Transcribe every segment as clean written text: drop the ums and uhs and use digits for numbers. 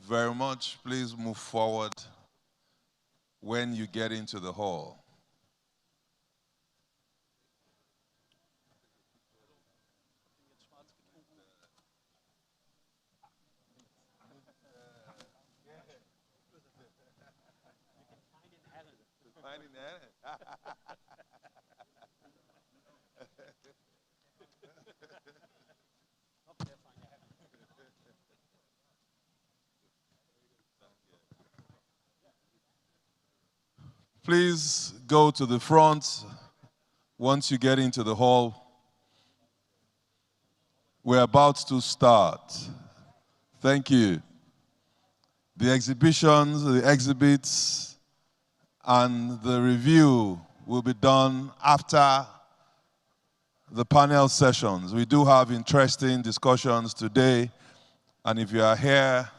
very much. Please move forward when you get into the hall. Please go to the front once you get into the hall. We're about to start. Thank you. The exhibitions, the exhibits, and the review will be done after the panel sessions. We do have interesting discussions today, and if you are here,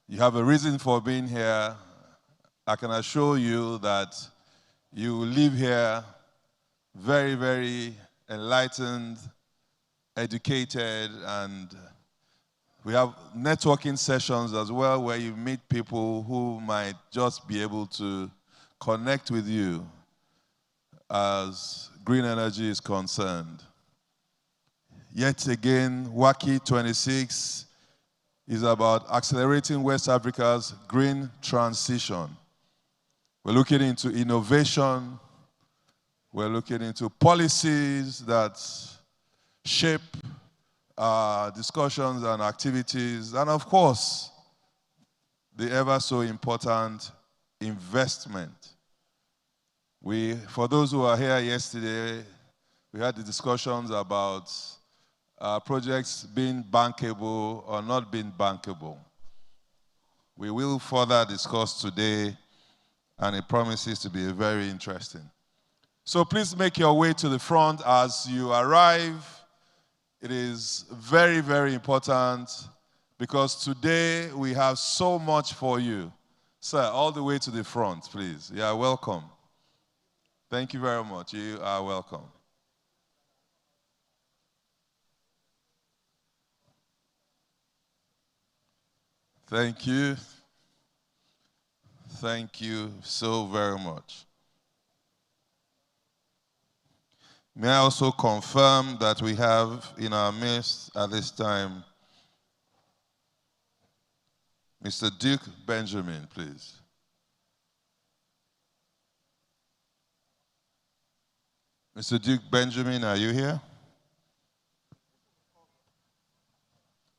you have a reason for being here. I can assure you that you will leave here very, very enlightened, educated, and we have networking sessions as well where you meet people who might just be able to connect with you as green energy is concerned. Yet again, WACEE'26 is about accelerating West Africa's green transition. We're looking into innovation. We're looking into policies that shape discussions and activities. And of course, the ever so important investment. For those who were here yesterday, we had the discussions about projects being bankable or not being bankable. We will further discuss today, and it promises to be very interesting. So please make your way to the front as you arrive. It is very, very important because today we have so much for you. Sir, all the way to the front, please. You are welcome. Thank you very much. You are welcome. Thank you. Thank you so very much. May I also confirm that we have in our midst at this time Mr. Duke Benjamin, please. Mr. Duke Benjamin, are you here?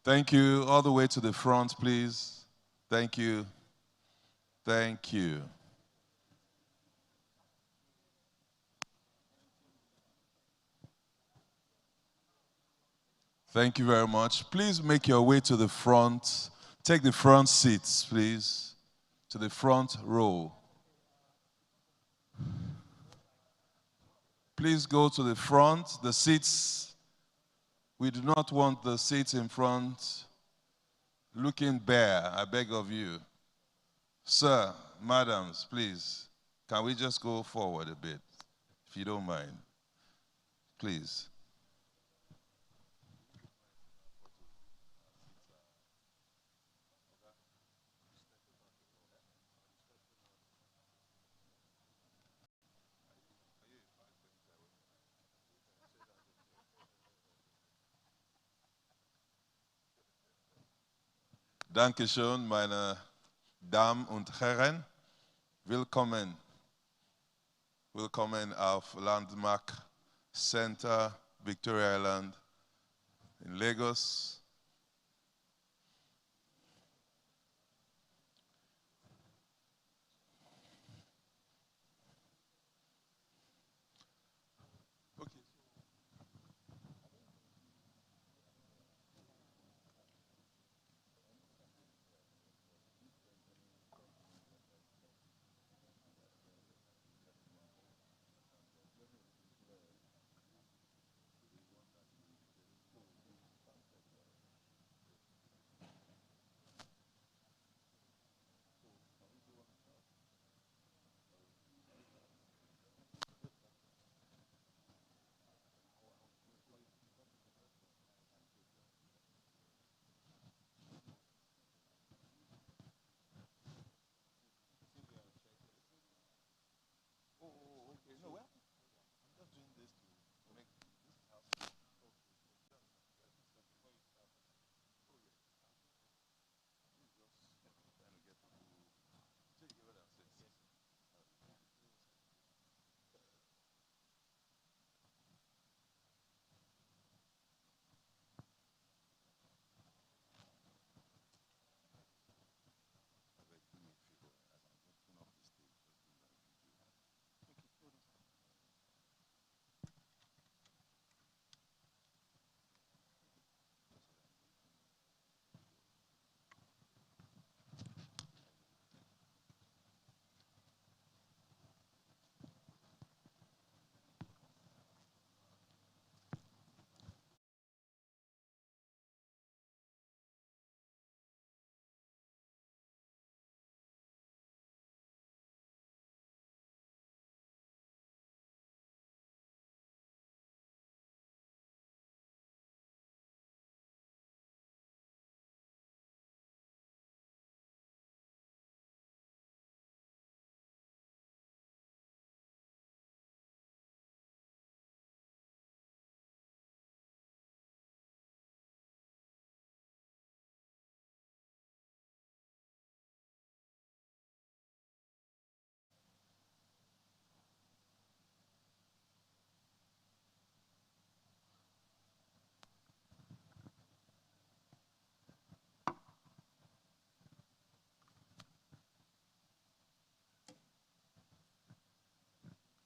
Thank you. All the way to the front, please. Thank you. Thank you. Thank you very much. Please make your way to the front. Take the front seats, please, to the front row. Please go to the front. The seats, we do not want the seats in front looking bare, I beg of you. Sir, madams, please, can we just go forward a bit, if you don't mind? Please. Dankeschön, meine Damen und Herren. Willkommen. Willkommen auf Landmark Center, Victoria Island in Lagos.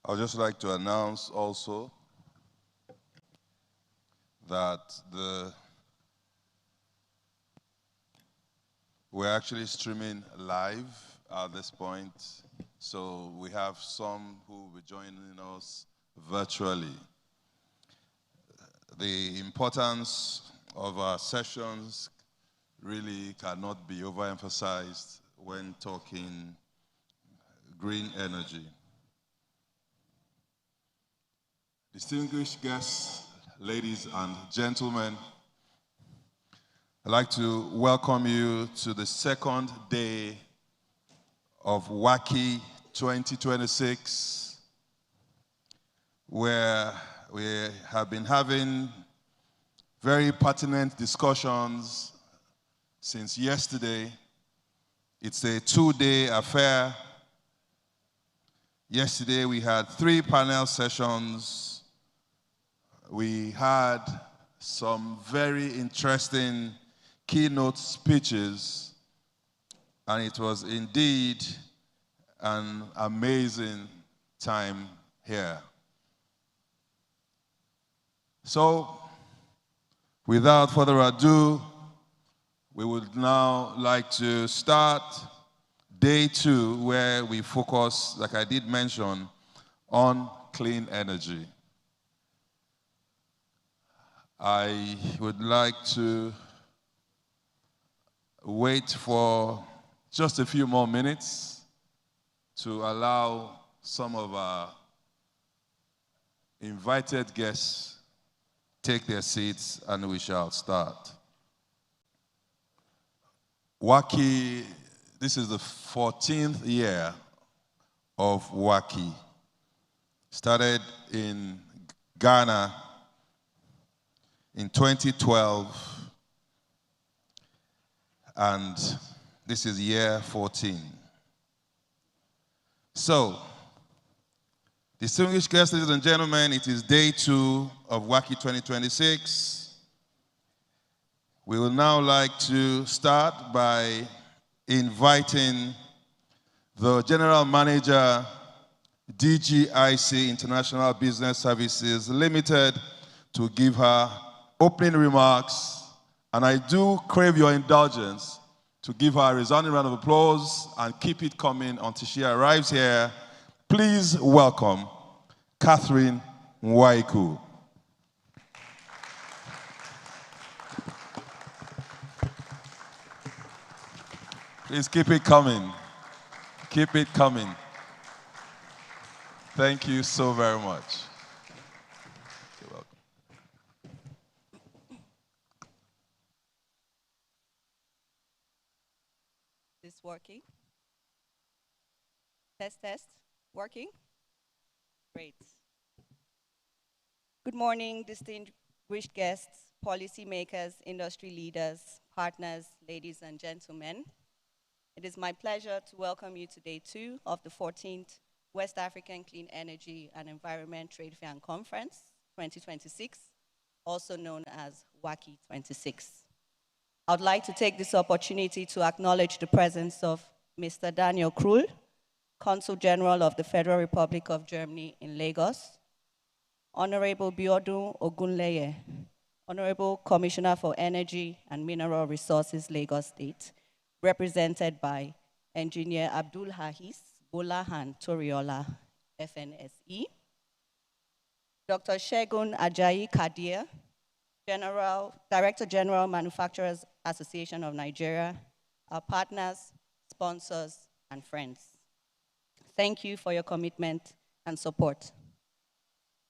I'd just like to announce also that we're actually streaming live at this point, so we have some who will be joining us virtually. The importance of our sessions really cannot be overemphasized when talking green energy. Distinguished guests, ladies and gentlemen, I'd like to welcome you to the second day of WACEE 2026, where we have been having very pertinent discussions since yesterday. It's a two-day affair. Yesterday we had 3 panel sessions. We had some very interesting keynote speeches, and it was indeed an amazing time here. So, without further ado, we would now like to start day 2, where we focus, like I did mention, on clean energy. I would like to wait for just a few more minutes to allow some of our invited guests take their seats, and we shall start. WACEE, this is the 14th year of WACEE. Started in Ghana in 2012, and this is year 14. So, distinguished guests, ladies and gentlemen, it is day 2 of WACEE 2026. We would now like to start by inviting the General Manager, DGIC International Business Services Limited, to give her opening remarks, and I do crave your indulgence to give her a resounding round of applause and keep it coming until she arrives here. Please welcome Catherine Nwaiku. Please keep it coming. Keep it coming. Thank you so very much. You're welcome. Is this working? Test, test. Working? Great. Good morning, distinguished guests, policymakers, industry leaders, partners, ladies and gentlemen. It is my pleasure to welcome you to day 2 of the 14th West African Clean Energy and Environment Trade Fair and Conference 2026, also known as WACEE 26. I would like to take this opportunity to acknowledge the presence of Mr. Daniel Krul, Consul General of the Federal Republic of Germany in Lagos, Honorable Biodun Ogunleye, Honorable Commissioner for Energy and Mineral Resources, Lagos State, represented by Engineer Abdul Hahis Bolahan Toriola, FNSE, Dr. Shegun Ajayi Kadir, Director General Manufacturers Association of Nigeria, our partners, sponsors, and friends. Thank you for your commitment and support.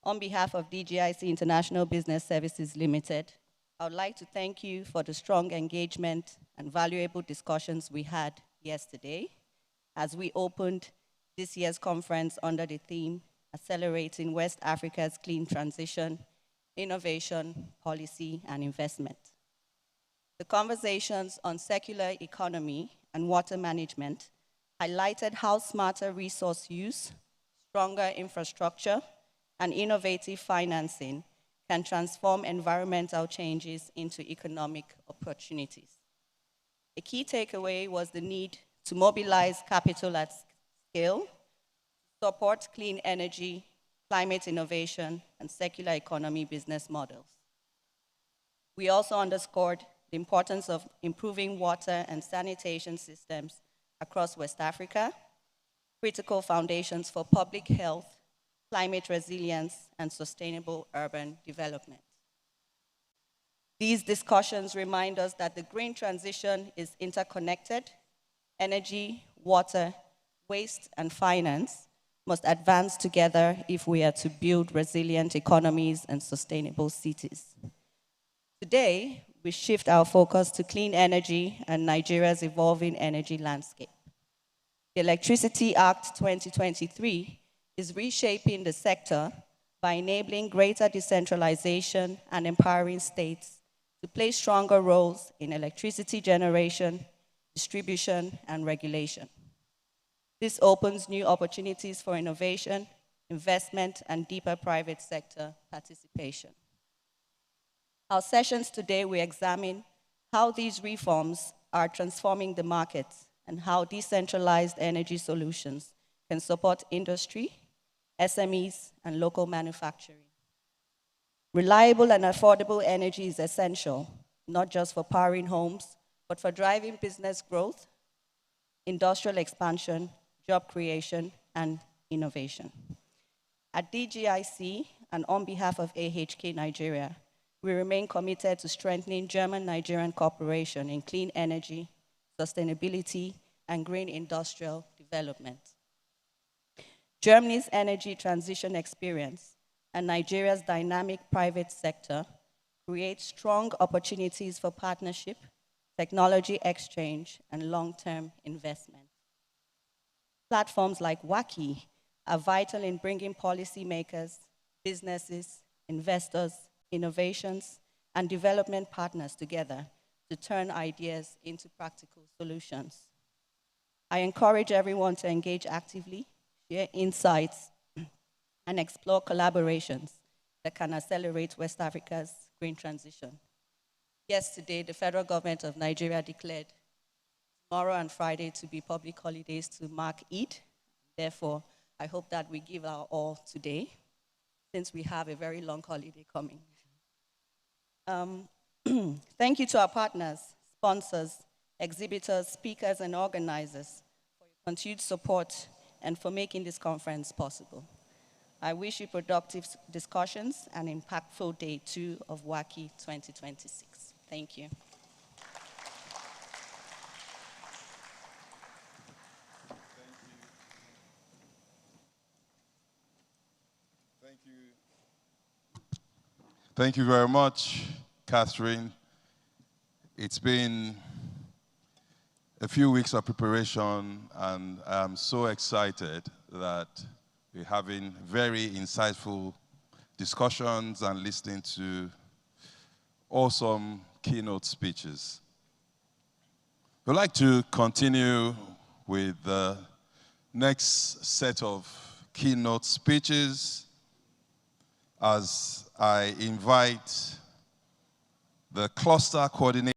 On behalf of DGIC International Business Services Limited, I would like to thank you for the strong engagement and valuable discussions we had yesterday as we opened this year's conference under the theme, Accelerating West Africa's Clean Transition, Innovation, Policy, and Investment. The conversations on circular economy and water management highlighted how smarter resource use, stronger infrastructure, and innovative financing can transform environmental changes into economic opportunities. A key takeaway was the need to mobilize capital at scale, support clean energy, climate innovation, and circular economy business models. We also underscored the importance of improving water and sanitation systems across West Africa, critical foundations for public health, climate resilience, and sustainable urban development. These discussions remind us that the green transition is interconnected. Energy, water, waste, and finance must advance together if we are to build resilient economies and sustainable cities. Today, we shift our focus to clean energy and Nigeria's evolving energy landscape. The Electricity Act 2023 is reshaping the sector by enabling greater decentralization and empowering states to play stronger roles in electricity generation, distribution, and regulation. This opens new opportunities for innovation, investment, and deeper private sector participation. Our sessions today will examine how these reforms are transforming the market and how decentralized energy solutions can support industry, SMEs, and local manufacturing. Reliable and affordable energy is essential, not just for powering homes, but for driving business growth, industrial expansion, job creation, and innovation. At DGIC, and on behalf of AHK Nigeria, we remain committed to strengthening German-Nigerian cooperation in clean energy, sustainability, and green industrial development. Germany's energy transition experience and Nigeria's dynamic private sector create strong opportunities for partnership, technology exchange, and long-term investment. Platforms like WACEE' are vital in bringing policymakers, businesses, investors, innovations, and development partners together to turn ideas into practical solutions. I encourage everyone to engage actively, share insights, and explore collaborations that can accelerate West Africa's green transition. Yesterday, the federal government of Nigeria declared tomorrow and Friday to be public holidays to mark Eid. Therefore, I hope that we give our all today, since we have a very long holiday coming. Thank you to our partners, sponsors, exhibitors, speakers, and organizers for your continued support and for making this conference possible. I wish you productive discussions and impactful day 2 of WACEE 2026. Thank you. Thank you very much, Catherine. It's been a few weeks of preparation, and I'm so excited that we're having very insightful discussions and listening to awesome keynote speeches. We'd like to continue with the next set of keynote speeches as I invite the cluster coordinator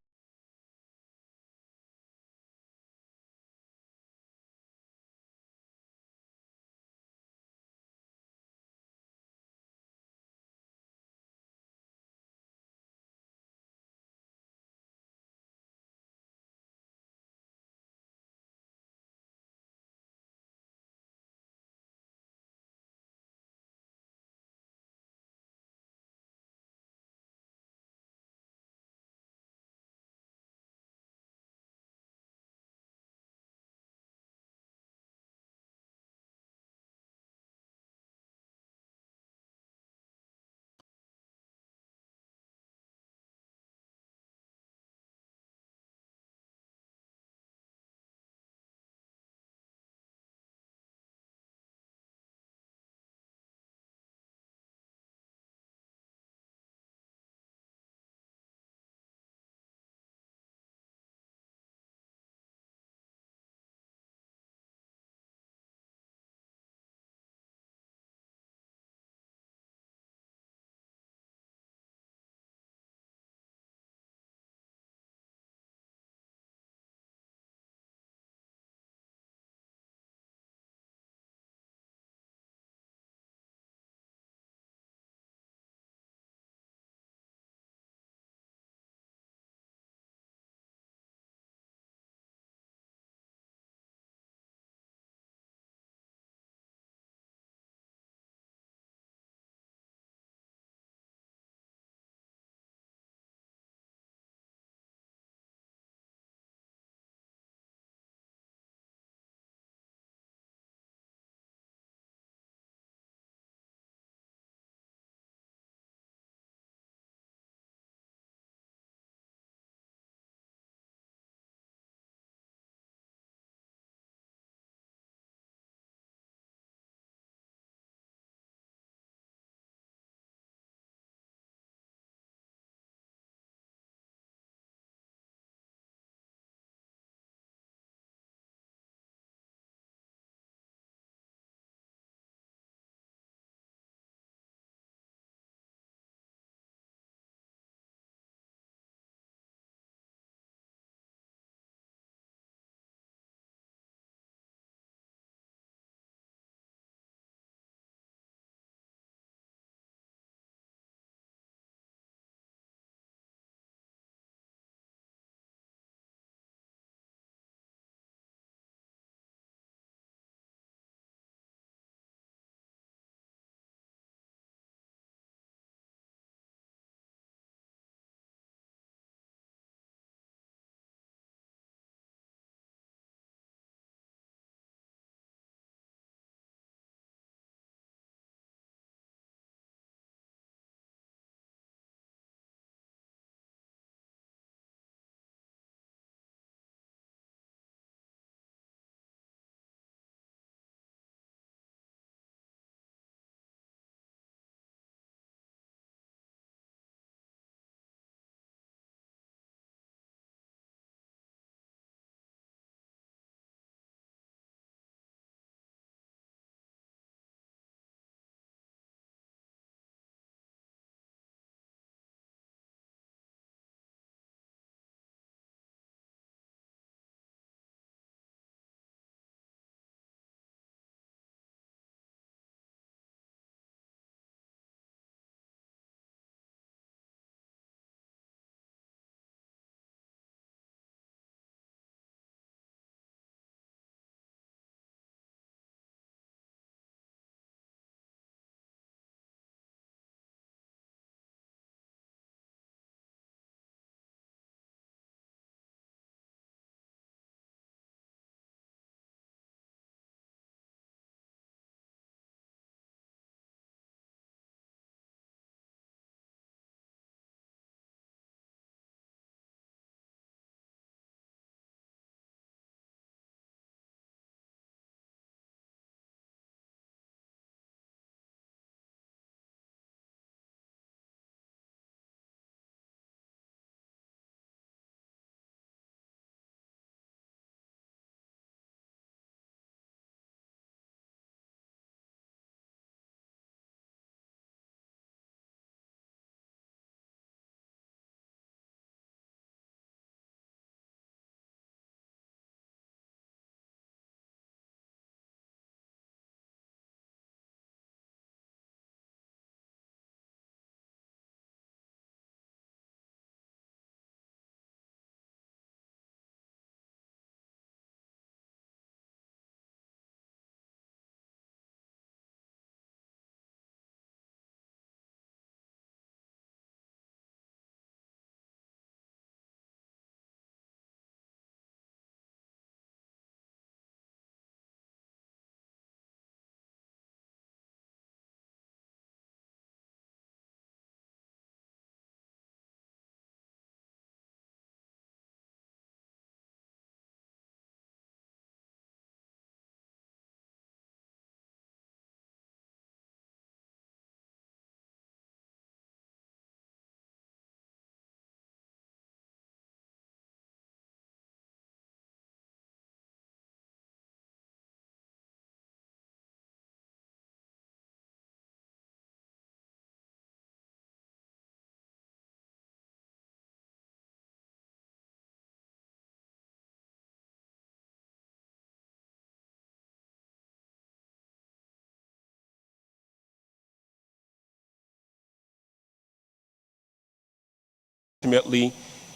ultimately,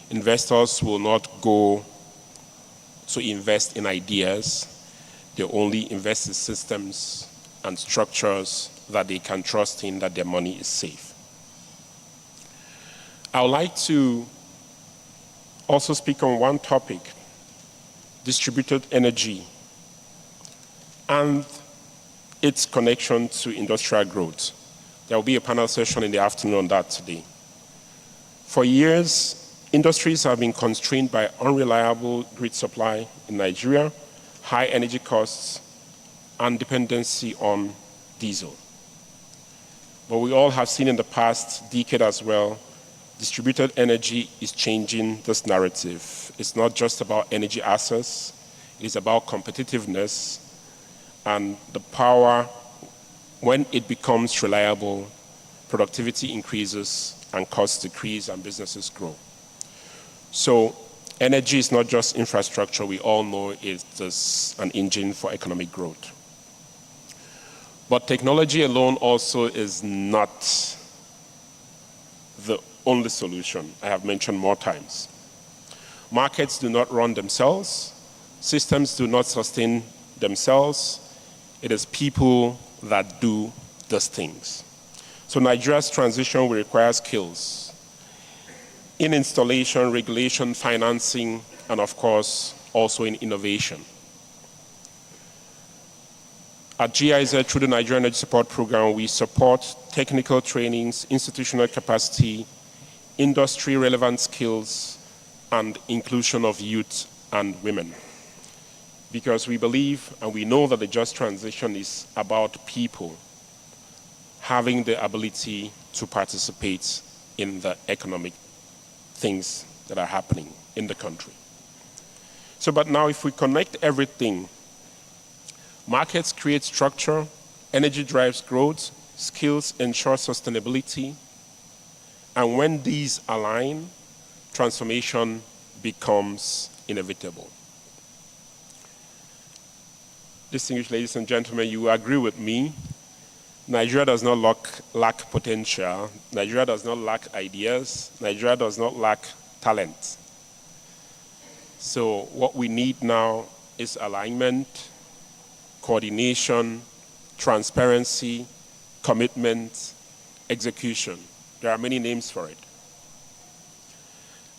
investors will not go to invest in ideas. They only invest in systems and structures that they can trust in, that their money is safe. I would like to also speak on one topic, distributed energy and its connection to industrial growth. There will be a panel session in the afternoon on that today. For years, industries have been constrained by unreliable grid supply in Nigeria, high energy costs, and dependency on diesel. But we all have seen in the past decade as well, distributed energy is changing this narrative. It's not just about energy access, it's about competitiveness and the power. When it becomes reliable, productivity increases and costs decrease and businesses grow. So energy is not just infrastructure. We all know it's an engine for economic growth. But technology alone also is not the only solution. I have mentioned more times. Markets do not run themselves. Systems do not sustain themselves. It is people that do those things. So Nigeria's transition will require skills in installation, regulation, financing, and of course, also in innovation. At GIZ, through the Nigerian Energy Support Program, we support technical trainings, institutional capacity, industry-relevant skills, and inclusion of youth and women. Because we believe and we know that the just transition is about people having the ability to participate in the economic things that are happening in the country. So, but now if we connect everything, markets create structure, energy drives growth, skills ensure sustainability, and when these align, transformation becomes inevitable. Distinguished ladies and gentlemen, you agree with me. Nigeria does not lack potential. Nigeria does not lack ideas. Nigeria does not lack talent. So what we need now is alignment, coordination, transparency, commitment, execution. There are many names for it.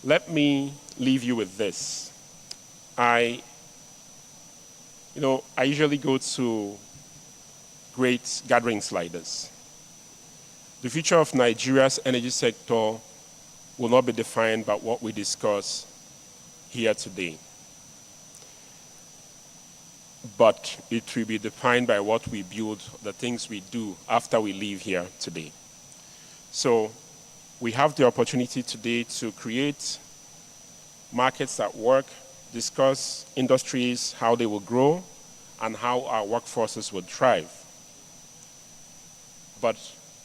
Let me leave you with this. I usually go to great gatherings like this. The future of Nigeria's energy sector will not be defined by what we discuss here today, but it will be defined by what we build, the things we do after we leave here today. So we have the opportunity today to create markets that work, discuss industries, how they will grow, and how our workforces will thrive. But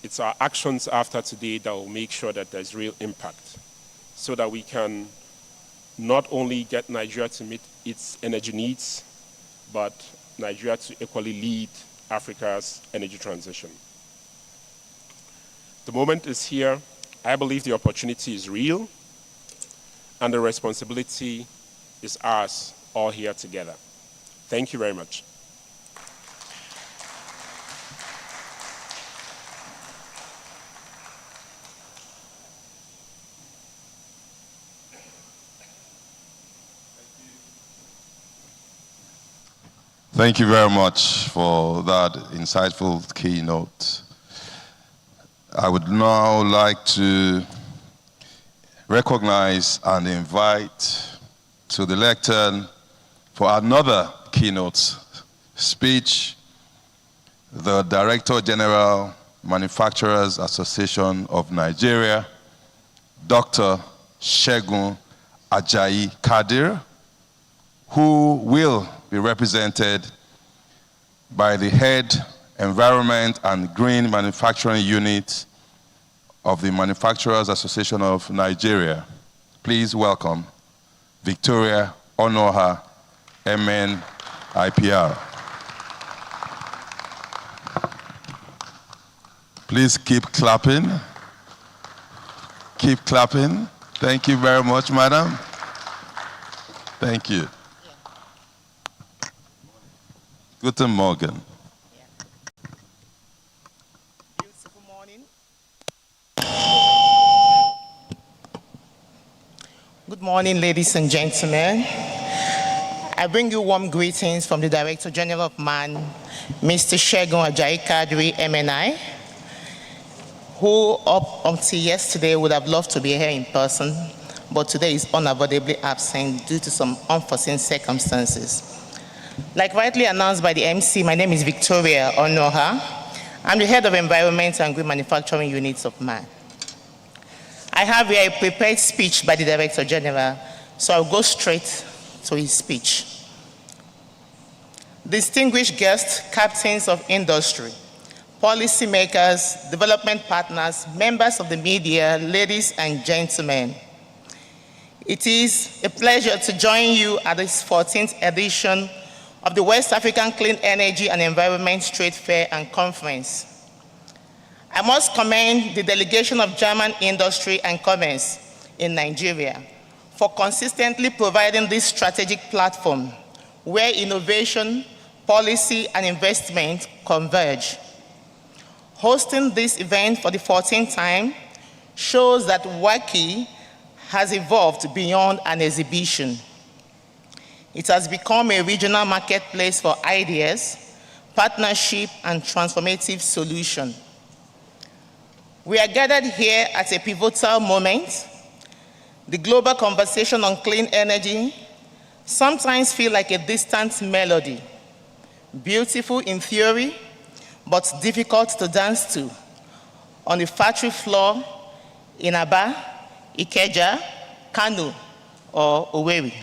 it's our actions after today that will make sure that there's real impact, so that we can not only get Nigeria to meet its energy needs, but Nigeria to equally lead Africa's energy transition. The moment is here. I believe the opportunity is real, and the responsibility is ours all here together. Thank you very much. Thank you very much for that insightful keynote. I would now like to recognize and invite to the lectern for another keynote speech the Director General, Manufacturers Association of Nigeria, Dr. Segun Ajayi Kadir, who will be represented by the Head Environment and Green Manufacturing Unit of the Manufacturers Association of Nigeria. Please welcome Victoria Onoha, MN, IPR. Please keep clapping. Keep clapping. Thank you very much, madam. Thank you. Guten Morgen. Beautiful morning. Good morning, ladies and gentlemen. I bring you warm greetings from the Director General of MAN, Mr. Segun Ajayi Kadri, MNI, who up until yesterday would have loved to be here in person, but today is unavoidably absent due to some unforeseen circumstances. Like rightly announced by the MC, my name is Victoria Onoha. I'm the head of Environment and Green Manufacturing Units of MAN. I have here a prepared speech by the Director General, so I'll go straight to his speech. Distinguished guests, captains of industry, policymakers, development partners, members of the media, ladies and gentlemen, it is a pleasure to join you at this 14th edition of the West African Clean Energy and Environment Trade Fair and Conference. I must commend the delegation of German industry and commerce in Nigeria for consistently providing this strategic platform where innovation, policy, and investment converge. Hosting this event for the 14th time shows that WACEE has evolved beyond an exhibition. It has become a regional marketplace for ideas, partnership, and transformative solution. We are gathered here at a pivotal moment. The global conversation on clean energy sometimes feels like a distant melody, beautiful in theory, but difficult to dance to on the factory floor in Aba, Ikeja, Kano, or Owerri.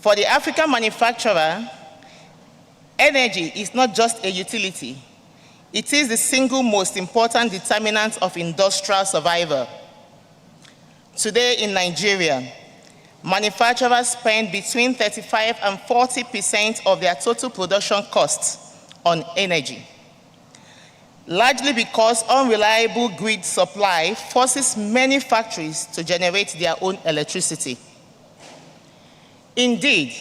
For the African manufacturer, energy is not just a utility. It is the single most important determinant of industrial survival. Today in Nigeria, manufacturers spend between 35% and 40% of their total production costs on energy, largely because unreliable grid supply forces many factories to generate their own electricity. Indeed,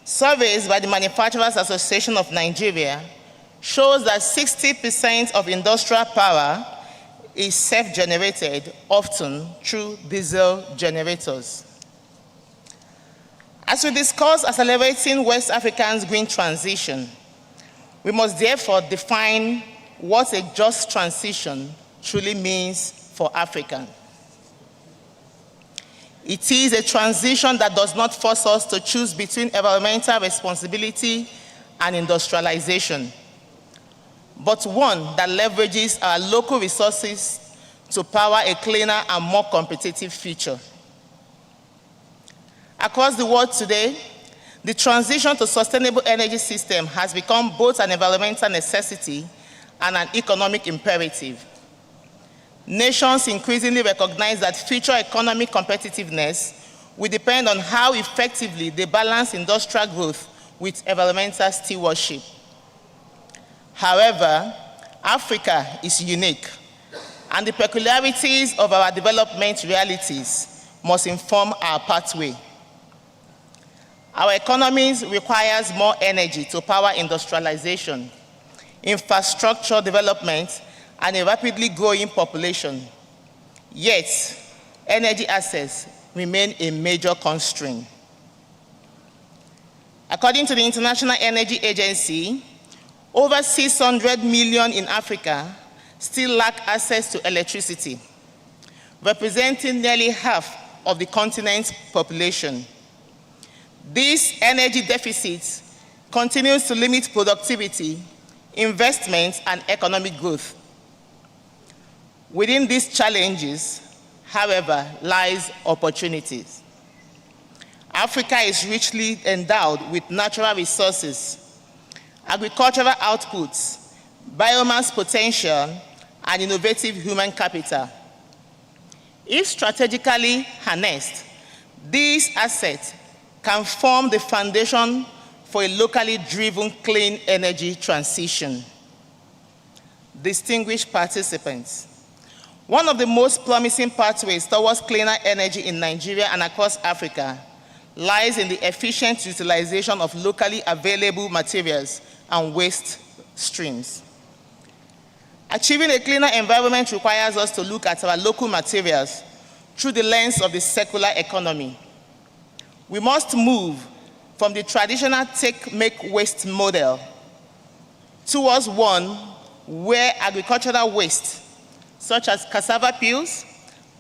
surveys by the Manufacturers Association of Nigeria shows that 60% of industrial power is self-generated, often through diesel generators. As we discuss accelerating West Africa's green transition, we must therefore define what a just transition truly means for Africa. It is a transition that does not force us to choose between environmental responsibility and industrialization, but one that leverages our local resources to power a cleaner and more competitive future. Across the world today, the transition to sustainable energy system has become both an environmental necessity and an economic imperative. Nations increasingly recognize that future economic competitiveness will depend on how effectively they balance industrial growth with environmental stewardship. However, Africa is unique, and the peculiarities of our development realities must inform our pathway. Our economies requires more energy to power industrialization, infrastructure development, and a rapidly growing population. Yet, energy access remain a major constraint. According to the International Energy Agency, over 600 million in Africa still lack access to electricity, representing nearly half of the continent's population. This energy deficit continues to limit productivity, investment, and economic growth. Within these challenges, however, lies opportunities. Africa is richly endowed with natural resources, agricultural outputs, biomass potential, and innovative human capital. If strategically harnessed, these assets can form the foundation for a locally driven clean energy transition. Distinguished participants, One of the most promising pathways towards cleaner energy in Nigeria and across Africa lies in the efficient utilization of locally available materials and waste streams. Achieving a cleaner environment requires us to look at our local materials through the lens of the circular economy. We must move from the traditional take-make-waste model towards one where agricultural waste, such as cassava peels,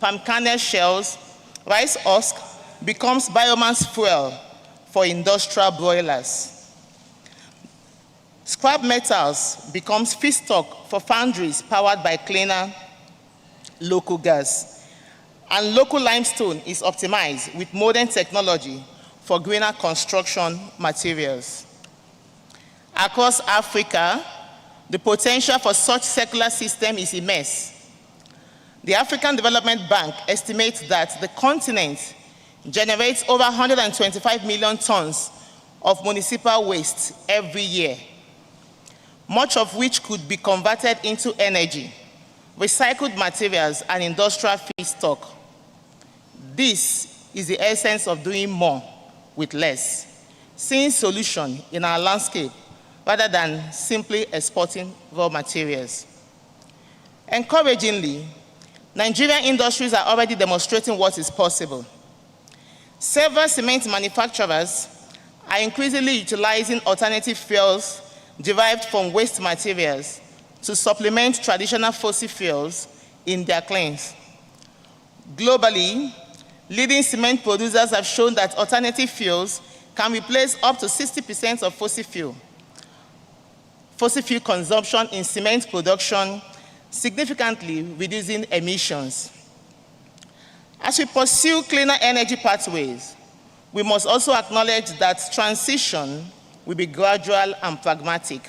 palm kernel shells, rice husk, becomes biomass fuel for industrial broilers. Scrap metals becomes feedstock for foundries powered by cleaner local gas. And local limestone is optimized with modern technology for greener construction materials. Across Africa, the potential for such circular system is immense. The African Development Bank estimates that the continent generates over 125 million tons of municipal waste every year, much of which could be converted into energy, recycled materials, and industrial feedstock. This is the essence of doing more with less, seeing solution in our landscape rather than simply exporting raw materials. Encouragingly, Nigerian industries are already demonstrating what is possible. Several cement manufacturers are increasingly utilizing alternative fuels derived from waste materials to supplement traditional fossil fuels in their claims. Globally, leading cement producers have shown that alternative fuels can replace up to 60% of fossil fuel consumption in cement production, significantly reducing emissions. As we pursue cleaner energy pathways, we must also acknowledge that transition will be gradual and pragmatic.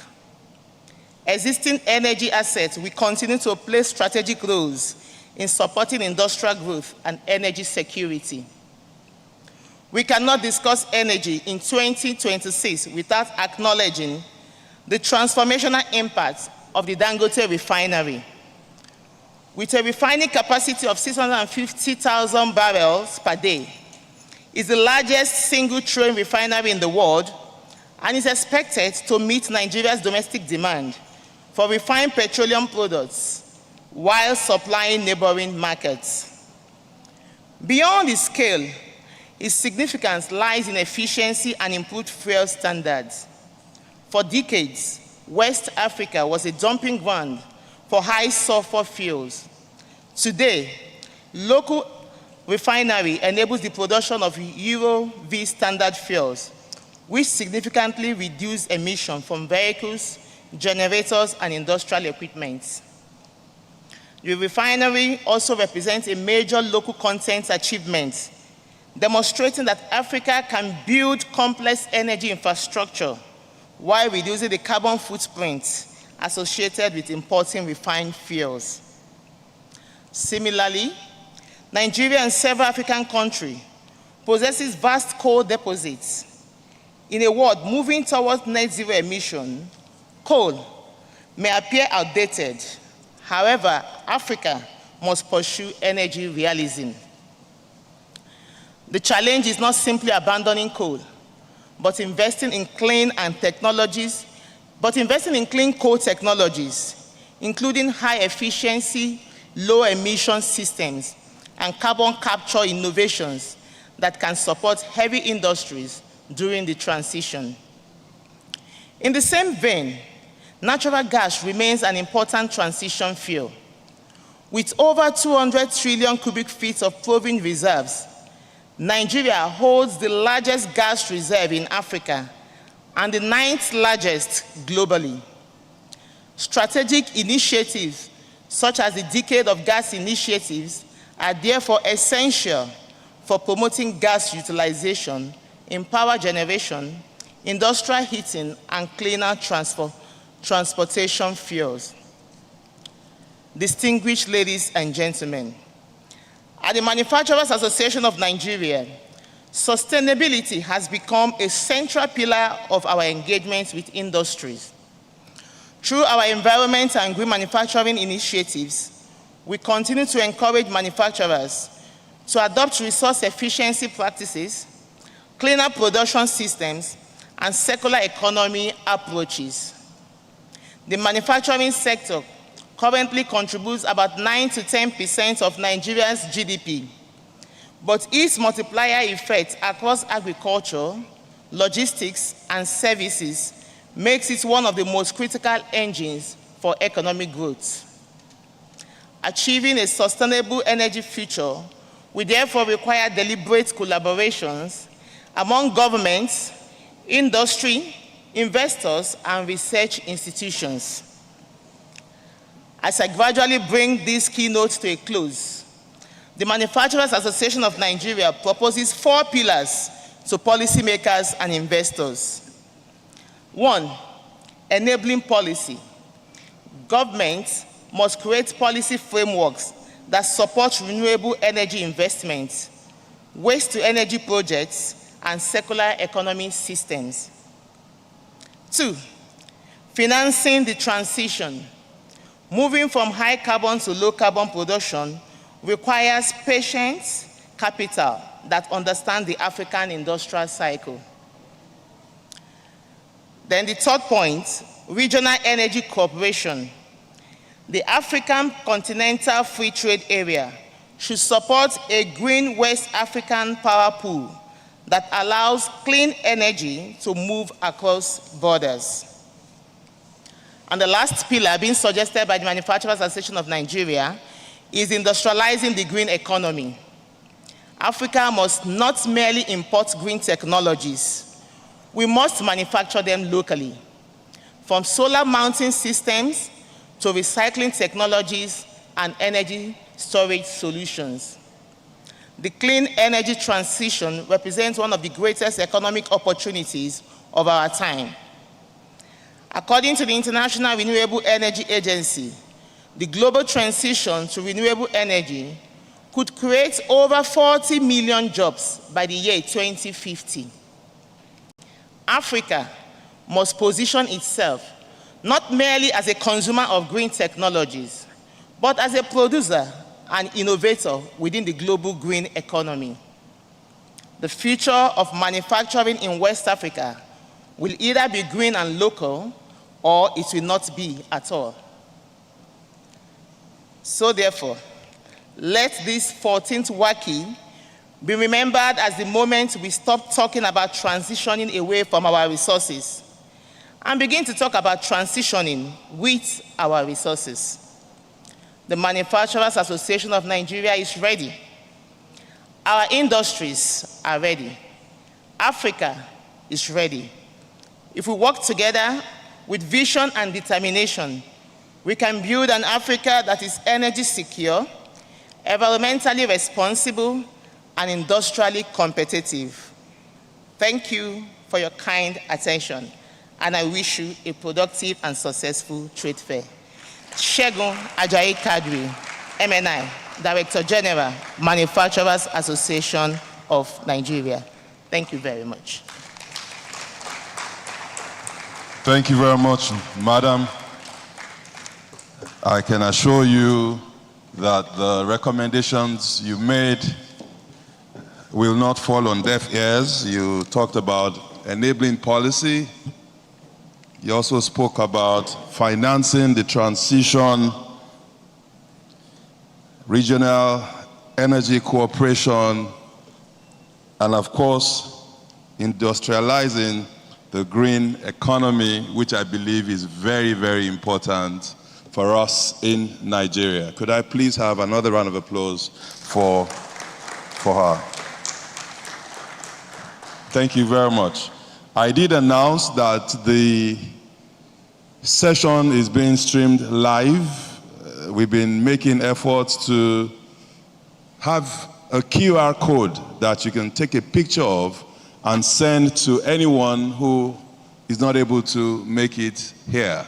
Existing energy assets will continue to play strategic roles in supporting industrial growth and energy security. We cannot discuss energy in 2026 without acknowledging the transformational impact of the Dangote refinery. With a refining capacity of 650,000 barrels per day, it's the largest single-train refinery in the world and is expected to meet Nigeria's domestic demand for refined petroleum products while supplying neighboring markets. Beyond the scale, its significance lies in efficiency and improved fuel standards. For decades, West Africa was a dumping ground for high sulfur fuels. Today, local refinery enables the production of Euro V standard fuels, which significantly reduce emissions from vehicles, generators, and industrial equipment. The refinery also represents a major local content achievement, demonstrating that Africa can build complex energy infrastructure while reducing the carbon footprint associated with importing refined fuels. Similarly, Nigeria and several African countries possesses vast coal deposits. In a world moving towards net zero emission, coal may appear outdated. However, Africa must pursue energy realism. The challenge is not simply abandoning coal, but investing in clean coal technologies, including high efficiency, low emission systems, and carbon capture innovations that can support heavy industries during the transition. In the same vein, natural gas remains an important transition fuel. With over 200 trillion cubic feet of proven reserves, Nigeria holds the largest gas reserve in Africa and the 9th largest globally. Strategic initiatives such as the Decade of Gas initiatives are therefore essential for promoting gas utilization in power generation, industrial heating, and cleaner transportation fuels. Distinguished ladies and gentlemen, at the Manufacturers Association of Nigeria, sustainability has become a central pillar of our engagement with industries. Through our environment and green manufacturing initiatives, we continue to encourage manufacturers to adopt resource efficiency practices, cleaner production systems, and circular economy approaches. The manufacturing sector currently contributes about 9 to 10% of Nigeria's GDP, but its multiplier effect across agriculture, logistics, and services makes it one of the most critical engines for economic growth. Achieving a sustainable energy future will therefore require deliberate collaborations among governments, industry, investors, and research institutions. As I gradually bring these keynotes to a close, the Manufacturers Association of Nigeria proposes 4 pillars to policymakers and investors. 1, enabling policy. Governments must create policy frameworks that support renewable energy investments, waste-to-energy projects, and circular economy systems. 2, financing the transition. Moving from high carbon to low carbon production requires patient capital that understands the African industrial cycle. Then the third point, regional energy cooperation. The African Continental Free Trade Area should support a green West African power pool that allows clean energy to move across borders. And the last pillar being suggested by the Manufacturers Association of Nigeria is industrializing the green economy. Africa must not merely import green technologies. We must manufacture them locally, from solar mounting systems to recycling technologies and energy storage solutions. The clean energy transition represents one of the greatest economic opportunities of our time. According to the International Renewable Energy Agency, the global transition to renewable energy could create over 40 million jobs by the year 2050. Africa must position itself not merely as a consumer of green technologies, but as a producer and innovator within the global green economy. The future of manufacturing in West Africa will either be green and local, or it will not be at all. So therefore, let this 14th WACEE be remembered as the moment we stop talking about transitioning away from our resources and begin to talk about transitioning with our resources. The Manufacturers Association of Nigeria is ready. Our industries are ready. Africa is ready. If we work together with vision and determination, we can build an Africa that is energy secure, environmentally responsible, and industrially competitive. Thank you for your kind attention, and I wish you a productive and successful trade fair. Segun Ajayi Kadri, MNI, Director General, Manufacturers Association of Nigeria. Thank you very much. Thank you very much, Madam. I can assure you that the recommendations you made will not fall on deaf ears. You talked about enabling policy. You also spoke about financing the transition, regional energy cooperation, and of course, industrializing the green economy, which I believe is very, very important for us in Nigeria. Could I please have another round of applause for her? Thank you very much. I did announce that the session is being streamed live. We've been making efforts to have a QR code that you can take a picture of and send to anyone who is not able to make it here.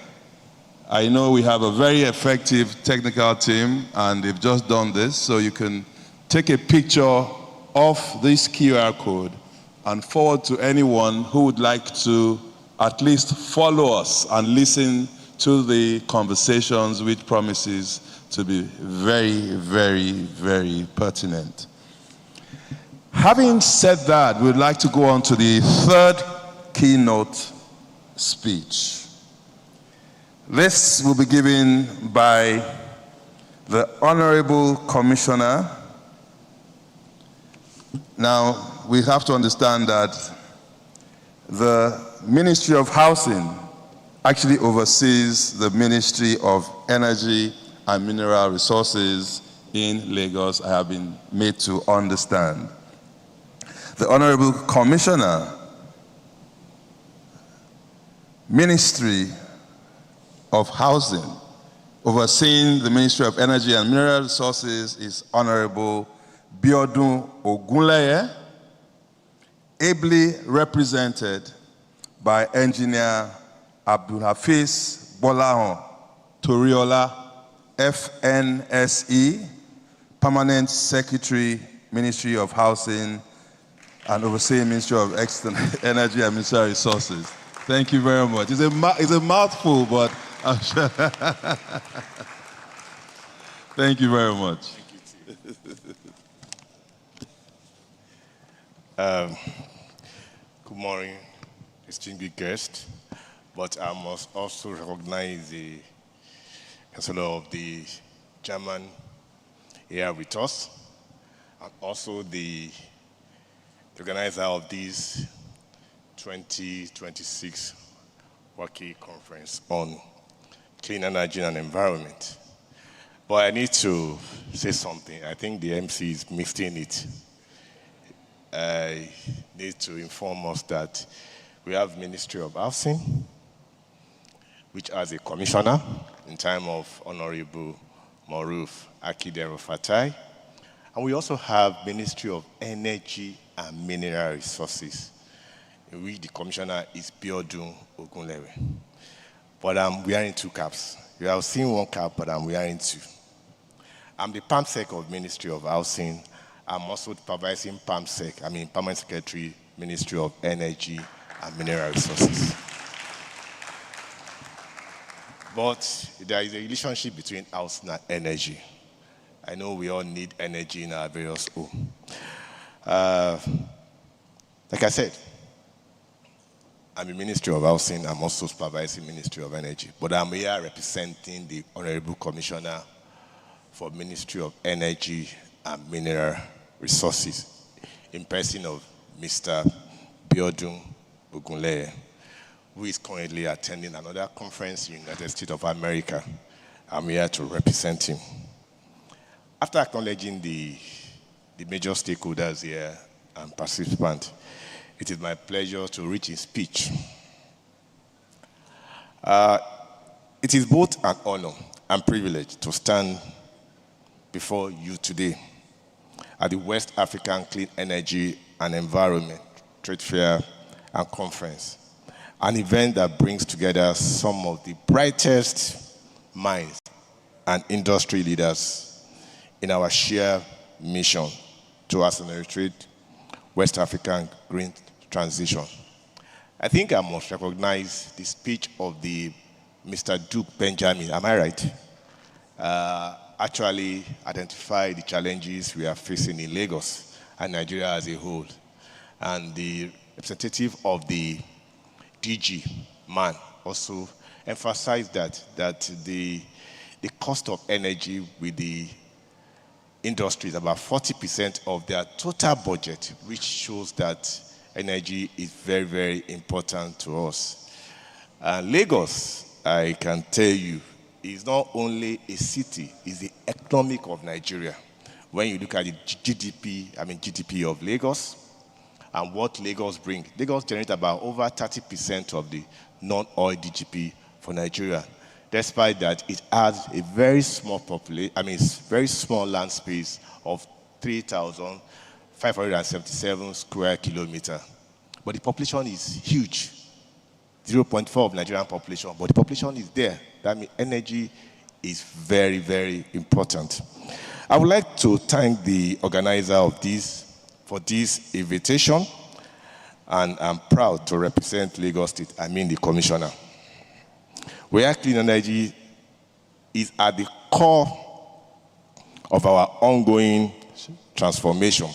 I know we have a very effective technical team, and they've just done this, so you can take a picture of this QR code and forward to anyone who would like to at least follow us and listen to the conversations, which promises to be very, very, very pertinent. Having said that, we'd like to go on to the third keynote speech. This will be given by the Honorable Commissioner. Now, we have to understand that the Ministry of Housing actually oversees the Ministry of Energy and Mineral Resources in Lagos, I have been made to understand. The Honorable Commissioner, Ministry of Housing, overseeing the Ministry of Energy and Mineral Resources is Honorable Biodun Ogunleye, ably represented by Engineer Abdulhafiz Bolahon Toriola, FNSE, Permanent Secretary, Ministry of Housing and overseeing Ministry of Energy and Mineral Resources. Thank you very much. It's a mouthful, but I'm sure. Thank you very much. Good morning, distinguished guests. But I must also recognize the Chancellor of the German here with us, and also the organizer of this 2026 WACEE conference on clean energy and environment. But I need to say something. I think the MC is missing it. I need to inform us that we have Ministry of Housing, which has a commissioner in time of Honorable Maruf Akidero Fatai. And we also have Ministry of Energy and Mineral Resources, in which the commissioner is Biodun Ogunleye. But I'm wearing two caps. You have seen one cap, but I'm wearing two. I'm the PAMSEC of Ministry of Housing. I'm also supervising PAMSEC, Permanent Secretary, Ministry of Energy and Mineral Resources. But there is a relationship between housing and energy. I know we all need energy in our various homes. Like I said, I'm in Ministry of Housing. I'm also supervising Ministry of Energy. But I'm here representing the Honorable Commissioner for Ministry of Energy and Mineral Resources in person of Mr. Biodun Ogunleye, who is currently attending another conference in the United States of America. I'm here to represent him. After acknowledging the major stakeholders here and participants, it is my pleasure to read his speech. It is both an honor and privilege to stand before you today at the West African Clean Energy and Environment Trade Fair and Conference, an event that brings together some of the brightest minds and industry leaders in our shared mission to accelerate West African green transition. I think I must recognize the speech of the Mr. Duke Benjamin, am I right? Actually identify the challenges we are facing in Lagos and Nigeria as a whole. And the representative of the DG man also emphasized that the cost of energy with the industry is about 40% of their total budget, which shows that energy is very, very important to us. Lagos, I can tell you, is not only a city, it's the economic of Nigeria. When you look at the GDP of Lagos and what Lagos brings, Lagos generates about over 30% of the non-oil GDP for Nigeria. Despite that, it has a very small very small land space of 3,577 square kilometers. But the population is huge, 0.4 of Nigerian population, but the population is there. That means energy is very, very important. I would like to thank the organizer of this for this invitation, and I'm proud to represent Lagos State, the commissioner. Where clean energy is at the core of our ongoing transformation.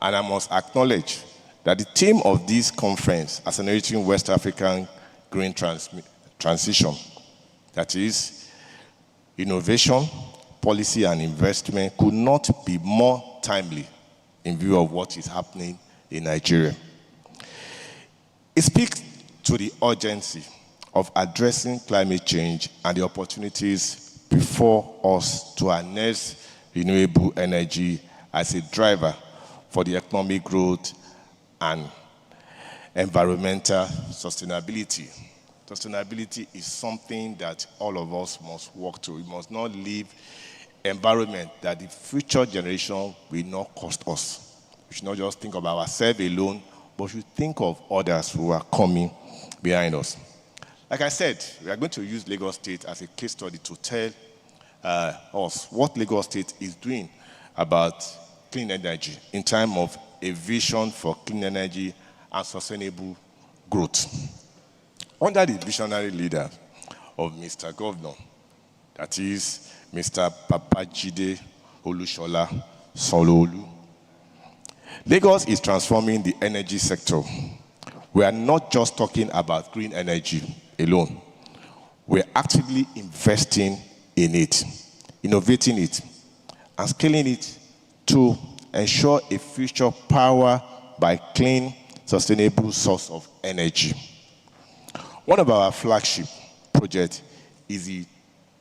And I must acknowledge that the theme of this conference, Accelerating West African Green Transition, that is innovation, policy, and investment, could not be more timely in view of what is happening in Nigeria. It speaks to the urgency of addressing climate change and the opportunities before us to harness renewable energy as a driver for the economic growth and environmental sustainability. Sustainability is something that all of us must work to. We must not leave environment that the future generation will not cost us. We should not just think of ourselves alone, but we should think of others who are coming behind us. Like I said, we are going to use Lagos State as a case study to tell us what Lagos State is doing about clean energy in terms of a vision for clean energy and sustainable growth. Under the visionary leader of Mr. Governor, that is Mr. Babajide Olushola Sanwo-Olu, Lagos is transforming the energy sector. We are not just talking about green energy alone. We're actively investing in it, innovating it, and scaling it to ensure a future powered by clean, sustainable source of energy. One of our flagship projects is the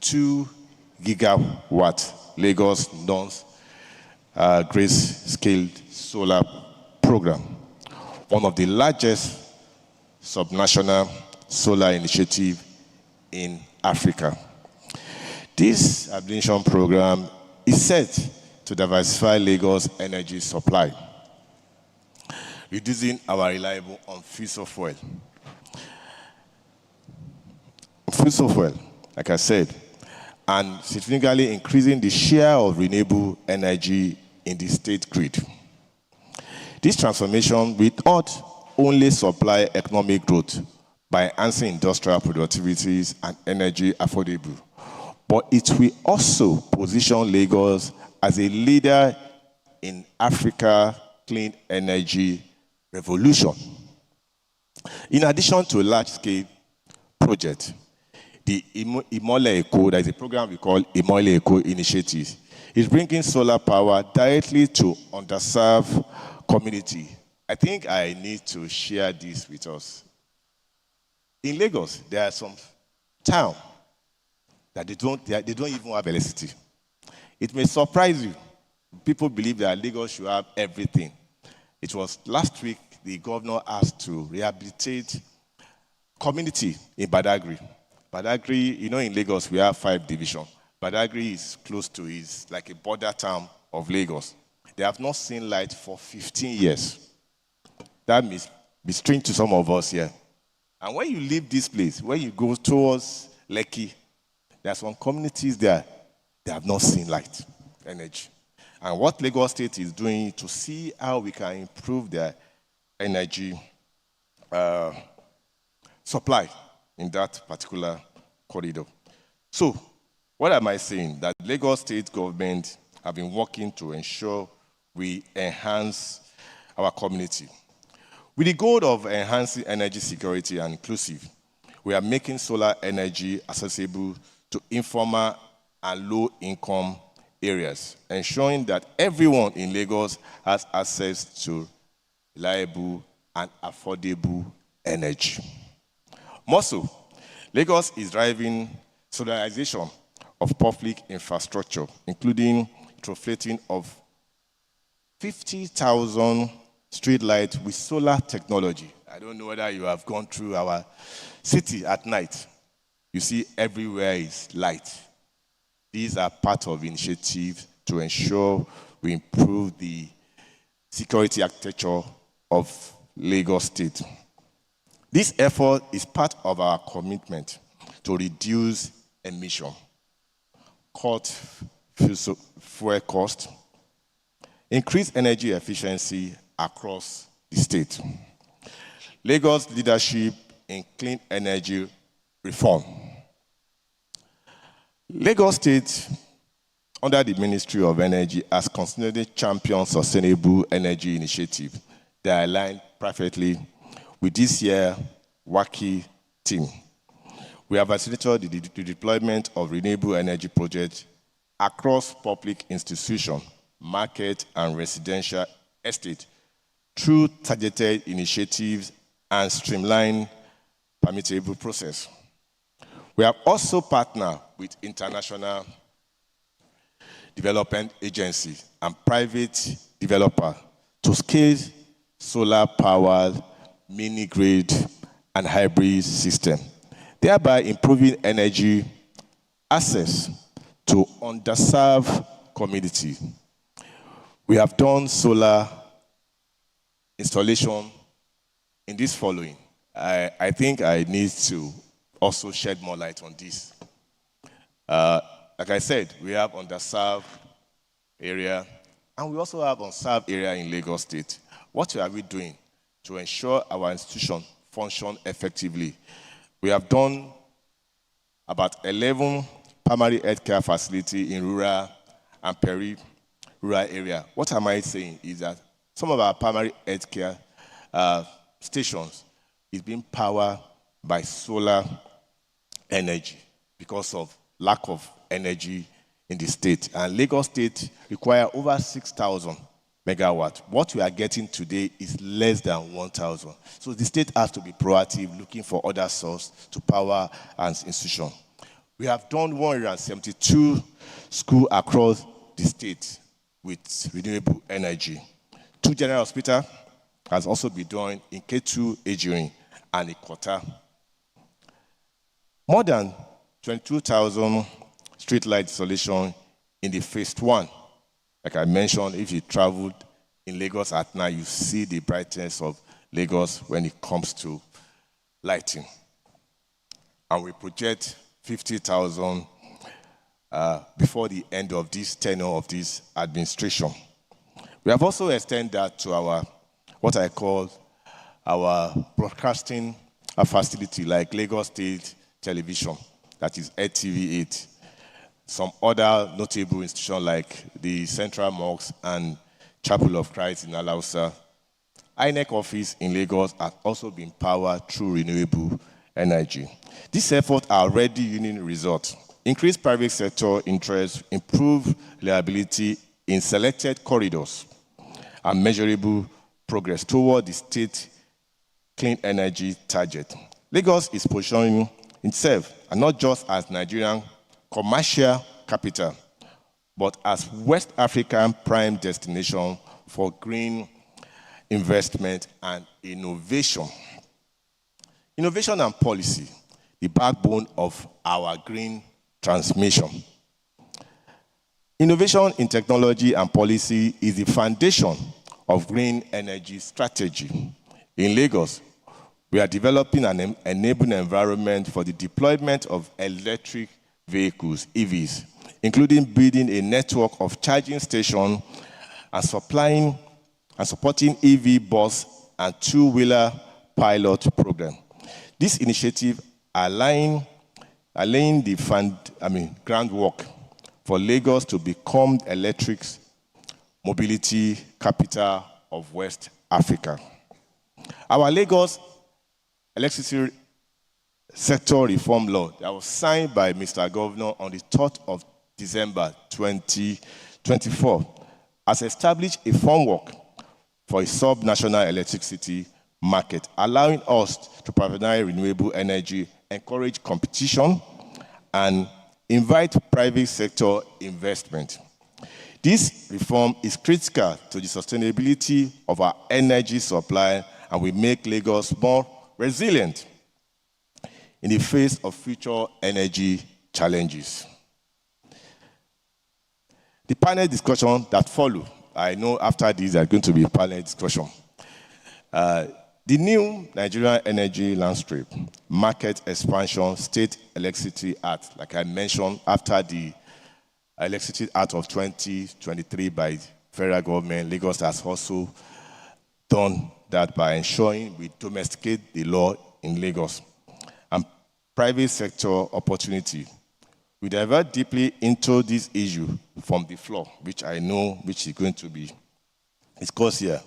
2 gigawatt Lagos North Grace-Scaled Solar Program, one of the largest subnational solar initiative in Africa. This hybridization program is set to diversify Lagos' energy supply, reducing our reliance on fossil fuel. Like I said, and significantly increasing the share of renewable energy in the state grid. This transformation will not only supply economic growth by enhancing industrial productivities and energy affordable, but it will also position Lagos as a leader in Africa's clean energy revolution. In addition to large-scale projects, the Imole Eco, that is a program we call Imole Eco Initiative, is bringing solar power directly to underserved community. I think I need to share this with us. In Lagos, there are some towns that they don't even have electricity. It may surprise you. People believe that Lagos should have everything. It was last week the governor asked to rehabilitate community in Badagry. Badagry, you know, in Lagos we have 5 divisions. Badagry is close to, is like a border town of Lagos. They have not seen light for 15 years. That may be strange to some of us here. And when you leave this place, when you go towards Lekki, there are some communities there, they have not seen light, energy. And what Lagos State is doing to see how we can improve their energy supply in that particular corridor. So, what am I saying? That Lagos State government have been working to ensure we enhance our community. With the goal of enhancing energy security and inclusive, we are making solar energy accessible to informal and low-income areas, ensuring that everyone in Lagos has access to reliable and affordable energy. More so, Lagos is driving solarization of public infrastructure, including retrofitting of 50,000 street lights with solar technology. I don't know whether you have gone through our city at night. You see everywhere is light. These are part of initiatives to ensure we improve the security architecture of Lagos State. This effort is part of our commitment to reduce emission, cut fuel cost, increase energy efficiency across the state. Lagos leadership in clean energy reform. Lagos State under the Ministry of Energy, has consistently championed sustainable energy initiatives that align perfectly with this year's WACEE theme. We have facilitated the deployment of renewable energy projects across public institutions, market, and residential estates through targeted initiatives and streamlined permittable process. We have also partnered with international development agencies and private developers to scale solar-powered, mini-grid, and hybrid systems, thereby improving energy access to underserved communities. We have done solar installation in this following. I think I need to also shed more light on this. Like I said, we have underserved area, and we also have unserved area in Lagos State. What are we doing to ensure our institution function effectively? We have done about 11 primary healthcare facilities in rural and peri-rural area. What am I saying is that some of our primary healthcare stations is being powered by solar energy because of lack of energy in the state. And Lagos State requires over 6,000 megawatts. What we are getting today is less than 1,000. So the state has to be proactive, looking for other sources to power an institution. We have done 172 schools across the state with renewable energy. 2 general hospitals has also been done in K2, Ejirin, and Ikota. More than 22,000 street light installation in the phase 1. Like I mentioned, if you traveled in Lagos at night, you see the brightness of Lagos when it comes to lighting. And we project 50,000 before the end of this tenure of this administration. We have also extended that to our, what I call our broadcasting facility, like Lagos State Television, that is LTV8. Some other notable institutions like the Central Mosque and Chapel of Christ in Alausa. INEC office in Lagos has also been powered through renewable energy. These efforts are already yielding results. Increased private sector interest, improved reliability in selected corridors, and measurable progress toward the state clean energy target. Lagos is positioning itself, and not just as Nigerian commercial capital, but as West African prime destination for green investment and innovation. Innovation and policy, the backbone of our green transmission. Innovation in technology and policy is the foundation of green energy strategy. In Lagos, we are developing an enabling environment for the deployment of electric vehicles, EVs, including building a network of charging stations and supplying and supporting EV bus and two-wheeler pilot program. This initiative are laying the groundwork for Lagos to become the electric mobility capital of West Africa. Our Lagos electricity sector reform law that was signed by Mr. Governor on the 3rd of December 2024 has established a framework for a sub-national electricity market, allowing us to provide renewable energy, encourage competition, and invite private sector investment. This reform is critical to the sustainability of our energy supply and will make Lagos more resilient in the face of future energy challenges. The panel discussion that follow, I know after this there's going to be a panel discussion. The new Nigerian energy landscape, market expansion, state electricity act, like I mentioned, after the Electricity Act of 2023 by federal government, Lagos has also done that by ensuring we domesticate the law in Lagos. And private sector opportunity. We divert deeply into this issue from the floor, which I know which is going to be discussed here.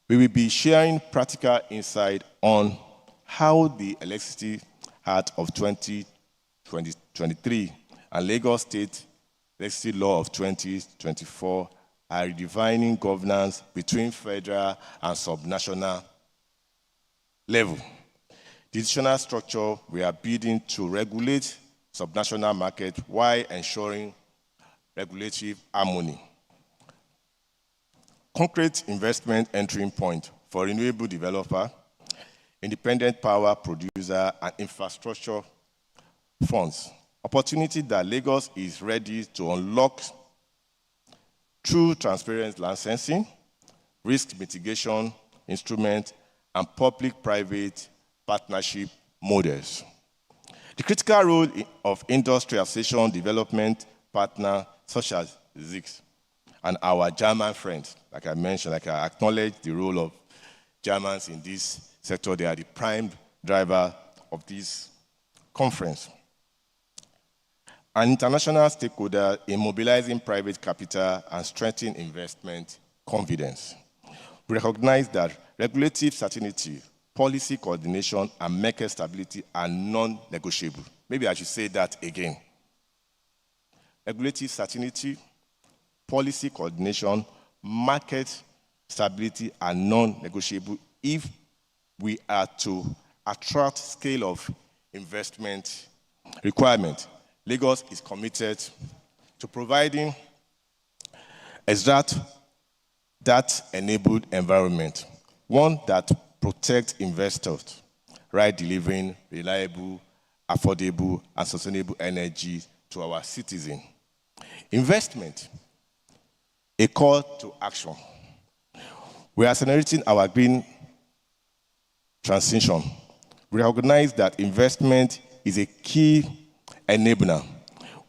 We will be sharing practical insight on how the Electricity Act of 2023 and Lagos State Electricity Law of 2024 are redefining governance between federal and subnational level. The additional structure we are building to regulate subnational market while ensuring regulatory harmony. Concrete investment entry point for renewable developer, independent power producer, and infrastructure funds. Opportunity that Lagos is ready to unlock through transparent licensing, risk mitigation instruments, and public-private partnership models. The critical role of industrialization development partners such as WACEE and our German friends, like I mentioned, like I acknowledge the role of Germans in this sector. They are the prime driver of this conference. An international stakeholder in mobilizing private capital and strengthening investment confidence. We recognize that regulative certainty, policy coordination, and market stability are non-negotiable. Maybe I should say that again. Regulative certainty, policy coordination, market stability are non-negotiable if we are to attract scale of investment requirement. Lagos is committed to providing that enabled environment, one that protects investors, right, delivering reliable, affordable, and sustainable energy to our citizens. Investment, a call to action. We are accelerating our green transition. We recognize that investment is a key enabler.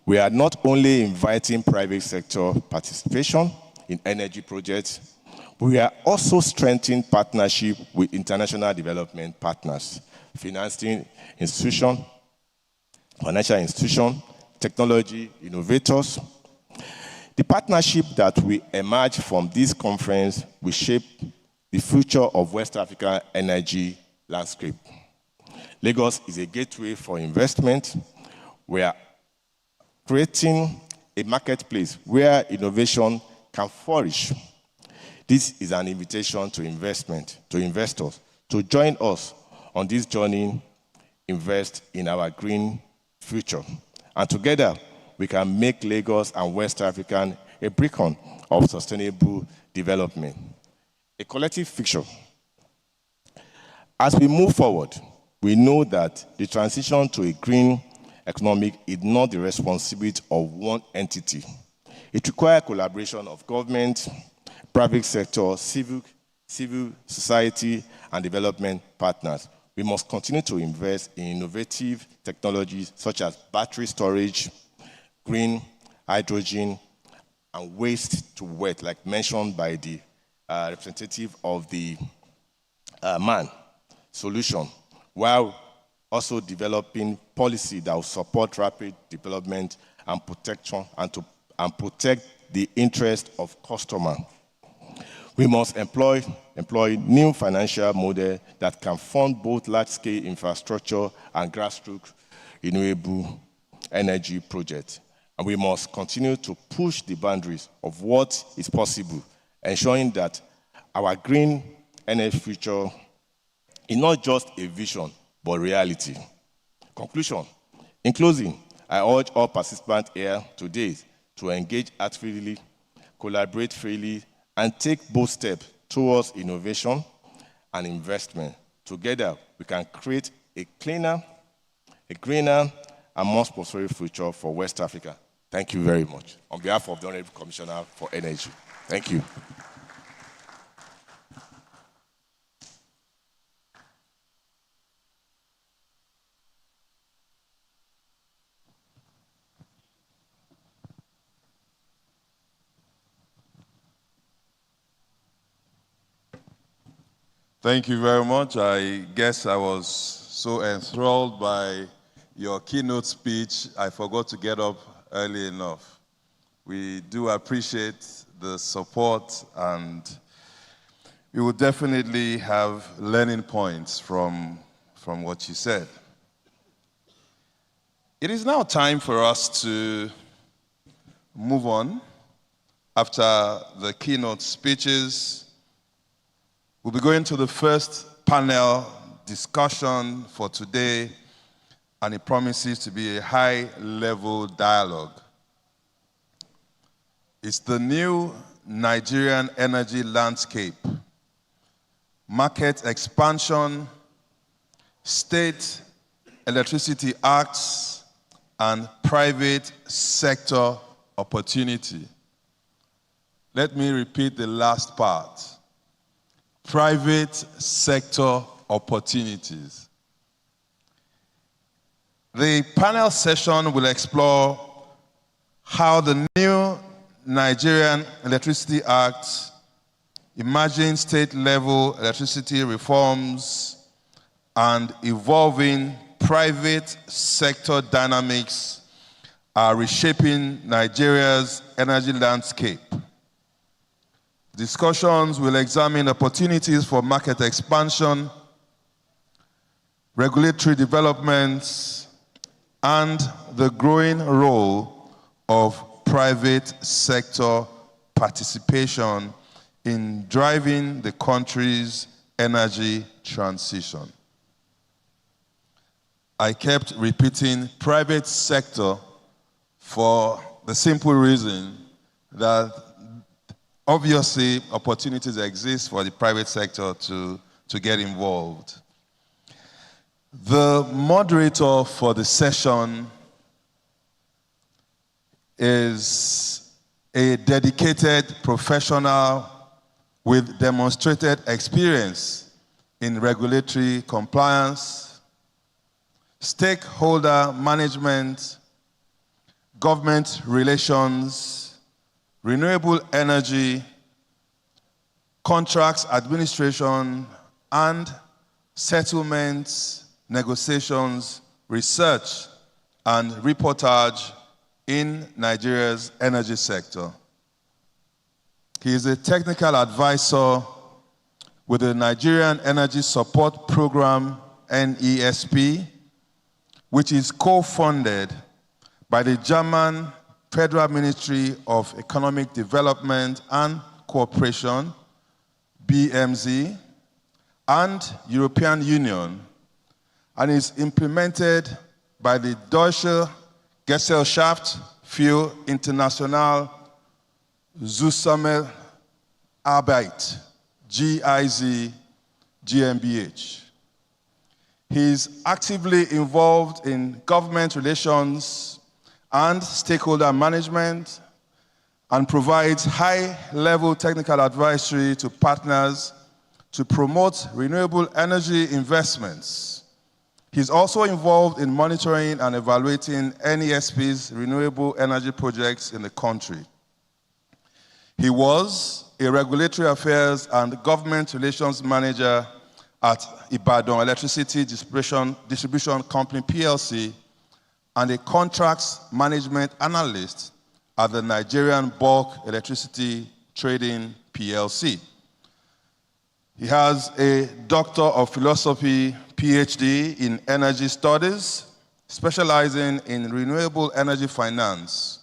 We are not only inviting private sector participation in energy projects, but we are also strengthening partnership with international development partners, financial institutions, technology innovators. The partnership that will emerge from this conference will shape the future of West African energy landscape. Lagos is a gateway for investment. We are creating a marketplace where innovation can flourish. This is an invitation to investors to join us on this journey, invest in our green future. And together, we can make Lagos and West Africa a beacon of sustainable development, a collective future. As we move forward, we know that the transition to a green economic is not the responsibility of one entity. It requires collaboration of government, private sector, civil society, and development partners. We must continue to invest in innovative technologies such as battery storage, green hydrogen, and waste to wealth, like mentioned by the representative of the MAN solution, while also developing policy that will support rapid development and protection and protect the interest of customers. We must employ new financial models that can fund both large-scale infrastructure and grassroots renewable energy projects. And we must continue to push the boundaries of what is possible, ensuring that our green energy future is not just a vision, but reality. Conclusion. In closing, I urge all participants here today to engage actively, collaborate freely, and take bold steps towards innovation and investment. Together, we can create a cleaner, a greener, and more prosperous future for West Africa. Thank you very much. On behalf of the Honorable Commissioner for Energy. Thank you. Thank you very much. I guess I was so enthralled by your keynote speech. I forgot to get up early enough. We do appreciate the support, and we will definitely have learning points from what you said. It is now time for us to move on. After the keynote speeches, we'll be going to the first panel discussion for today, and it promises to be a high-level dialogue. It's the new Nigerian energy landscape, market expansion, state electricity acts, and private sector opportunity. Let me repeat the last part. Private sector opportunities. The panel session will explore how the new Nigerian Electricity Act, emerging state-level electricity reforms, and evolving private sector dynamics are reshaping Nigeria's energy landscape. Discussions will examine opportunities for market expansion, regulatory developments, and the growing role of private sector participation in driving the country's energy transition. I kept repeating private sector for the simple reason that obviously opportunities exist for the private sector to get involved. The moderator for the session is a dedicated professional with demonstrated experience in regulatory compliance, stakeholder management, government relations, renewable energy, contracts administration, and settlements, negotiations, research, and reportage in Nigeria's energy sector. He is a technical advisor with the Nigerian Energy Support Program, NESP, which is co-funded by the German Federal Ministry of Economic Development and Cooperation, BMZ, and European Union, and is implemented by the Deutsche Gesellschaft für internationale Zusammenarbeit, GIZ GmbH. He is actively involved in government relations and stakeholder management, and provides high-level technical advisory to partners to promote renewable energy investments. He's also involved in monitoring and evaluating NESP's renewable energy projects in the country. He was a regulatory affairs and government relations manager at Ibadan Electricity Distribution Company PLC, and a contracts management analyst at the Nigerian Bulk Electricity Trading PLC. He has a Doctor of Philosophy, PhD in Energy Studies, specializing in renewable energy finance.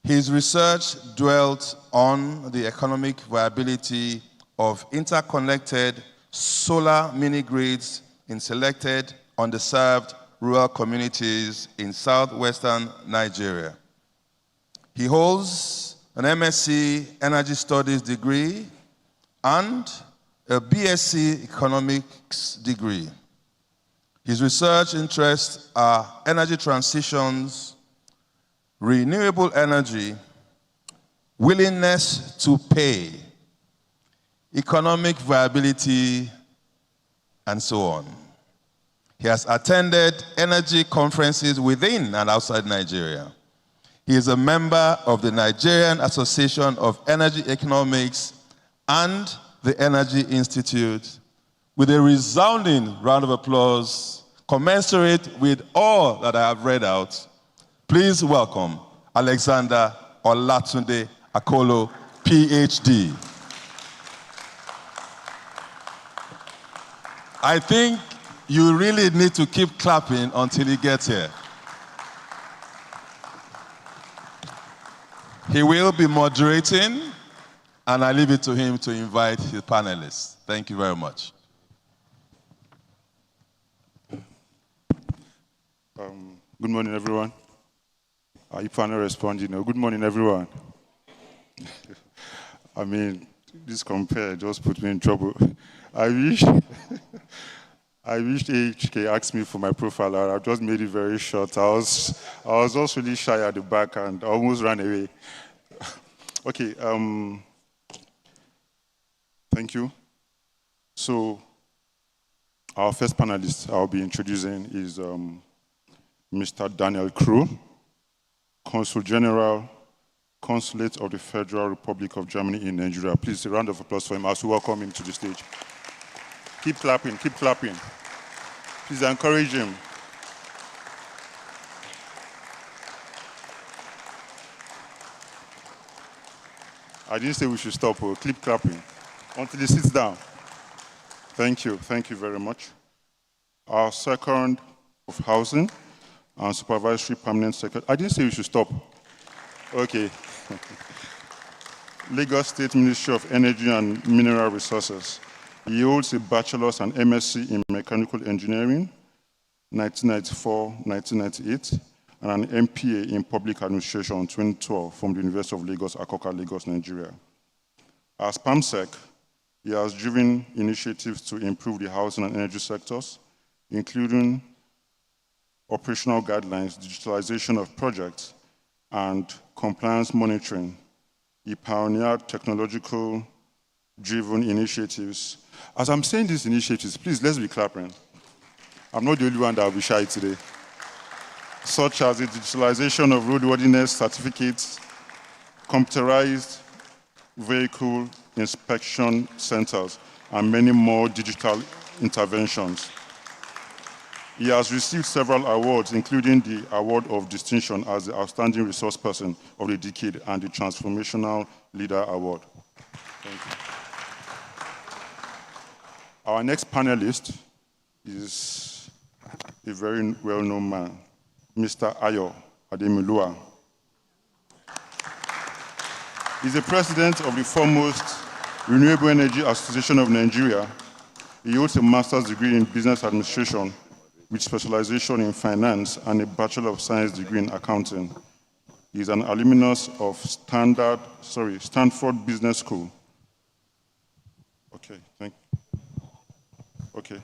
His research dwelt on the economic viability of interconnected solar mini-grids in selected underserved rural communities in southwestern Nigeria. He holds an MSc Energy Studies degree and a BSc Economics degree. His research interests are energy transitions, renewable energy, willingness to pay, economic viability, and so on. He has attended energy conferences within and outside Nigeria. He is a member of the Nigerian Association of Energy Economics and the Energy Institute. With a resounding round of applause, commensurate with all that I have read out, please welcome Alexander Olatunde Akolo, PhD. I think you really need to keep clapping until he gets here. He will be moderating, and I leave it to him to invite his panelists. Thank you very much. Good morning, everyone. If I not respond, good morning, everyone. I mean, this compare just put me in trouble. I wish HK asked me for my profile, and I just made it very short. I was just really shy at the back, and I almost ran away. Okay, thank you. So, our first panelist I'll be introducing is Mr. Daniel Krug, Consul General, Consulate of the Federal Republic of Germany in Nigeria. Please, a round of applause for him as we welcome him to the stage. Keep clapping, keep clapping. Please encourage him. I didn't say we should stop, keep clapping until he sits down. Thank you very much. Our second of Housing and Supervisory Permanent Secretary. I didn't say we should stop. Okay. Lagos State Ministry of Energy and Mineral Resources. He holds a bachelor's and MSc in Mechanical Engineering, 1994-1998, and an MPA in Public Administration, 2012, from the University of Lagos, Akoka, Lagos, Nigeria. As PAMSEC, he has driven initiatives to improve the housing and energy sectors, including operational guidelines, digitalization of projects, and compliance monitoring. He pioneered technological-driven initiatives. As I'm saying these initiatives, please, let's be clapping. I'm not the only one that will be shy today. Such as the digitalization of roadworthiness certificates, computerized vehicle inspection centers, and many more digital interventions. He has received several awards, including the Award of Distinction as the Outstanding Resource Person of the Decade and the Transformational Leader Award. Thank you. Our next panelist is a very well-known man, Mr. Ayo Ademilua. He's the president of the foremost Renewable Energy Association of Nigeria. He holds a master's degree in business administration with specialization in finance and a Bachelor of Science degree in accounting. He's an alumnus of Stanford Business School. Okay, thank you. Okay.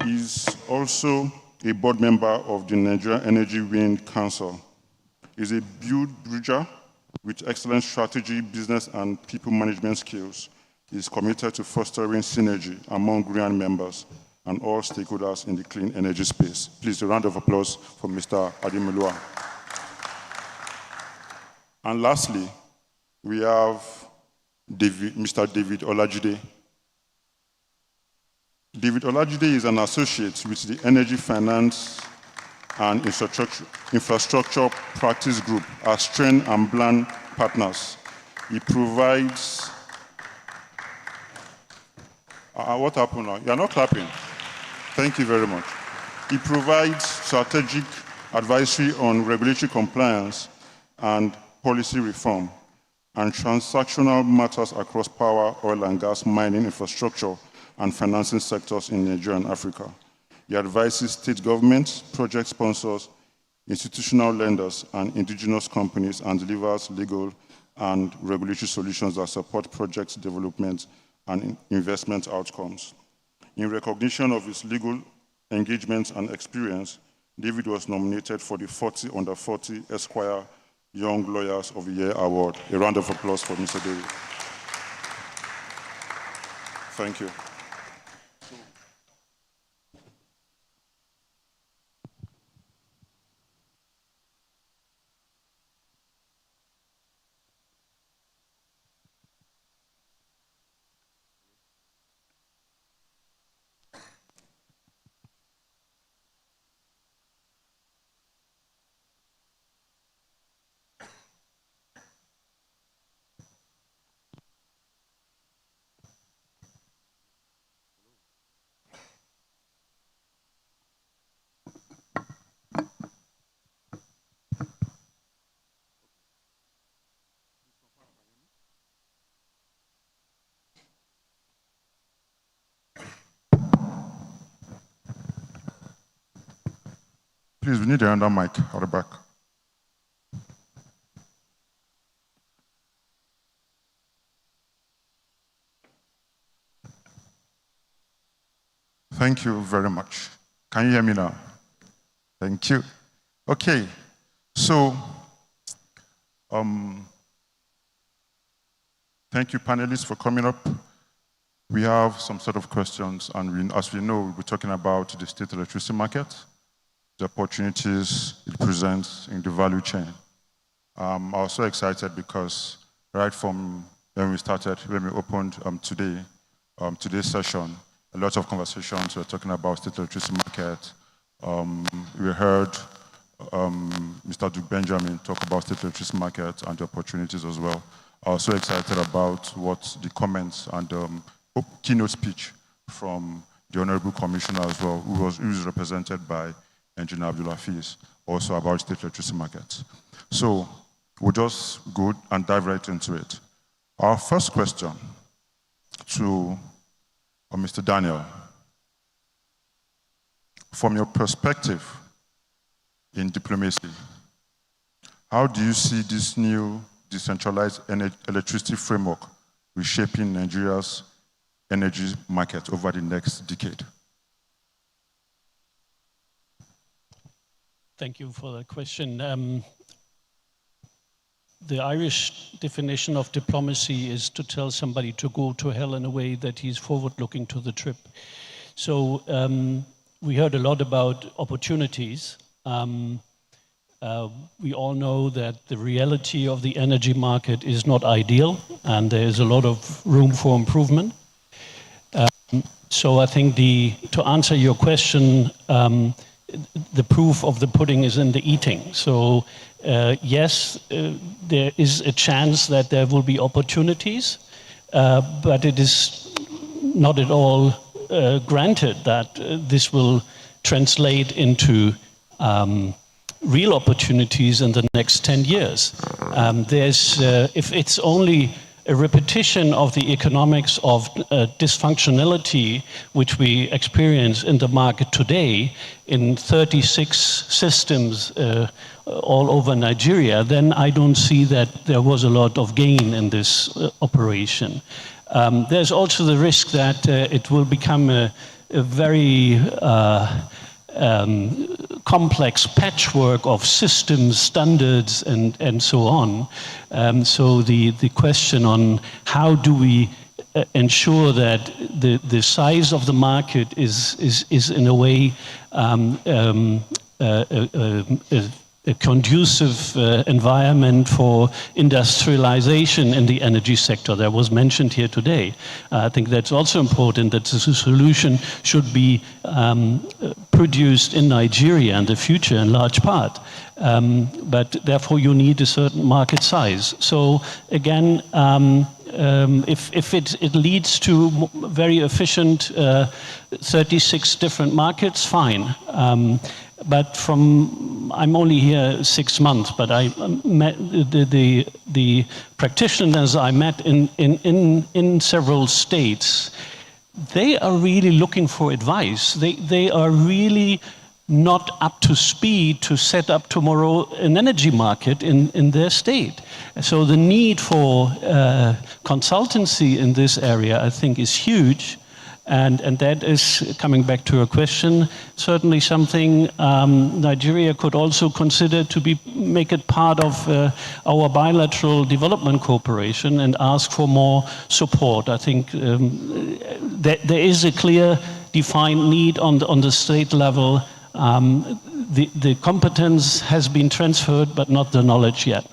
He's also a board member of the Nigeria Energy Wind Council. He's a build bridger with excellent strategy, business, and people management skills. He's committed to fostering synergy among GRIAN members and all stakeholders in the clean energy space. Please, a round of applause for Mr. Ademilua. And lastly, we have Mr. David Olajide. David Olajide is an associate with the Energy Finance and Infrastructure Practice Group as Strain and Bland partners. He provides... what happened now? You're not clapping. Thank you very much. He provides strategic advisory on regulatory compliance and policy reform and transactional matters across power, oil and gas, mining, infrastructure, and financing sectors in Nigeria and Africa. He advises state governments, project sponsors, institutional lenders, and indigenous companies, and delivers legal and regulatory solutions that support project development and investment outcomes. In recognition of his legal engagements and experience, David was nominated for the 40 Under 40 Esquire Young Lawyers of the Year Award. A round of applause for Mr. David. Thank you. Please, we need another mic at the back. Thank you very much. Can you hear me now? Thank you. Okay, so thank you, panelists, for coming up. We have some set of questions, and as we know, we'll be talking about the state electricity market, the opportunities it presents in the value chain. I was so excited because right from when we opened today's session, a lot of conversations were talking about state electricity market. We heard Mr. Duke Benjamin talk about state electricity market and the opportunities as well. I was so excited about what the comments and keynote speech from the Honorable Commissioner as well, who was represented by Engineer Abdul-Hafiz, also about state electricity markets. So we'll just go and dive right into it. Our first question to Mr. Daniel. From your perspective in diplomacy, how do you see this new decentralized electricity framework reshaping Nigeria's energy market over the next decade? Thank you for the question. The Irish definition of diplomacy is to tell somebody to go to hell in a way that he's forward-looking to the trip. So we heard a lot about opportunities. We all know that the reality of the energy market is not ideal, and there is a lot of room for improvement. So I think to answer your question, the proof of the pudding is in the eating. So yes, there is a chance that there will be opportunities, but it is not at all granted that this will translate into real opportunities in the next 10 years. If it's only a repetition of the economics of dysfunctionality which we experience in the market today in 36 systems all over Nigeria, then I don't see that there was a lot of gain in this operation. There's also the risk that it will become a very complex patchwork of systems, standards, and so on. So the question on how do we ensure that the size of the market is in a way a conducive environment for industrialization in the energy sector that was mentioned here today. I think that's also important, that the solution should be produced in Nigeria in the future in large part. But therefore you need a certain market size. So again, if it leads to very efficient 36 different markets, fine. But I'm only here 6 months, but I met the practitioners I met in several states. They are really looking for advice. They are really not up to speed to set up tomorrow an energy market in their state. So the need for consultancy in this area, I think, is huge. And that is, coming back to your question, certainly something Nigeria could also consider to make it part of our bilateral development cooperation and ask for more support. I think there is a clear defined need on the state level. The competence has been transferred, but not the knowledge yet.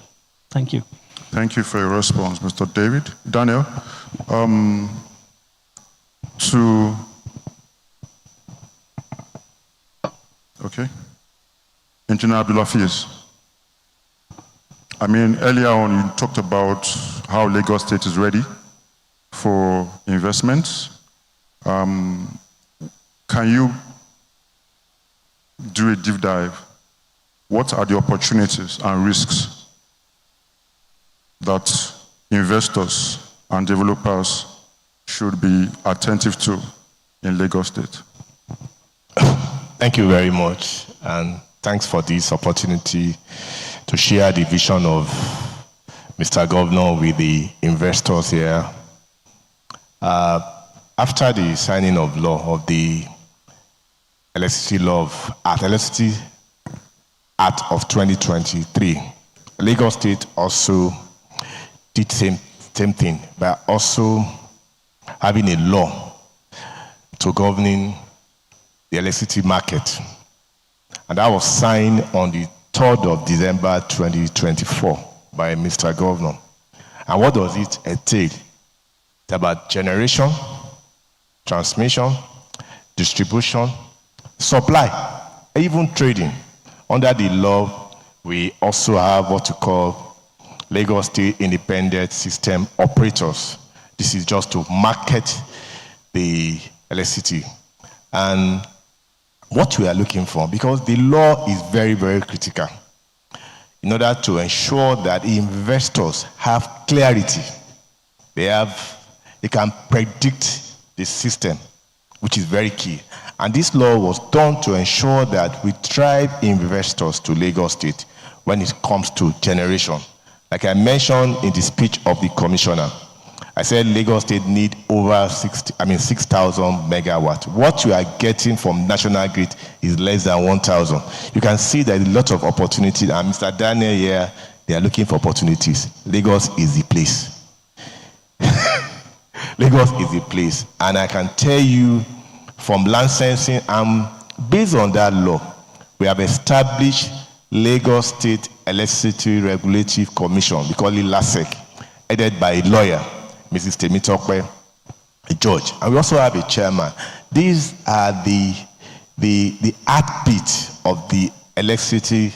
Thank you. Thank you for your response, Mr. David. Daniel, Engineer Abdul-Hafiz. I mean, earlier on you talked about how Lagos State is ready for investments. Can you do a deep dive? What are the opportunities and risks that investors and developers should be attentive to in Lagos State? Thank you very much, and thanks for this opportunity to share the vision of Mr. Governor with the investors here. After the signing of law of the Electricity Act of 2023, Lagos State also did same thing by also having a law to governing the electricity market. And that was signed on the 3rd of December 2024 by Mr. Governor. And what does it entail? It's about generation, transmission, distribution, supply, even trading. Under the law, we also have what we call Lagos State Independent System Operators. This is just to market the electricity. And what we are looking for, because the law is very, very critical, in order to ensure that investors have clarity. They can predict the system, which is very key. And this law was done to ensure that we drive investors to Lagos State when it comes to generation. Like I mentioned in the speech of the commissioner, I said Lagos State need over 6,000 megawatts. What you are getting from National Grid is less than 1,000. You can see that a lot of opportunities, and Mr. Daniel here, they are looking for opportunities. Lagos is the place. Lagos is the place. And I can tell you from licensing, based on that law, we have established Lagos State Electricity Regulatory Commission, we call it LASEC, headed by a lawyer, Mrs. Temitokwe, a judge. And we also have a chairman. These are the heartbeat of the electricity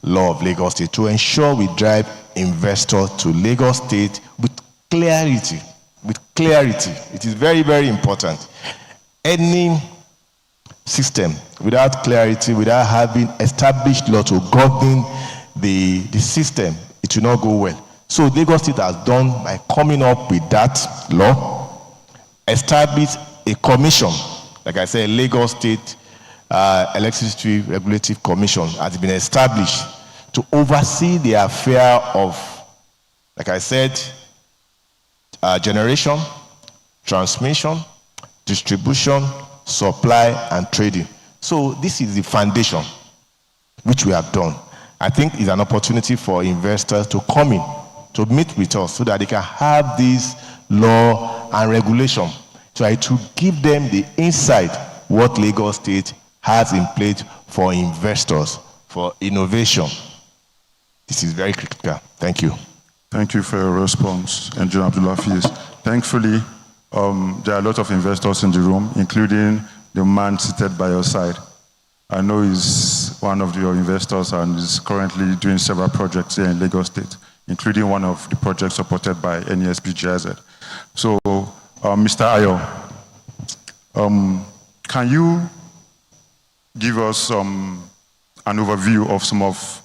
law of Lagos State to ensure we drive investors to Lagos State with clarity. With clarity. It is very, very important. Any system without clarity, without having established law to govern the system, it will not go well. So Lagos State has done by coming up with that law, established a commission. Like I said, Lagos State Electricity Regulatory Commission has been established to oversee the affair of, like I said, generation, transmission, distribution, supply, and trading. So this is the foundation which we have done. I think it's an opportunity for investors to come in, to meet with us so that they can have this law and regulation. Try to give them the insight what Lagos State has in place for investors, for innovation. This is very critical. Thank you. Thank you for your response, Engineer Abdul-Hafiz. Thankfully, there are a lot of investors in the room, including the man seated by your side. I know he's one of your investors and is currently doing several projects here in Lagos State, including one of the projects supported by NESP GIZ. So, Mr. Ayo, can you give us an overview of some of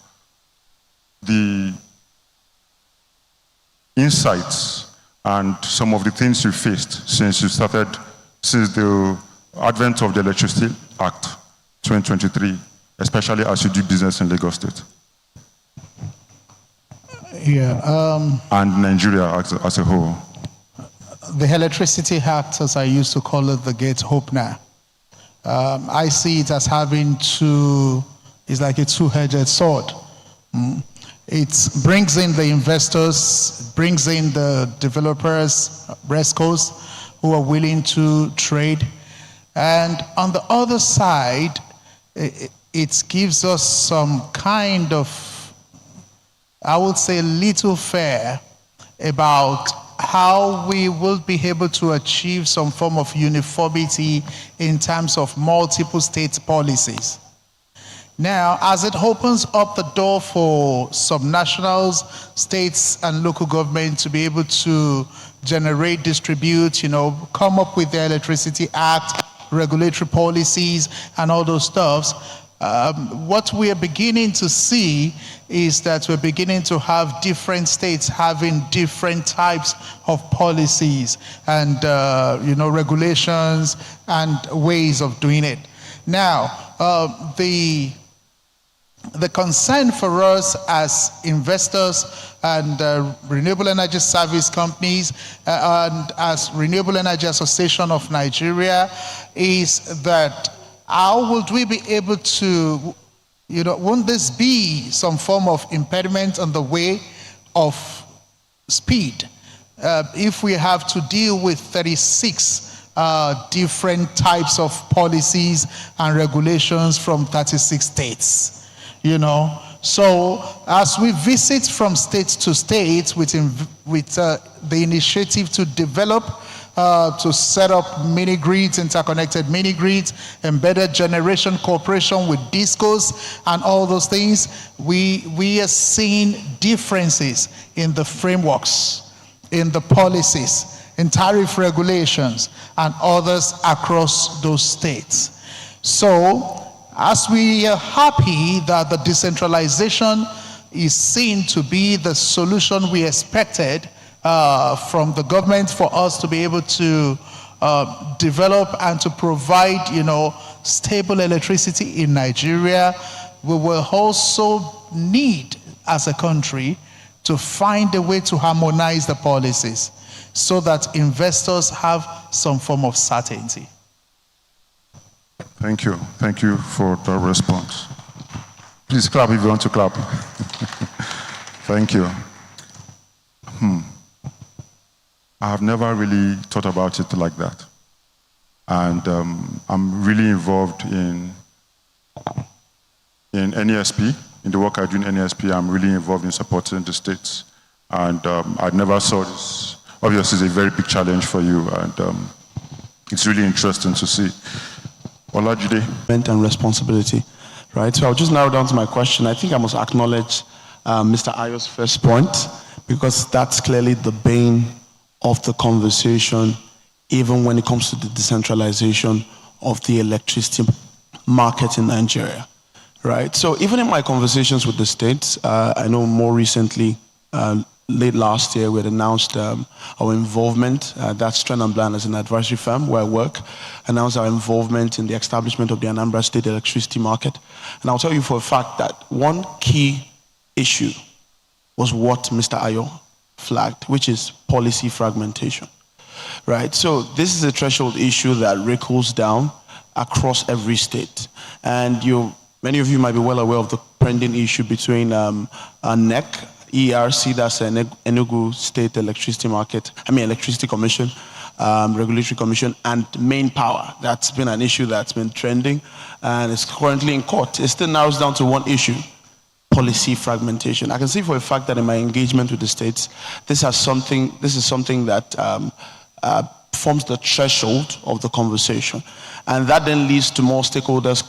the insights and some of the things you faced since the advent of the Electricity Act 2023, especially as you do business in Lagos State? Yeah. And Nigeria as a whole. The Electricity Act, as I used to call it, the gate opener. I see it as having it's like a two-edged sword. It brings in the investors, brings in the developers, rescos, who are willing to trade. And on the other side, it gives us some kind of, I would say, little fair about how we will be able to achieve some form of uniformity in terms of multiple state policies. Now, as it opens up the door for subnationals, states, and local government to be able to generate, distribute, come up with the Electricity Act, regulatory policies, and all those stuffs, what we are beginning to see is that we're beginning to have different states having different types of policies and regulations and ways of doing it. Now, the The concern for us as investors and renewable energy service companies and as Renewable Energy Association of Nigeria is that how would we be able to, won't this be some form of impediment on the way of speed if we have to deal with 36 different types of policies and regulations from 36 states? So as we visit from state to state with the initiative to develop, to set up mini-grids, interconnected mini-grids, embedded generation cooperation with discos and all those things, we are seeing differences in the frameworks, in the policies, in tariff regulations, and others across those states. So, as we are happy that the decentralization is seen to be the solution we expected from the government for us to be able to develop and to provide, stable electricity in Nigeria, we will also need, as a country, to find a way to harmonize the policies so that investors have some form of certainty. Thank you. Thank you for the response. Please clap if you want to clap. Thank you. I have never really thought about it like that. And I'm really involved in NESP. In the work I do in NESP, I'm really involved in supporting the states. And I never saw this. Obviously, it's a very big challenge for you. And it's really interesting to see. Olajide. And responsibility, right? So I'll just narrow down to my question. I think I must acknowledge Mr. Ayo's first point, because that's clearly the bane of the conversation, even when it comes to the decentralization of the electricity market in Nigeria, right? So even in my conversations with the states, I know more recently, late last year, we had announced our involvement, that's Stern & Bland as an advisory firm where I work, announced our involvement in the establishment of the Anambra State electricity market. And I'll tell you for a fact that one key issue was what Mr. Ayo flagged, which is policy fragmentation, right? So this is a threshold issue that ripples down across every state. And many of you might be well aware of the pending issue between NEC, ERC, that's an Enugu State Electricity Commission, Regulatory Commission, and Main Power. That's been an issue that's been trending, and it's currently in court. It still narrows down to one issue: policy fragmentation. I can see for a fact that in my engagement with the states, this is something that forms the threshold of the conversation, and that then leads to more stakeholders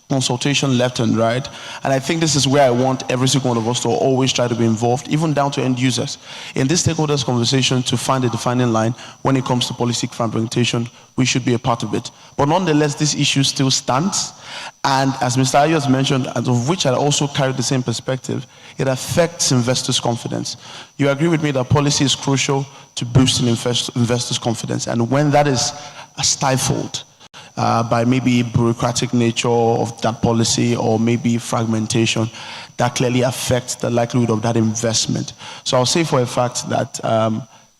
consultation left and right. And I think this is where I want every single one of us to always try to be involved, even down to end users, in this stakeholders conversation to find a defining line when it comes to policy fragmentation. We should be a part of it. But nonetheless, this issue still stands. And as Mr. Ayo has mentioned, and of which I also carry the same perspective, it affects investors' confidence. You agree with me that policy is crucial to boosting investors' confidence. And when that is stifled, by maybe bureaucratic nature of that policy or maybe fragmentation, that clearly affects the likelihood of that investment. So I'll say for a fact that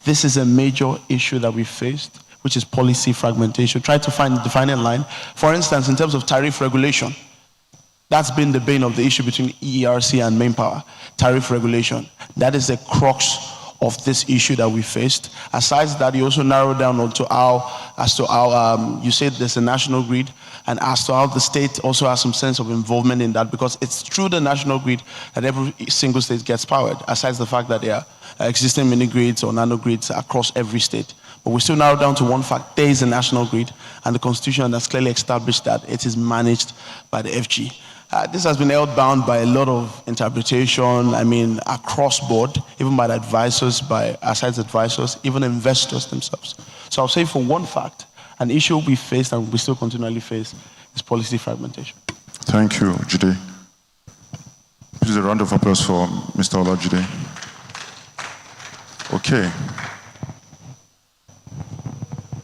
this is a major issue that we faced, which is policy fragmentation. Try to find a defining line. For instance, in terms of tariff regulation, that's been the bane of the issue between ERC and Main Power. Tariff regulation, that is the crux of this issue that we faced. Aside that, you also narrowed down as to how you said there's a national grid, and as to how the state also has some sense of involvement in that, because it's through the national grid that every single state gets powered, aside the fact that there are existing mini grids or nano grids across every state. But we still narrow down to one fact: there is a national grid, and the Constitution has clearly established that it is managed by the FG. This has been held bound by a lot of interpretation, across board, even by the advisors, by aside advisors, even investors themselves. So I'll say for one fact, an issue we faced and we still continually face is policy fragmentation. Thank you, Jide. Please a round of applause for Mr. Olajide. Okay.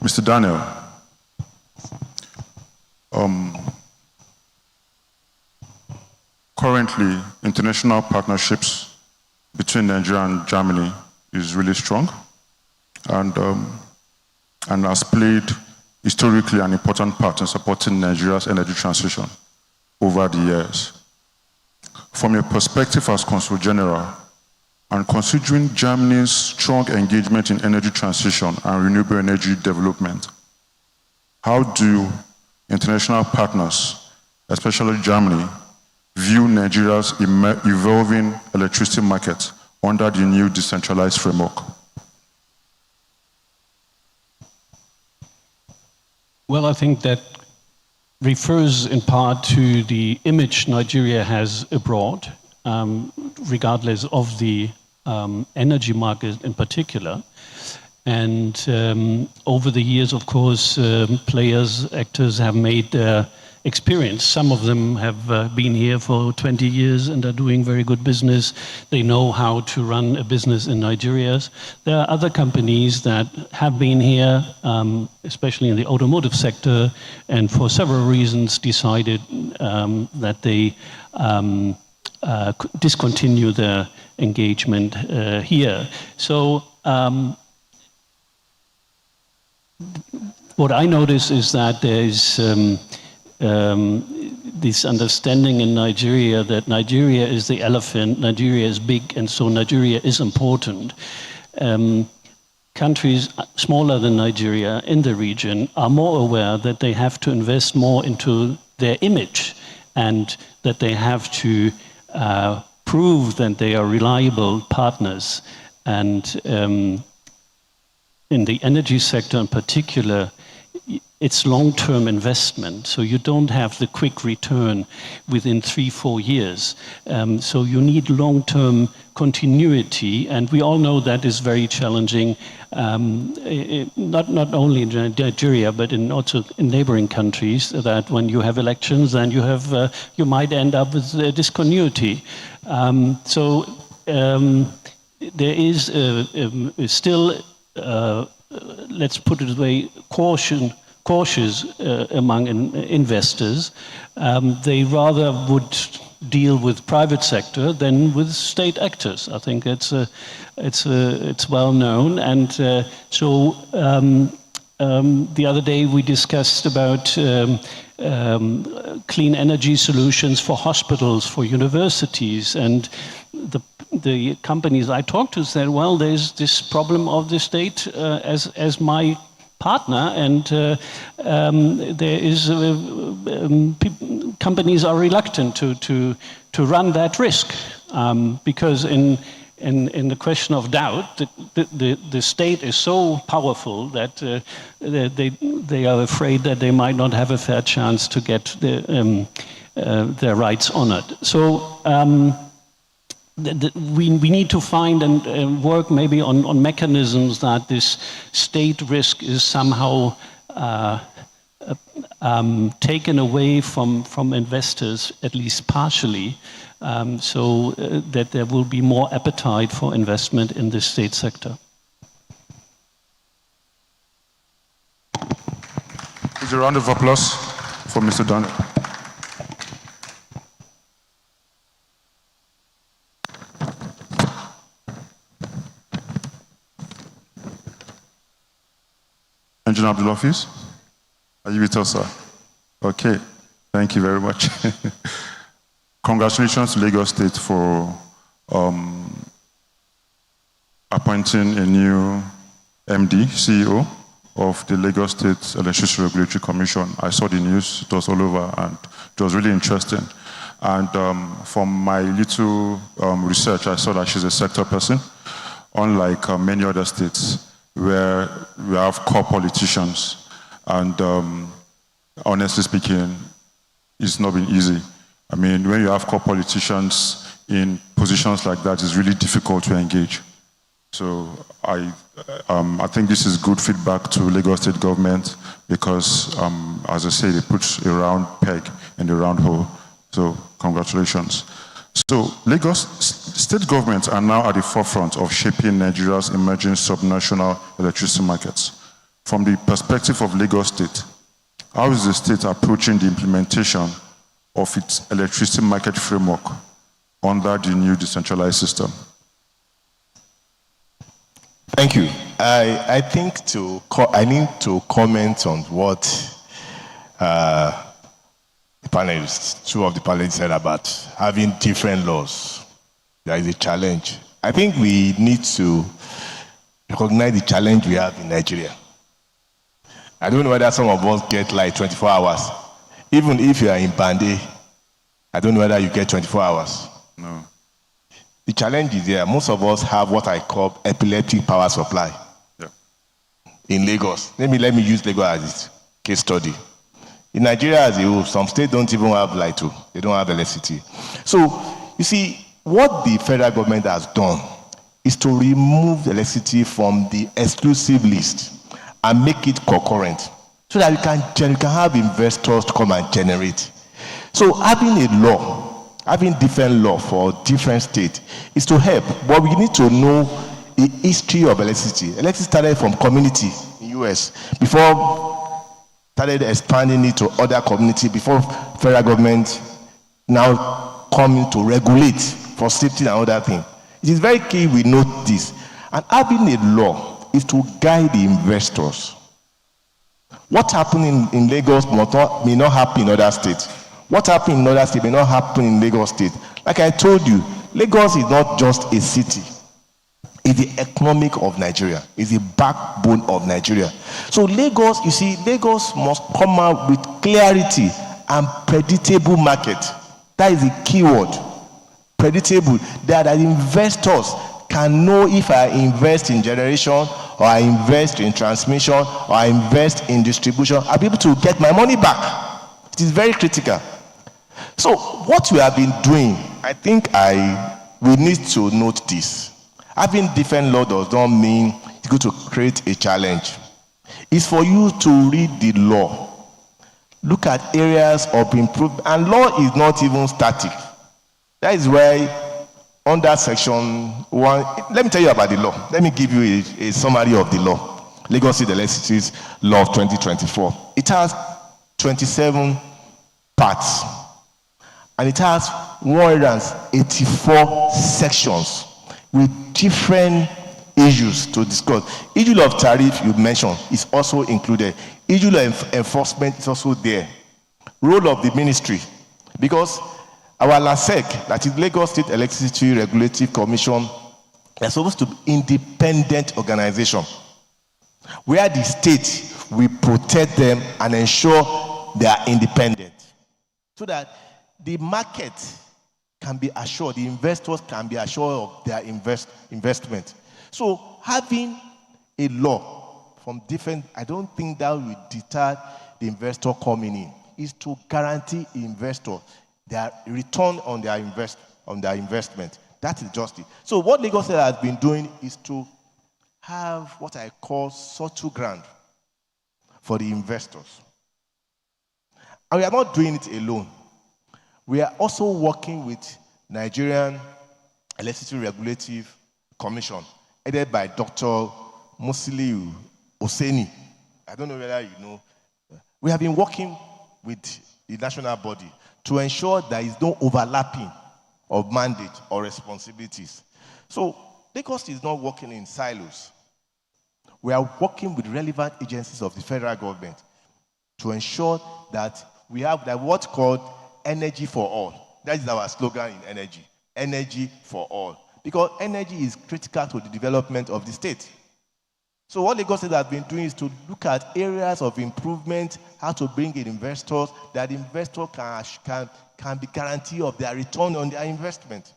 Mr. Daniel. currently, international partnerships between Nigeria and Germany is really strong and has played historically an important part in supporting Nigeria's energy transition over the years. From your perspective as Consul General, and considering Germany's strong engagement in energy transition and renewable energy development, how do international partners, especially Germany, view Nigeria's evolving electricity market under the new decentralized framework? Well, I think that refers in part to the image Nigeria has abroad, regardless of the energy market in particular. And over the years, of course, players, actors have made their experience. Some of them have been here for 20 years and are doing very good business. They know how to run a business in Nigeria. There are other companies that have been here, especially in the automotive sector, and for several reasons decided that they discontinue their engagement here. So what I notice is that there is this understanding in Nigeria that Nigeria is the elephant, Nigeria is big, and so Nigeria is important. Countries smaller than Nigeria in the region are more aware that they have to invest more into their image and that they have to prove that they are reliable partners. And in the energy sector in particular, it's long-term investment, so you don't have the quick return within 3-4 years. So you need long-term continuity, and we all know that is very challenging, not only in Nigeria, but also in neighboring countries, that when you have elections, then you might end up with discontinuity. There is still, let's put it this way, cautious among investors. They rather would deal with private sector than with state actors. I think it's well known. And the other day we discussed about clean energy solutions for hospitals, for universities, and the companies I talked to said, well, there's this problem of the state as my partner, and there is companies are reluctant to run that risk because in the question of doubt, the state is so powerful that they are afraid that they might not have a fair chance to get their rights honored. So we need to find and work maybe on mechanisms that this state risk is somehow taken away from investors, at least partially, so that there will be more appetite for investment in the state sector. Is a round of applause for Mr. Daniel. Engineer Abdulhafiz, are you with us, sir? Okay, thank you very much. Congratulations to Lagos State for appointing a new MD, CEO of the Lagos State Electricity Regulatory Commission. I saw the news, it was all over, and it was really interesting. And from my little research, I saw that she's a sector person, unlike many other states where we have core politicians, and honestly speaking, it's not been easy. I mean, when you have core politicians in positions like that, it's really difficult to engage. So I think this is good feedback to Lagos State government because, as I say, they put a round peg in the round hole. So congratulations. So Lagos state governments are now at the forefront of shaping Nigeria's emerging subnational electricity markets. From the perspective of Lagos State, how is the state approaching the implementation of its electricity market framework under the new decentralized system? Thank you. I think I need to comment on what the panelists, two of the panelists said about having different laws. There is a challenge. I think we need to recognize the challenge we have in Nigeria. I don't know whether some of us get like 24 hours. Even if you are in Bande, I don't know whether you get 24 hours. No. The challenge is there. Most of us have what I call epileptic power supply. Yeah. In Lagos. Let me use Lagos as a case study. In Nigeria as a whole, some states don't even have light. They don't have electricity. So, you see, what the federal government has done is to remove electricity from the exclusive list and make it concurrent so that you can have investors to come and generate. So having a law, having different law for different states is to help, but we need to know the history of electricity. Electricity started from community in US before started expanding it to other community before federal government now coming to regulate for safety and other things. It is very key we note this. And having a law is to guide the investors. What happened in Lagos may not happen in other states. What happened in other states may not happen in Lagos state. Like I told you, Lagos is not just a city. It's the economic of Nigeria. It's the backbone of Nigeria. So Lagos, you see, Lagos must come out with clarity and predictable market. That is the key word. Predictable. That investors can know if I invest in generation or I invest in transmission or I invest in distribution, I'll be able to get my money back. It is very critical. So what we have been doing, I think we need to note this. Having different law does not mean it's going to create a challenge. It's for you to read the law. Look at areas of improvement. And law is not even static. That is why under section 1, let me tell you about the law. Let me give you a summary of the law. Lagos State Electricity Law of 2024. It has 27 parts. And it has 184 sections with different issues to discuss. Issue of tariff you mentioned is also included. Issue of enforcement is also there. Role of the ministry, because our LASEC, that is Lagos State Electricity Regulatory Commission, is supposed to be independent organization, where the state will protect them and ensure they are independent, so that the market can be assured, the investors can be assured of their investment. So having a law from different, I don't think that will deter the investor coming in. Is to guarantee investor their return on their investment. That is just it. So what Lagos State has been doing is to have what I call subtle grant for the investors. And we are not doing it alone. We are also working with Nigerian Electricity Regulatory Commission, headed by Dr. Musiliu Oseni. I don't know whether you know. We have been working with the national body to ensure there is no overlapping of mandate or responsibilities. So Lagos is not working in silos. We are working with relevant agencies of the federal government to ensure that we have what's called energy for all. That is our slogan in energy. Energy for all. Because energy is critical to the development of the state. So what Lagos State has been doing is to look at areas of improvement, how to bring in investors, that investors can be guaranteed of their return on their investment.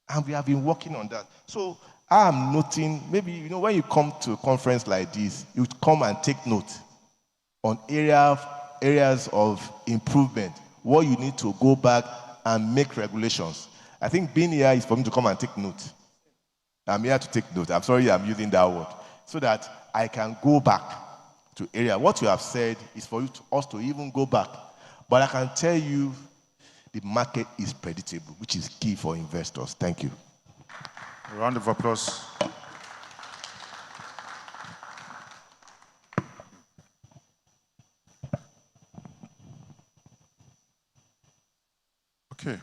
And we have been working on that. So I'm noting, maybe, when you come to a conference like this, you come and take note on areas of improvement, what you need to go back and make regulations. I think being here is for me to come and take note. I'm here to take note. I'm sorry I'm using that word. So that I can go back to area. What you have said is for us to even go back. But I can tell you the market is predictable, which is key for investors. Thank you. A round of applause. Okay.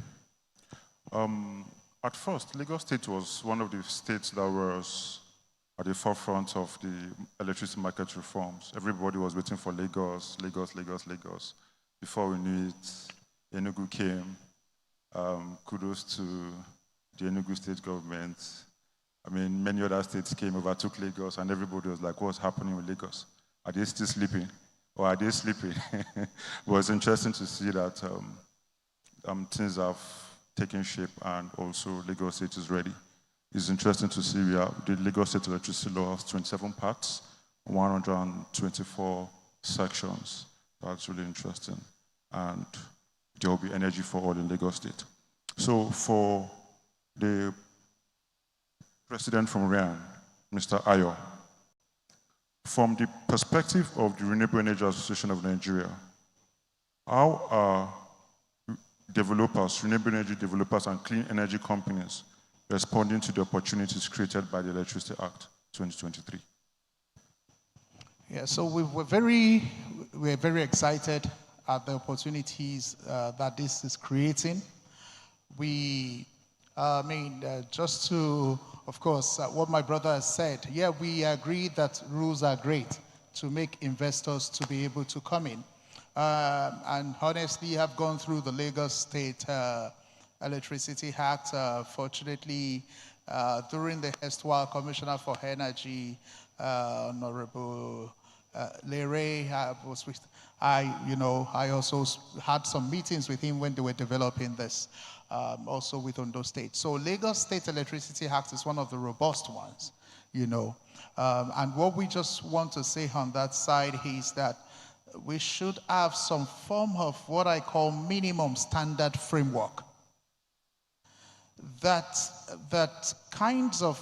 At first, Lagos State was one of the states that was at the forefront of the electricity market reforms. Everybody was waiting for Lagos, Lagos, Lagos, Lagos. Before we knew it, Enugu came. Kudos to the Enugu state government. I mean, many other states came, overtook Lagos, and everybody was like, what's happening with Lagos? Are they still sleeping? Or are they sleeping? But it's interesting to see that things have taken shape and also Lagos State is ready. It's interesting to see the Lagos State electricity law has 27 parts, 124 sections. That's really interesting. And there will be energy for all in Lagos State. So for the president from RIAN, Mr. Ayo, from the perspective of the Renewable Energy Association of Nigeria, how are developers, renewable energy developers and clean energy companies responding to the opportunities created by the Electricity Act 2023? Yeah, so we're very excited at the opportunities that this is creating. Just to, of course, what my brother has said, yeah, we agree that rules are great to make investors to be able to come in. And honestly, I've gone through the Lagos State Electricity Act. Fortunately, during the erstwhile Commissioner for Energy, Honorable Lere, I also had some meetings with him when they were developing this, also with Ondo State. So Lagos State Electricity Act is one of the robust ones, and what we just want to say on that side is that we should have some form of what I call minimum standard framework that kinds of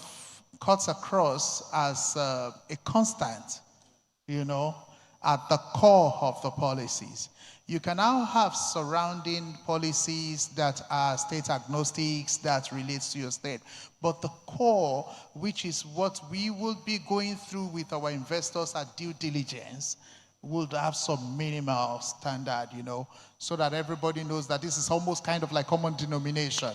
cuts across as a constant, at the core of the policies. You can now have surrounding policies that are state agnostics, that relates to your state. But the core, which is what we will be going through with our investors at due diligence, would have some minimal standard, so that everybody knows that this is almost kind of like common denomination,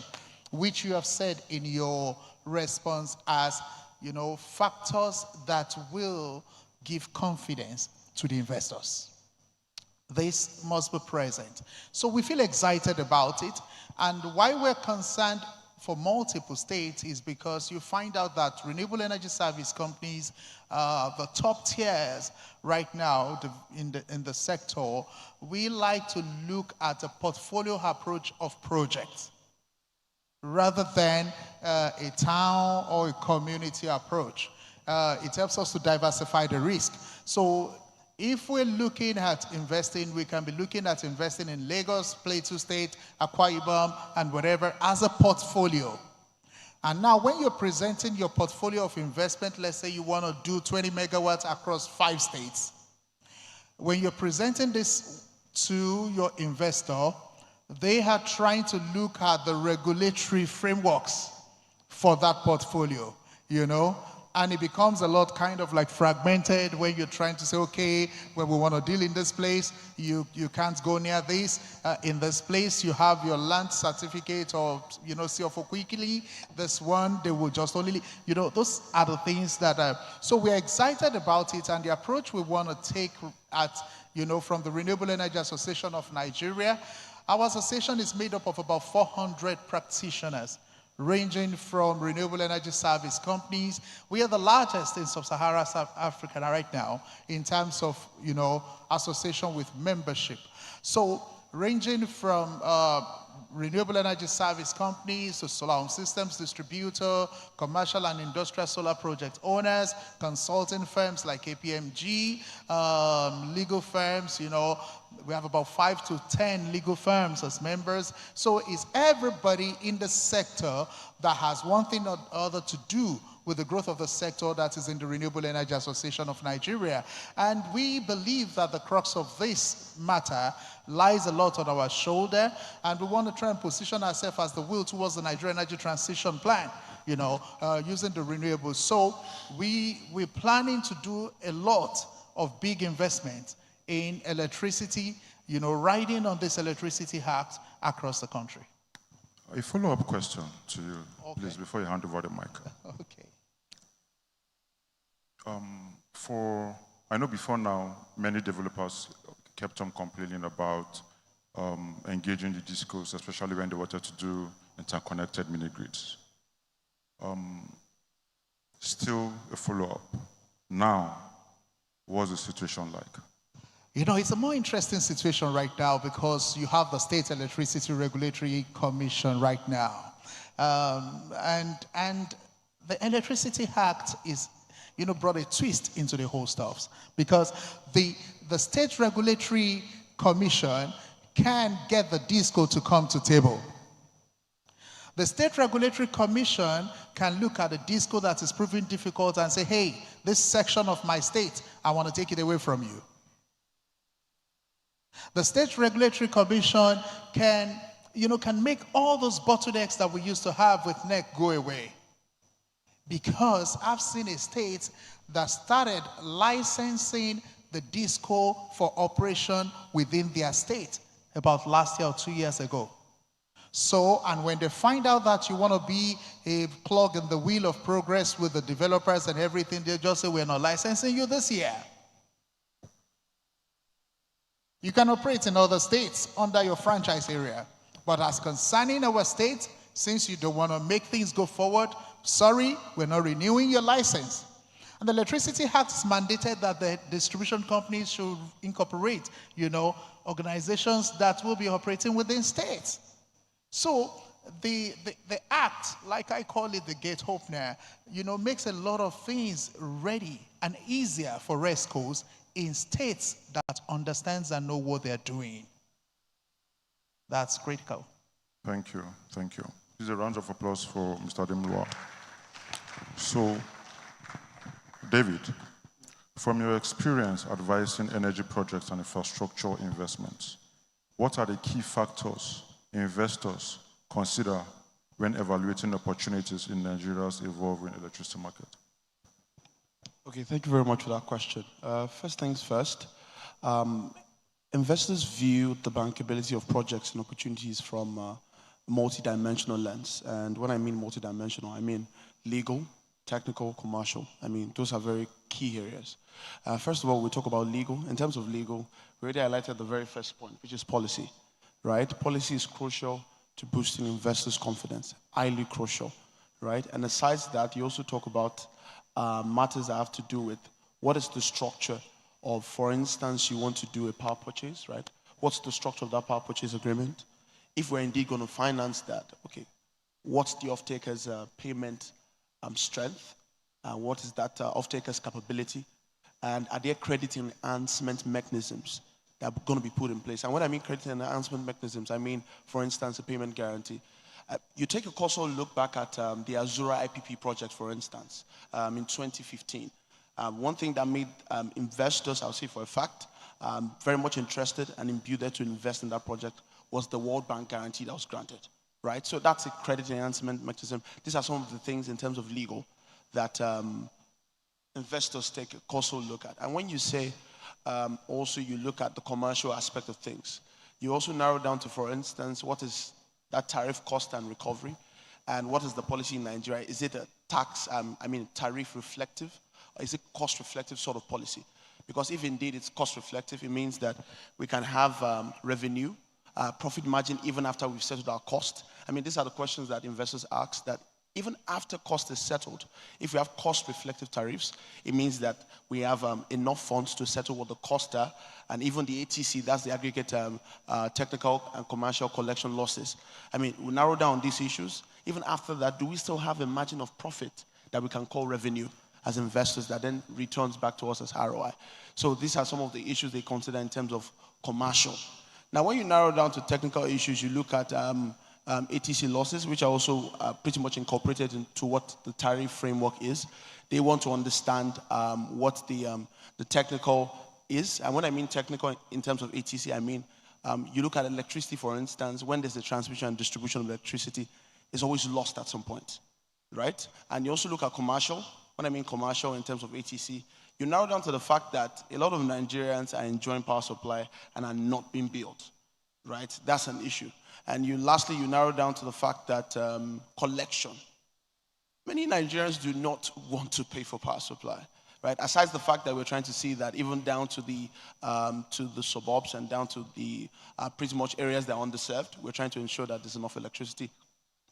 which you have said in your response as, factors that will give confidence to the investors. This must be present. So we feel excited about it. And why we're concerned for multiple states is because you find out that renewable energy service companies, the top tiers right now in the sector, we like to look at a portfolio approach of projects rather than a town or a community approach. It helps us to diversify the risk. So if we're looking at investing, we can be looking at investing in Lagos, Plateau State, Akwa Ibom, and whatever as a portfolio. And now when you're presenting your portfolio of investment, let's say you want to do 20 megawatts across 5 states. When you're presenting this to your investor, they are trying to look at the regulatory frameworks for that portfolio, and it becomes a lot kind of like fragmented when you're trying to say, okay, when we want to deal in this place, you can't go near this. In this place, you have your land certificate or, CFO quickly. This one, they will just only, those are the things that so we're excited about it, and the approach we want to take at, from the Renewable Energy Association of Nigeria. Our association is made up of about 400 practitioners, ranging from renewable energy service companies. We are the largest in sub-Saharan Africa right now in terms of, association with membership. So ranging from renewable energy service companies to solar home systems distributor, commercial and industrial solar project owners, consulting firms like KPMG, legal firms, we have about 5 to 10 legal firms as members. So it's everybody in the sector that has one thing or other to do with the growth of the sector that is in the Renewable Energy Association of Nigeria. And we believe that the crux of this matter lies a lot on our shoulder, and we want to try and position ourselves as the wheel towards the Nigerian Energy Transition Plan, using the renewables. So we're planning to do a lot of big investments in electricity, riding on this electricity act across the country. A follow-up question to you, Okay. please, before you hand over the mic. Okay. I know before now, many developers kept on complaining about engaging the discourse, especially when they wanted to do interconnected mini-grids. Still a follow-up. Now, what's the situation like? You know, it's a more interesting situation right now because you have the State Electricity Regulatory Commission right now. And the Electricity Act is, brought a twist into the whole stuff because the State Regulatory Commission can get the DISCO to come to table. The State Regulatory Commission can look at a DISCO that is proving difficult and say, hey, this section of my state, I want to take it away from you. The State Regulatory Commission can make all those bottlenecks that we used to have with NEC go away. Because I've seen a state that started licensing the DISCO for operation within their state about last year or 2 years ago. So, and when they find out that you want to be a plug in the wheel of progress with the developers and everything, they just say, we're not licensing you this year. You can operate in other states under your franchise area. But as concerning our state, since you don't want to make things go forward, sorry, we're not renewing your license. And the Electricity Act is mandated that the distribution companies should incorporate, organizations that will be operating within states. So the act, like I call it the gate opener, makes a lot of things ready and easier for RESCOs in states that understands and know what they're doing. That's critical. Thank you. Thank you. This is a round of applause for Mr. Ademluwa. So, David, from your experience advising energy projects and infrastructure investments, what are the key factors investors consider when evaluating opportunities in Nigeria's evolving electricity market? Okay, thank you very much for that question. First things first, investors view the bankability of projects and opportunities from a multi-dimensional lens. And when I mean multi-dimensional, I mean legal, technical, commercial. I mean, those are very key areas. First of all, we talk about legal. In terms of legal, we already highlighted the very first point, which is policy, right? Policy is crucial to boosting investors' confidence, highly crucial, right? And aside that, you also talk about matters that have to do with what is the structure of, for instance, you want to do a power purchase, right? What's the structure of that power purchase agreement? If we're indeed going to finance that, okay, what's the off-taker's payment strength? What is that off-taker's capability? And are there credit enhancement mechanisms that are going to be put in place? And when I mean credit enhancement mechanisms, I mean, for instance, a payment guarantee. You take a closer look back at the Azura IPP project, for instance, in 2015. One thing that made investors, I'll say for a fact, very much interested and imbued to invest in that project was the World Bank guarantee that was granted, right? So that's a credit enhancement mechanism. These are some of the things in terms of legal that investors take a closer look at. And when you say also you look at the commercial aspect of things, you also narrow down to, for instance, what is that tariff cost and recovery, and what is the policy in Nigeria? Is it a tax, tariff reflective, or is it cost reflective sort of policy? Because if indeed it's cost reflective, it means that we can have revenue, profit margin even after we've settled our cost. I mean, these are the questions that investors ask, that even after cost is settled, if we have cost reflective tariffs, it means that we have enough funds to settle what the costs are, and even the ATC, that's the aggregate technical and commercial collection losses. I mean, we narrow down these issues. Even after that, do we still have a margin of profit that we can call revenue as investors that then returns back to us as ROI? So these are some of the issues they consider in terms of commercial. Now, when you narrow down to technical issues, you look at ATC losses, which are also pretty much incorporated into what the tariff framework is. They want to understand what the technical is. And when I mean technical in terms of ATC, I mean you look at electricity, for instance, when there's a transmission and distribution of electricity, it's always lost at some point, right? And you also look at commercial. When I mean commercial in terms of ATC, you narrow down to the fact that a lot of Nigerians are enjoying power supply and are not being billed, right? That's an issue. And lastly, you narrow down to the fact that collection. Many Nigerians do not want to pay for power supply, right? Aside the fact that we're trying to see that even down to the suburbs and down to the pretty much areas that are underserved, we're trying to ensure that there's enough electricity.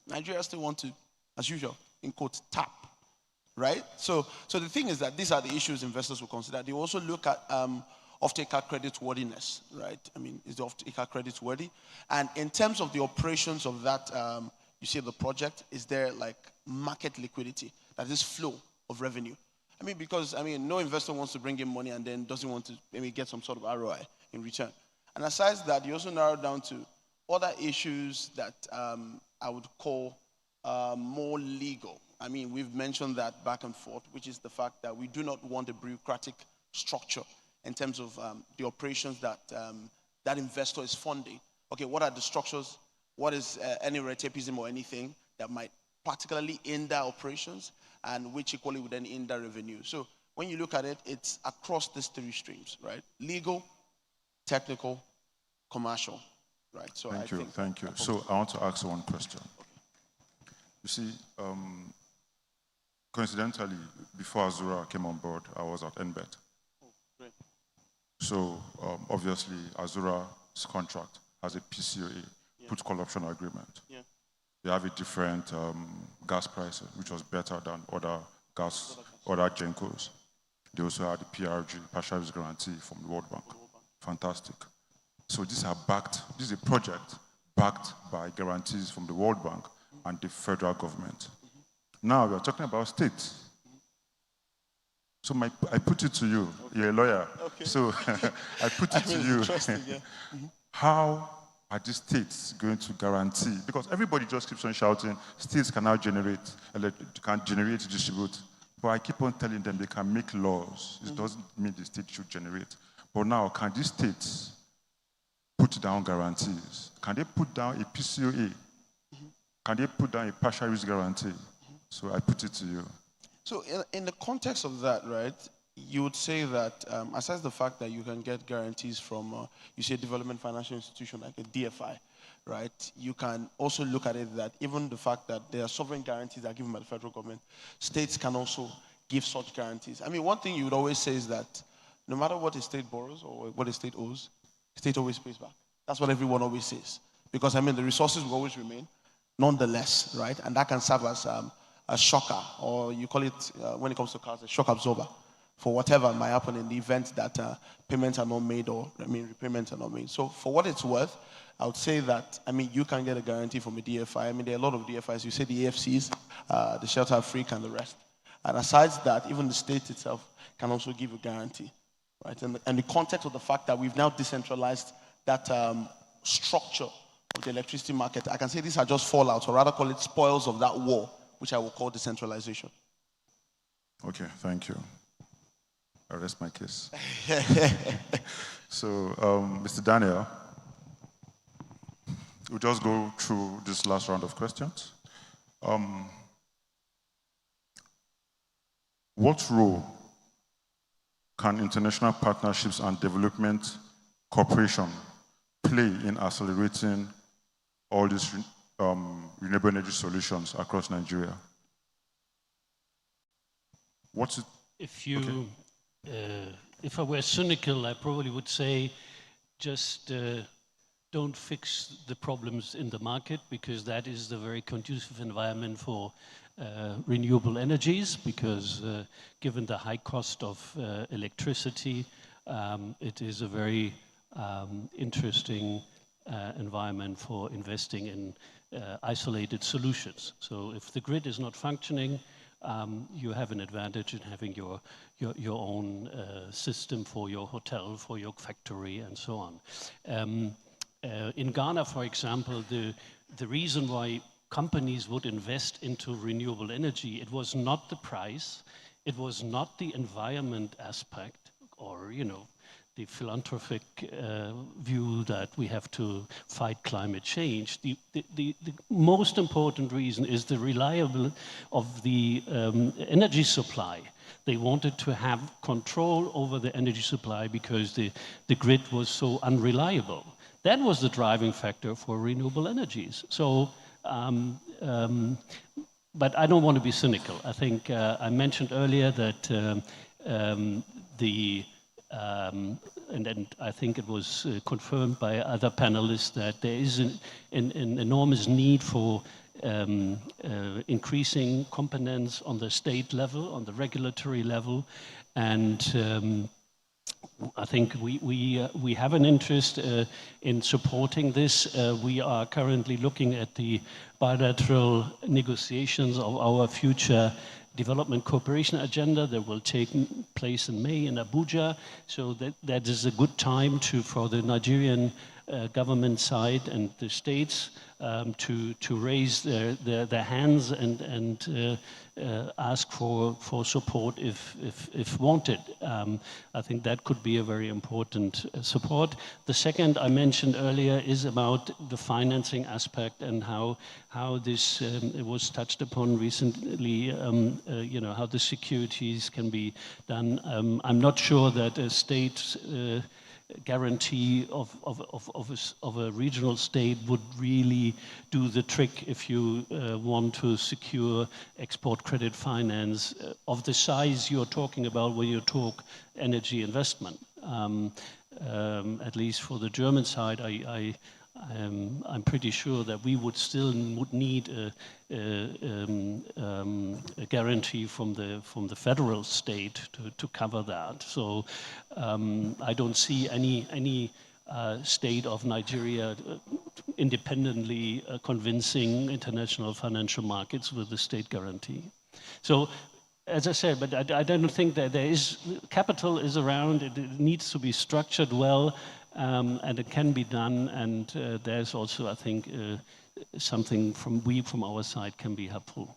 Nigerians still want to, as usual, in quotes, tap, right? So the thing is that these are the issues investors will consider. They also look at off-taker creditworthiness, right? I mean, is the off-taker creditworthy? And in terms of the operations of that, you see the project, is there like market liquidity, that is flow of revenue? I mean, because, no investor wants to bring in money and then doesn't want to get some sort of ROI in return. And aside that, you also narrow down to other issues that I would call more legal. I mean, we've mentioned that back and forth, which is the fact that we do not want a bureaucratic structure in terms of the operations that that investor is funding. Okay, what are the structures? What is any red tapeism or anything that might particularly hinder operations and which equally would then hinder revenue? So when you look at it, it's across these three streams, right? Legal, technical, commercial, right? So Thank you. So I want to ask one question. You see, coincidentally, before Azura came on board, I was at NBET. Oh, great. So obviously, Azura's contract has a PCOA, put call option agreement. Yeah. They have a different gas price, which was better than other GENCOs. They also had the PRG, partial risk guarantee from the World Bank. Fantastic. So these are backed, this is a project backed by guarantees from the World Bank and the federal government. Now we are talking about states. So I put it to you, you're a lawyer. Okay. So I put it to you. How are the states going to guarantee? Because everybody just keeps on shouting, states can now distribute. But I keep on telling them they can make laws. It doesn't mean the state should generate. But now, can these states put down guarantees? Can they put down a PCOA? Can they put down a partial risk guarantee? So I put it to you. So in the context of that, right, you would say that aside the fact that you can get guarantees from, you say, development financial institution like a DFI, right, you can also look at it that even the fact that there are sovereign guarantees that are given by the federal government, states can also give such guarantees. I mean, one thing you would always say is that no matter what a state borrows or what a state owes, state always pays back. That's what everyone always says. Because, the resources will always remain, nonetheless, right? And that can serve as a shocker, or you call it, when it comes to cars, a shock absorber for whatever might happen in the event that payments are not made or, repayments are not made. So for what it's worth, I would say that, you can get a guarantee from a DFI. There are a lot of DFIs. You say the AFCs, the Shelter Africa and the rest. And aside that, even the state itself can also give a guarantee, right? And the context of the fact that we've now decentralized that structure of the electricity market, I can say these are just fallouts, or rather call it spoils of that war, which I will call decentralization. Okay, thank you. I rest my case. So, Mr. Daniel, we'll just go through this last round of questions. What role can international partnerships and development cooperation play in accelerating all these renewable energy solutions across Nigeria? If I were cynical, I probably would say just don't fix the problems in the market, because that is the very conducive environment for renewable energies, because given the high cost of electricity, it is a very interesting environment for investing in isolated solutions. So if the grid is not functioning, you have an advantage in having your own system for your hotel, for your factory, and so on. In Ghana, for example, the reason why companies would invest into renewable energy, it was not the price, it was not the environment aspect, or the philanthropic view that we have to fight climate change. The most important reason is the reliability of the energy supply. They wanted to have control over the energy supply because the grid was so unreliable. That was the driving factor for renewable energies. So, but I don't want to be cynical. I think I mentioned earlier that and I think it was confirmed by other panelists that there is an enormous need for increasing competence on the state level, on the regulatory level, and I think we have an interest in supporting this. We are currently looking at the bilateral negotiations of our future development cooperation agenda that will take place in May in Abuja. So that is a good time for the Nigerian government side and the states to raise their hands and ask for support if wanted. I think that could be a very important support. The second I mentioned earlier is about the financing aspect and how this it was touched upon recently. How the securities can be done. I'm not sure that a state guarantee of a regional state would really do the trick if you want to secure export credit finance of the size you're talking about when you talk energy investment. At least for the German side, I'm pretty sure that we would need a guarantee from the federal state to cover that. So I don't see any state of Nigeria independently convincing international financial markets with the state guarantee. So, as I said, but I don't think that capital is around. It needs to be structured well, and it can be done. And there's also, I think, something from our side can be helpful.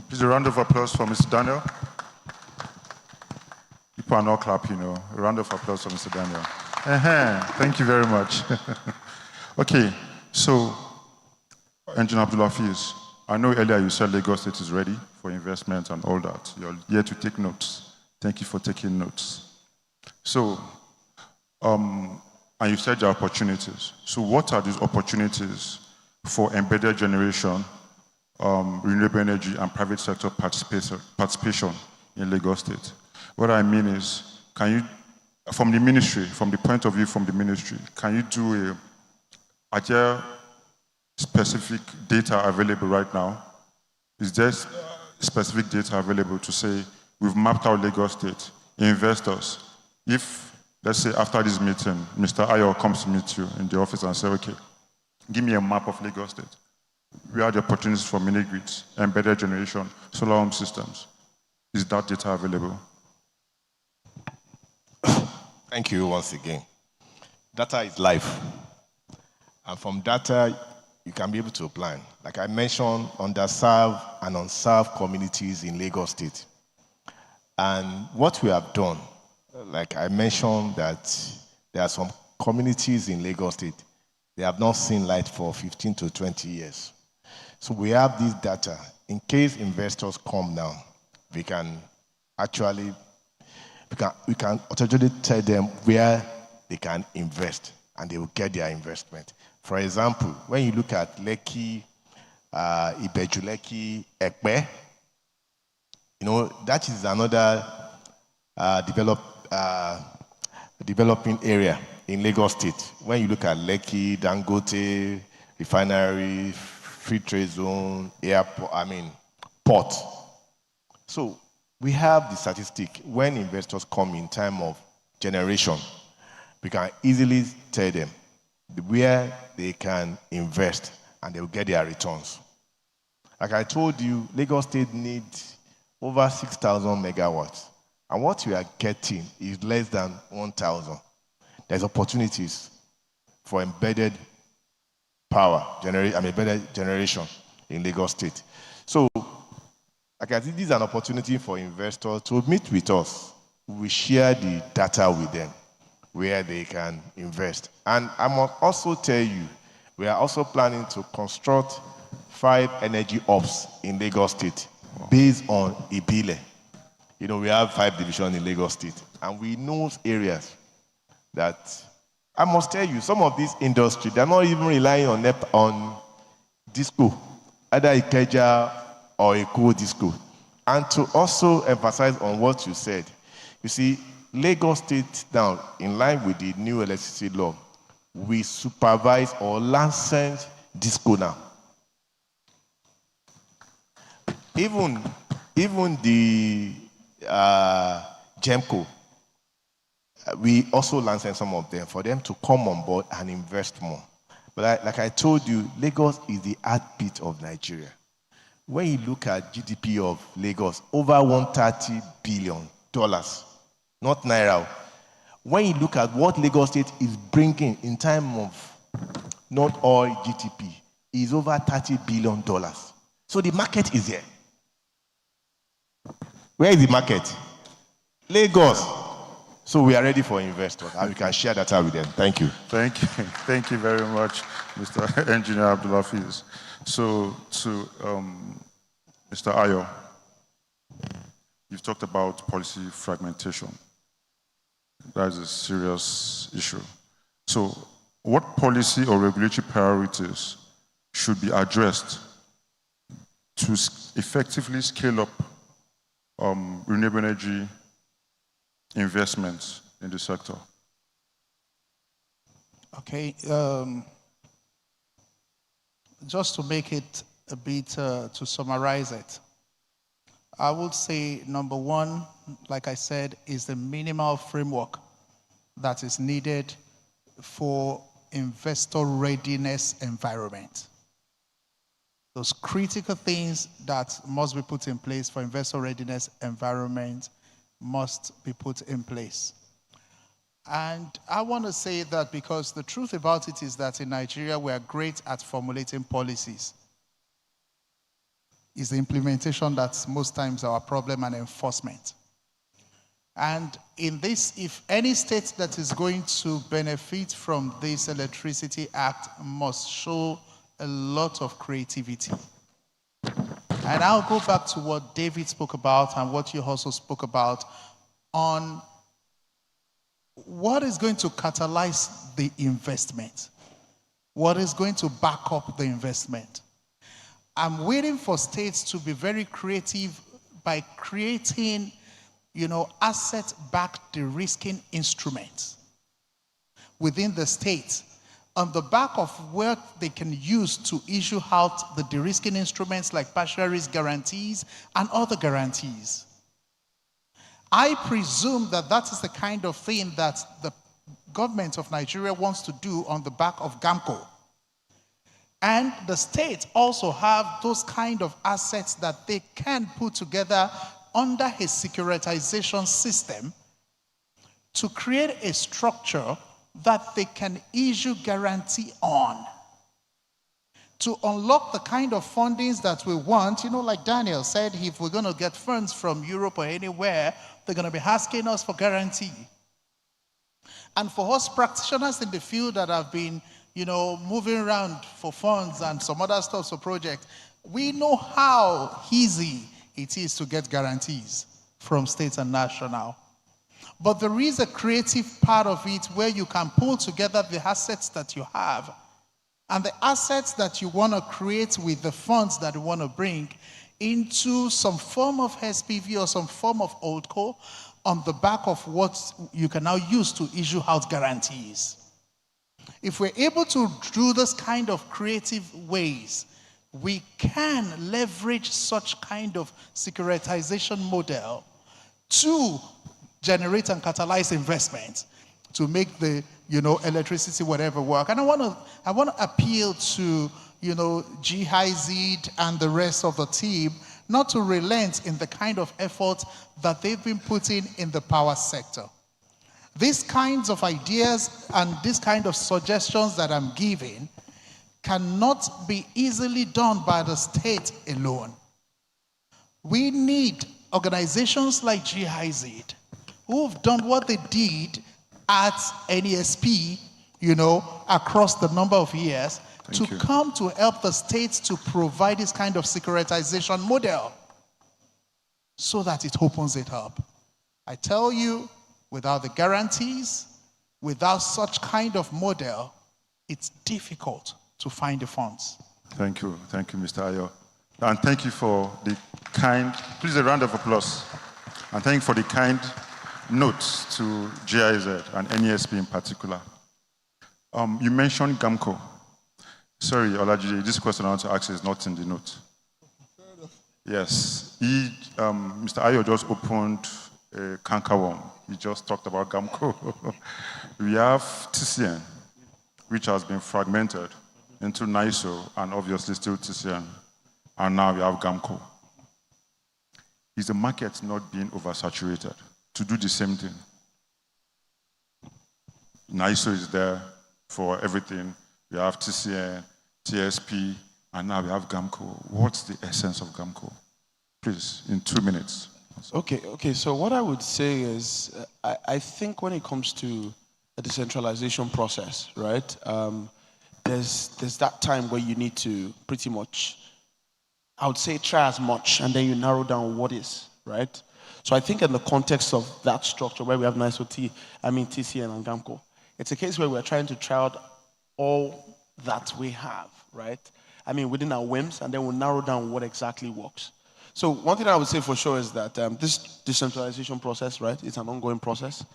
Please a round of applause for Mr. Daniel. People are not clapping, A round of applause for Mr. Daniel. Thank you very much. Okay, so, Engineer Abdulhafiz, I know earlier you said Lagos State is ready for investment and all that. You're here to take notes. Thank you for taking notes. So, and you said there are opportunities. So what are these opportunities for embedded generation, renewable energy, and private sector participation in Lagos State? What I mean is, can you, from the ministry, from the point of view from the ministry, can you do are there specific data available right now? Is there specific data available to say, we've mapped out Lagos State, investors, if, let's say after this meeting, Mr. Ayo comes to meet you in the office and say, okay, give me a map of Lagos State. Where are the opportunities for mini-grids, embedded generation, solar home systems? Is that data available? Thank you once again. Data is life. And from data, you can be able to plan. Like I mentioned, underserved and unserved communities in Lagos State. And what we have done, like I mentioned that there are some communities in Lagos State, they have not seen light for 15 to 20 years. So we have this data. In case investors come now, we can actually tell them where they can invest and they will get their investment. For example, when you look at Lekki, Ibeju-Lekki, Ekpe, that is another developing area in Lagos State. When you look at Lekki, Dangote, refinery, free trade zone, airport, port. So we have the statistic. When investors come in time of generation, we can easily tell them where they can invest and they will get their returns. Like I told you, Lagos State needs over 6,000 megawatts. And what we are getting is less than 1,000. There's opportunities for embedded power, embedded generation in Lagos State. So, like I think this is an opportunity for investors to meet with us. We share the data with them where they can invest. And I must also tell you, we are also planning to construct 5 energy hubs in Lagos State based on Ibile. We have 5 divisions in Lagos State, and we know areas that I must tell you, some of these industries, they're not even relying on disco, either Ikeja or a cool disco. And to also emphasize on what you said, you see, Lagos State now, in line with the new electricity law, we supervise or license disco now. Even the GEMCO, we also license some of them for them to come on board and invest more. But like I told you, Lagos is the heartbeat of Nigeria. When you look at GDP of Lagos, over $130 billion, not Naira. When you look at what Lagos State is bringing in time of not all GDP, is over $30 billion. So the market is there. Where is the market? Lagos. So we are ready for investors, and we can share that out with them. Thank you. Thank you. Thank you very much, Mr. Engineer Abdulhafiz. So to Mr. Ayo, you've talked about policy fragmentation. That is a serious issue. So what policy or regulatory priorities should be addressed to effectively scale up renewable energy investments in the sector? Okay, just to make it a bit, to summarize it, I would say number one, like I said, is the minimal framework that is needed for investor readiness environment. Those critical things that must be put in place for investor readiness environment must be put in place. And I want to say that because the truth about it is that in Nigeria, we are great at formulating policies. It's the implementation that's most times our problem, and enforcement. And in this, if any state that is going to benefit from this Electricity Act must show a lot of creativity. And I'll go back to what David spoke about and what you also spoke about on what is going to catalyze the investment. What is going to back up the investment? I'm waiting for states to be very creative by creating, asset-backed de-risking instruments within the state on the back of what they can use to issue out the de-risking instruments like partial risk guarantees and other guarantees. I presume that that is the kind of thing that the government of Nigeria wants to do on the back of GAMCO. And the states also have those kind of assets that they can put together under a securitization system to create a structure that they can issue guarantee on. To unlock the kind of fundings that we want, like Daniel said, if we're going to get funds from Europe or anywhere, they're going to be asking us for guarantee. And for us practitioners in the field that have been moving around for funds and some other stuff for projects, we know how easy it is to get guarantees from states and national. But there is a creative part of it where you can pull together the assets that you have and the assets that you want to create with the funds that you want to bring into some form of SPV or some form of holdco on the back of what you can now use to issue out guarantees. If we're able to do this kind of creative ways, we can leverage such kind of securitization model to generate and catalyze investment to make the electricity whatever work. And I want to appeal to GIZ and the rest of the team not to relent in the kind of effort that they've been putting in the power sector. These kinds of ideas and these kind of suggestions that I'm giving cannot be easily done by the state alone. We need organizations like GIZ who've done what they did at NESP, across the number of years, come to help the states to provide this kind of securitization model so that it opens it up. I tell you, without the guarantees, without such kind of model, it's difficult to find the funds. Thank you, Mr. Ayo. And thank you for the kind, please a round of applause. And thank you for the kind notes to GIZ and NESP in particular. You mentioned GAMCO. Sorry, Olajide, this question I want to ask is not in the note. Yes, Mr. Ayo just opened a cankerworm. He just talked about GAMCO. We have TCN, which has been fragmented into NISO and obviously still TCN. And now we have GAMCO. Is the market not being oversaturated to do the same thing? NISO is there for everything. We have TCN, TSP, and now we have GAMCO. What's the essence of GAMCO? Please, in 2 minutes. Okay, so what I would say is, I think when it comes to the decentralization process, right, there's that time where you need to pretty much, I would say, try as much, and then you narrow down what is, right? So I think in the context of that structure where we have NISO, TCN and GAMCO, it's a case where we're trying to try out all that we have, right? Within our whims, and then we'll narrow down what exactly works. So one thing I would say for sure is that this decentralization process, right, is an ongoing process.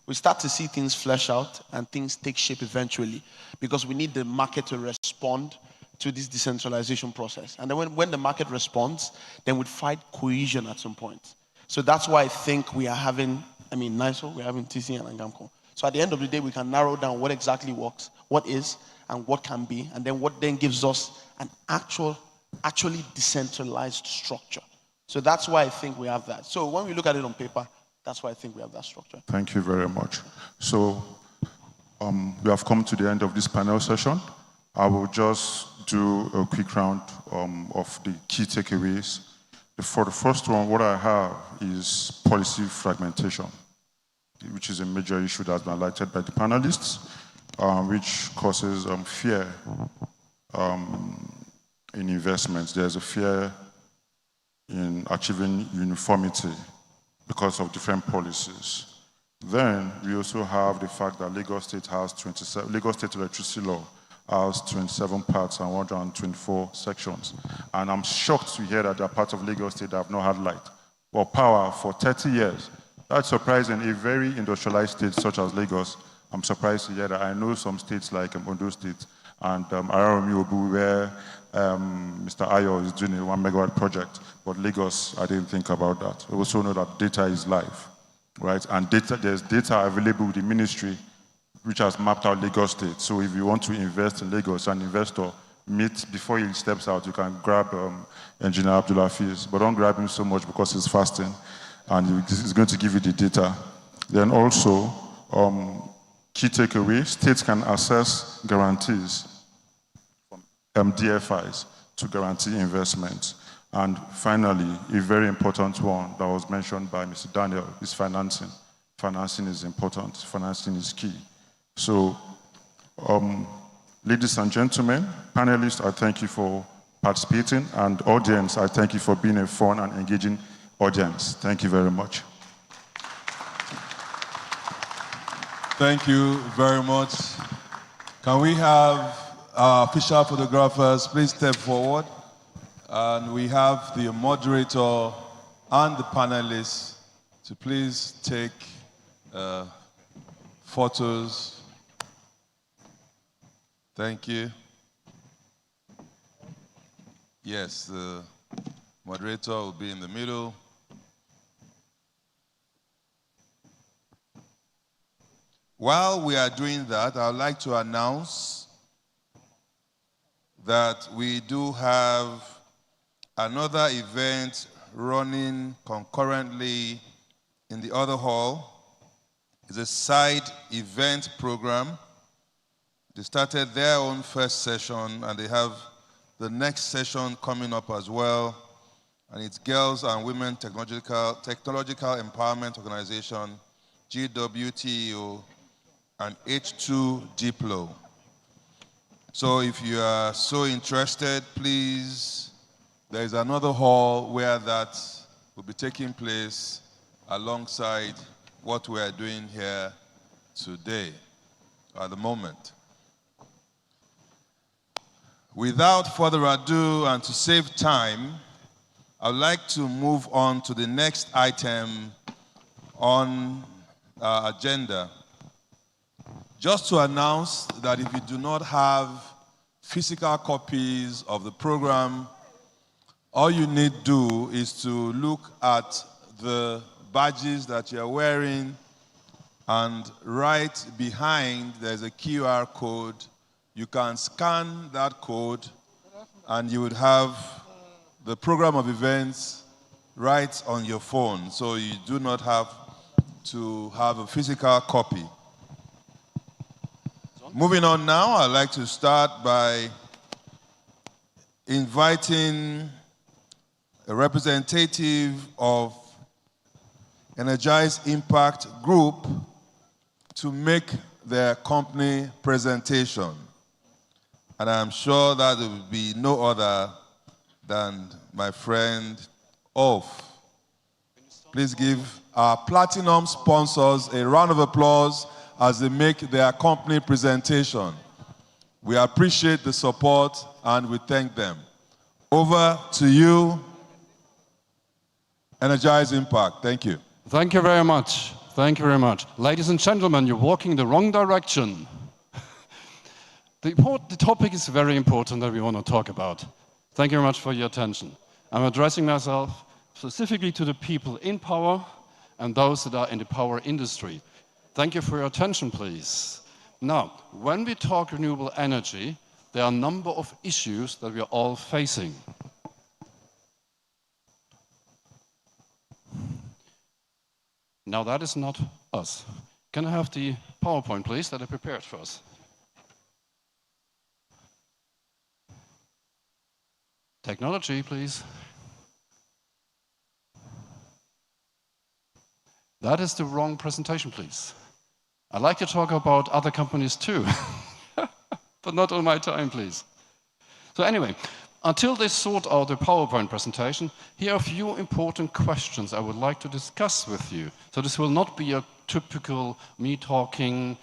We start to see things flesh out and things take shape eventually because we need the market to respond to this decentralization process. And then when the market responds, then we'd find cohesion at some point. So that's why I think we are having, NISO, we're having TCN and GAMCO. So at the end of the day, we can narrow down what exactly works, what is, and what can be, and then what then gives us an actually decentralized structure. So that's why I think we have that. So when we look at it on paper, that's why I think we have that structure. Thank you very much. So we have come to the end of this panel session. I will just do a quick round of the key takeaways. For the first one, what I have is policy fragmentation, which is a major issue that has been highlighted by the panelists, which causes fear in investments. There's a fear in achieving uniformity because of different policies. Then we also have the fact that Lagos State has Lagos State Electricity Law has 27 parts and 124 sections. And I'm shocked to hear that there are parts of Lagos State that have not had light or power for 30 years. That's surprising. A very industrialized state such as Lagos, I'm surprised to hear that. I know some states like Ondo State and Araromi Obu, where Mr. Ayo is doing a 1 megawatt project, but Lagos, I didn't think about that. We also know that data is live, right? And there's data available with the ministry which has mapped out Lagos State. So if you want to invest in Lagos, an investor, before he steps out, you can grab Engineer Abdullah Fiz, but don't grab him so much because he's fasting, and he's going to give you the data. Then also, key takeaway, states can access guarantees from DFIs to guarantee investments. And finally, a very important one that was mentioned by Mr. Daniel is financing. Financing is important. Financing is key. So, ladies and gentlemen, panelists, I thank you for participating, and audience, I thank you for being a fun and engaging audience. Thank you very much. Thank you very much. Can we have our official photographers please step forward? And we have the moderator and the panelists to please take photos. Thank you. Yes, the moderator will be in the middle. While we are doing that, I would like to announce that we do have another event running concurrently in the other hall. It's a side event program. They started their own first session, and they have the next session coming up as well. And it's Girls and Women Technological Empowerment Organization, GWTEO, and H2 Diplo. So if you are so interested, please, there is another hall where that will be taking place alongside what we are doing here today. at the moment. Without further ado, and to save time, I'd like to move on to the next item on our agenda. Just to announce that if you do not have physical copies of the program, all you need to do is to look at the badges that you're wearing, and right behind there's a QR code. You can scan that code and you would have the program of events right on your phone, so you do not have to have a physical copy. Moving on now, I'd like to start by inviting a representative of Energize Impact Group to make their company presentation. And I'm sure that there will be no other than my friend Ulf. Please give our platinum sponsors a round of applause as they make their company presentation. We appreciate the support and we thank them. Over to you, Energize Impact. Thank you. Thank you very much. Thank you very much. Ladies and gentlemen, you're walking in the wrong direction. The topic is very important that we want to talk about. Thank you very much for your attention. I'm addressing myself specifically to the people in power and those that are in the power industry. Thank you for your attention, please. Now, when we talk renewable energy, there are a number of issues that we are all facing. Now, that is not us. Can I have the PowerPoint, please, that I prepared for us? Technology, please. That is the wrong presentation, please. I'd like to talk about other companies too, but not on my time, please. So anyway, until they sort out the PowerPoint presentation, here are a few important questions I would like to discuss with you. So this will not be a typical me talking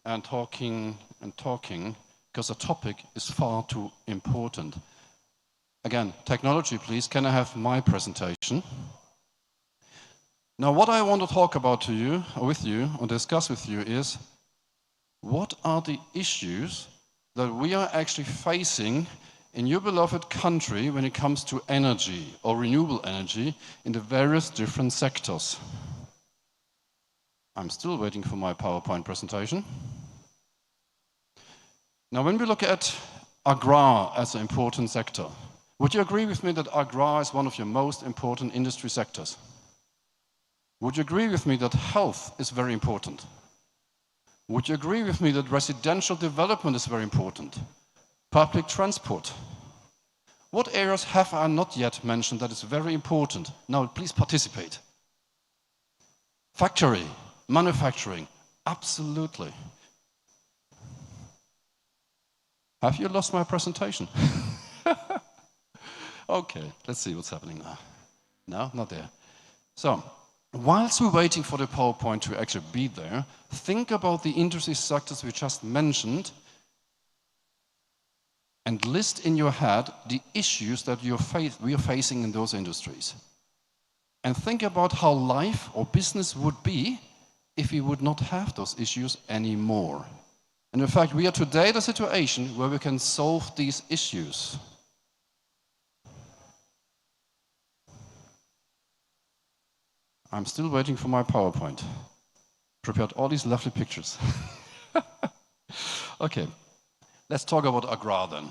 and talking and talking, because the topic is far too important. Again, technology, please. Can I have my presentation? Now, what I want to talk about with you, or discuss with you is, what are the issues that we are actually facing in your beloved country when it comes to energy or renewable energy in the various different sectors? I'm still waiting for my PowerPoint presentation. Now, when we look at agrar as an important sector, would you agree with me that agrar is one of your most important industry sectors? Would you agree with me that health is very important? Would you agree with me that residential development is very important? Public transport. What areas have I not yet mentioned that is very important? Now, please participate. Factory, manufacturing, absolutely. Have you lost my presentation? Okay, let's see what's happening now. No, not there. So, whilst we're waiting for the PowerPoint to actually be there, think about the industry sectors we just mentioned and list in your head the issues that we are facing in those industries. And think about how life or business would be if we would not have those issues anymore. And in fact, we are today in a situation where we can solve these issues. I'm still waiting for my PowerPoint. Prepared all these lovely pictures. Okay, let's talk about agrar then,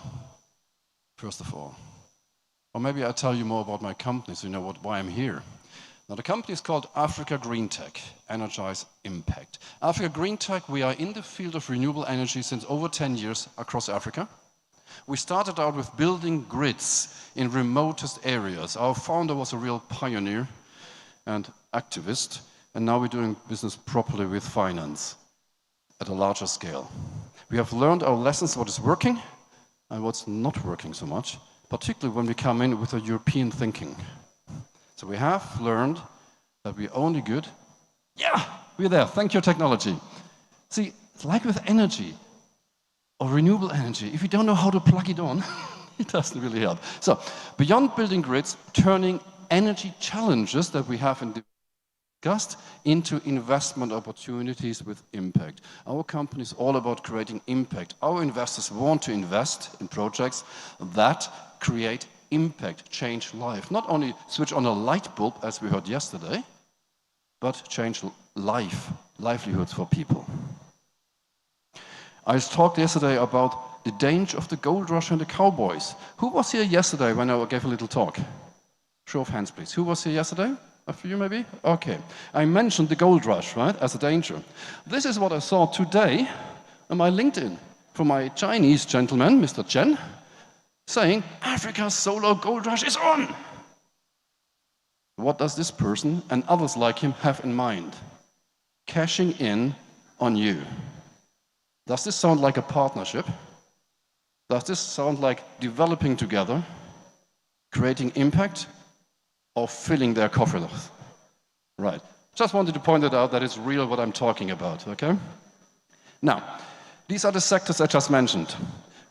first of all. Or maybe I'll tell you more about my company so you know why I'm here. Now, the company is called Africa Green Tech, Energize Impact. Africa Green Tech, we are in the field of renewable energy since over 10 years across Africa. We started out with building grids in remotest areas. Our founder was a real pioneer and activist, and now we're doing business properly with finance at a larger scale. We have learned our lessons, what is working and what's not working so much, particularly when we come in with a European thinking. So we have learned that we're only good. Yeah, we're there. Thank you, technology. See, It's like with energy or renewable energy. If you don't know how to plug it on, it doesn't really help. So, beyond building grids, turning energy challenges that we have discussed into investment opportunities with impact. Our company is all about creating impact. Our investors want to invest in projects that create impact, change life. Not only switch on a light bulb, as we heard yesterday, but change livelihoods for people. I talked yesterday about the danger of the gold rush and the cowboys. Who was here yesterday when I gave a little talk? Show of hands, please. Who was here yesterday? A few, maybe? Okay. I mentioned the gold rush, right, as a danger. This is what I saw today on my LinkedIn from my Chinese gentleman, Mr. Chen, saying, Africa's solar gold rush is on. What does this person and others like him have in mind? Cashing in on you. Does this sound like a partnership? Does this sound like developing together, creating impact, or filling their coffers? Right. Just wanted to point it out that it's real what I'm talking about, okay? Now, these are the sectors I just mentioned.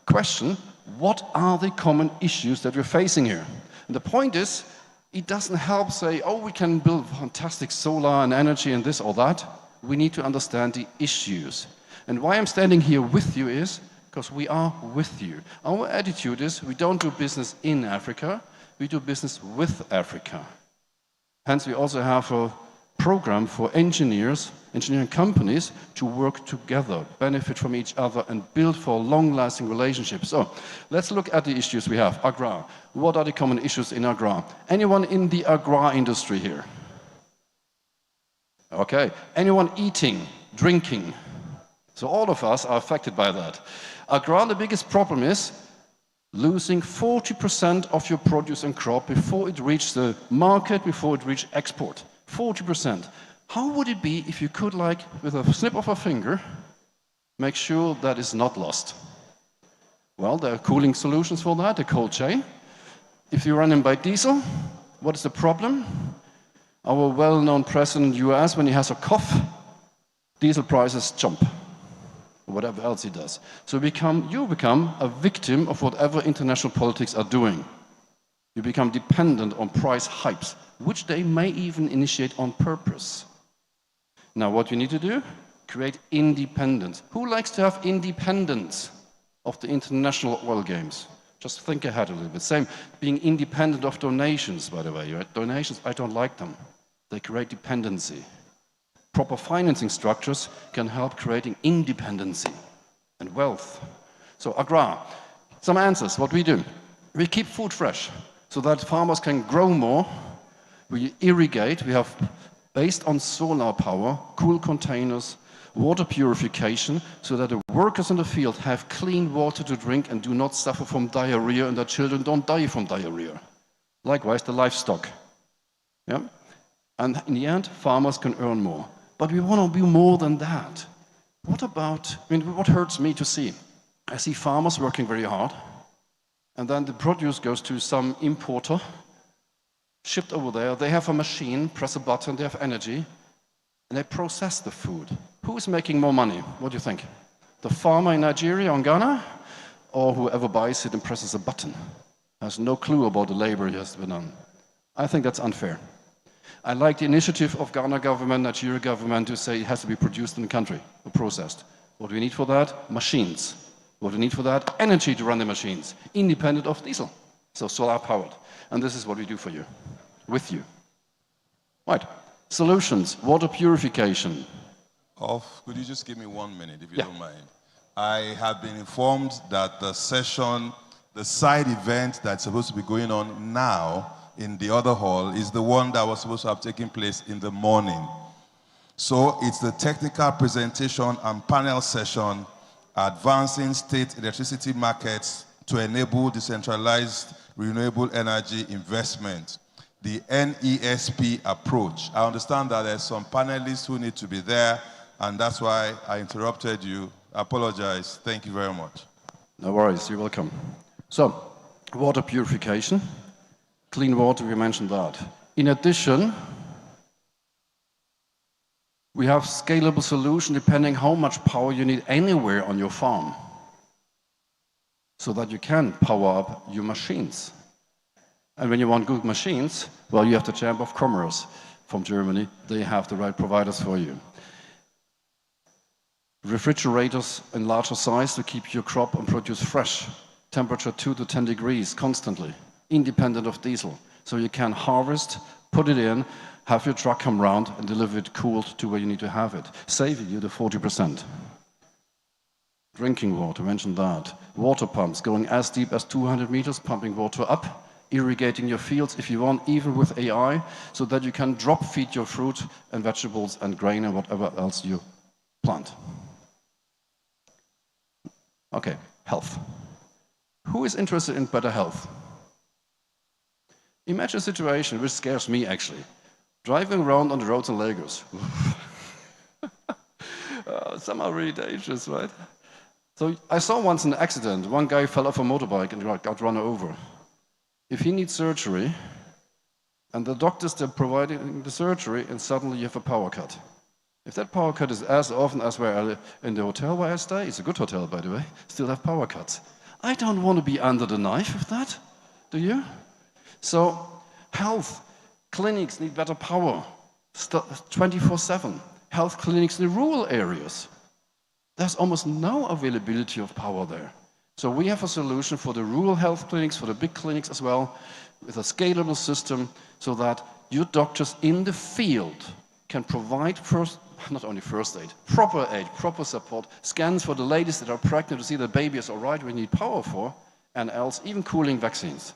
Question, what are the common issues that we're facing here? And the point is, it doesn't help say, oh, we can build fantastic solar and energy and this or that. We need to understand the issues. And why I'm standing here with you is because we are with you. Our attitude is we don't do business in Africa, we do business with Africa. Hence, we also have a program for engineering companies to work together, benefit from each other, and build for long-lasting relationships. So, let's look at the issues we have. Agrar. What are the common issues in Agrar? Anyone in the Agrar industry here? Okay. Anyone eating, drinking? So all of us are affected by that. Agrar, the biggest problem is losing 40% of your produce and crop before it reaches the market, before it reaches export. 40%. How would it be if you could, like, with a snip of a finger, make sure that is not lost? Well, there are cooling solutions for that, the cold chain. If you run them by diesel, what is the problem? Our well-known president in the US, when he has a cough, diesel prices jump. Whatever else he does. So you become a victim of whatever international politics are doing. You become dependent on price hikes, which they may even initiate on purpose. Now, what you need to do? Create independence. Who likes to have independence of the international oil games? Just think ahead a little bit. Same, being independent of donations, by the way. Right? Donations, I don't like them. They create dependency. Proper financing structures can help creating independency and wealth. So Agrar, some answers, what we do. We keep food fresh so that farmers can grow more. We irrigate, we have, based on solar power, cool containers, water purification, so that the workers in the field have clean water to drink and do not suffer from diarrhea and their children don't die from diarrhea. Likewise, the livestock. Yeah? And in the end, farmers can earn more. But we want to be more than that. What about, what hurts me to see? I see farmers working very hard, and then the produce goes to some importer, shipped over there. They have a machine, press a button, they have energy, and they process the food. Who is making more money? What do you think? The farmer in Nigeria or Ghana, or whoever buys it and presses a button? Has no clue about the labor he has to be done. I think that's unfair. I like the initiative of Ghana government, Nigeria government to say it has to be produced in the country or processed. What do we need for that? Machines. What do we need for that? Energy to run the machines, independent of diesel. So solar powered. And this is what we do for you, with you. Right. Solutions, water purification. Could you just give me 1 minute, if you don't mind? I have been informed that the session, the side event that's supposed to be going on now in the other hall is the one that was supposed to have taken place in the morning. So it's the technical presentation and panel session, Advancing State Electricity Markets to Enable Decentralized Renewable Energy Investment, the NESP approach. I understand that there's some panelists who need to be there, and that's why I interrupted you. I apologize. Thank you very much. No worries, you're welcome. So, water purification. Clean water, we mentioned that. In addition, We have scalable solution depending how much power you need anywhere on your farm, so that you can power up your machines. And when you want good machines, well, you have the Chamber of Commerce from Germany. They have the right providers for you. Refrigerators in larger size to keep your crop and produce fresh. Temperature 2 to 10 degrees constantly, independent of diesel. So you can harvest, put it in, have your truck come round and deliver it cooled to where you need to have it, saving you the 40%. Drinking water, mentioned that. Water pumps going as deep as 200 meters, pumping water up, irrigating your fields if you want, even with AI, so that you can drop feed your fruit and vegetables and grain and whatever else you plant. Okay, health. Who is interested in better health? Imagine a situation which scares me actually. Driving around on the roads in Lagos. Some are really dangerous, right? So I saw once an accident. One guy fell off a motorbike and got run over. If he needs surgery, and the doctors are providing the surgery, and suddenly you have a power cut. If that power cut is as often as where in the hotel where I stay, it's a good hotel by the way, still have power cuts. I don't want to be under the knife with that, do you? So health clinics need better power, 24/7. Health clinics in the rural areas. There's almost no availability of power there. So we have a solution for the rural health clinics, for the big clinics as well, with a scalable system so that your doctors in the field can provide not only first aid, proper support, scans for the ladies that are pregnant to see the baby is all right, we need power for, and else even cooling vaccines.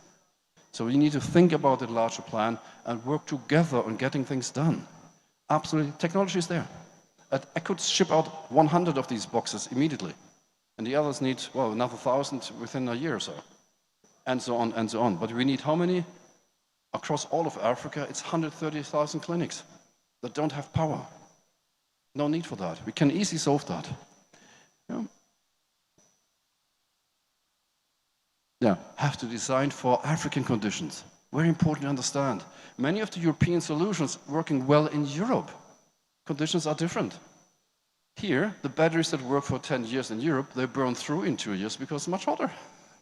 So we need to think about the larger plan and work together on getting things done. Absolutely, technology is there. I could ship out 100 of these boxes immediately, and the others need, well, another 1,000 within a year or so, and so on and so on. But we need how many? Across all of Africa, it's 130,000 clinics that don't have power. No need for that. We can easily solve that. Yeah, have to design for African conditions. Very important to understand. Many of the European solutions working well in Europe. Conditions are different. Here, the batteries that work for 10 years in Europe, they burn through in 2 years because it's much hotter.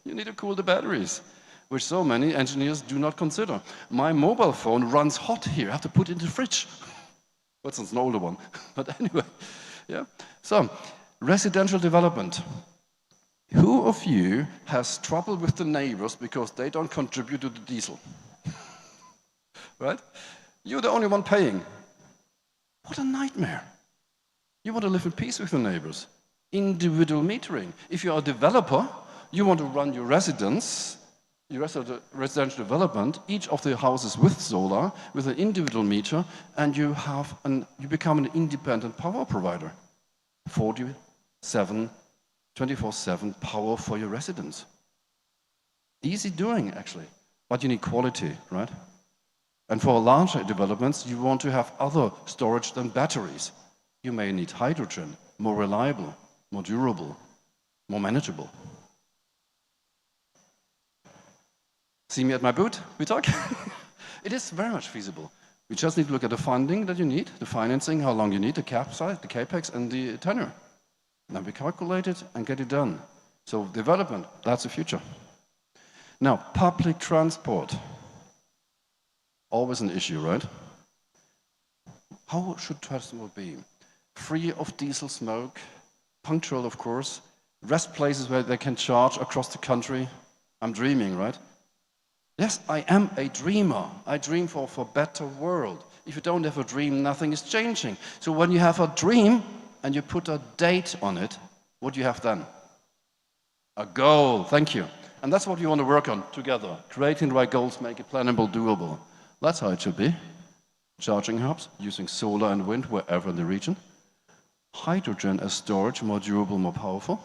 You need to cool the batteries, which so many engineers do not consider. My mobile phone runs hot here. I have to put it in the fridge. That's an older one, but anyway. Yeah. So, residential development. Who of you has trouble with the neighbors because they don't contribute to the diesel? Right? You're the only one paying. What a nightmare. You want to live in peace with your neighbors. Individual metering. If you're a developer, you want to run your residential development, each of the houses with solar, with an individual meter, and you become an independent power provider. 24/7 power for your residents. Easy doing, actually, but you need quality, right? And for larger developments, you want to have other storage than batteries. You may need hydrogen, more reliable, more durable, more manageable. See me at my booth? We talk? It is very much feasible. We just need to look at the funding that you need, the financing, how long you need, the capex, and the tenure. Then we calculate it and get it done. So development, that's the future. Now, public transport. Always an issue, right? How should transport be? Free of diesel smoke, punctual, of course, rest places where they can charge across the country. I'm dreaming, right? Yes, I am a dreamer. I dream for a better world. If you don't have a dream, nothing is changing. So when you have a dream and you put a date on it, what do you have then? A goal, thank you. And that's what we want to work on together. Creating the right goals, make it plannable, doable. That's how it should be. Charging hubs, using solar and wind wherever in the region. Hydrogen as storage, more durable, more powerful.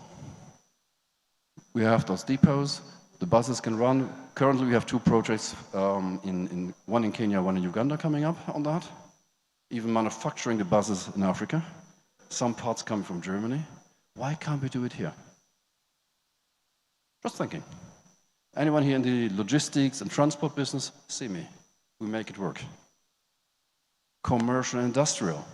We have those depots. The buses can run. Currently, we have 2 projects, one in Kenya, one in Uganda coming up on that. Even manufacturing the buses in Africa. Some parts come from Germany. Why can't we do it here? Just thinking. Anyone here in the logistics and transport business, see me. We make it work. Commercial and industrial.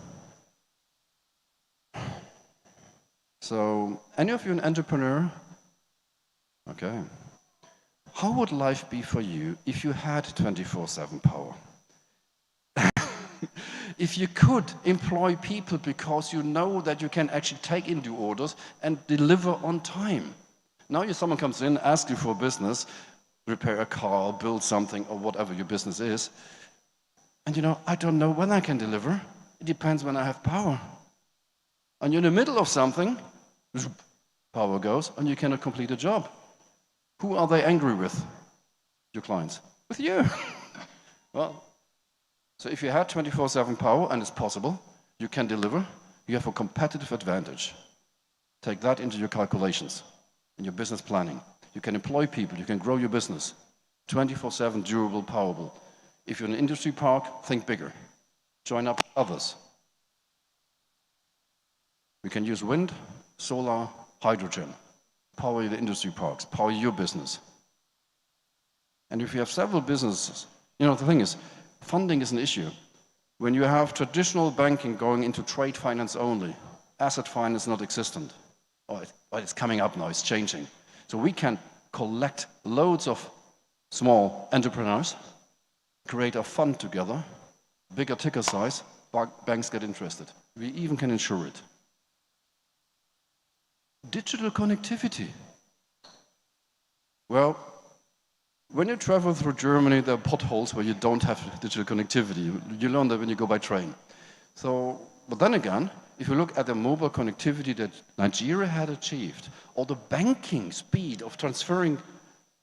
So, any of you an entrepreneur? Okay. How would life be for you if you had 24/7 power? If you could employ people because you know that you can actually take in the orders and deliver on time. Now someone comes in, asks you for business, repair a car, build something, or whatever your business is, and I don't know when I can deliver. It depends when I have power. And you're in the middle of something, power goes, and you cannot complete a job. Who are they angry with? Your clients. With you. Well, so if you had 24/7 power, and it's possible, you can deliver, you have a competitive advantage. Take that into your calculations, in your business planning. You can employ people, you can grow your business. 24/7, durable, powerful. If you're in an industry park, think bigger. Join up with others. We can use wind, solar, hydrogen. Power the industry parks, power your business. And if you have several businesses, the thing is, funding is an issue. When you have traditional banking going into trade finance only, asset finance not existent. But it's coming up now, it's changing. So we can collect loads of small entrepreneurs, create a fund together, bigger ticker size, banks get interested. We even can insure it. Digital connectivity. Well, when you travel through Germany, there are potholes where you don't have digital connectivity. You learn that when you go by train. But then again, if you look at the mobile connectivity that Nigeria had achieved, or the banking speed of transferring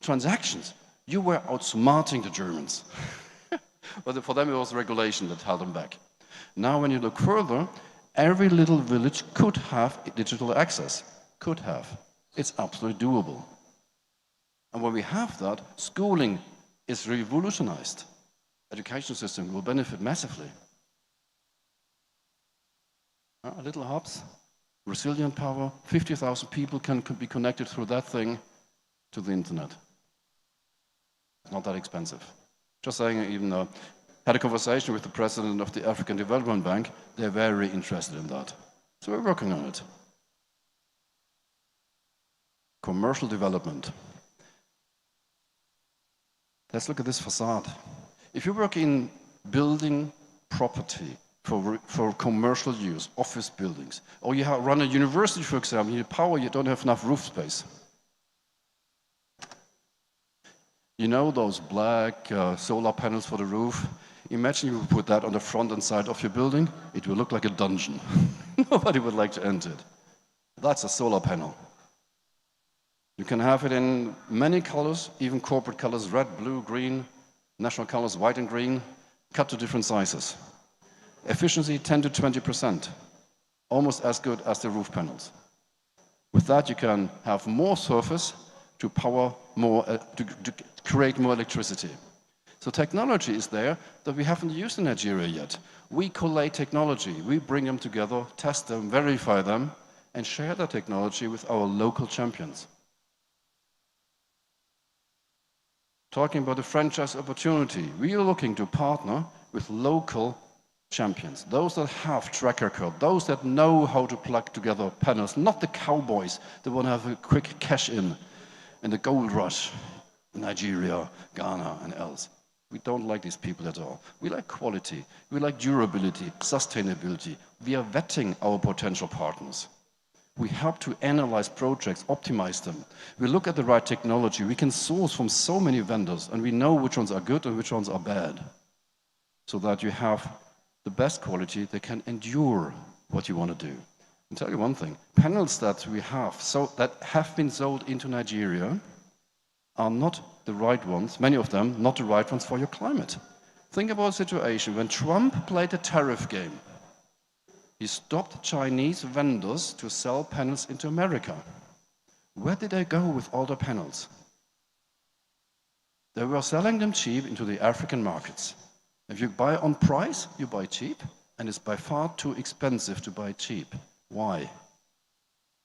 transactions, you were outsmarting the Germans. But for them, it was regulation that held them back. Now, when you look further, every little village could have digital access. Could have. It's absolutely doable. And when we have that, schooling is revolutionized. Education system will benefit massively. Little hubs, resilient power, 50,000 people can be connected through that thing to the internet. It's not that expensive. Just saying, even had a conversation with the president of the African Development Bank. They're very interested in that. So we're working on it. Commercial development. Let's look at this facade. If you work in building property for commercial use, office buildings, or you run a university, for example, you need power, you don't have enough roof space. You know those black solar panels for the roof? Imagine you put that on the front and side of your building. It will look like a dungeon. Nobody would like to enter it. That's a solar panel. You can have it in many colors, even corporate colors, red, blue, green, national colors, white and green, cut to different sizes. Efficiency 10 to 20%, almost as good as the roof panels. With that, you can have more surface to power more, to create more electricity. So technology is there that we haven't used in Nigeria yet. We collate technology, we bring them together, test them, verify them, and share that technology with our local champions. Talking about the franchise opportunity, we are looking to partner with local champions, those that have track record, those that know how to plug together panels, not the cowboys that want to have a quick cash in the gold rush in Nigeria, Ghana, and else. We don't like these people at all. We like quality, we like durability, sustainability. We are vetting our potential partners. We help to analyze projects, optimize them. We look at the right technology. We can source from so many vendors, and we know which ones are good and which ones are bad, so that you have the best quality that can endure what you want to do. I'll tell you one thing, panels that we have, that have been sold into Nigeria are not the right ones, many of them not the right ones for your climate. Think about a situation when Trump played a tariff game. He stopped Chinese vendors to sell panels into America. Where did they go with all the panels? They were selling them cheap into the African markets. If you buy on price, you buy cheap, and it's by far too expensive to buy cheap. Why?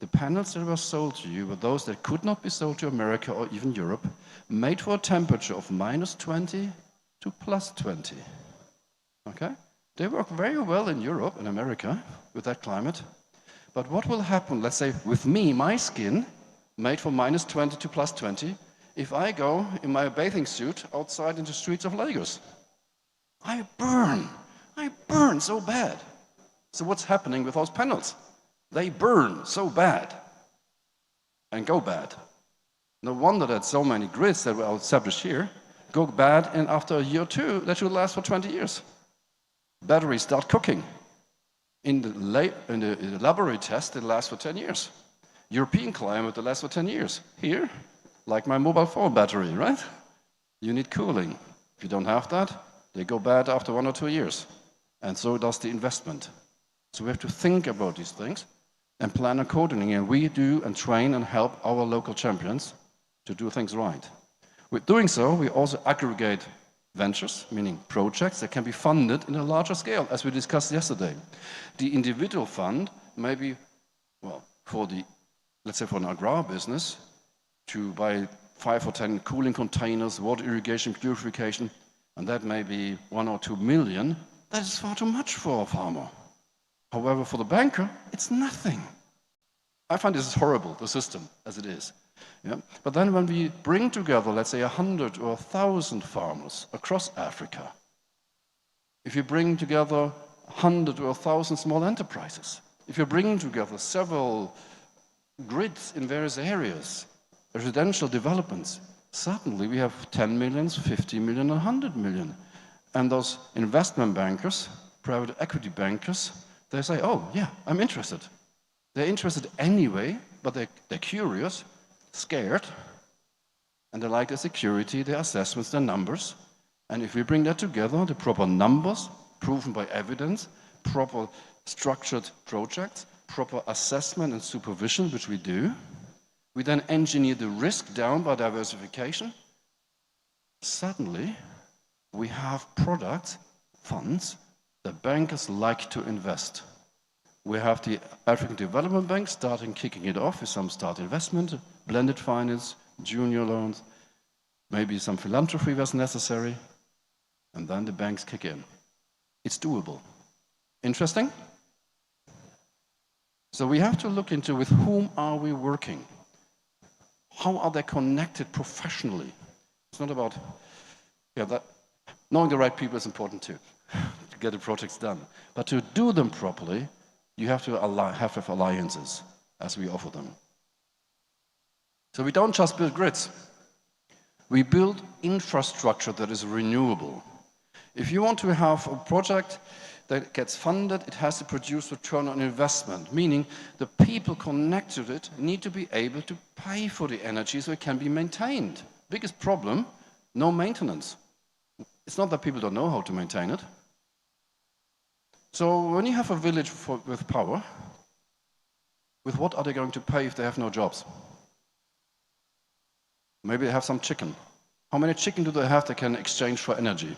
The panels that were sold to you were those that could not be sold to America or even Europe, made for a temperature of -20 to +20. Okay? They work very well in Europe and America with that climate, But what will happen, let's say, with me, my skin, made from -20 to +20, if I go in my bathing suit outside in the streets of Lagos? I burn so bad. So what's happening with those panels? They burn so bad and go bad. No wonder that so many grids that were established here go bad, and after a year or two, that should last for 20 years. Batteries start cooking. In the laboratory test, it lasts for 10 years. European climate, it lasts for 10 years. Here, like my mobile phone battery, right? You need cooling. If you don't have that, they go bad after 1 or 2 years. And so does the investment. So we have to think about these things and plan accordingly. And we do and train and help our local champions to do things right. With doing so, we also aggregate ventures, meaning projects that can be funded in a larger scale, as we discussed yesterday. The individual fund may be, well, for the, let's say for an agrar business, to buy 5 or 10 cooling containers, water irrigation, purification, and that may be 1 or 2 million. That is far too much for a farmer. However, for the banker, it's nothing. I find this is horrible, the system as it is. Yeah? But then when we bring together, let's say 100 or 1,000 farmers across Africa, if you bring together 100 or 1,000 small enterprises, if you bring together several grids in various areas, residential developments, suddenly we have 10 million, 50 million, 100 million. And those investment bankers, private equity bankers, they say, oh, yeah, I'm interested. They're interested anyway, but they're curious, scared, and they like the security, the assessments, the numbers. And if we bring that together, the proper numbers, proven by evidence, proper structured projects, proper assessment and supervision, which we do, we then engineer the risk down by diversification. Suddenly, we have products, funds, that bankers like to invest. We have the African Development Bank starting kicking it off with some start investment, blended finance, junior loans, maybe some philanthropy was necessary, and then the banks kick in. It's doable. Interesting? So we have to look into with whom are we working? How are they connected professionally? It's not about, knowing the right people is important too, to get the projects done. But to do them properly, you have to have alliances, as we offer them. So we don't just build grids. We build infrastructure that is renewable. If you want to have a project that gets funded, it has to produce return on investment, meaning the people connected to it need to be able to pay for the energy so it can be maintained. Biggest problem, no maintenance. It's not that people don't know how to maintain it. So when you have a village with power, with what are they going to pay if they have no jobs? Maybe they have some chicken. How many chicken do they have they can exchange for energy?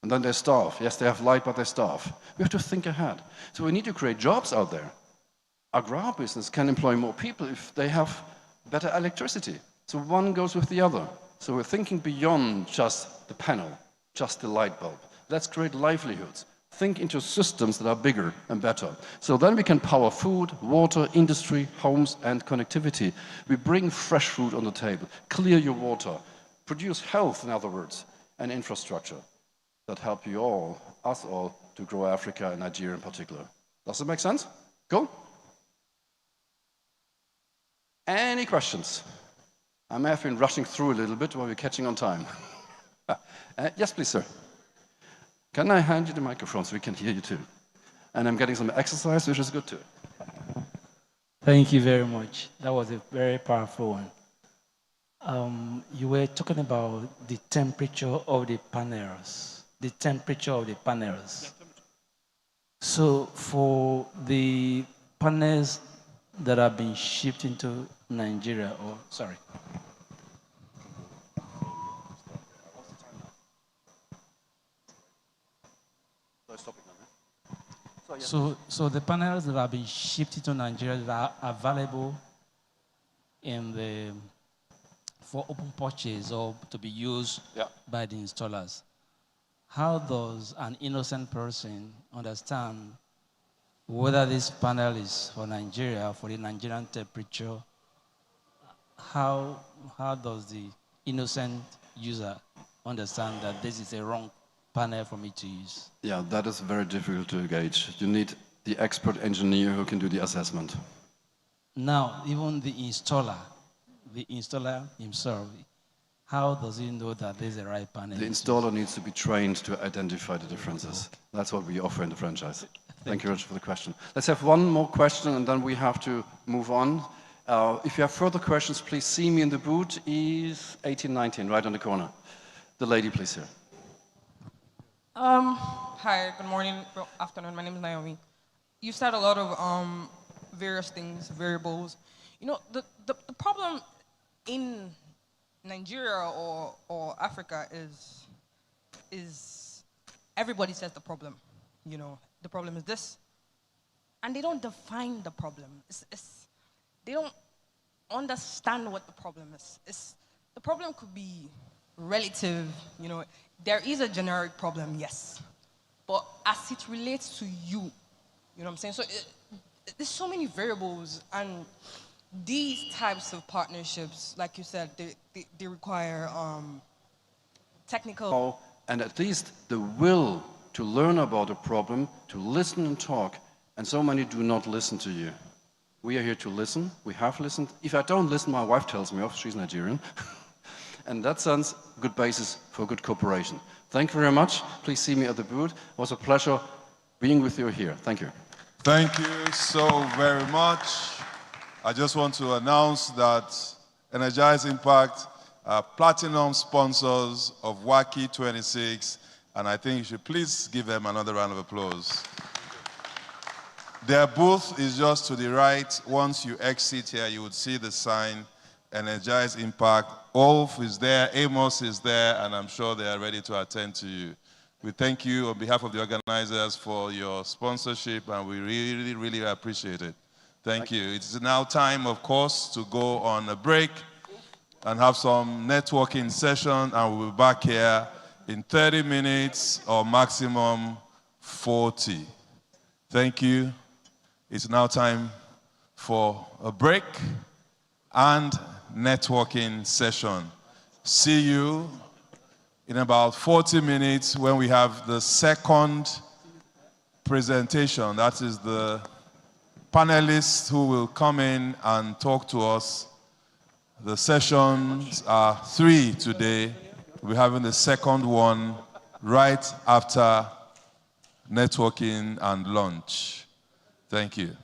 And then they starve. Yes, they have light, but they starve. We have to think ahead. So we need to create jobs out there. Agrar business can employ more people if they have better electricity. So one goes with the other. So we're thinking beyond just the panel, just the light bulb. Let's create livelihoods. Think into systems that are bigger and better. So then we can power food, water, industry, homes, and connectivity. We bring fresh food on the table, clear your water, produce health, in other words, and infrastructure that help you all, us all, to grow Africa and Nigeria in particular. Does that make sense? Cool? Any questions? I may have been rushing through a little bit while we're catching on time. Yes, please, sir. Can I hand you the microphone so we can hear you too? And I'm getting some exercise, which is good too. Thank you very much. That was a very powerful one. You were talking about the temperature of the panels. The temperature of the panels. So for the panels that have been shipped into Nigeria, So the panels that have been shipped into Nigeria that are available for open purchase or to be used by the installers. How does an innocent person understand whether this panel is for Nigeria, for the Nigerian temperature, how does the innocent user understand that this is a wrong panel for me to use? Yeah, that is very difficult to gauge. You need the expert engineer who can do the assessment. Now, even the installer himself, how does he know that this is the right panel? The installer needs to be trained to identify the differences. That's what we offer in the franchise. Thank you very much for the question. Let's have one more question and then we have to move on. If you have further questions, please see me in the booth. Is 1819, right on the corner. The lady, please, here. Hi, good morning, good afternoon. My name is Naomi. You said a lot of various things, variables. You know, the problem in Nigeria or Africa is everybody says the problem. You know, the problem is this, and they don't define the problem. They don't understand what the problem is. The problem could be relative. You know, there is a generic problem, yes, but as it relates to you, you know what I'm saying? So there's so many variables, and these types of partnerships, like you said, they require technical. And at least the will to learn about a problem, to listen and talk, and so many do not listen to you. We are here to listen. We have listened. If I don't listen, my wife tells me off. She's Nigerian. And in that sense, good basis for good cooperation. Thank you very much. Please see me at the booth. It was a pleasure being with you here. Thank you. Thank you so very much. I just want to announce that Energize Impact are platinum sponsors of WACEE'26, and I think you should please give them another round of applause. Their booth is just to the right. Once you exit here, you would see the sign, Energize Impact. Ulf is there, Amos is there, and I'm sure they are ready to attend to you. We thank you on behalf of the organizers for your sponsorship, and we really, really appreciate it. Thank you. It's now time, of course, to go on a break and have some networking session, and we'll be back here in 30 minutes or maximum 40. Thank you. It's now time for a break and networking session. See you in about 40 minutes when we have the second presentation. That is the panelists who will come in and talk to us. The sessions are 3 today. We're having the second one right after networking and lunch. Thank you.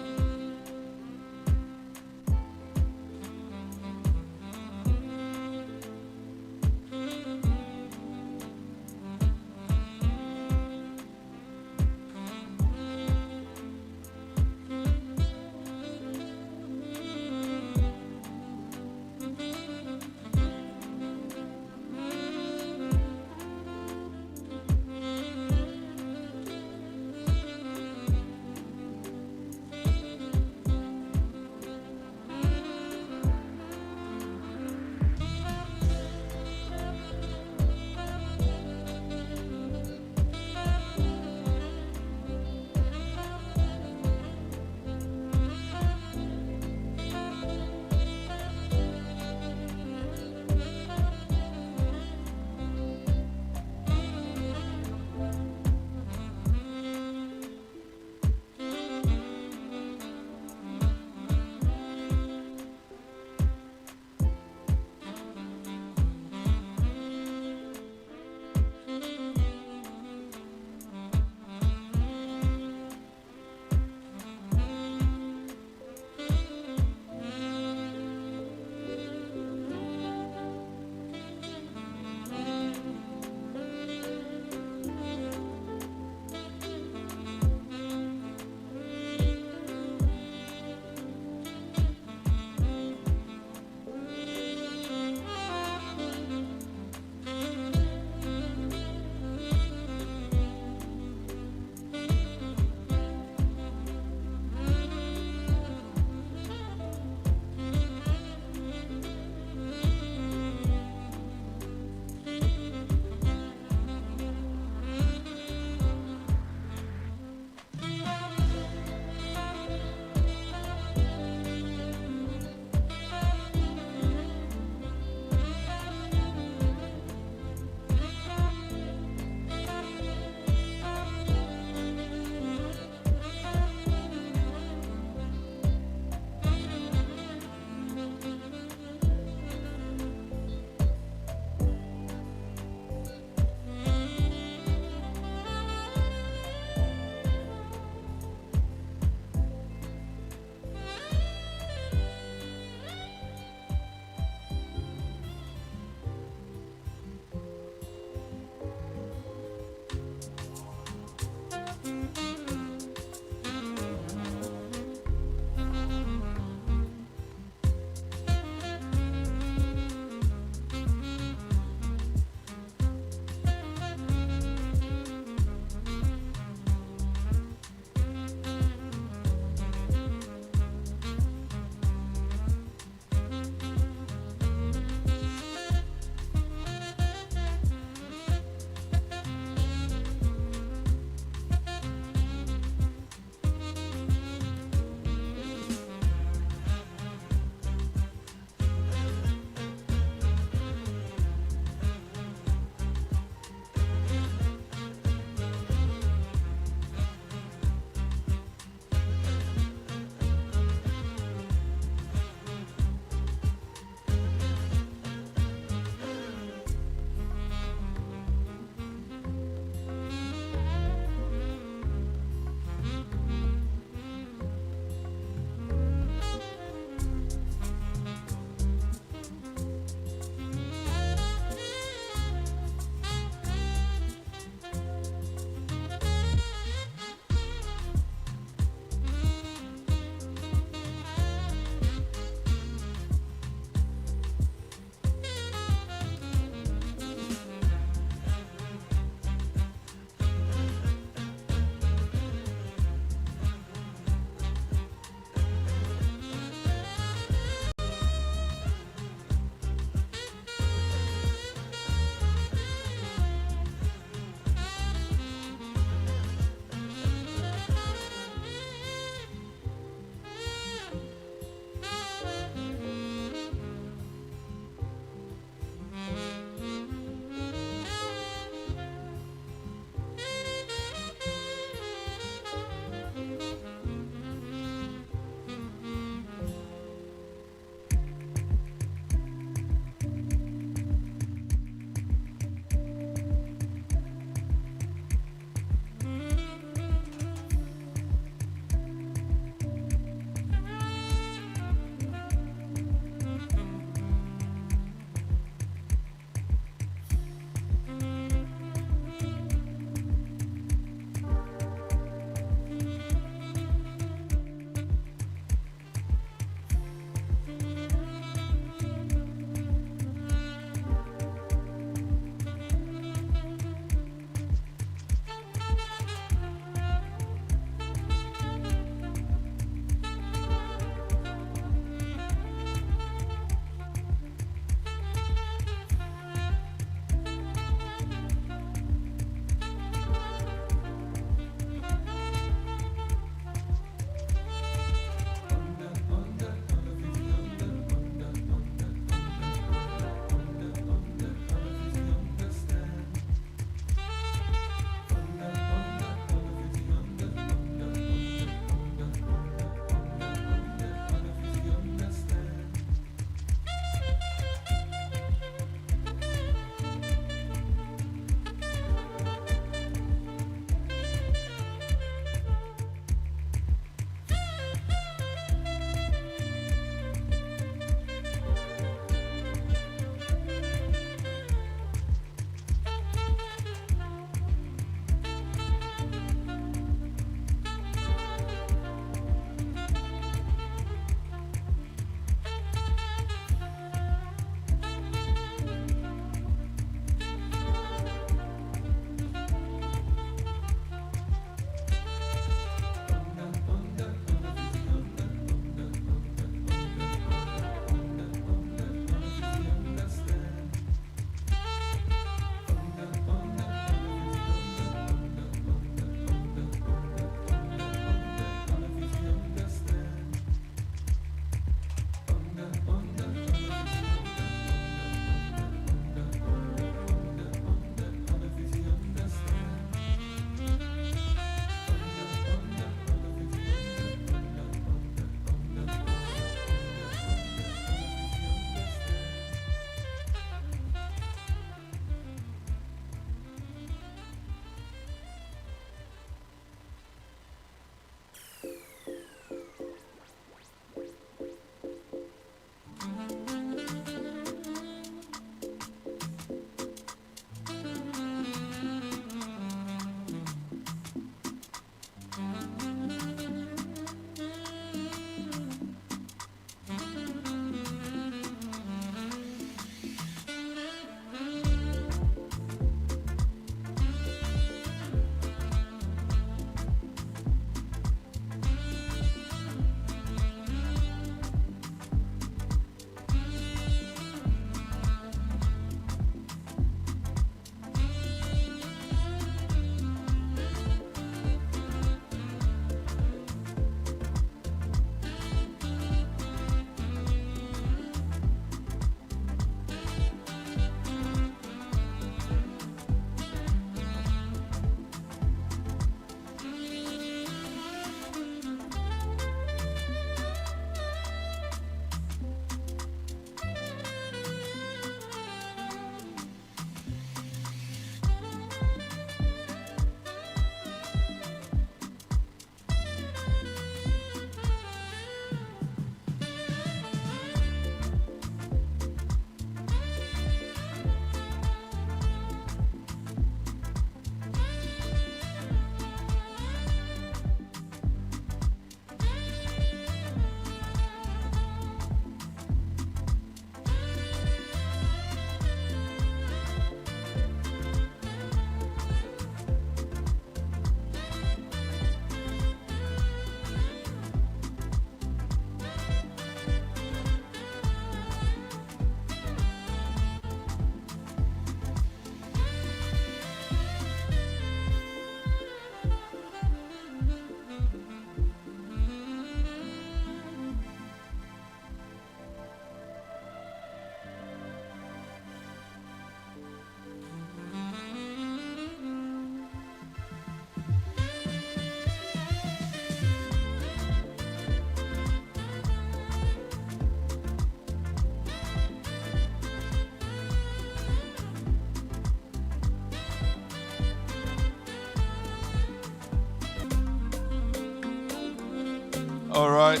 All right.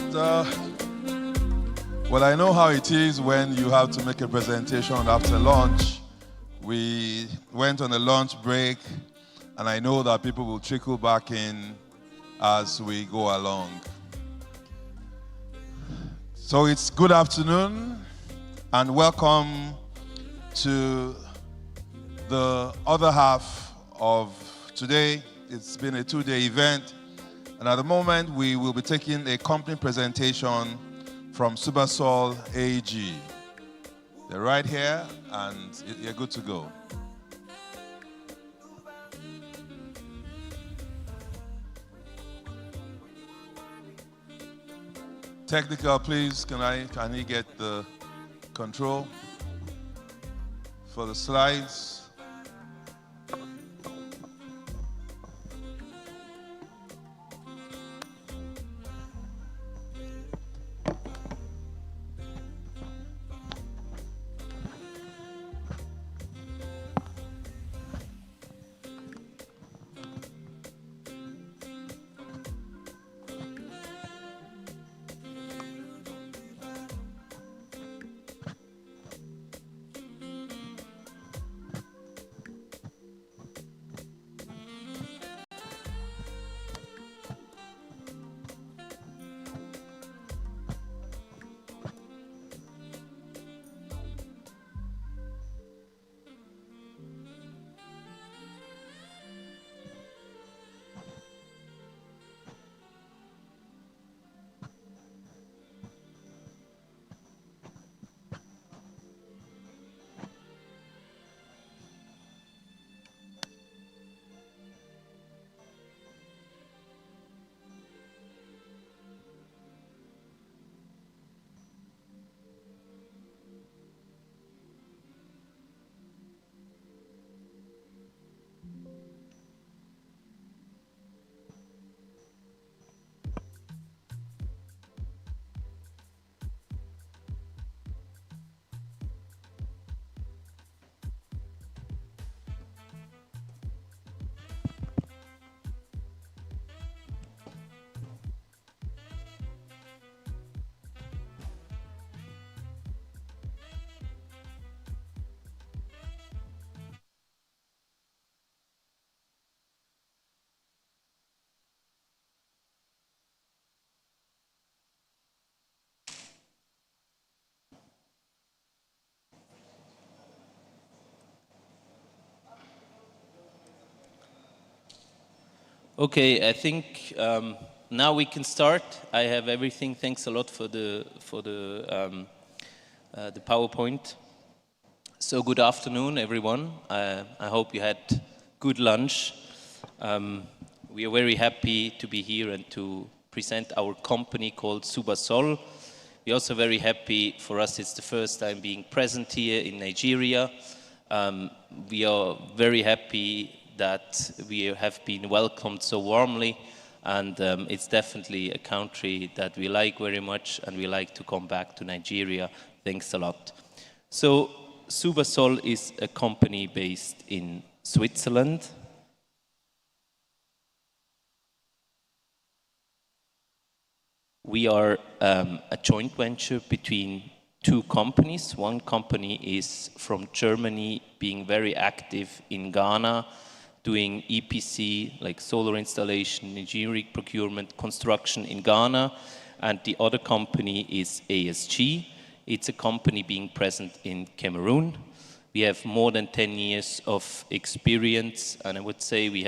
Well, I know how it is when you have to make a presentation after lunch. We went on a lunch break, and I know that people will trickle back in as we go along. So it's good afternoon, and welcome to the other half of today. It's been a two-day event, and at the moment we will be taking a company presentation from Subasol AG. They're right here, and you're good to go. Technical, please, can he get the control for the slides? Okay, I think now we can start. I have everything. Thanks a lot for the PowerPoint. So good afternoon, everyone. I hope you had good lunch. We are very happy to be here and to present our company called Subasol. We're also very happy. For us, it's the first time being present here in Nigeria. We are very happy that we have been welcomed so warmly, and it's definitely a country that we like very much, and we like to come back to Nigeria. Thanks a lot. So Subasol is a company based in Switzerland. We are a joint venture between two companies. One company is from Germany, being very active in Ghana, doing EPC, like solar installation, engineering, procurement, construction in Ghana. And the other company is ASG. It's a company being present in Cameroon. We have more than 10 years of experience, and I would say we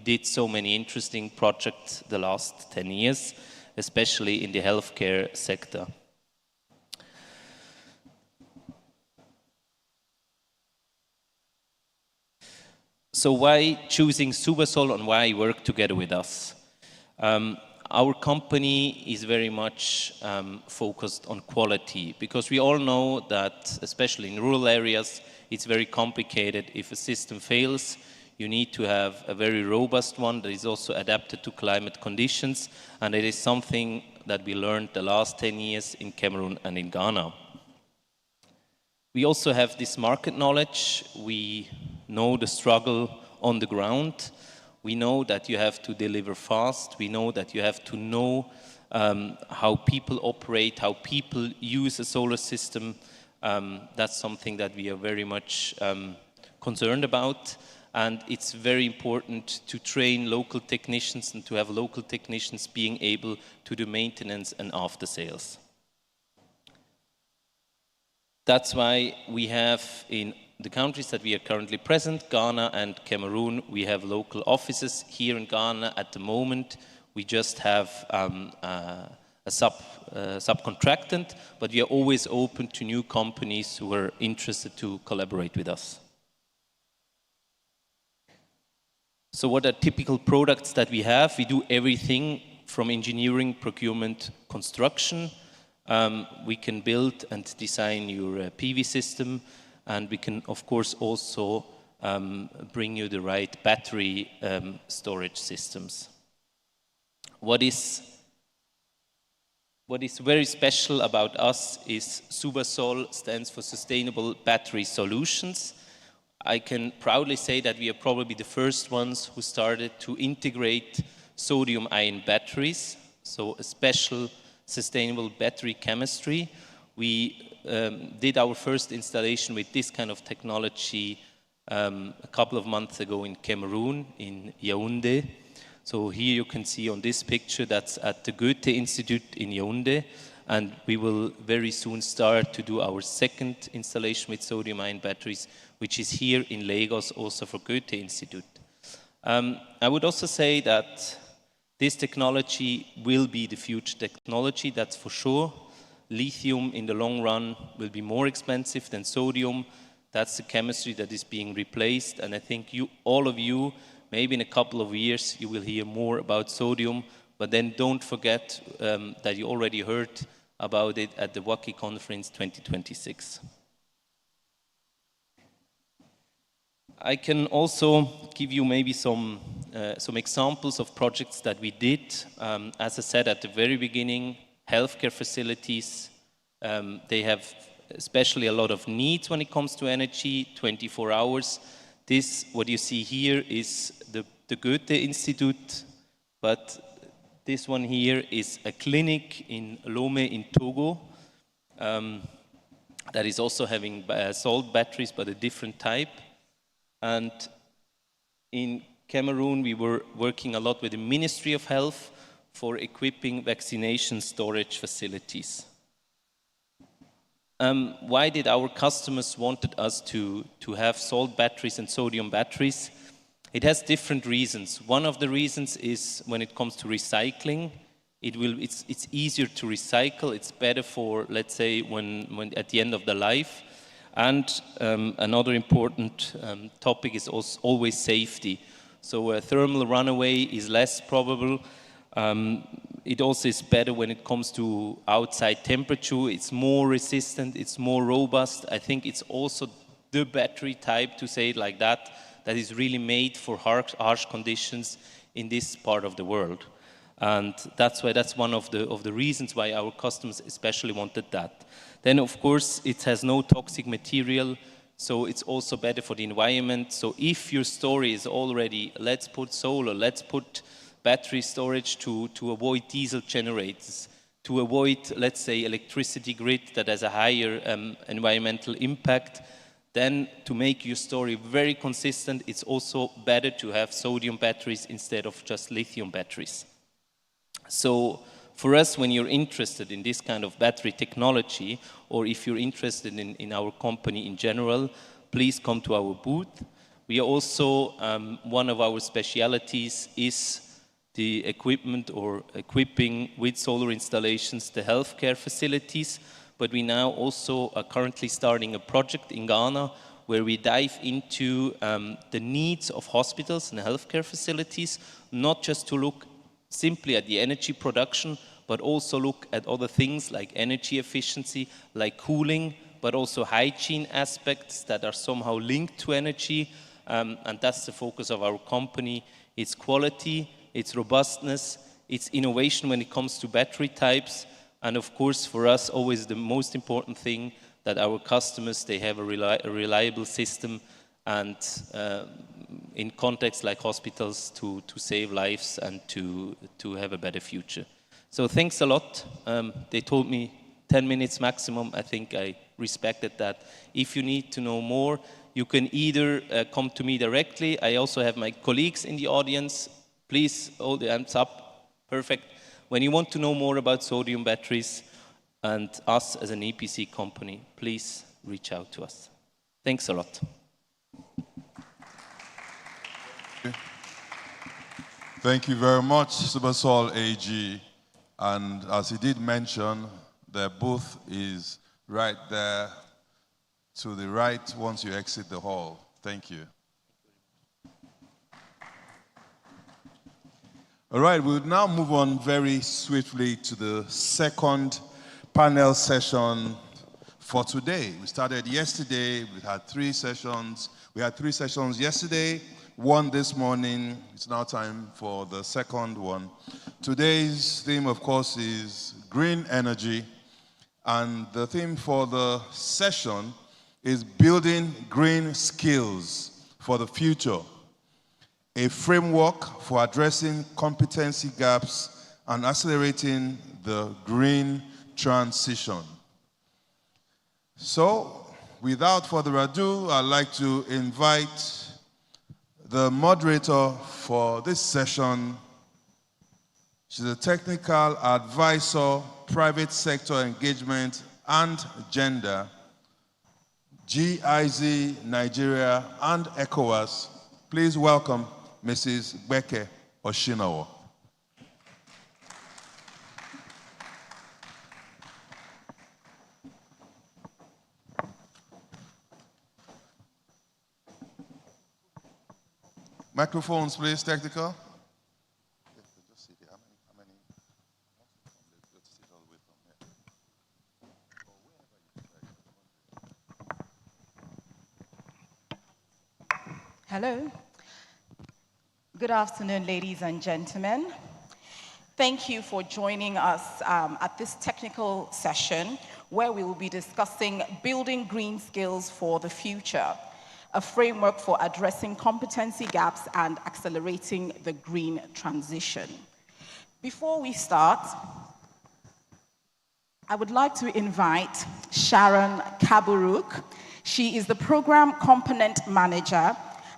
did so many interesting projects the last 10 years, especially in the healthcare sector. So why choosing Subasol and why work together with us? Our company is very much focused on quality, because we all know that, especially in rural areas, it's very complicated. If a system fails, you need to have a very robust one that is also adapted to climate conditions, and it is something that we learned the last 10 years in Cameroon and in Ghana. We also have this market knowledge. We know the struggle on the ground. We know that you have to deliver fast. We know that you have to know how people operate, how people use a solar system. That's something that we are very much concerned about. And it's very important to train local technicians and to have local technicians being able to do maintenance and after sales. That's why we have in the countries that we are currently present, Ghana and Cameroon, we have local offices. Here in Ghana at the moment, we just have a subcontractant, but we are always open to new companies who are interested to collaborate with us. So what are typical products that we have? We do everything from engineering, procurement, construction. We can build and design your PV system, and we can, of course, also bring you the right battery storage systems. What is very special about us is SUBASOL stands for Sustainable Battery Solutions. I can proudly say that we are probably the first ones who started to integrate sodium-ion batteries, so a special sustainable battery chemistry. We did our first installation with this kind of technology a couple of months ago in Cameroon, in Yaoundé. So here you can see on this picture that's at the Goethe Institute in Yaoundé, and we will very soon start to do our second installation with sodium-ion batteries, which is here in Lagos, also for Goethe Institute. I would also say that this technology will be the future technology, that's for sure. Lithium in the long run will be more expensive than sodium. That's the chemistry that is being replaced, and I think all of you, maybe in a couple of years, you will hear more about sodium, but then don't forget that you already heard about it at the WACEE conference 2026. I can also give you maybe some examples of projects that we did. As I said at the very beginning, healthcare facilities, they have especially a lot of needs when it comes to energy, 24 hours. This, what you see here, is the Goethe Institute, but this one here is a clinic in Lomé in Togo that is also having salt batteries, but a different type. And in Cameroon, we were working a lot with the Ministry of Health for equipping vaccination storage facilities. Why did our customers wanted us to have salt batteries and sodium batteries? It has different reasons. One of the reasons is when it comes to recycling, it's easier to recycle. It's better for, let's say, when at the end of the life. And another important topic is also always safety. So a thermal runaway is less probable. It also is better when it comes to outside temperature. It's more resistant, it's more robust. I think it's also the battery type, to say it like that, that is really made for harsh conditions in this part of the world. And that's one of the reasons why our customers especially wanted that. Then, of course, it has no toxic material, so it's also better for the environment. So if your story is already, let's put solar, let's put battery storage to avoid diesel generators, to avoid, let's say, electricity grid that has a higher environmental impact, then to make your story very consistent, it's also better to have sodium batteries instead of just lithium batteries. So for us, when you're interested in this kind of battery technology, or if you're interested in our company in general, please come to our booth. We are also, one of our specialities is the equipment or equipping with solar installations the healthcare facilities, but we now also are currently starting a project in Ghana where we dive into the needs of hospitals and healthcare facilities, not just to look simply at the energy production, but also look at other things like energy efficiency, like cooling, but also hygiene aspects that are somehow linked to energy. And that's the focus of our company. It's quality, it's robustness, it's innovation when it comes to battery types. And of course, for us, always the most important thing that our customers, they have a reliable system, and in contexts like hospitals to save lives and to have a better future. So thanks a lot. They told me 10 minutes maximum. I think I respected that. If you need to know more, you can either come to me directly. I also have my colleagues in the audience. Please hold the hands up. Perfect. When you want to know more about sodium batteries and us as an EPC company, please reach out to us. Thanks a lot. Thank you very much, Supersol AG. And as he did mention, the booth is right there to the right once you exit the hall. Thank you. All right, we'll now move on very swiftly to the second panel session for today. We started yesterday, we had 3 sessions. We had 3 sessions yesterday, 1 this morning. It's now time for the second one. Today's theme, of course, is green energy. And the theme for the session is building green skills for the future. A framework for addressing competency gaps and accelerating the green transition. So, without further ado, I'd like to invite the moderator for this session. She's a technical advisor, private sector engagement and gender, GIZ Nigeria and ECOWAS. Please welcome Mrs. Beke Oshinawa. Microphones, please, technical. Hello. Good afternoon, ladies and gentlemen. Thank you for joining us at this technical session where we will be discussing building green skills for the future, a framework for addressing competency gaps and accelerating the green transition. Before we start, I would like to invite Sharon Kaburuk. She is the Program Component Manager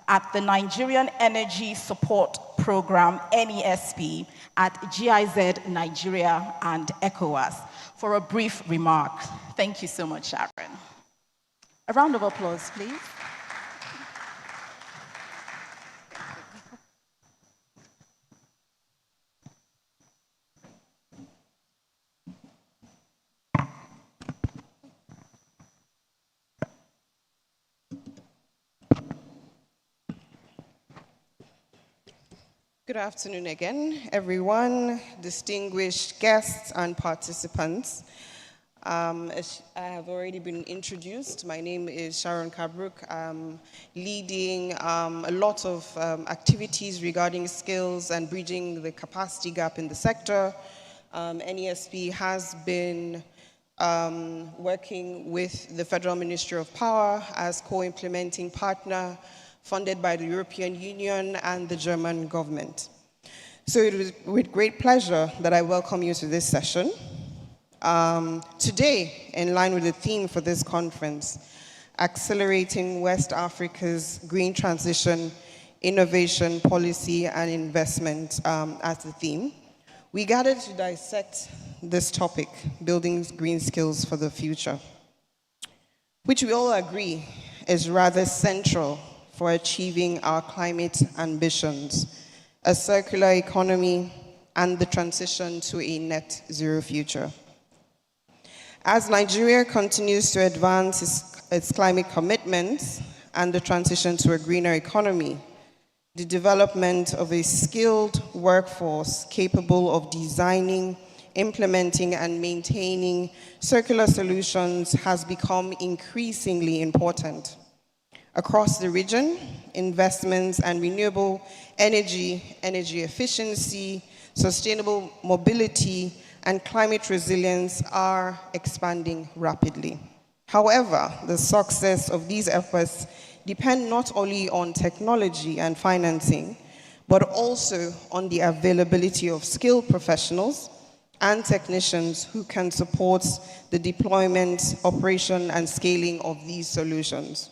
at the Nigerian Energy Support Program, NESP, at GIZ Nigeria and ECOWAS, for a brief remark. Thank you so much, Sharon. A round of applause, please. Good afternoon again, everyone, distinguished guests and participants. As I have already been introduced, my name is Sharon Kabruk. I'm leading a lot of activities regarding skills and bridging the capacity gap in the sector. NESP has been working with the Federal Ministry of Power as co-implementing partner funded by the European Union and the German government. So it is with great pleasure that I welcome you to this session. Today, in line with the theme for this conference, Accelerating West Africa's Green Transition, Innovation, Policy, and Investment as the theme, we gathered to dissect this topic, building green skills for the future, which we all agree is rather central for achieving our climate ambitions, a circular economy, and the transition to a net zero future. As Nigeria continues to advance its climate commitments and the transition to a greener economy, the development of a skilled workforce capable of designing, implementing, and maintaining circular solutions has become increasingly important. Across the region, investments and renewable energy, energy efficiency, sustainable mobility, and climate resilience are expanding rapidly. However, the success of these efforts depend not only on technology and financing, but also on the availability of skilled professionals and technicians who can support the deployment, operation, and scaling of these solutions.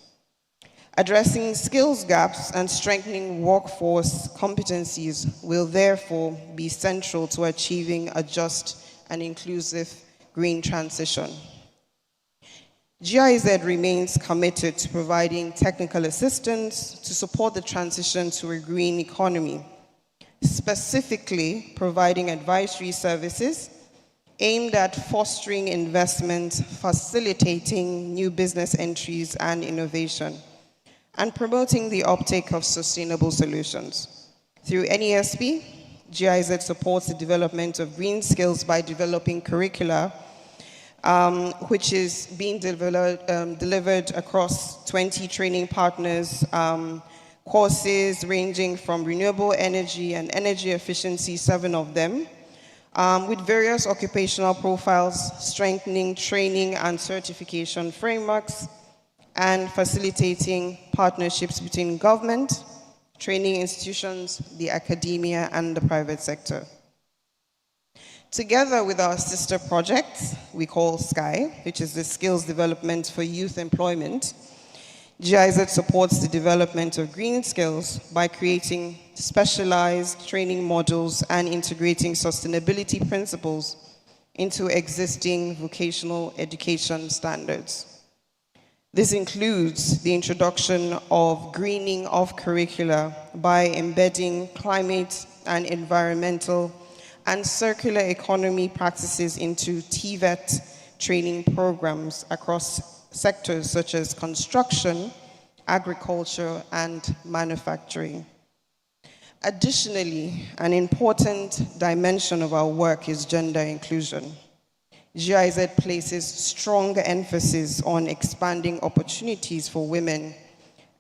Addressing skills gaps and strengthening workforce competencies will therefore be central to achieving a just and inclusive green transition. GIZ remains committed to providing technical assistance to support the transition to a green economy, specifically providing advisory services aimed at fostering investment, facilitating new business entries and innovation, and promoting the uptake of sustainable solutions. Through NESP, GIZ supports the development of green skills by developing curricula, which is being delivered across 20 training partners, courses ranging from renewable energy and energy efficiency, 7 of them, with various occupational profiles, strengthening training and certification frameworks, and facilitating partnerships between government, training institutions, the academia, and the private sector. Together with our sister project, we call SKY, which is the Skills Development for Youth Employment, GIZ supports the development of green skills by creating specialized training modules and integrating sustainability principles into existing vocational education standards. This includes the introduction of greening of curricula by embedding climate and environmental and circular economy practices into TVET training programs across sectors such as construction, agriculture, and manufacturing. Additionally, an important dimension of our work is gender inclusion. GIZ places strong emphasis on expanding opportunities for women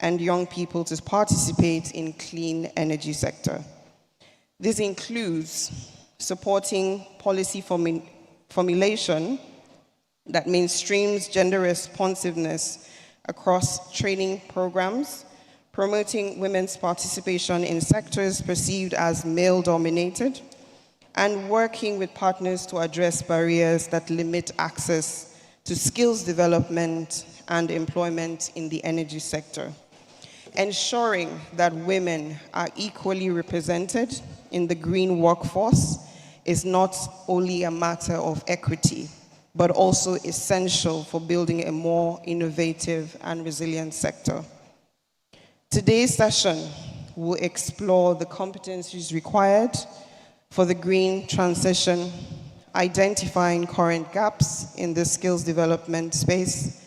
and young people to participate in clean energy sector. This includes supporting policy formulation that mainstreams gender responsiveness across training programs, promoting women's participation in sectors perceived as male-dominated, and working with partners to address barriers that limit access to skills development and employment in the energy sector. Ensuring that women are equally represented in the green workforce is not only a matter of equity, but also essential for building a more innovative and resilient sector. Today's session will explore the competencies required for the green transition, identifying current gaps in the skills development space,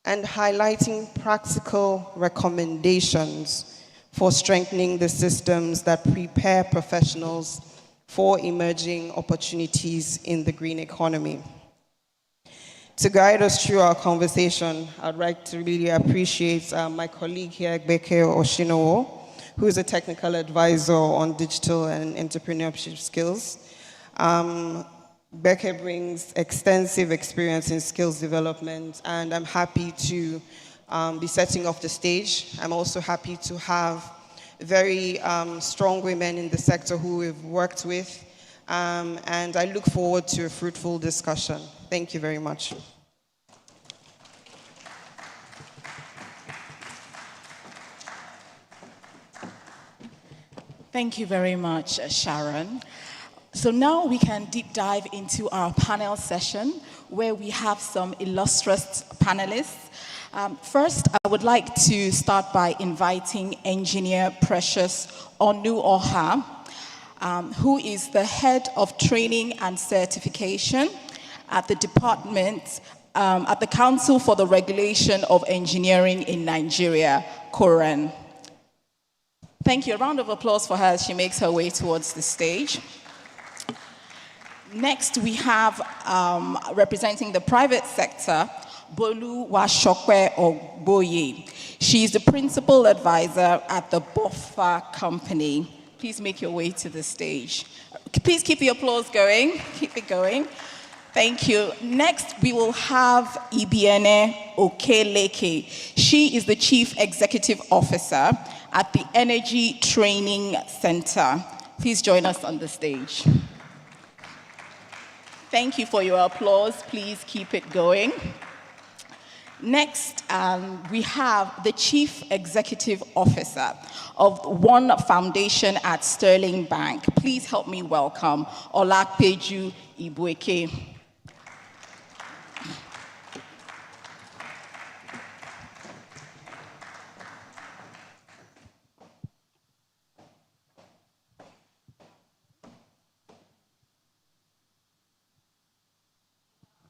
and highlighting practical recommendations for strengthening the systems that prepare professionals for emerging opportunities in the green economy. To guide us through our conversation, I'd like to really appreciate my colleague here, Beke Oshinowo, who is a technical advisor on digital and entrepreneurship skills. Beke brings extensive experience in skills development, and I'm happy to be setting off the stage. I'm also happy to have very strong women in the sector who we've worked with, and I look forward to a fruitful discussion. Thank you very much. Thank you very much, Sharon. So now we can deep dive into our panel session where we have some illustrious panelists. First, I would like to start by inviting Engineer Precious Onuoha, who is the head of training and certification at the department, at the Council for the Regulation of Engineering in Nigeria, COREN. Thank you. A round of applause for her as she makes her way towards the stage. Next, we have, representing the private sector, Bolu Washokwe Ogboye. She is the principal advisor at the BOFA company. Please make your way to the stage. Please keep the applause going. Keep it going. Thank you. Next, we will have Ibiene Okeleke. She is the Chief Executive Officer at the Energy Training Center. Please join us on the stage. Thank you for your applause. Please keep it going. Next, we have the Chief Executive Officer of One Foundation at Sterling Bank. Please help me welcome Olakpeju Ibueke.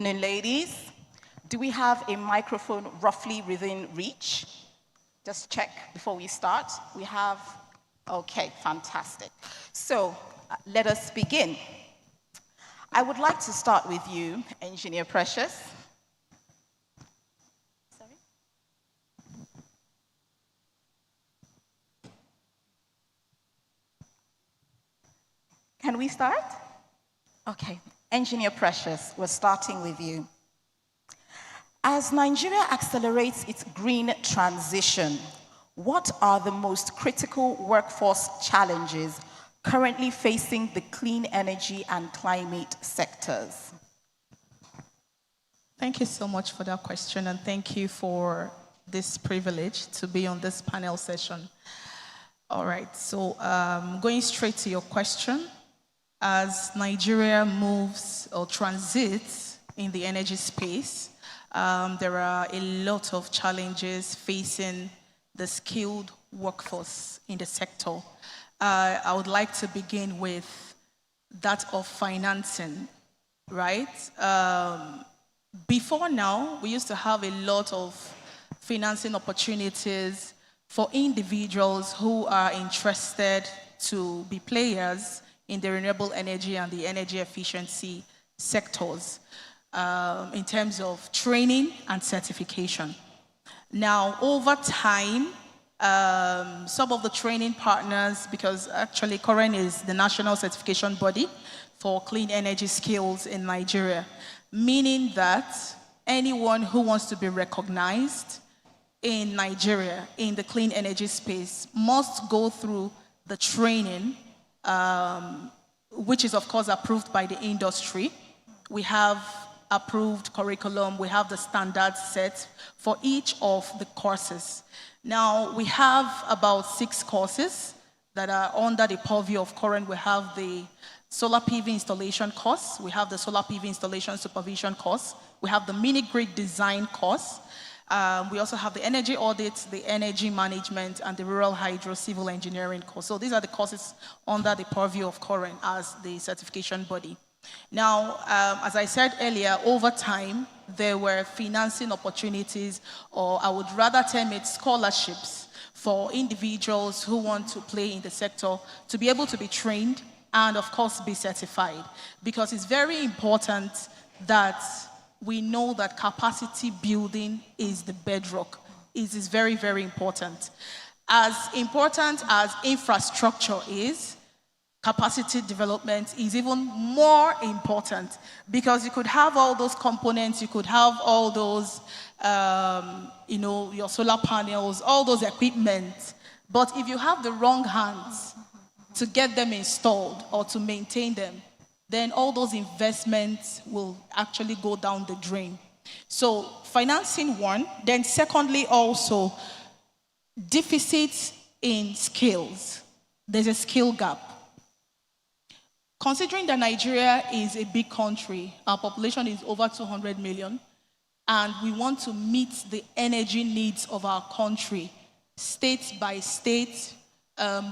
Ladies, do we have a microphone roughly within reach? Just check before we start. We have, okay, fantastic. So let us begin. I would like to start with you, Engineer Precious. Sorry? Can we start? Okay. Engineer Precious, we're starting with you. As Nigeria accelerates its green transition, what are the most critical workforce challenges currently facing the clean energy and climate sectors? Thank you so much for that question, and thank you for this privilege to be on this panel session. All right, so going straight to your question. As Nigeria moves or transits in the energy space, there are a lot of challenges facing the skilled workforce in the sector. I would like to begin with that of financing, right? Before now, we used to have a lot of financing opportunities for individuals who are interested to be players in the renewable energy and the energy efficiency sectors in terms of training and certification. Now, over time, some of the training partners, because actually COREN is the national certification body for clean energy skills in Nigeria, meaning that anyone who wants to be recognized in Nigeria in the clean energy space must go through the training which is of course approved by the industry. We have approved curriculum, we have the standards set for each of the courses. Now we have about 6 courses that are under the purview of COREN. We have the solar PV installation course, we have the solar PV installation supervision course, we have the mini grid design course, we also have the energy audit, the energy management, and the rural hydro civil engineering course. So these are the courses under the purview of COREN as the certification body. Now, as I said earlier, over time, there were financing opportunities, or I would rather term it scholarships, for individuals who want to play in the sector to be able to be trained and, of course, be certified. Because it's very important that we know that capacity building is the bedrock. It is very, very important. As important as infrastructure is, capacity development is even more important, because you could have all those components, you could have all those, your solar panels, all those equipment, but if you have the wrong hands to get them installed or to maintain them, then all those investments will actually go down the drain. So financing one, then secondly also deficits in skills. There's a skill gap. Considering that Nigeria is a big country, our population is over 200 million, and we want to meet the energy needs of our country, state by state,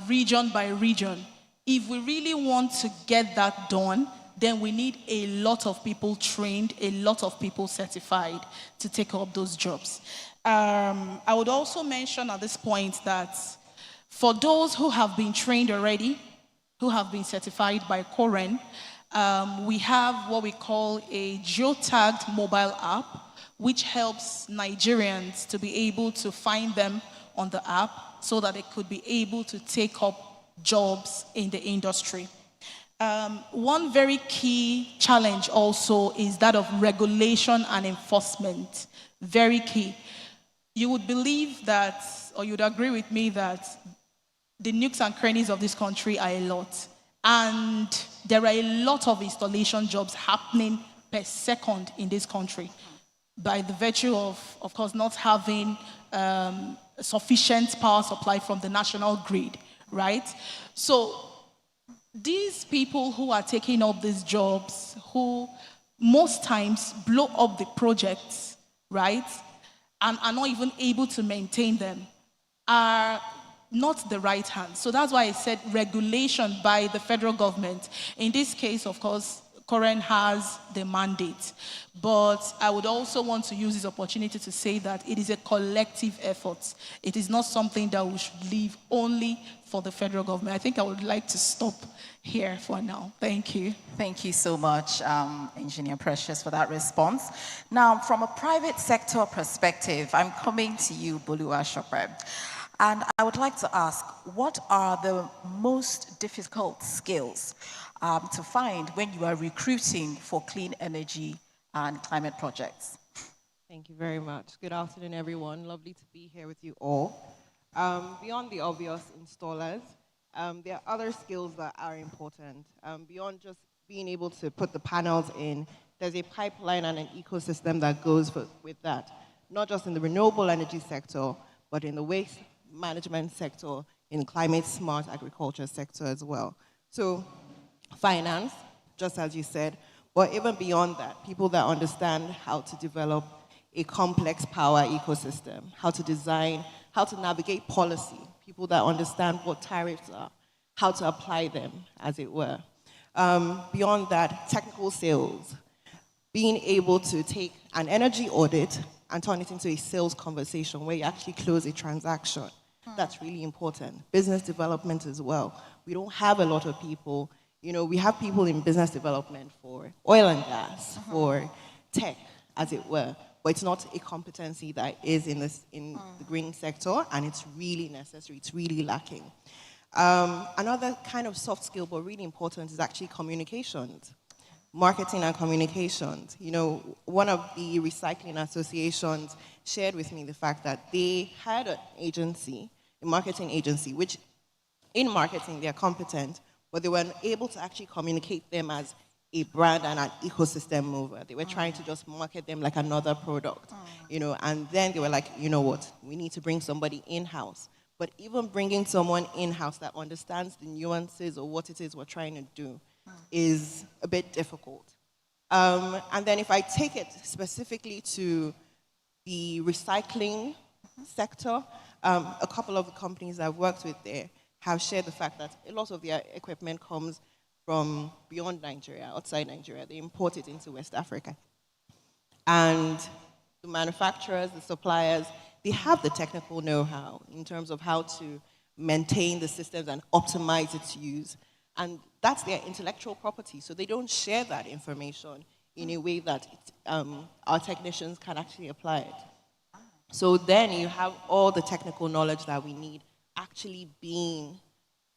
region by region. If we really want to get that done, then we need a lot of people trained, a lot of people certified to take up those jobs. I would also mention at this point that for those who have been trained already, who have been certified by COREN, we have what we call a geotagged mobile app, which helps Nigerians to be able to find them on the app so that they could be able to take up jobs in the industry. One very key challenge also is that of regulation and enforcement. Very key. You would believe that, or you'd agree with me that the nooks and crannies of this country are a lot. And there are a lot of installation jobs happening per second in this country by the virtue of course, not having sufficient power supply from the national grid, right? So these people who are taking up these jobs, who most times blow up the projects, right, and are not even able to maintain them, are not the right hand. So that's why I said regulation by the federal government. In this case, of course, Koren has the mandate. But I would also want to use this opportunity to say that it is a collective effort. It is not something that we should leave only for the federal government. I think I would like to stop here for now. Thank you. Thank you so much, Engineer Precious, for that response. Now, from a private sector perspective, I'm coming to you, Boluwasepe. And I would like to ask, what are the most difficult skills to find when you are recruiting for clean energy and climate projects? Thank you very much. Good afternoon, everyone. Lovely to be here with you all. Beyond the obvious installers, there are other skills that are important. Beyond just being able to put the panels in, there's a pipeline and an ecosystem that goes with that, not just in the renewable energy sector, but in the waste management sector, in climate smart agriculture sector as well. So finance, just as you said, but even beyond that, people that understand how to develop a complex power ecosystem, how to design, how to navigate policy, people that understand what tariffs are, how to apply them, as it were. Beyond that, technical sales, being able to take an energy audit and turn it into a sales conversation where you actually close a transaction. That's really important. Business development as well. We don't have a lot of people, we have people in business development for oil and gas, for tech, as it were, but it's not a competency that is in the green sector, and it's really necessary, it's really lacking. Another kind of soft skill, but really important, is actually communications. Marketing and communications. One of the recycling associations shared with me the fact that they had an agency, a marketing agency, which in marketing they're competent, but they weren't able to actually communicate them as a brand and an ecosystem mover. They were trying to just market them like another product, and then they were like, you know what, we need to bring somebody in-house. But even bringing someone in-house that understands the nuances of what it is we're trying to do is a bit difficult. And then if I take it specifically to the recycling sector, a couple of the companies I've worked with there have shared the fact that a lot of their equipment comes from beyond Nigeria, outside Nigeria. They import it into West Africa. And the manufacturers, the suppliers, they have the technical know-how in terms of how to maintain the systems and optimize its use. And that's their intellectual property. So they don't share that information in a way that our technicians can actually apply it. So then you have all the technical knowledge that we need actually being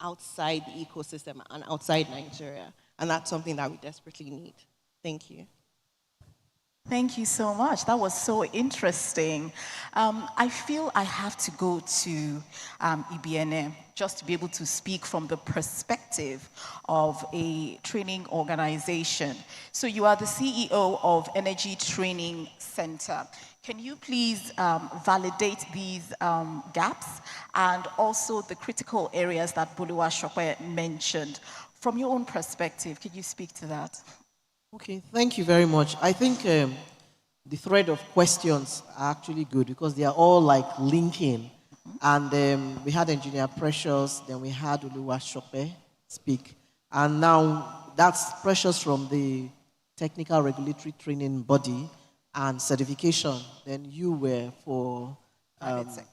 outside the ecosystem and outside Nigeria. And that's something that we desperately need. Thank you. Thank you so much. That was so interesting. I feel I have to go to EBNA just to be able to speak from the perspective of a training organization. So you are the CEO of Energy Training Center. Can you please validate these gaps and also the critical areas that Boluwasepe mentioned? From your own perspective, could you speak to that? Okay, thank you very much. I think the thread of questions are actually good because they are all like linking. And we had Engineer Precious, then we had Boluwasepe speak. And now that's Precious from the Technical Regulatory Training Body and certification. Then you were for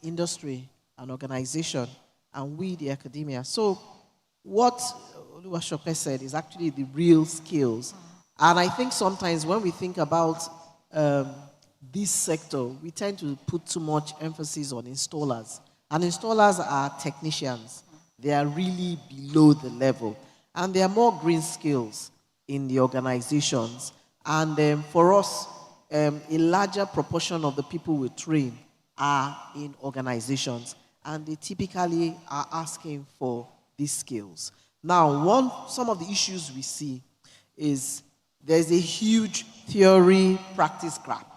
industry and organization, and we, the academia. So what Boluwasepe said is actually the real skills. And I think sometimes when we think about this sector, we tend to put too much emphasis on installers. And installers are technicians. They are really below the level. And there are more green skills in the organizations. And for us, a larger proportion of the people we train are in organizations. And they typically are asking for these skills. Now, some of the issues we see is there's a huge theory practice gap.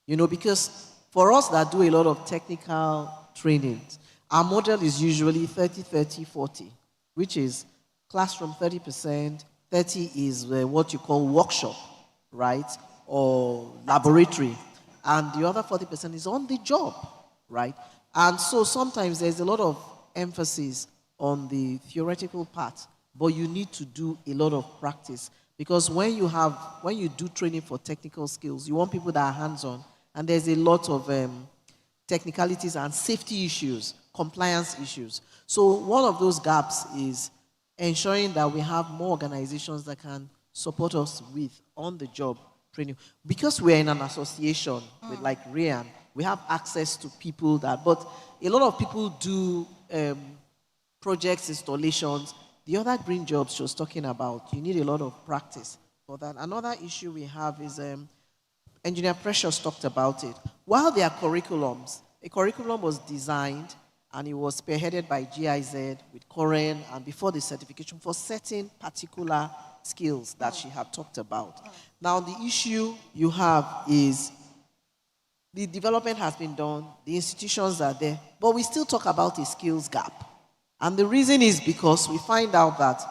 Because for us that do a lot of technical trainings, our model is usually 30-30-40, which is classroom 30%, 30 is what you call workshop, right? Or laboratory. And the other 40% is on the job, right? And so sometimes there's a lot of emphasis on the theoretical part, but you need to do a lot of practice. Because when you do training for technical skills, you want people that are hands-on, and there's a lot of technicalities and safety issues, compliance issues. So one of those gaps is ensuring that we have more organizations that can support us with on-the-job training. Because we're in an association with like RIAN, we have access to people but a lot of people do projects, installations. The other green jobs she was talking about, you need a lot of practice for that. Another issue we have is Engineer Precious talked about it. While there are curriculums, a curriculum was designed and it was spearheaded by GIZ with Coren and before the certification for certain particular skills that she had talked about. Now, the issue you have is the development has been done, the institutions are there, but we still talk about a skills gap. And the reason is because we find out that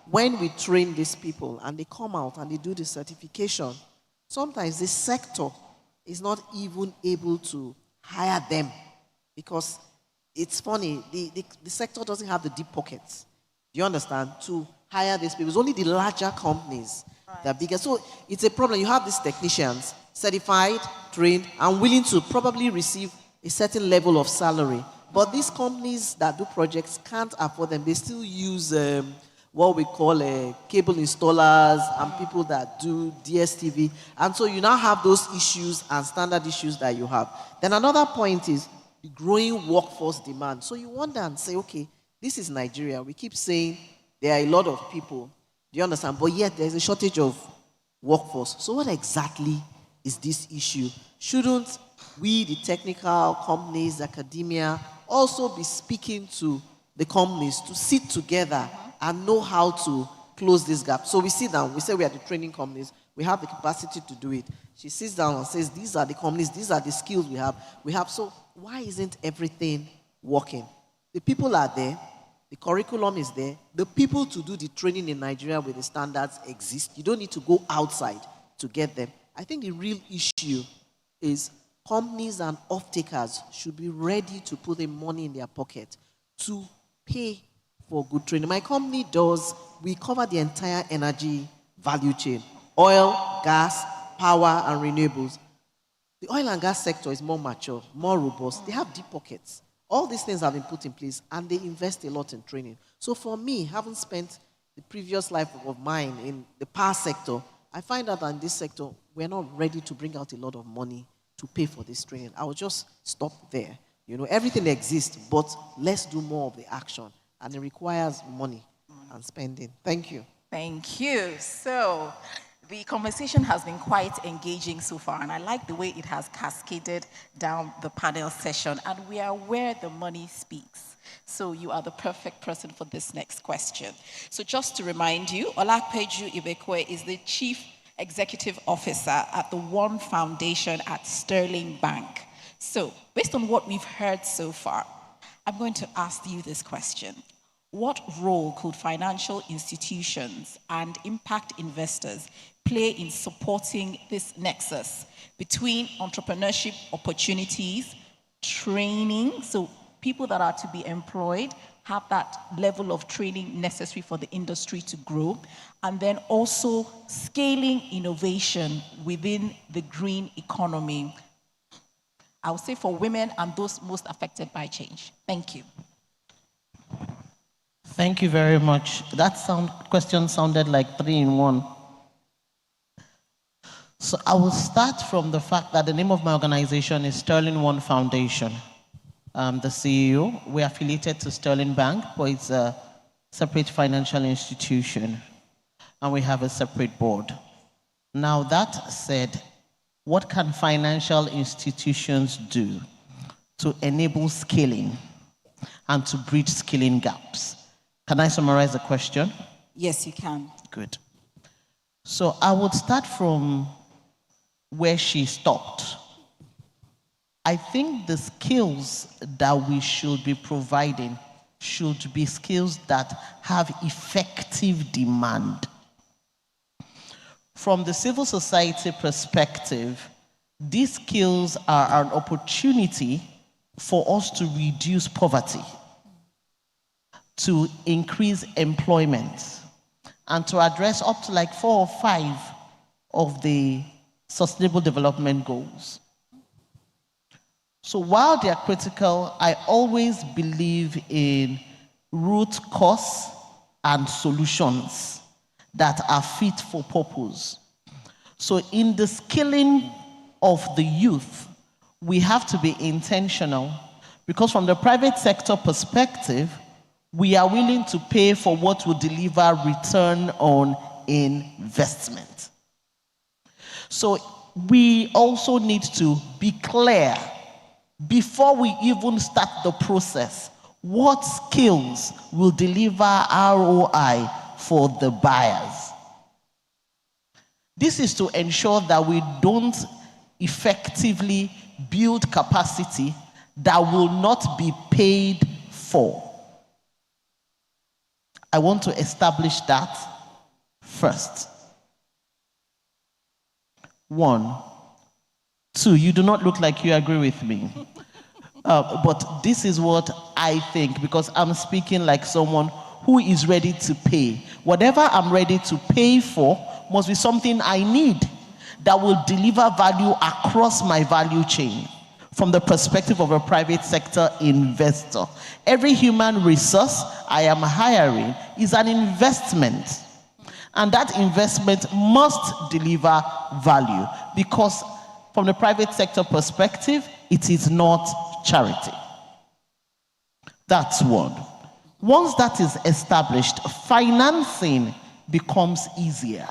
when we train these people and they come out and they do the certification, sometimes the sector is not even able to hire them because it's funny, the sector doesn't have the deep pockets, do you understand, to hire these people. It's only the larger companies that are bigger. So it's a problem. You have these technicians, certified, trained, and willing to probably receive a certain level of salary. But these companies that do projects can't afford them. They still use what we call cable installers and people that do DSTV. And so you now have those issues and standard issues that you have. Then another point is the growing workforce demand. So you wonder and say, okay, this is Nigeria. We keep saying there are a lot of people. Do you understand? But yet there's a shortage of workforce. So what exactly is this issue? Shouldn't we, the technical companies, academia, also be speaking to the companies to sit together and know how to close this gap? So we sit down, we say we are the training companies, we have the capacity to do it. She sits down and says, these are the companies, these are the skills we have. So why isn't everything working? The people are there, the curriculum is there, the people to do the training in Nigeria with the standards exist. You don't need to go outside to get them. I think the real issue is companies and off-takers should be ready to put the money in their pocket to pay for good training. My company we cover the entire energy value chain. Oil, gas, power, and renewables. The oil and gas sector is more mature, more robust. They have deep pockets. All these things have been put in place, and they invest a lot in training. So for me, having spent the previous life of mine in the power sector, I find out that in this sector, we're not ready to bring out a lot of money to pay for this training. I will just stop there. Everything exists, but let's do more of the action. And it requires money and spending. Thank you. Thank you. So the conversation has been quite engaging so far, and I like the way it has cascaded down the panel session, and we are where the money speaks. So you are the perfect person for this next question. So just to remind you, Olakpeju Ibekwe is the Chief Executive Officer at the One Foundation at Sterling Bank. So based on what we've heard so far, I'm going to ask you this question. What role could financial institutions and impact investors play in supporting this nexus between entrepreneurship opportunities, training, so people that are to be employed have that level of training necessary for the industry to grow, and then also scaling innovation within the green economy, I would say for women and those most affected by change? Thank you. Thank you very much. That question sounded like 3 in 1. So I will start from the fact that the name of my organization is Sterling One Foundation. I'm the CEO. We're affiliated to Sterling Bank, but it's a separate financial institution, and we have a separate board. Now, that said, what can financial institutions do to enable scaling and to bridge skilling gaps? Can I summarize the question? Yes, you can. Good. So I would start from where she stopped. I think the skills that we should be providing should be skills that have effective demand. From the civil society perspective, these skills are an opportunity for us to reduce poverty, to increase employment, and to address up to like 4 or 5 of the Sustainable Development Goals. So while they are critical, I always believe in root cause and solutions that are fit for purpose. So in the skilling of the youth, we have to be intentional, because from the private sector perspective, we are willing to pay for what will deliver return on investment. So we also need to be clear before we even start the process, what skills will deliver ROI for the buyers. This is to ensure that we don't effectively build capacity that will not be paid for. I want to establish that first. 1. 2, you do not look like you agree with me. But this is what I think, because I'm speaking like someone who is ready to pay. Whatever I'm ready to pay for must be something I need that will deliver value across my value chain from the perspective of a private sector investor. Every human resource I am hiring is an investment. And that investment must deliver value, because from the private sector perspective, it is not charity. That's one. Once that is established, financing becomes easier.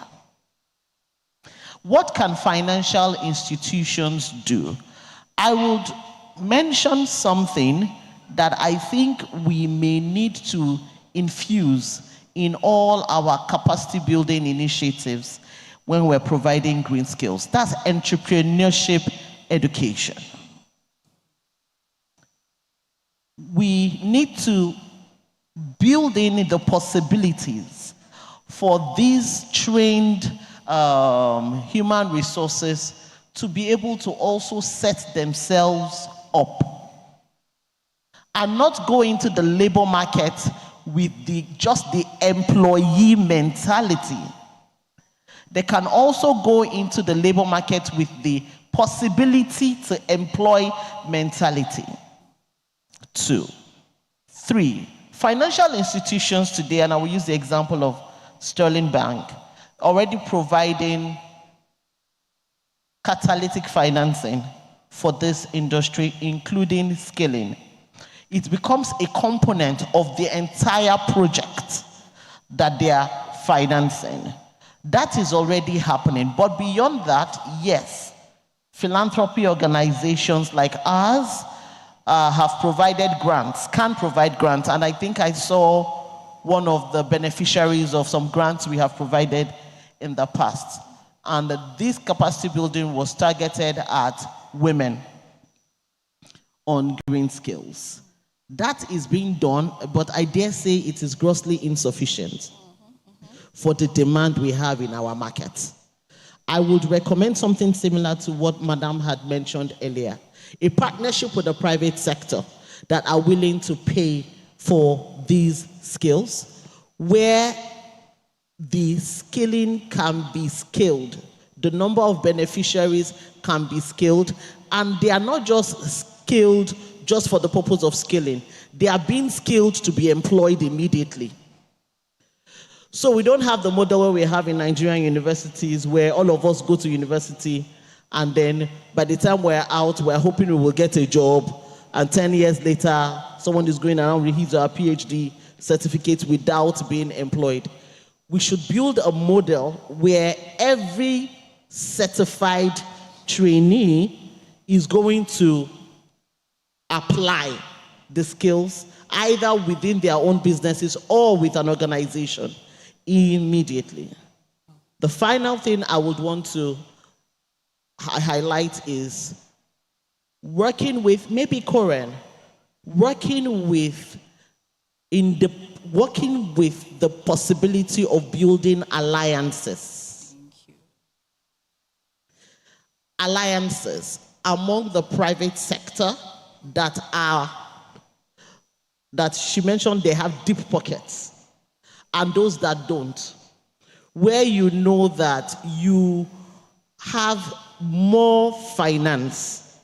What can financial institutions do? I would mention something that I think we may need to infuse in all our capacity building initiatives when we're providing green skills. That's entrepreneurship education. We need to build in the possibilities for these trained human resources to be able to also set themselves up and not go into the labor market with just the employee mentality. They can also go into the labor market with the possibility to employ mentality. 2. 3, financial institutions today, and I will use the example of Sterling Bank, already providing catalytic financing for this industry, including skilling. It becomes a component of the entire project that they are financing. That is already happening. But beyond that, yes, philanthropy organizations like ours have provided grants, can provide grants, and I think I saw one of the beneficiaries of some grants we have provided in the past. And this capacity building was targeted at women on green skills. That is being done, but I dare say it is grossly insufficient for the demand we have in our market. I would recommend something similar to what Madam had mentioned earlier. A partnership with the private sector that are willing to pay for these skills, where the skilling can be scaled, the number of beneficiaries can be scaled, and they are not just skilled just for the purpose of skilling. They are being skilled to be employed immediately. So we don't have the model where we have in Nigerian universities where all of us go to university and then by the time we're out, we're hoping we will get a job, and 10 years later, someone is going around with his or her PhD certificate without being employed. We should build a model where every certified trainee is going to apply the skills either within their own businesses or with an organization immediately. The final thing I would want to highlight is working with, maybe Koren, working with the possibility of building alliances. Alliances among the private sector that she mentioned they have deep pockets, and those that don't, where you know that you have more finance,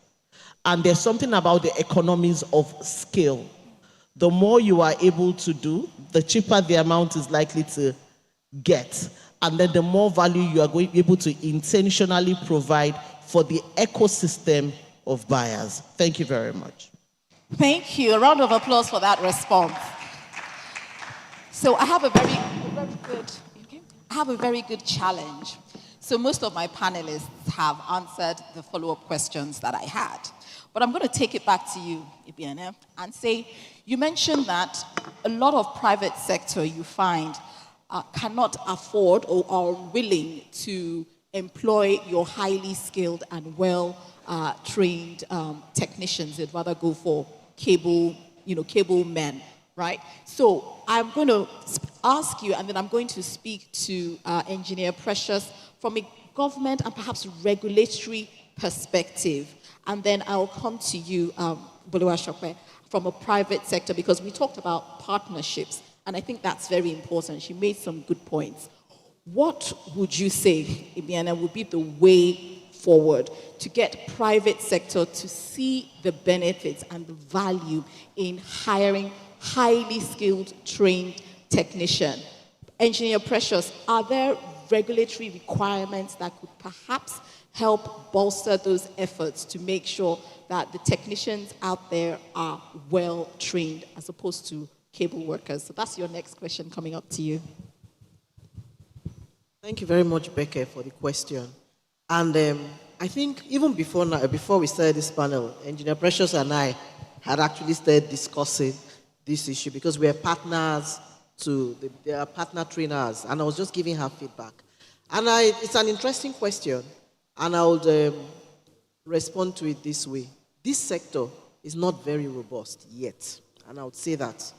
and there's something about the economies of scale. The more you are able to do, the cheaper the amount is likely to get, and then the more value you are going able to intentionally provide for the ecosystem of buyers. Thank you very much. Thank you. A round of applause for that response. So I have a very good challenge. So most of my panelists have answered the follow-up questions that I had. But I'm going to take it back to you, Ibiane, and say, you mentioned that a lot of private sector you find cannot afford or are willing to employ your highly skilled and well-trained technicians. They'd rather go for cable men, right? So I'm going to ask you, and then I'm going to speak to Engineer Precious from a government and perhaps regulatory perspective. And then I'll come to you, Boluwasepe, from a private sector, because we talked about partnerships, and I think that's very important. She made some good points. What would you say, Ibiana, would be the way forward to get private sector to see the benefits and the value in hiring highly skilled, trained technician? Engineer Precious, are there regulatory requirements that could perhaps help bolster those efforts to make sure that the technicians out there are well trained as opposed to cable workers? So that's your next question coming up to you. Thank you very much, Becca, for the question. And I think even before we started this panel, Engineer Precious and I had actually started discussing this issue because we are partners they are partner trainers, and I was just giving her feedback. And it's an interesting question, and I would respond to it this way. This sector is not very robust yet, and I would say that.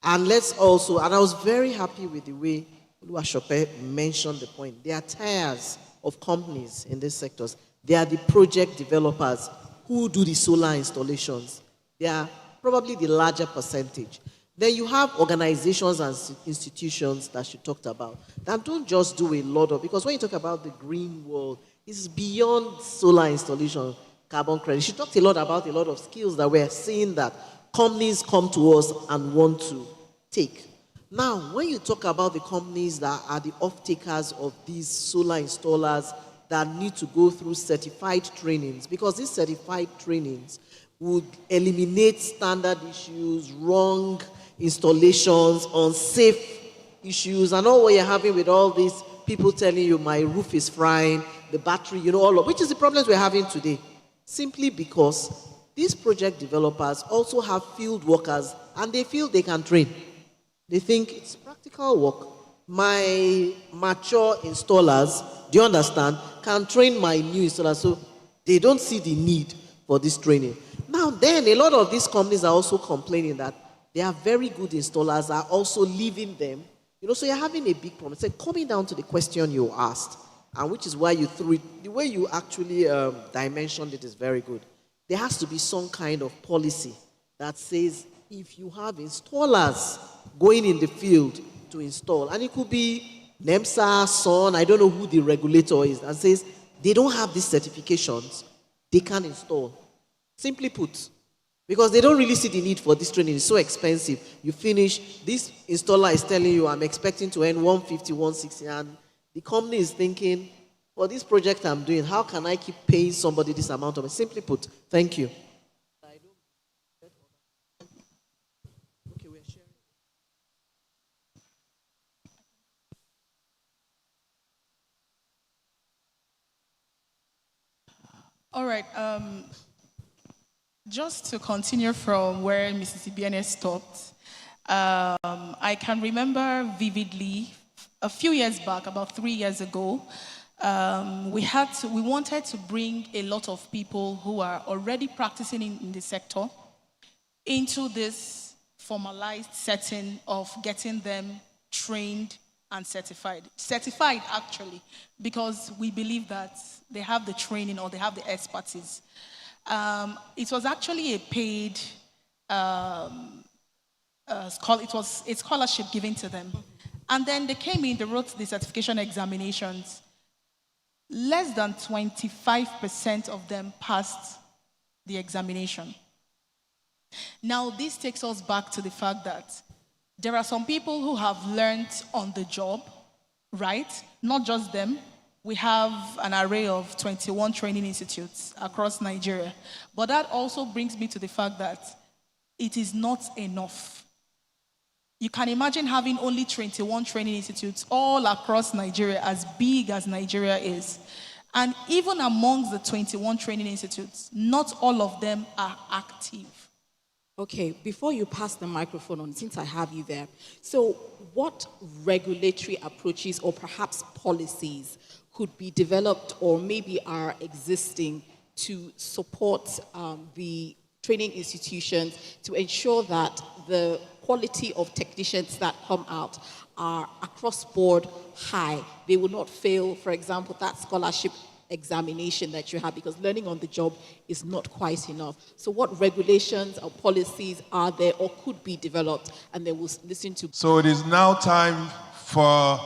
And I was very happy with the way Oluwasepe mentioned the point. They are tiers of companies in these sectors. They are the project developers who do the solar installations. They are probably the larger percentage. Then you have organizations and institutions that she talked about that don't just do a lot of, because when you talk about the green world, it's beyond solar installation, carbon credit. She talked a lot about a lot of skills that we're seeing that companies come to us and want to take. Now, when you talk about the companies that are the off-takers of these solar installers that need to go through certified trainings, because these certified trainings would eliminate standard issues, wrong installations, unsafe issues, and all what you're having with all these people telling you my roof is frying, the battery, all of which is the problems we're having today. Simply because these project developers also have field workers and they feel they can train. They think it's practical work. My mature installers, do you understand, can train my new installers, so they don't see the need for this training. Now then, a lot of these companies are also complaining that they are very good installers are also leaving them. So you're having a big problem. So coming down to the question you asked, and which is why you threw it, the way you actually dimensioned it is very good. There has to be some kind of policy that says if you have installers going in the field to install, and it could be NEMSA, SON, I don't know who the regulator is, and says they don't have these certifications, they can't install. Simply put, because they don't really see the need for this training. It's so expensive. You finish, this installer is telling you, I'm expecting to earn 150, 160, and the company is thinking, for this project I'm doing, how can I keep paying somebody this amount of money? Simply put, thank you. All right. Just to continue from where Mrs. Ibiene stopped, I can remember vividly a few years back, about 3 years ago, we wanted to bring a lot of people who are already practicing in the sector into this formalized setting of getting them trained and certified. Certified, actually, because we believe that they have the training or they have the expertise. It was actually a paid, it was a scholarship given to them. And then they came in, they wrote the certification examinations. Less than 25% of them passed the examination. Now, this takes us back to the fact that there are some people who have learned on the job, right? Not just them. We have an array of 21 training institutes across Nigeria. But that also brings me to the fact that it is not enough. You can imagine having only 21 training institutes all across Nigeria, as big as Nigeria is. And even amongst the 21 training institutes, not all of them are active. Okay, before you pass the microphone on, since I have you there, so what regulatory approaches or perhaps policies could be developed or maybe are existing to support the training institutions to ensure that the quality of technicians that come out are across board high? They will not fail, for example, that scholarship examination that you have, because learning on the job is not quite enough. So what regulations or policies are there or could be developed? And then we'll listen to... So it is now time for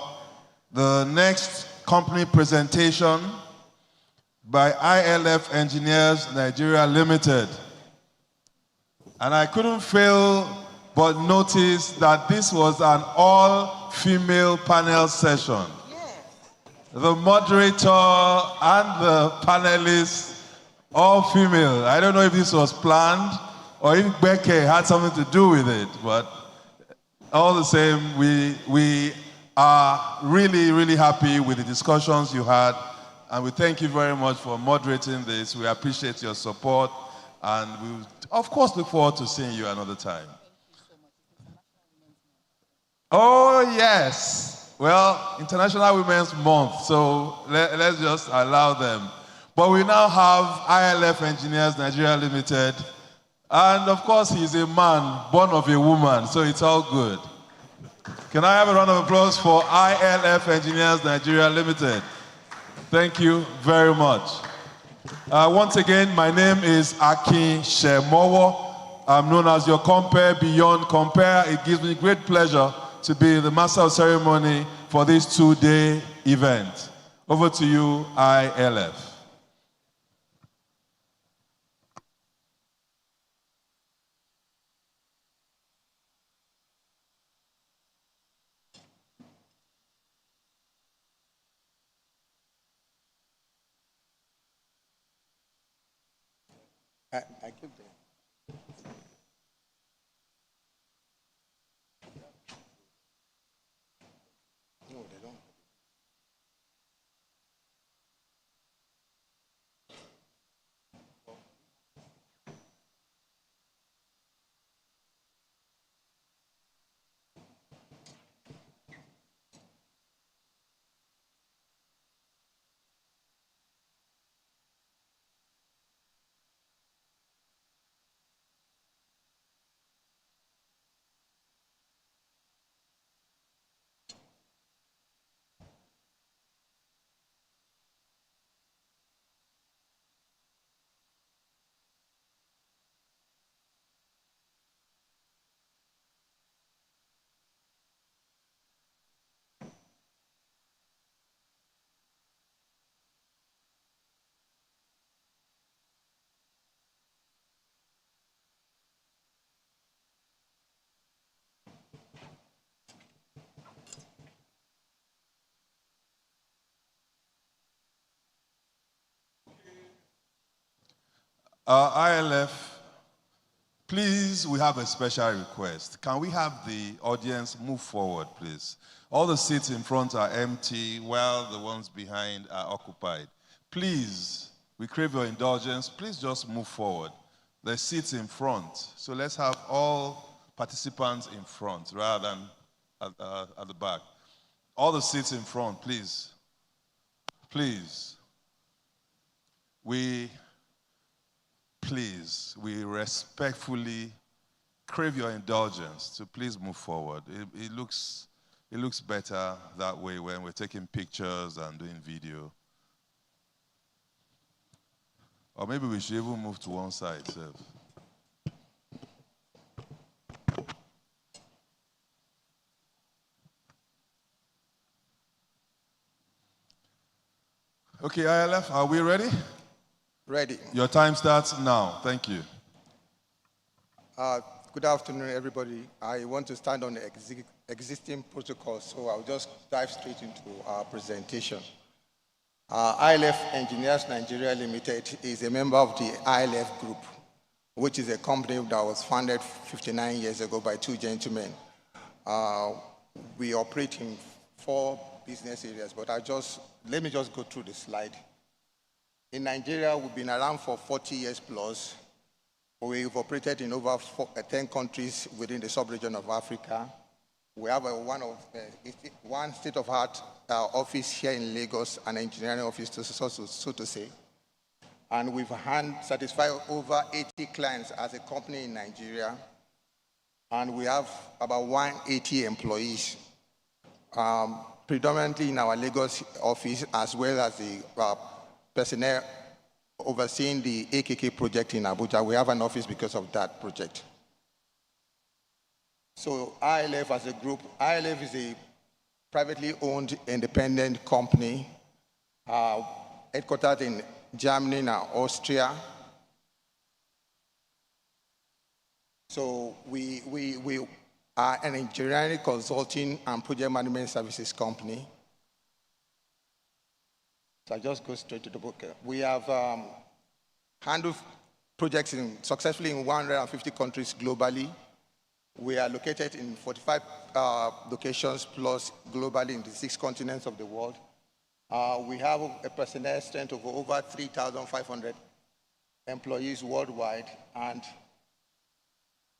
the next company presentation by ILF Engineers Nigeria Limited. And I couldn't fail but notice that this was an all-female panel session. The moderator and the panelists, all female. I don't know if this was planned or if Becky had something to do with it, but all the same, we are really, really happy with the discussions you had, and we thank you very much for moderating this. We appreciate your support, and we, of course, look forward to seeing you another time. Oh, yes. Well, International Women's Month, so let's just allow them. But we now have ILF Engineers Nigeria Limited. And of course, he's a man born of a woman, so it's all good. Can I have a round of applause for ILF Engineers Nigeria Limited? Thank you very much. Once again, my name is Akin Shemowo. I'm known as your compare beyond compare. It gives me great pleasure to be the master of ceremony for this two-day event. Over to you, ILF. I give them. No, they don't. ILF, please, we have a special request. Can we have the audience move forward, please? All the seats in front are empty, while the ones behind are occupied. Please, we crave your indulgence. Please just move forward. There's seats in front. So let's have all participants in front rather than at the back. All the seats in front, please. Please. We respectfully crave your indulgence to please move forward. It looks better that way when we're taking pictures and doing video. Or maybe we should even move to one side, sir. Okay, ILF, are we ready? Ready. Your time starts now. Thank you. Good afternoon, everybody. I want to stand on the existing protocol, so I'll just dive straight into our presentation. ILF Engineers Nigeria Limited is a member of the ILF Group, which is a company that was founded 59 years ago by two gentlemen. We operate in 4 business areas, but let me just go through the slide. In Nigeria, we've been around for 40 years plus. We've operated in over 10 countries within the sub-region of Africa. We have one state-of-the-art office here in Lagos, an engineering office, so to say. And we've satisfied over 80 clients as a company in Nigeria. And we have about 180 employees, predominantly in our Lagos office, as well as the personnel overseeing the AKK project in Abuja. We have an office because of that project. So ILF as a group, ILF is a privately owned independent company headquartered in Germany and Austria. So we are an engineering consulting and project management services company. So I just go straight to the book. We have handled projects successfully in 150 countries globally. We are located in 45 locations plus globally in the 6 continents of the world. We have a personnel strength of over 3,500 employees worldwide. And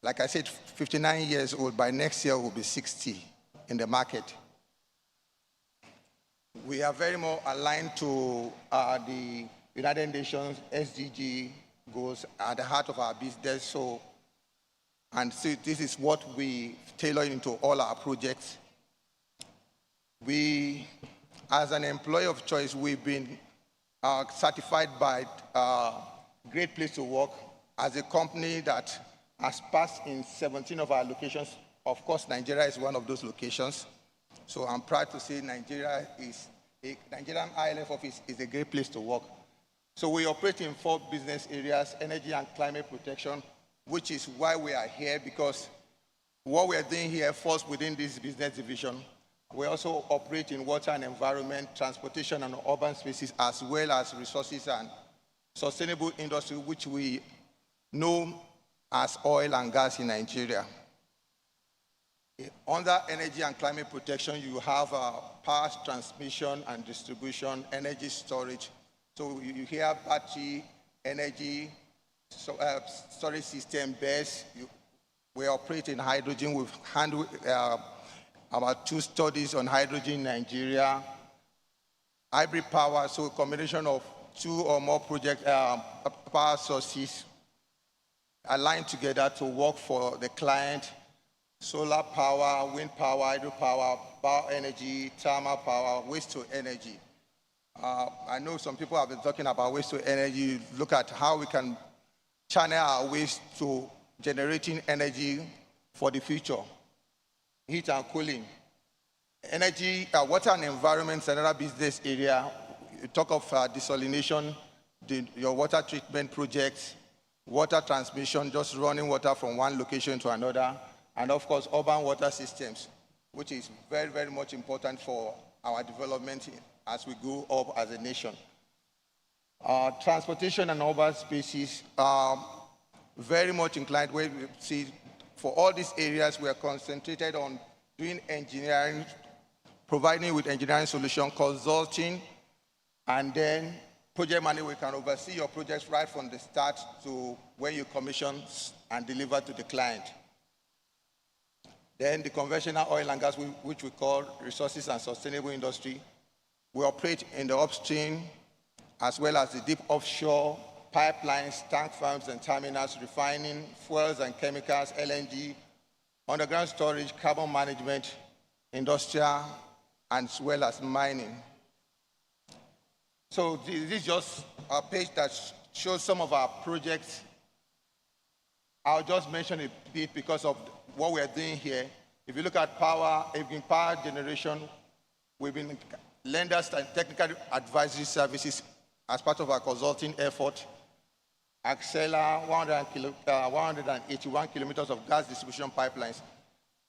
like I said, 59 years old. By next year, we'll be 60 in the market. We are very more aligned to the United Nations SDG goals at the heart of our business. So this is what we tailor into all our projects. We, as an employer of choice, we've been certified by Great Place to Work as a company that has passed in 17 of our locations. Of course, Nigeria is one of those locations. So I'm proud to say Nigerian ILF office is a great place to work. So we operate in 4 business areas: energy and climate protection, which is why we are here, because what we are doing here falls within this business division. We also operate in water and environment, transportation and urban spaces, as well as resources and sustainable industry, which we know as oil and gas in Nigeria. Under energy and climate protection, you have power transmission and distribution, energy storage. So you hear battery, energy, storage system, BESS. We operate in hydrogen. We've handled about 2 studies on hydrogen in Nigeria. Hybrid power, so a combination of 2 or more project power sources aligned together to work for the client. Solar power, wind power, hydropower, bioenergy, thermal power, waste to energy. I know some people have been talking about waste to energy. Look at how we can channel our waste to generating energy for the future. Heat and cooling. Energy, water and environment is another business area. You talk of desalination, your water treatment projects, water transmission, just running water from one location to another, and of course, urban water systems, which is very, very much important for our development as we grow up as a nation. Transportation and urban spaces are very much inclined where we see for all these areas we are concentrated on doing engineering, providing with engineering solution, consulting, and then project manager, we can oversee your projects right from the start to when you commission and deliver to the client. Then the conventional oil and gas, which we call resources and sustainable industry, we operate in the upstream as well as the deep offshore pipelines, tank farms and terminals, refining, fuels and chemicals, LNG, underground storage, carbon management, industrial, as well as mining. So this is just a page that shows some of our projects. I'll just mention a bit because of what we're doing here. If you look at power generation, we've been lenders and technical advisory services as part of our consulting effort. Acceleraing 181 kilometers of gas distribution pipelines.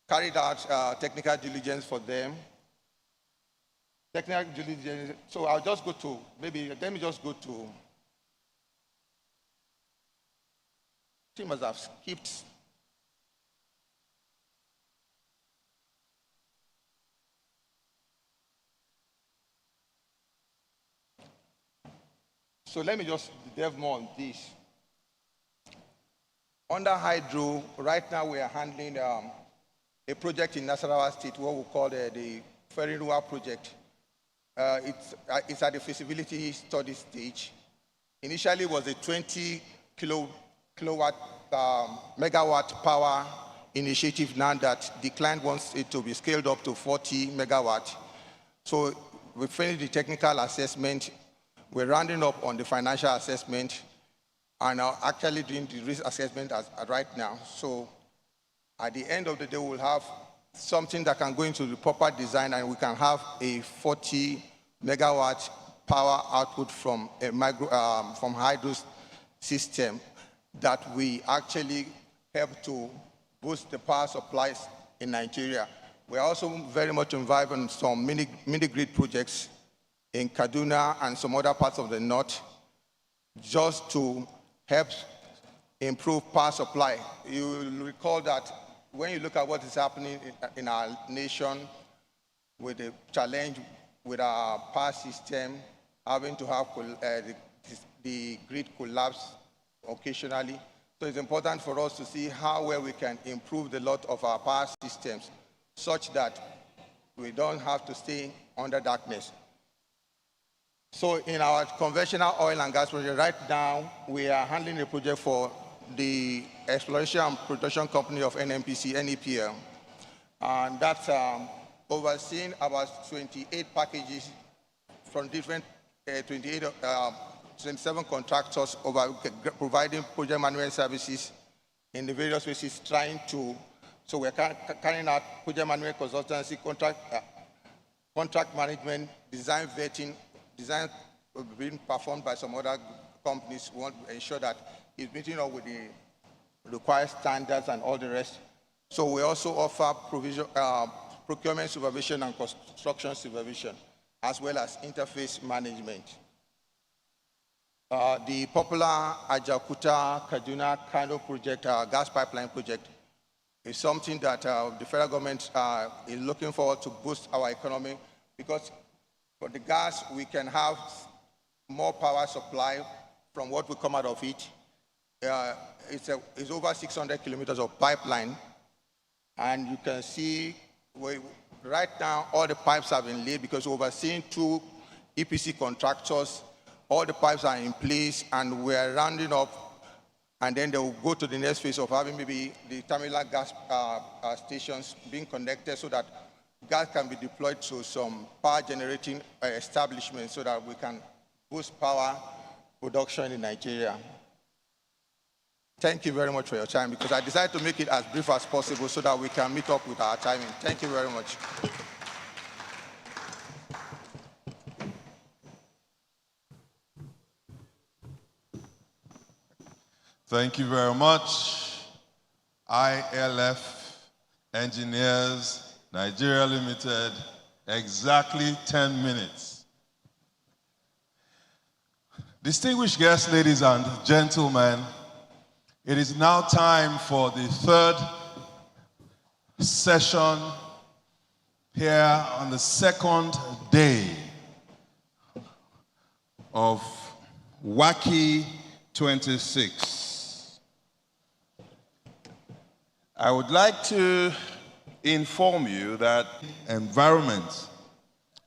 Carried out technical diligence for them. Technical diligence, so I'll just go to, let me just go to, team must have skipped. So let me just delve more on this. Under hydro, right now we are handling a project in Nasarawa State, what we call the Ferrirua project. It's at the feasibility study stage. Initially, it was a 20 megawatt power initiative. Now that the client wants it to be scaled up to 40 megawatt. So we finished the technical assessment. We're rounding up on the financial assessment and are actually doing the risk assessment right now. So at the end of the day, we'll have something that can go into the proper design and we can have a 40 megawatt power output from a from hydro system that we actually help to boost the power supplies in Nigeria. We're also very much involved in some mini-grid projects in Kaduna and some other parts of the north just to help improve power supply. You will recall that when you look at what is happening in our nation with the challenge with our power system, having to have the grid collapse occasionally. So it's important for us to see how well we can improve the lot of our power systems such that we don't have to stay under darkness. So in our conventional oil and gas project right now, we are handling a project for the Exploration and Production Company of NNPC, NEPL. And that's overseeing about 28 packages from different 27 contractors over providing project management services in the various phases so we're carrying out project management consultancy, contract management, design vetting, design being performed by some other companies who want to ensure that it's meeting up with the required standards and all the rest. So we also offer procurement supervision and construction supervision, as well as interface management. The popular Ajaokuta Kaduna Kano project, gas pipeline project, is something that the federal government is looking forward to boost our economy because for the gas, we can have more power supply from what will come out of it. It's over 600 kilometers of pipeline. And you can see right now all the pipes have been laid because we're overseeing 2 EPC contractors. All the pipes are in place and we're rounding up. And then they will go to the next phase of having maybe the terminal gas stations being connected so that gas can be deployed to some power generating establishments so that we can boost power production in Nigeria. Thank you very much for your time because I decided to make it as brief as possible so that we can meet up with our timing. Thank you very much. Thank you very much. ILF Engineers Nigeria Limited, exactly 10 minutes. Distinguished guests, ladies and gentlemen, it is now time for the 3rd session here on the 2nd day of WACEE'26. I would like to inform you that environment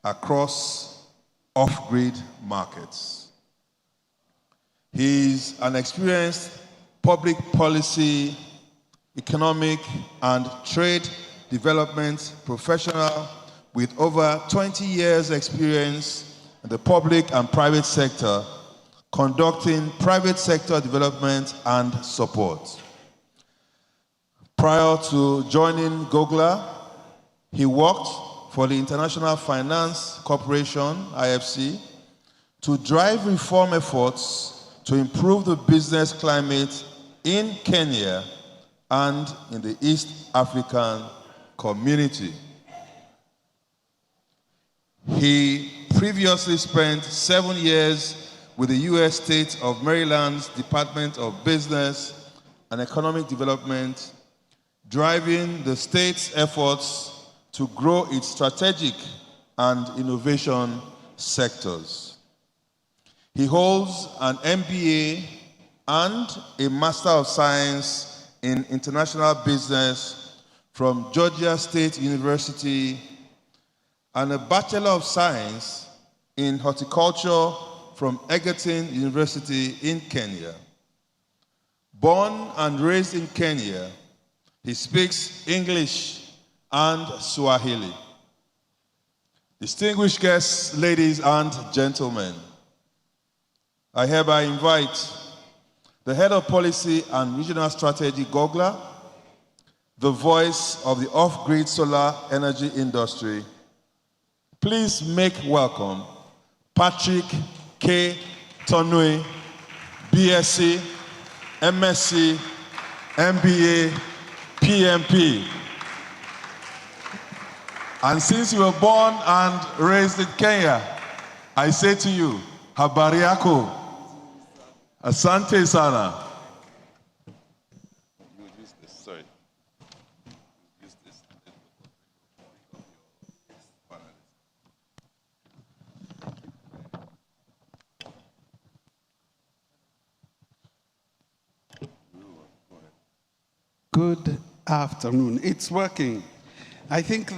across off-grid markets. He's an experienced public policy, economic, and trade development professional with over 20 years experience in the public and private sector, conducting private sector development and support. Prior to joining GOGLA, he worked for the International Finance Corporation, IFC, to drive reform efforts to improve the business climate in Kenya and in the East African community. He previously spent 7 years with the U.S. State of Maryland's Department of Business and Economic Development, driving the state's efforts to grow its strategic and innovation sectors. He holds an MBA and a Master of Science in International Business from Georgia State University and a Bachelor of Science in Horticulture from Egerton University in Kenya. Born and raised in Kenya, he speaks English and Swahili. Distinguished guests, ladies and gentlemen, I hereby invite the Head of Policy and Regional Strategy, GOGLA, the voice of the off-grid solar energy industry. Please make welcome Patrick K. Tonui, BSc, MSc, MBA, PMP. And since you were born and raised in Kenya, I say to you, habari yako, asante sana. Good afternoon. It's working. I think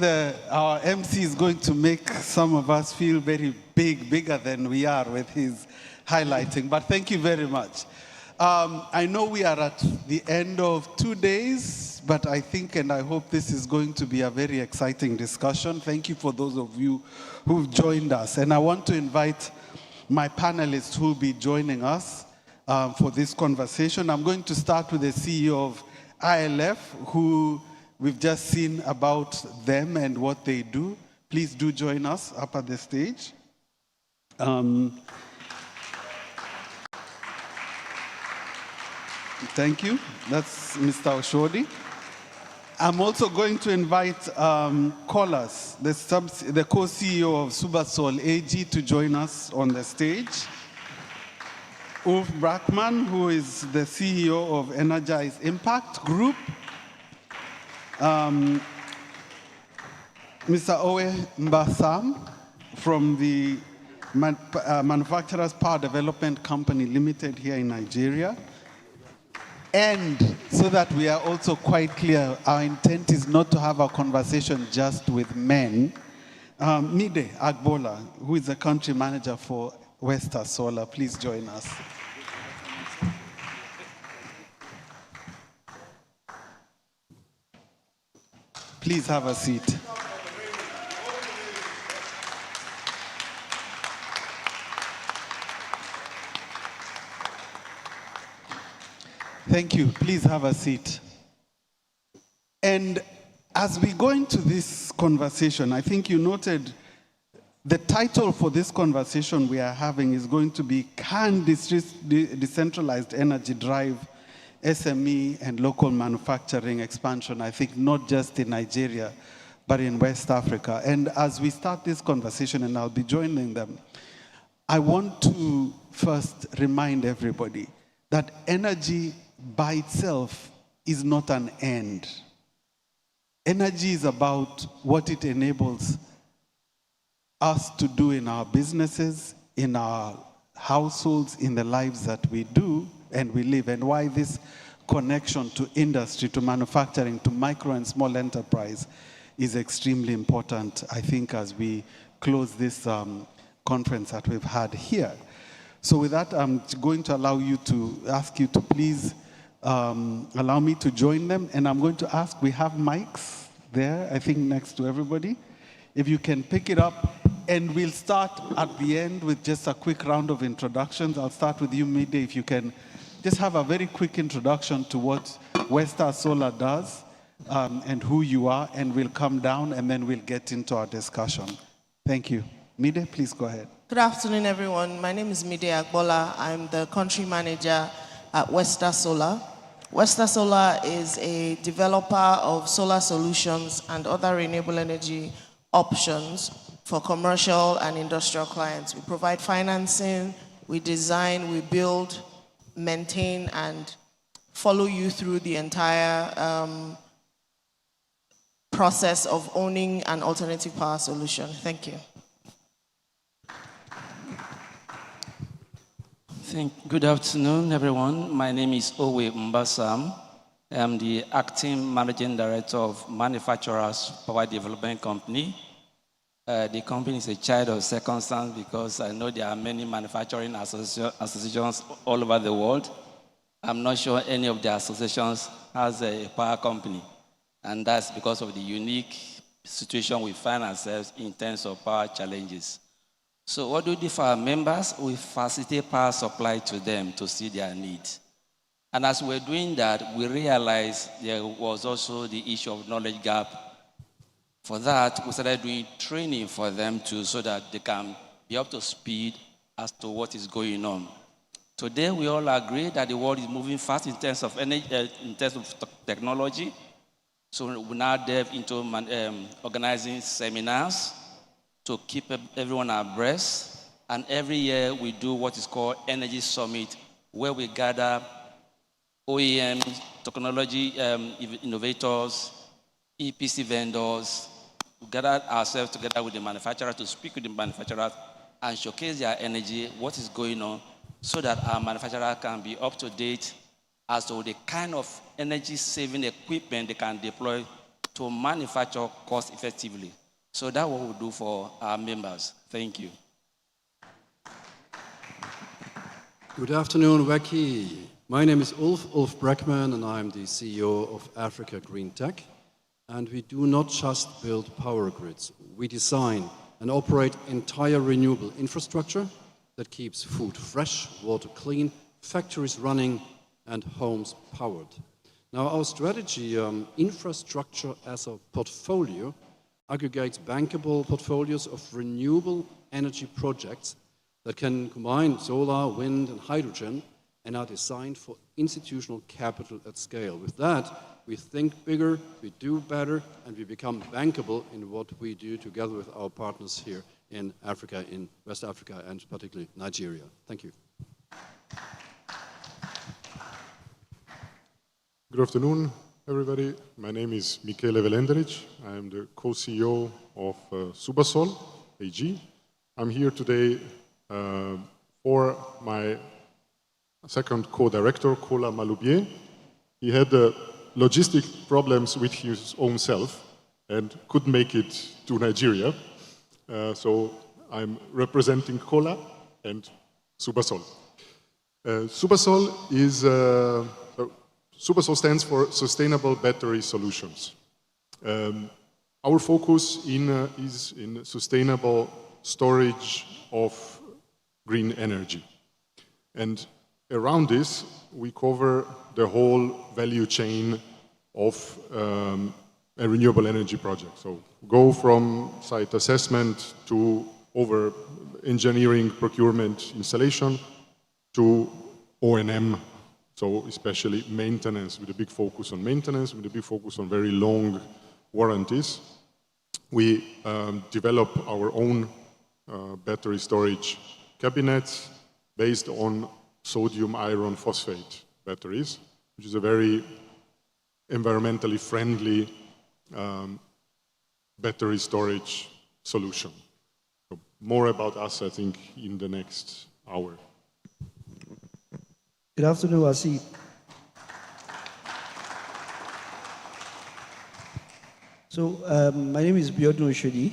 our MC is going to make some of us feel very big, bigger than we are with his highlighting, but thank you very much. I know we are at the end of 2 days, but I think and I hope this is going to be a very exciting discussion. Thank you for those of you who've joined us. And I want to invite my panelists who will be joining us for this conversation. I'm going to start with the CEO of ILF, who we've just seen about them and what they do. Please do join us up at the stage. Thank you. That's Mr. Oshodi. I'm also going to invite Kolas, the co-CEO of Subasol AG, to join us on the stage. Ulf Brackman, who is the CEO of Energize Impact Group. Mr. Owe Mbasam from the Manufacturers Power Development Company Limited here in Nigeria. And so that we are also quite clear, our intent is not to have a conversation just with men. Mide Agbola, who is the country manager for Westa Solar, please join us. Please have a seat. Thank you. Please have a seat. And as we go into this conversation, I think you noted the title for this conversation we are having is going to be, Can Decentralized Energy Drive SME and Local Manufacturing Expansion? I think not just in Nigeria, but in West Africa. And as we start this conversation, and I'll be joining them, I want to first remind everybody that energy by itself is not an end. Energy is about what it enables us to do in our businesses, in our households, in the lives that we do and we live, and why this connection to industry, to manufacturing, to micro and small enterprise is extremely important, I think, as we close this conference that we've had here. So with that, I'm going to ask you to please allow me to join them. And I'm going to ask, we have mics there, I think, next to everybody. If you can pick it up, and we'll start at the end with just a quick round of introductions. I'll start with you, Mide, if you can just have a very quick introduction to what Westar Solar does and who you are, and we'll come down and then we'll get into our discussion. Thank you. Mide, please go ahead. Good afternoon, everyone. My name is Mide Agbola. I'm the country manager at Westar Solar. Westar Solar is a developer of solar solutions and other renewable energy options for commercial and industrial clients. We provide financing, we design, we build, maintain, and follow you through the entire process of owning an alternative power solution. Thank you. Good afternoon, everyone. My name is Owe Mbasam. I am the acting managing director of Manufacturers Power Development Company. The company is a child of circumstance because I know there are many manufacturing associations all over the world. I'm not sure any of the associations has a power company. And that's because of the unique situation we find ourselves in terms of power challenges. So what do we do for our members? We facilitate power supply to them to see their needs. And as we're doing that, we realized there was also the issue of knowledge gap. For that, we started doing training for them too, so that they can be up to speed as to what is going on. Today, we all agree that the world is moving fast in terms of energy, in terms of technology. So we now delve into organizing seminars to keep everyone abreast. And every year we do what is called Energy Summit, where we gather OEMs, technology innovators, EPC vendors, we gather ourselves together with the manufacturer to speak with the manufacturers and showcase their energy, what is going on, so that our manufacturer can be up to date as to the kind of energy-saving equipment they can deploy to manufacture cost effectively. So that's what we do for our members. Thank you. Good afternoon, WACEE. My name is Ulf Breckman, and I'm the CEO of Africa Green Tech. And we do not just build power grids. We design and operate entire renewable infrastructure that keeps food fresh, water clean, factories running, and homes powered. Now, our strategy, infrastructure as a portfolio, aggregates bankable portfolios of renewable energy projects that can combine solar, wind, and hydrogen, and are designed for institutional capital at scale. With that, we think bigger, we do better, and we become bankable in what we do together with our partners here in Africa, in West Africa, and particularly Nigeria. Thank you. Good afternoon, everybody. My name is Michele Velenderic. I am the co-CEO of Subasol AG. I'm here today for my second co-director, Kola Maloubier. He had logistic problems with his own self and couldn't make it to Nigeria. So I'm representing Kola and Subasol. Subasol stands for Sustainable Battery Solutions. Our focus is in sustainable storage of green energy. And around this, we cover the whole value chain of a renewable energy project. So go from site assessment to over engineering, procurement, installation to O&M. So especially maintenance, with a big focus on maintenance, with a big focus on very long warranties. We develop our own battery storage cabinets based on sodium iron phosphate batteries, which is a very environmentally friendly battery storage solution. So more about us, I think, in the next hour. Good afternoon, WACEE. So, my name is Biodun Oshodi.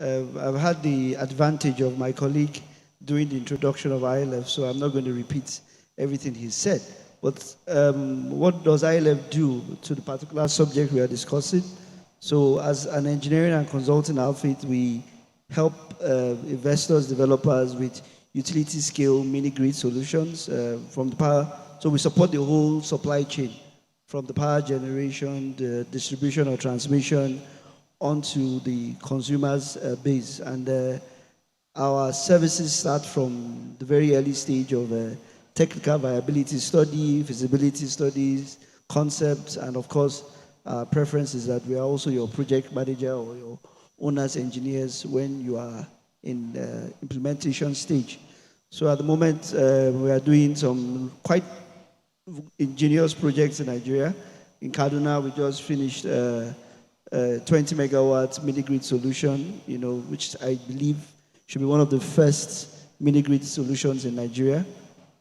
I've had the advantage of my colleague doing the introduction of ILF, so I'm not going to repeat everything he said. But what does ILF do to the particular subject we are discussing? So, as an engineering and consulting outfit, we help investors, developers with utility scale mini grid solutions from the power. So, we support the whole supply chain from the power generation, the distribution or transmission, onto the consumer's base. And our services start from the very early stage of technical viability study, feasibility studies, concepts, and of course, our preference is that we are also your project manager or your owner's engineers when you are in the implementation stage. So at the moment, we are doing some quite ingenious projects in Nigeria. In Kaduna, we just finished 20 megawatts mini grid solution, which I believe should be one of the first mini grid solutions in Nigeria.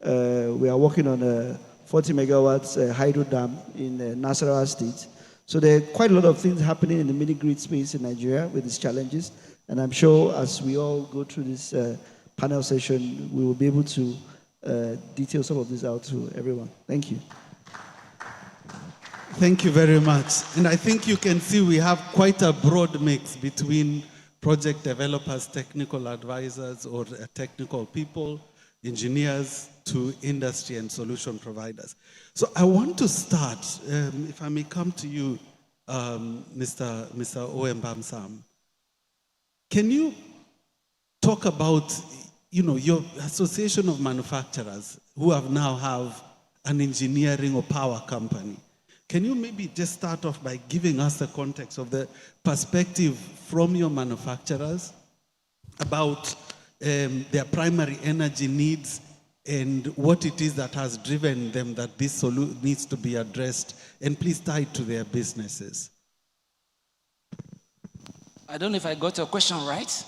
We are working on a 40 megawatts hydro dam in Nasarawa State. So there are quite a lot of things happening in the mini grid space in Nigeria with these challenges. And I'm sure as we all go through this panel session, we will be able to detail some of this out to everyone. Thank you. Thank you very much. And I think you can see we have quite a broad mix between project developers, technical advisors, or technical people, engineers, to industry and solution providers. So I want to start, if I may come to you, Mr. Oembamsam. Can you talk about, your association of manufacturers who now have an engineering or power company? Can you maybe just start off by giving us the context of the perspective from your manufacturers about their primary energy needs and what it is that has driven them that this needs to be addressed, and please tie it to their businesses? I don't know if I got your question right.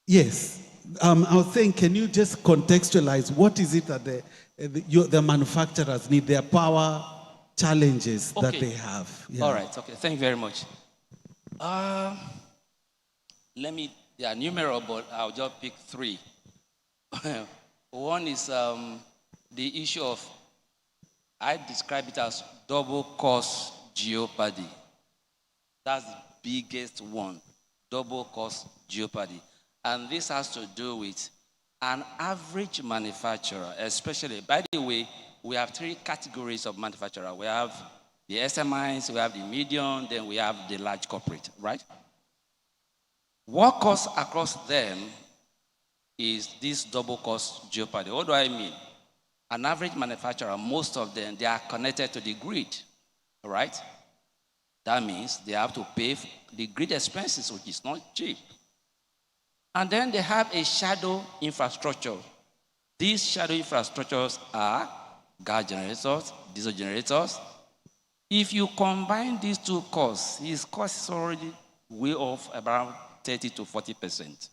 Yes. I was saying, can you just contextualize what is it that the manufacturers need, their power challenges that they have? Yeah. All right, okay, thank you very much. They are numerous, but I'll just pick three. One is the issue of, I describe it as double cost jeopardy. That's the biggest one, double cost jeopardy. And this has to do with an average manufacturer, especially, by the way, we have three categories of manufacturer. We have the SMIs, we have the medium, then we have the large corporate, right? What costs across them is this double cost jeopardy. What do I mean? An average manufacturer, most of them, they are connected to the grid, right? That means they have to pay the grid expenses, which is not cheap. And then they have a shadow infrastructure. These shadow infrastructures are gas generators, diesel generators. If you combine these two costs, his cost is already way off about 30 to 40%.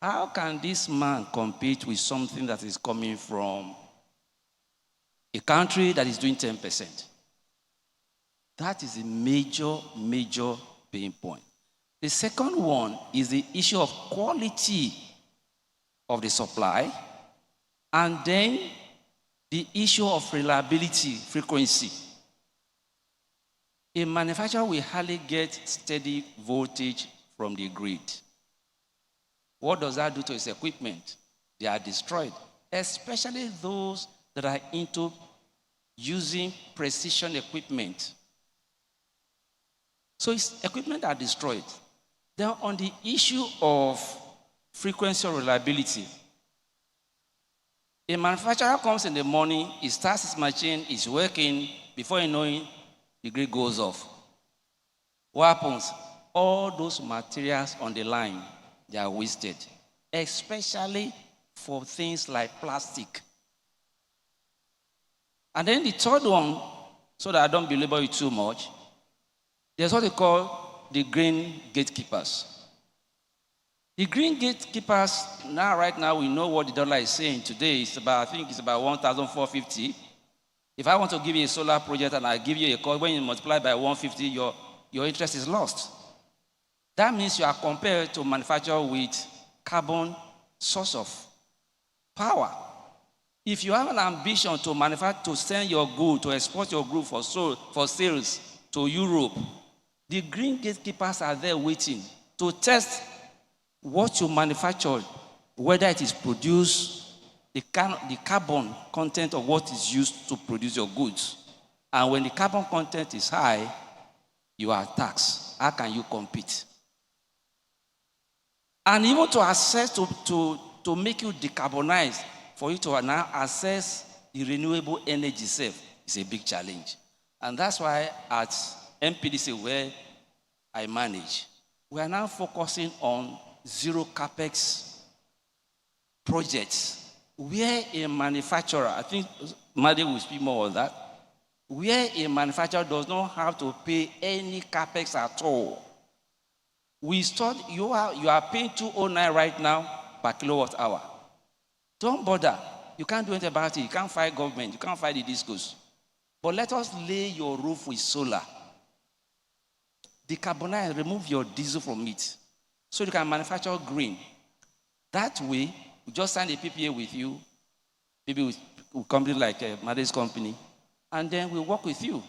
How can this man compete with something that is coming from a country that is doing 10%? That is a major, major pain point. The second one is the issue of quality of the supply, and then the issue of reliability, frequency. A manufacturer will hardly get steady voltage from the grid. What does that do to his equipment? They are destroyed, especially those that are into using precision equipment. So his equipment are destroyed. Then on the issue of frequency or reliability, a manufacturer comes in the morning, he starts his machine, it's working, before you know it, the grid goes off. What happens? All those materials on the line, they are wasted, especially for things like plastic. And then the third one, so that I don't belabor you too much, there's what they call the green gatekeepers. The green gatekeepers, right now, we know what the dollar is saying. Today, I think it's about 1,450. If I want to give you a solar project and I give you a call, when you multiply by 150, your interest is lost. That means you are compared to manufacture with carbon source of power. If you have an ambition to manufacture, to send your good, to export your good for sales to Europe, the green gatekeepers are there waiting to test what you manufactured, whether it is produced, the carbon content of what is used to produce your goods. And when the carbon content is high, you are taxed. How can you compete? And even to access to make you decarbonize, for you to now access the renewable energy itself is a big challenge. And that's why at MPDC, where I manage, we are now focusing on zero capex projects, where a manufacturer, I think Madi will speak more on that, where a manufacturer does not have to pay any capex at all. We start, you are paying 209 right now per kilowatt hour. Don't bother. You can't do anything about it. You can't fight government. You can't fight the discos. But let us lay your roof with solar. Decarbonize, remove your diesel from it, so you can manufacture green. That way, we just sign a PPA with you, maybe with a company like Made's company, and then we work with you.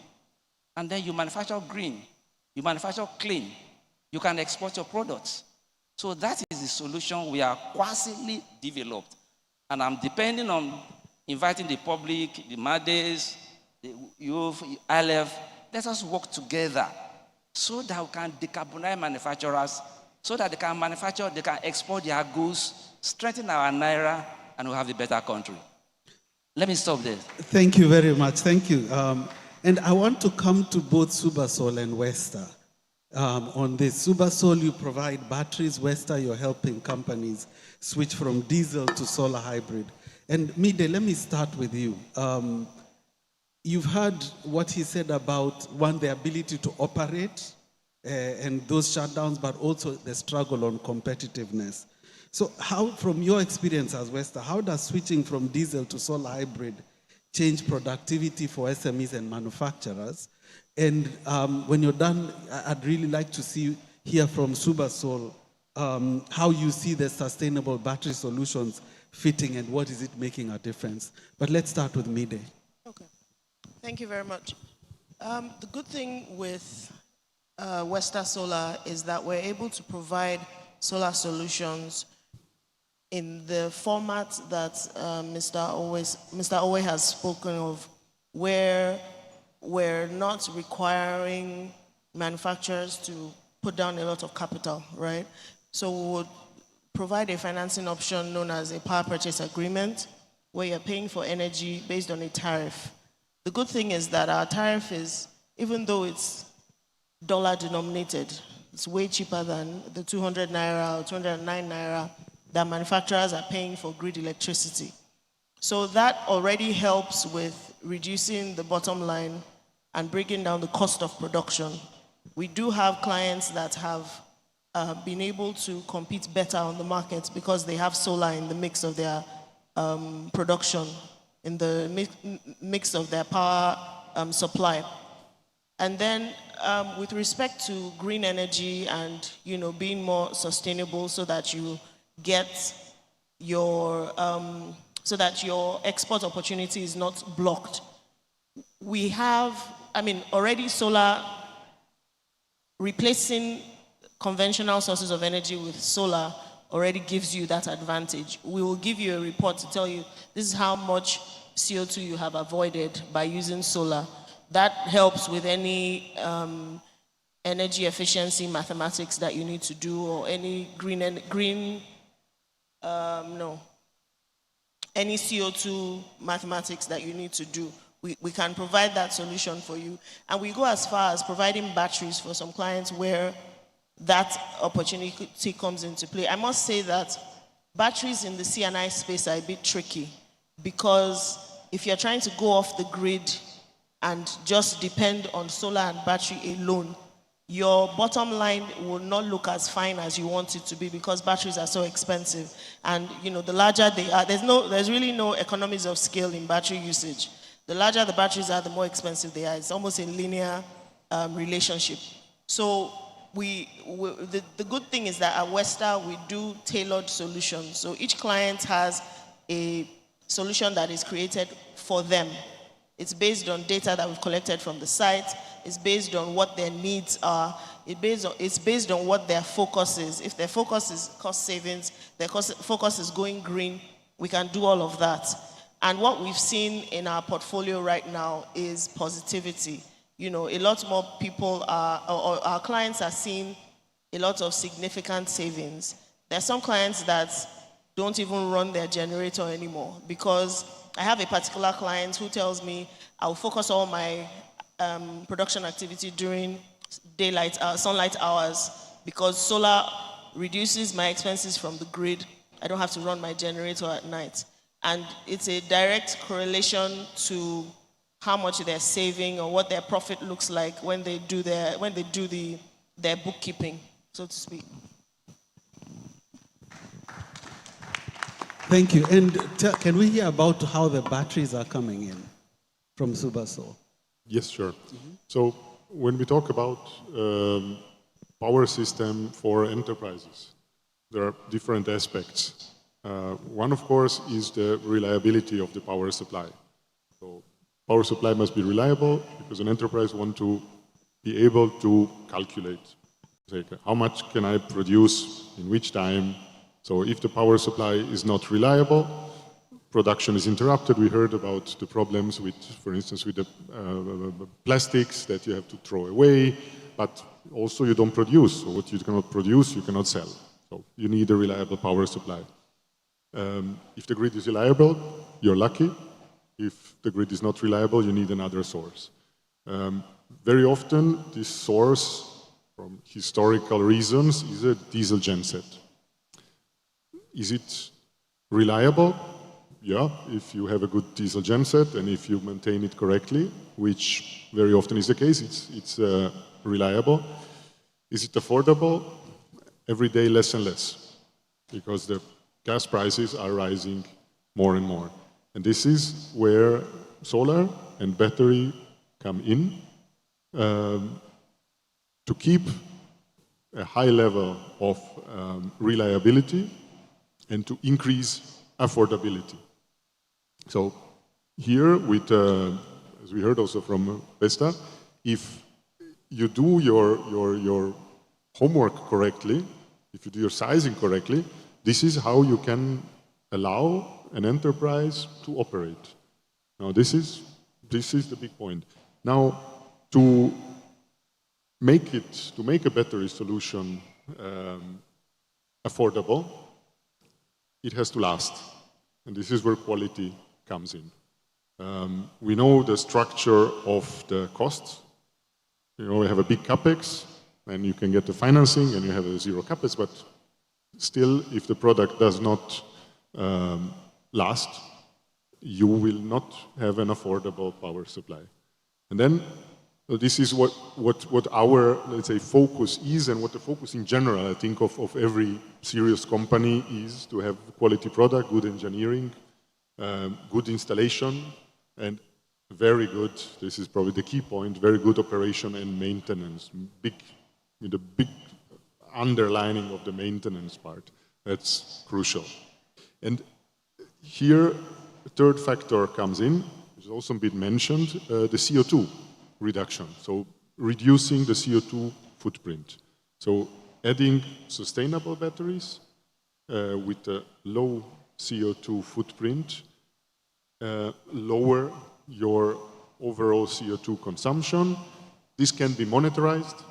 And then you manufacture green. You manufacture clean. You can export your products. So that is the solution we are quasi developed. And I'm depending on inviting the public, the Mades, the youth, ILF. Let us work together so that we can decarbonize manufacturers, so that they can manufacture, they can export their goods, strengthen our Naira, and we'll have a better country. Let me stop there. Thank you very much. Thank you. And I want to come to both Subasol and Westa. On this, Subasol, you provide batteries. Westa, you're helping companies switch from diesel to solar hybrid. And Mide, let me start with you. You've heard what he said about, one, the ability to operate and those shutdowns, but also the struggle on competitiveness. So how, from your experience as Westa, how does switching from diesel to solar hybrid change productivity for SMEs and manufacturers? And when you're done, I'd really like to hear from Subasol how you see the sustainable battery solutions fitting and what is it making a difference. But let's start with Mide. Okay. Thank you very much. The good thing with Westa Solar is that we're able to provide solar solutions in the format that Mr. Owe has spoken of, where we're not requiring manufacturers to put down a lot of capital, right? So we would provide a financing option known as a power purchase agreement, where you're paying for energy based on a tariff. The good thing is that our tariff is, even though it's dollar denominated, it's way cheaper than the 200 naira or 209 naira that manufacturers are paying for grid electricity. So that already helps with reducing the bottom line and bringing down the cost of production. We do have clients that have been able to compete better on the market because they have solar in the mix of their production, in the mix of their power supply. And then with respect to green energy and being more sustainable so that you get your so that your export opportunity is not blocked. We have, already solar, replacing conventional sources of energy with solar already gives you that advantage. We will give you a report to tell you this is how much CO2 you have avoided by using solar. That helps with any energy efficiency mathematics that you need to do, or any any CO2 mathematics that you need to do. We can provide that solution for you. And we go as far as providing batteries for some clients where that opportunity comes into play. I must say that batteries in the C&I space are a bit tricky, because if you're trying to go off the grid and just depend on solar and battery alone, your bottom line will not look as fine as you want it to be because batteries are so expensive. And the larger they are, there's really no economies of scale in battery usage. The larger the batteries are, the more expensive they are. It's almost a linear relationship. So the good thing is that at Westa, we do tailored solutions. So each client has a solution that is created for them. It's based on data that we've collected from the site. It's based on what their needs are. It's based on what their focus is. If their focus is cost savings, their focus is going green, we can do all of that. And what we've seen in our portfolio right now is positivity. A lot more people or our clients are seeing a lot of significant savings. There are some clients that don't even run their generator anymore because I have a particular client who tells me I'll focus all my production activity during sunlight hours because solar reduces my expenses from the grid. I don't have to run my generator at night. And it's a direct correlation to how much they're saving or what their profit looks like when they do their bookkeeping, so to speak. Thank you. And can we hear about how the batteries are coming in from Subasol? Yes, sure. So when we talk about power system for enterprises, there are different aspects. One, of course, is the reliability of the power supply. So power supply must be reliable because an enterprise wants to be able to calculate. Like, how much can I produce in which time? So if the power supply is not reliable, production is interrupted. We heard about the problems with, for instance, with the plastics that you have to throw away, but also you don't produce. So what you cannot produce, you cannot sell. So you need a reliable power supply. If the grid is reliable, you're lucky. If the grid is not reliable, you need another source. Very often, this source, from historical reasons, is a diesel genset. Is it reliable? Yeah, if you have a good diesel genset and if you maintain it correctly, which very often is the case, it's reliable. Is it affordable? Every day less and less, because the gas prices are rising more and more. And this is where solar and battery come in to keep a high level of reliability and to increase affordability. So here, with, as we heard also from Vesta, if you do your homework correctly, if you do your sizing correctly, this is how you can allow an enterprise to operate. Now, this is the big point. Now, to make a battery solution affordable, it has to last. And this is where quality comes in. We know the structure of the costs. We have a big capex, and you can get the financing, and you have a zero capex, but still, if the product does not last, you will not have an affordable power supply. And then, this is what our, let's say, focus is, and what the focus in general, I think, of every serious company is to have quality product, good engineering, good installation, and very good, this is probably the key point, very good operation and maintenance, with a big underlining of the maintenance part. That's crucial. And here, a third factor comes in, which has also been mentioned, the CO2 reduction. So reducing the CO2 footprint. So adding sustainable batteries with a low CO2 footprint, lower your overall CO2 consumption. This can be monetized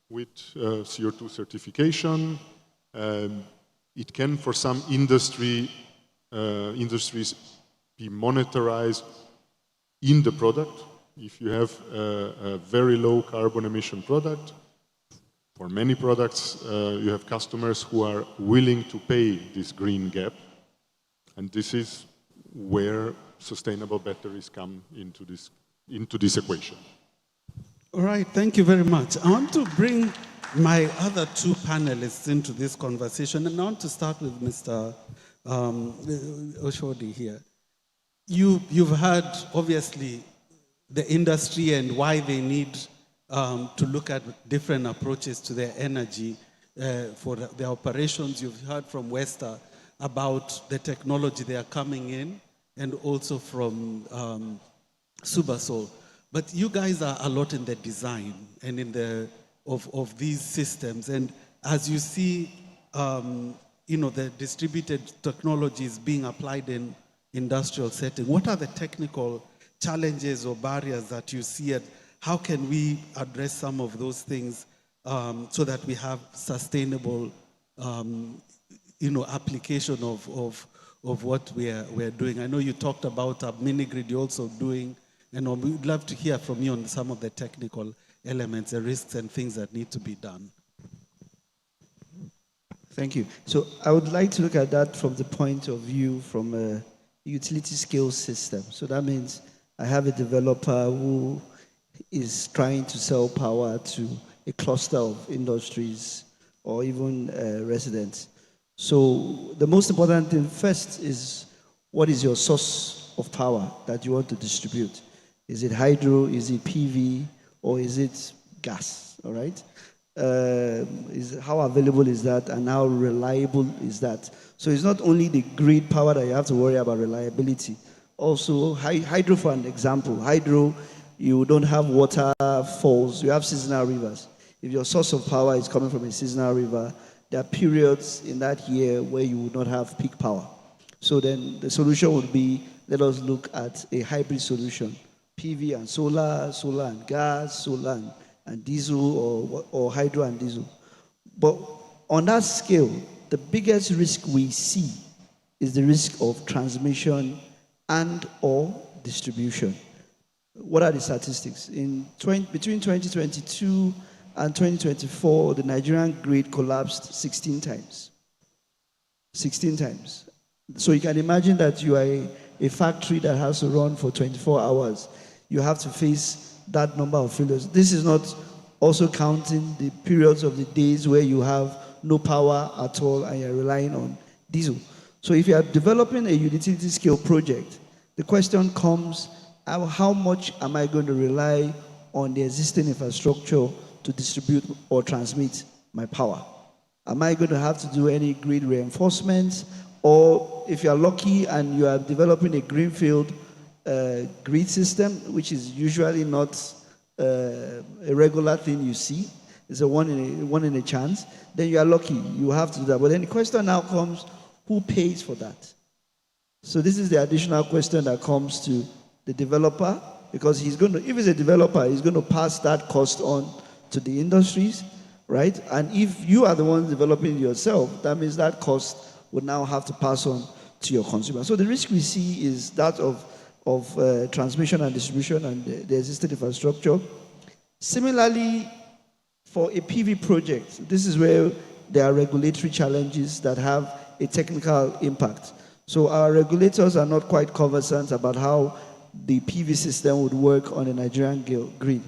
with CO2 certification. It can, for some industries, be monetized in the product. If you have a very low carbon emission product, for many products, you have customers who are willing to pay this green gap. And this is where sustainable batteries come into this equation. All right, thank you very much. I want to bring my other two panelists into this conversation, and I want to start with Mr. Oshodi here. You've heard, obviously, the industry and why they need to look at different approaches to their energy for their operations. You've heard from Westa about the technology they are coming in, and also from Subasol. But you guys are a lot in the design and in the of these systems. And as you see, the distributed technologies being applied in industrial setting, what are the technical challenges or barriers that you see, and how can we address some of those things so that we have sustainable, application of what we're doing? I know you talked about a mini grid you're also doing, and we'd love to hear from you on some of the technical elements, the risks and things that need to be done. Thank you. So I would like to look at that from the point of view from a utility scale system. So that means I have a developer who is trying to sell power to a cluster of industries or even residents. So the most important thing first is, what is your source of power that you want to distribute? Is it hydro, is it PV, or is it gas, all right? How available is that, and how reliable is that? So it's not only the grid power that you have to worry about reliability. Also, hydro, for an example, hydro, you don't have waterfalls, you have seasonal rivers. If your source of power is coming from a seasonal river, there are periods in that year where you will not have peak power. So then the solution would be, let us look at a hybrid solution. PV and solar, solar and gas, solar and diesel, or hydro and diesel. But on that scale, the biggest risk we see is the risk of transmission and or distribution. What are the statistics? Between 2022 and 2024, the Nigerian grid collapsed 16 times. 16 times. So you can imagine that you are a factory that has to run for 24 hours. You have to face that number of failures. This is not also counting the periods of the days where you have no power at all and you're relying on diesel. So if you are developing a utility scale project, the question comes, how much am I going to rely on the existing infrastructure to distribute or transmit my power? Am I going to have to do any grid reinforcements? Or if you are lucky and you are developing a greenfield grid system, which is usually not a regular thing you see, it's a one in a chance, then you are lucky, you have to do that. But then the question now comes, who pays for that? So this is the additional question that comes to the developer, because he's going to, if he's a developer, he's going to pass that cost on to the industries, right? And if you are the one developing yourself, that means that cost would now have to pass on to your consumer. So the risk we see is that of transmission and distribution and the existing infrastructure. Similarly, for a PV project, this is where there are regulatory challenges that have a technical impact. So our regulators are not quite conversant about how the PV system would work on a Nigerian grid.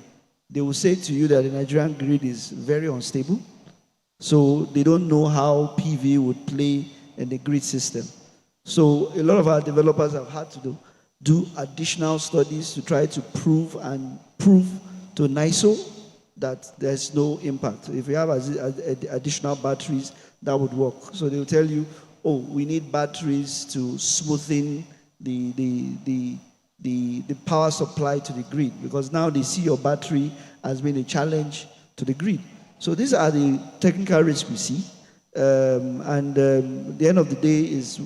They will say to you that the Nigerian grid is very unstable, so they don't know how PV would play in the grid system. So a lot of our developers have had to do additional studies to try to prove to NISO that there's no impact. If we have additional batteries, that would work. So they'll tell you, oh, we need batteries to smoothen the power supply to the grid, because now they see your battery as being a challenge to the grid. So these are the technical risks we see. The end of the day is,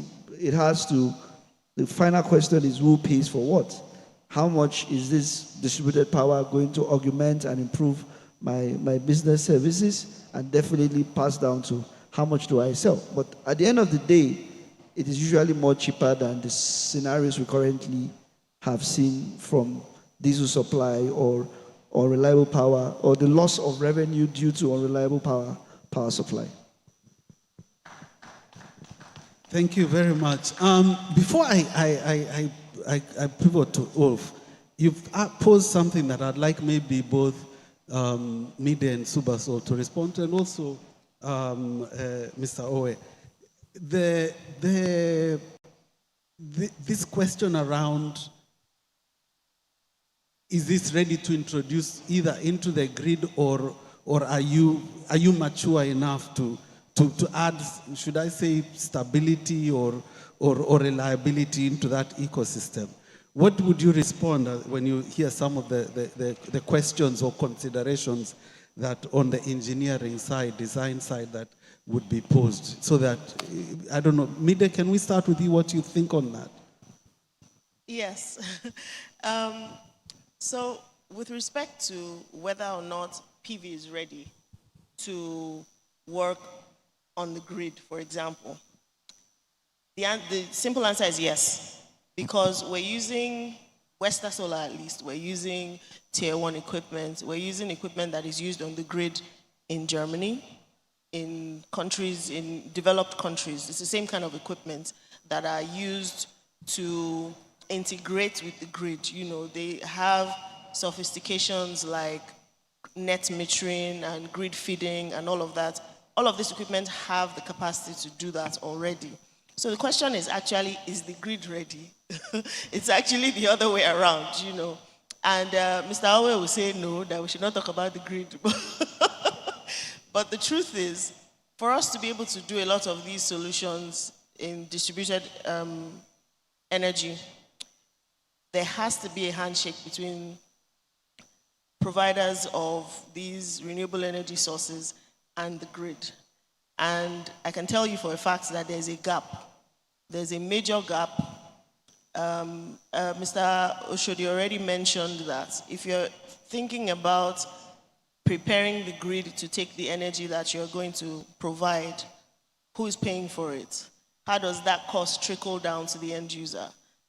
the final question is, who pays for what? How much is this distributed power going to augment and improve my business services, and definitely pass down to how much do I sell? But at the end of the day, it is usually more cheaper than the scenarios we currently have seen from diesel supply or reliable power, or the loss of revenue due to unreliable power supply. Thank you very much. Before I pivot to Ulf, you've posed something that I'd like maybe both Mide and Subasol to respond, and also Mr. Owe. This question around, is this ready to introduce either into the grid, or are you mature enough to add, should I say, stability or reliability into that ecosystem? What would you respond when you hear some of the questions or considerations that on the engineering side, design side, that would be posed? So that, I don't know, Mide, can we start with you, what you think on that? Yes. So with respect to whether or not PV is ready to work on the grid, for example, the simple answer is yes, because we're using Western Solar, at least, we're using tier 1 equipment. We're using equipment that is used on the grid in Germany, in countries, in developed countries. It's the same kind of equipment that are used to integrate with the grid. You know, they have sophistications like net metering and grid feeding and all of that. All of this equipment have the capacity to do that already. So the question is actually, is the grid ready? It's actually the other way around, you know. And Mr. Awe will say no, that we should not talk about the grid. But the truth is, for us to be able to do a lot of these solutions in distributed energy, there has to be a handshake between providers of these renewable energy sources and the grid. And I can tell you for a fact that there's a gap. There's a major gap. Mr. Oshodi already mentioned that if you're thinking about preparing the grid to take the energy that you're going to provide, who's paying for it? How does that cost trickle down to the end user?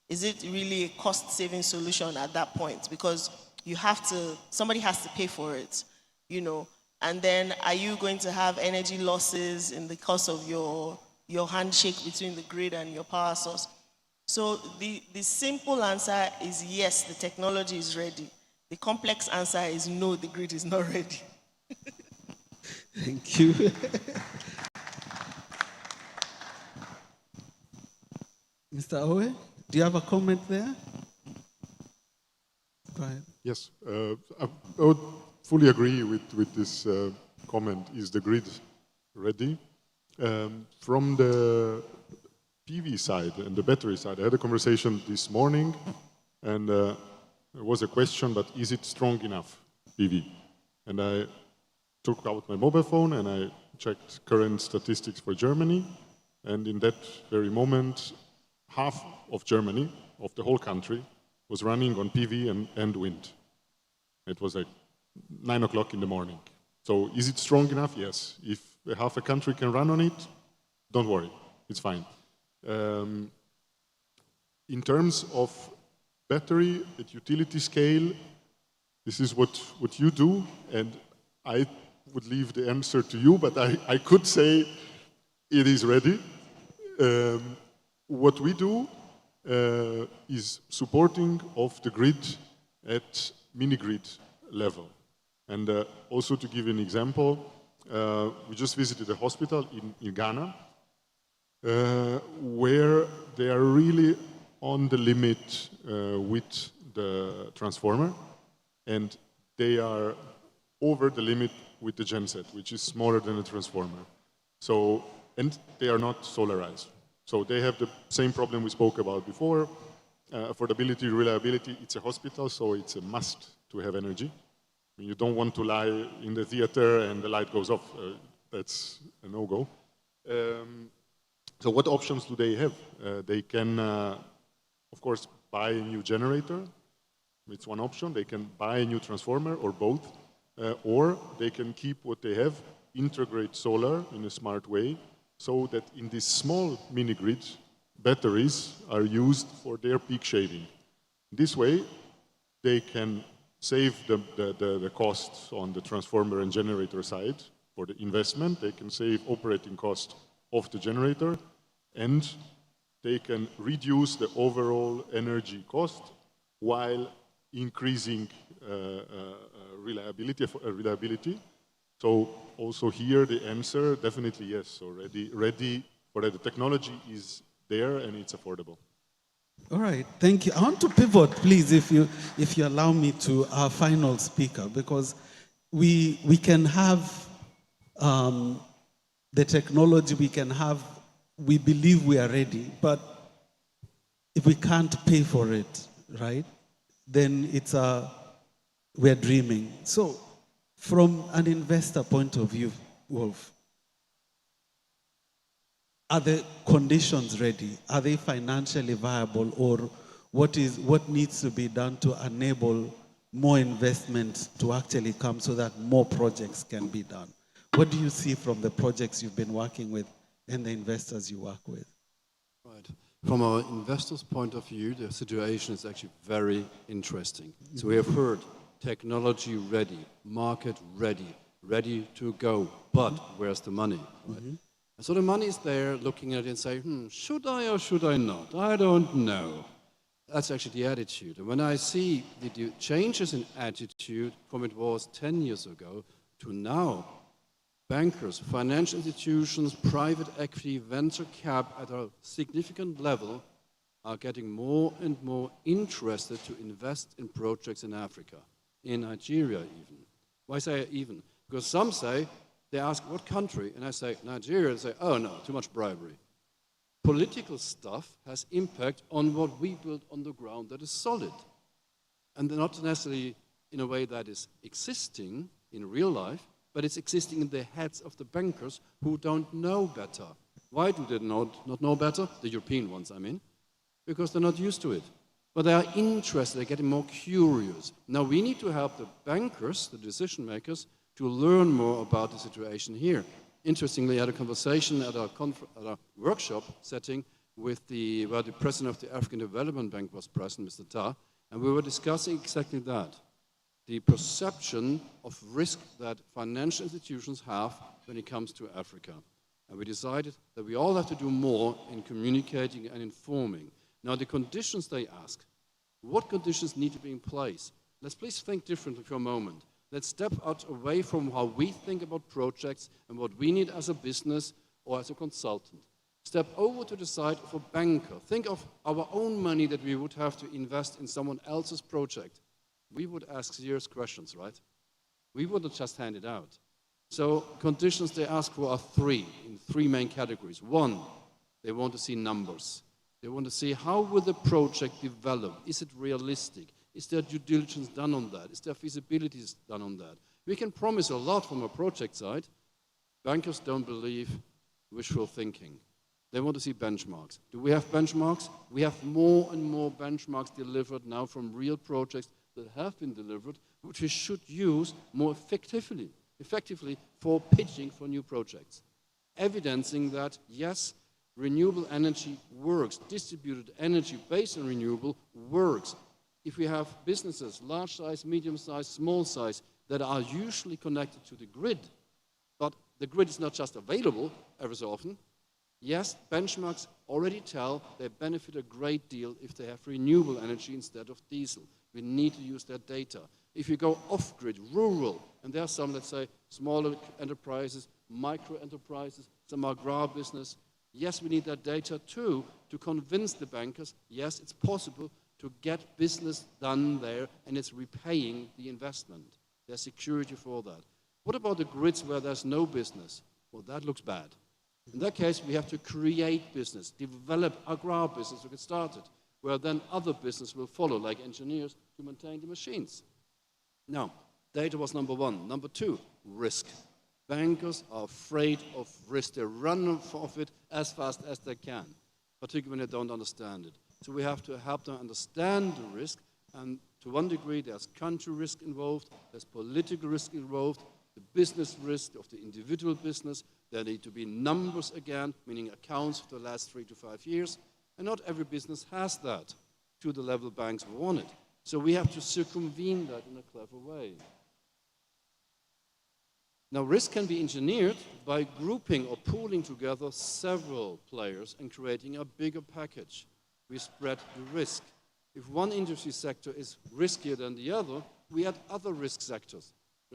Is it really a cost-saving solution at that point? Because you have to, somebody has to pay for it, you know. And then are you going to have energy losses in the course of your handshake between the grid and your power source? So the simple answer is yes, the technology is ready. The complex answer is no, the grid is not ready. Thank you. Mr. Owe, do you have a comment there? Go ahead. Yes, I would fully agree with this comment. Is the grid ready? From the PV side and the battery side, I had a conversation this morning, and there was a question, but is it strong enough, PV? And I took out my mobile phone and I checked current statistics for Germany, and in that very moment, half of Germany, of the whole country, was running on PV and wind. It was like 9 o'clock in the morning. So is it strong enough? Yes. If half a country can run on it, don't worry, it's fine. In terms of battery at utility scale, this is what you do, and I would leave the answer to you, but I could say it is ready. What we do is supporting of the grid at mini-grid level. And also to give you an example, we just visited a hospital in Ghana where they are really on the limit with the transformer, and they are over the limit with the genset, which is smaller than a transformer. So, and they are not solarized. So they have the same problem we spoke about before. Affordability, reliability, it's a hospital, so it's a must to have energy. You don't want to lie in the theater and the light goes off. That's a no-go. So what options do they have? They can, of course, buy a new generator. It's one option. They can buy a new transformer or both. Or they can keep what they have, integrate solar in a smart way, so that in this small mini-grid, batteries are used for their peak shaving. This way, they can save the costs on the transformer and generator side for the investment. They can save operating cost of the generator, and they can reduce the overall energy cost while increasing reliability. So also here the answer definitely yes. So ready for that. The technology is there and it's affordable. All right, thank you. I want to pivot, please, if you allow me, to our final speaker, because we can have the technology, we believe we are ready, but if we can't pay for it, right, then we're dreaming. So from an investor point of view, Wolf, are the conditions ready? Are they financially viable? Or what needs to be done to enable more investment to actually come so that more projects can be done? What do you see from the projects you've been working with and the investors you work with? Right. From our investors' point of view, the situation is actually very interesting. So we have heard technology ready, market ready, ready to go, but where's the money? Right? And so the money is there, looking at it and saying, should I or should I not? I don't know. That's actually the attitude. And when I see the changes in attitude from it was 10 years ago to now, bankers, financial institutions, private equity, venture cap at a significant level are getting more and more interested to invest in projects in Africa, in Nigeria even. Why say even? Because some say, they ask what country, and I say Nigeria, they say, oh no, too much bribery. Political stuff has impact on what we build on the ground that is solid. And not necessarily in a way that is existing in real life, but it's existing in the heads of the bankers who don't know better. Why do they not know better? The European ones, I mean. Because they're not used to it. But they are interested, they're getting more curious. Now we need to help the bankers, the decision makers, to learn more about the situation here. Interestingly, I had a conversation at a workshop setting with where the president of the African Development Bank was present, Mr. Ta, and we were discussing exactly that. The perception of risk that financial institutions have when it comes to Africa. And we decided that we all have to do more in communicating and informing. Now the conditions they ask, what conditions need to be in place? Let's please think differently for a moment. Let's step out away from how we think about projects and what we need as a business or as a consultant. Step over to the side of a banker. Think of our own money that we would have to invest in someone else's project. We would ask serious questions, right? We wouldn't just hand it out. So conditions they ask for are in three main categories. One, they want to see numbers. They want to see how will the project develop? Is it realistic? Is there due diligence done on that? Is there feasibility done on that? We can promise a lot from a project side. Bankers don't believe wishful thinking. They want to see benchmarks. Do we have benchmarks? We have more and more benchmarks delivered now from real projects that have been delivered, which we should use more effectively for pitching for new projects. Evidencing that, yes, renewable energy works. Distributed energy based on renewable works. If we have businesses, large size, medium size, small size, that are usually connected to the grid, but the grid is not just available every so often, yes, benchmarks already tell they benefit a great deal if they have renewable energy instead of diesel. We need to use that data. If you go off-grid, rural, and there are some, let's say, smaller enterprises, micro enterprises, some agri business, yes, we need that data too to convince the bankers, yes, it's possible to get business done there and it's repaying the investment. There's security for that. What about the grids where there's no business? Well, that looks bad. In that case, we have to create business, develop agri business to get started, where then other business will follow, like engineers, to maintain the machines. Now, data was number one. Number two, risk. Bankers are afraid of risk. They run off it as fast as they can, particularly when they don't understand it. So we have to help them understand the risk, and to one degree there's country risk involved, there's political risk involved, the business risk of the individual business, there need to be numbers again, meaning accounts for the last 3 to 5 years, and not every business has that to the level banks want it. So we have to circumvene that in a clever way. Now, risk can be engineered by grouping or pooling together several players and creating a bigger package. We spread the risk. If one industry sector is riskier than the other, we add other risk sectors,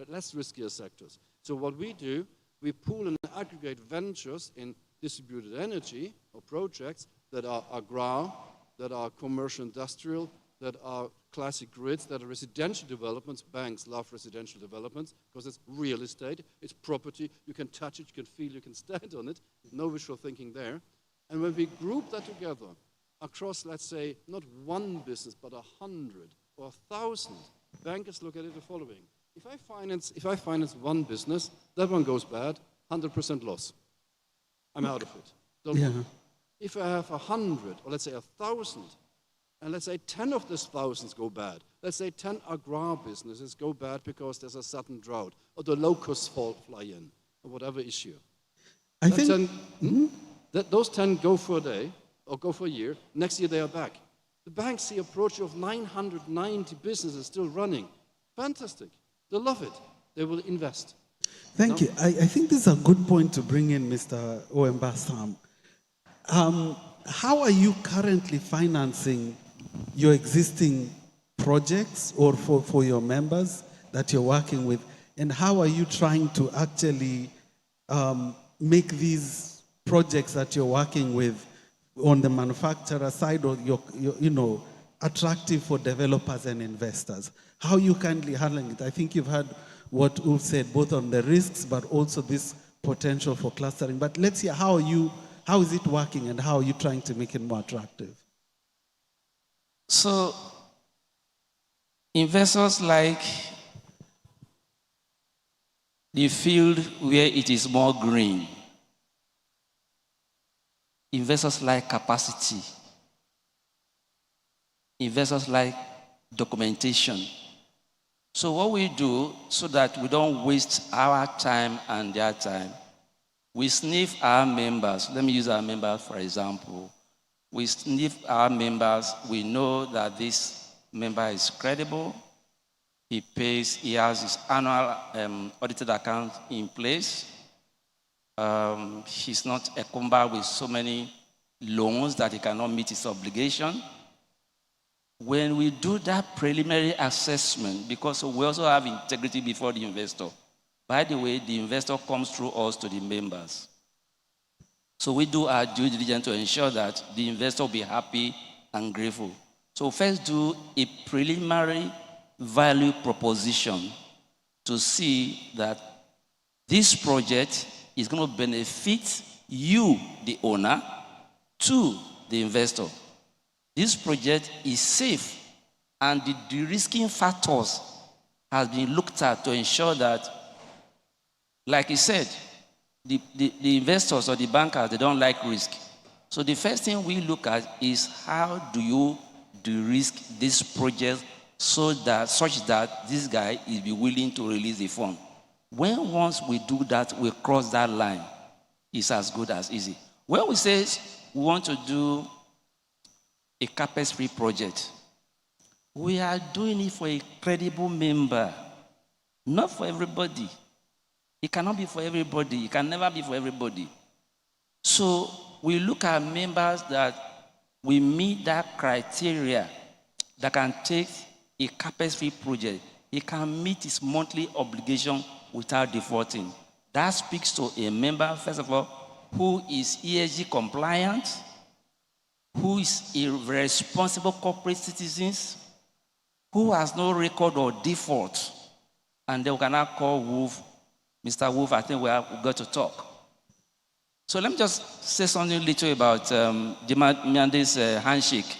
less riskier sectors. So what we do, we pool and aggregate ventures in distributed energy or projects that are agrar, that are commercial industrial, that are classic grids, that are residential developments. Banks love residential developments because it's real estate, it's property, you can touch it, you can feel, you can stand on it, no visual thinking there. And when we group that together across, let's say, not one business, but 100 or 1,000, bankers look at it the following. If I finance one business, that one goes bad, 100% loss. I'm out of it. Don't worry. If I have 100, or let's say 1,000, and let's say 10 of these thousands go bad, let's say 10 agrar businesses go bad because there's a sudden drought, or the locusts fly in, or whatever issue. I think those 10 go for a day, or go for a year, next year they are back. The banks see a approach of 990 businesses still running. Fantastic. They love it. They will invest. Thank you. I think this is a good point to bring in, Mr. Oembasam. How are you currently financing your existing projects or for your members that you're working with? And how are you trying to actually make these projects that you're working with on the manufacturer side or attractive for developers and investors? How are you currently handling it? I think you've heard what Ulf said, both on the risks, but also this potential for clustering. But let's hear, how is it working and how are you trying to make it more attractive? So, investors like the field where it is more green. Investors like capacity. Investors like documentation. So what we do, so that we don't waste our time and their time, we sniff our members. Let me use our members for example. We sniff our members. We know that this member is credible. He has his annual audited account in place. He's not encumbered with so many loans that he cannot meet his obligation. When we do that preliminary assessment, because we also have integrity before the investor. By the way, the investor comes through us to the members. So we do our due diligence to ensure that the investor will be happy and grateful. So first do a preliminary value proposition to see that this project is going to benefit you, the owner, to the investor. This project is safe, and the de-risking factors has been looked at to ensure that, like he said, the investors or the bankers, they don't like risk. So the first thing we look at is how do you de-risk this project such that this guy will be willing to release the fund. Once we do that, we cross that line, it's as good as easy. When we say we want to do a CapEx-free project, we are doing it for a credible member, not for everybody. It cannot be for everybody. It can never be for everybody. So we look at members that we meet that criteria that can take a CapEx-free project. It can meet its monthly obligation without defaulting. That speaks to a member, first of all, who is ESG compliant, who is a responsible corporate citizen, who has no record or default. And then we can now call Wolf. Mr. Wolf, I think we've got to talk. So let me just say something little about Dimande's handshake.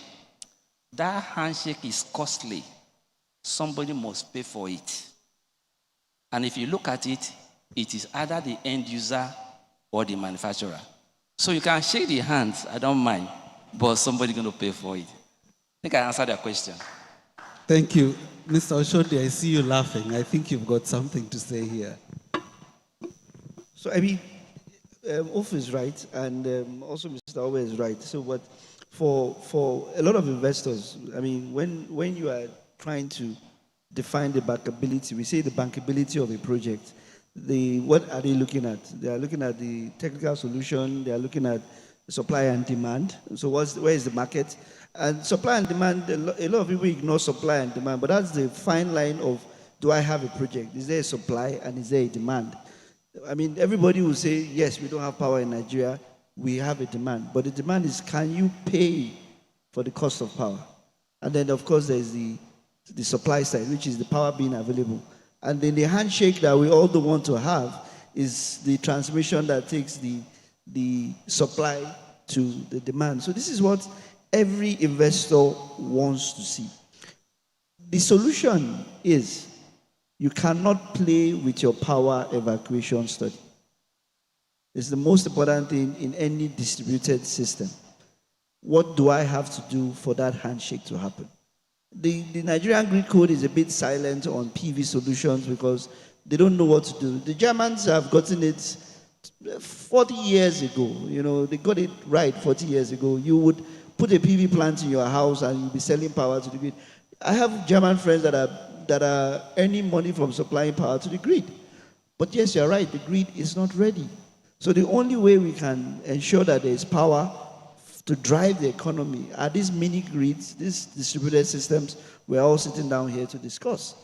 That handshake is costly. Somebody must pay for it. And if you look at it, it is either the end user or the manufacturer. So you can shake the hands, I don't mind, but somebody's going to pay for it. I think I answered that question. Thank you. Mr. Oshodi, I see you laughing. I think you've got something to say here. So, I mean, Ulf is right, and also Mr. Owe is right. So, what for a lot of investors, I mean, when you are trying to define the bankability, we say the bankability of a project, what are they looking at? They are looking at the technical solution, they are looking at supply and demand. So where is the market? And supply and demand, a lot of people ignore supply and demand, but that's the fine line of, do I have a project? Is there a supply and is there a demand? I mean, everybody will say, yes, we don't have power in Nigeria, we have a demand. But the demand is, can you pay for the cost of power? And then, of course, there's the supply side, which is the power being available. And then the handshake that we all don't want to have is the transmission that takes the supply to the demand. So this is what every investor wants to see. The solution is, you cannot play with your power evacuation study. It's the most important thing in any distributed system. What do I have to do for that handshake to happen? The Nigerian grid code is a bit silent on PV solutions because they don't know what to do. The Germans have gotten it 40 years ago. You know, they got it right 40 years ago. You would put a PV plant in your house and you'll be selling power to the grid. I have German friends that are earning money from supplying power to the grid. But yes, you're right, the grid is not ready. So the only way we can ensure that there is power to drive the economy are these mini grids, these distributed systems we're all sitting down here to discuss.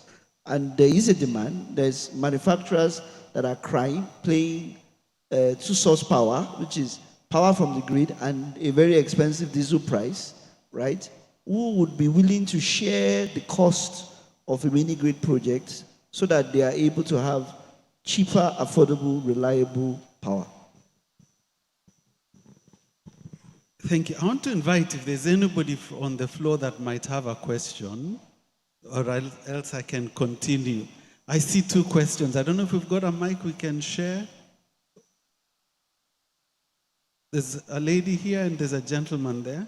And there is a demand. There's manufacturers that are playing two-source power, which is power from the grid and a very expensive diesel price, right? Who would be willing to share the cost of a mini grid project so that they are able to have cheaper, affordable, reliable power. Thank you. I want to invite, if there's anybody on the floor that might have a question, or else I can continue. I see two questions. I don't know if we've got a mic we can share. There's a lady here and there's a gentleman there.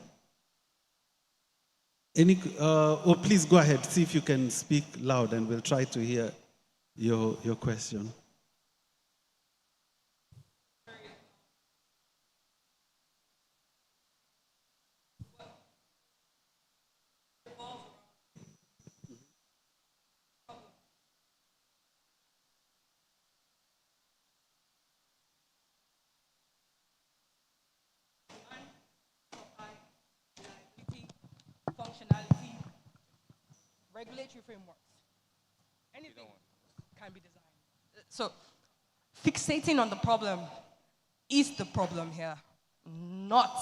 Please go ahead. See if you can speak loud and we'll try to hear your question. Functionality, regulatory frameworks. Anything can be designed. So fixating on the problem is the problem here, not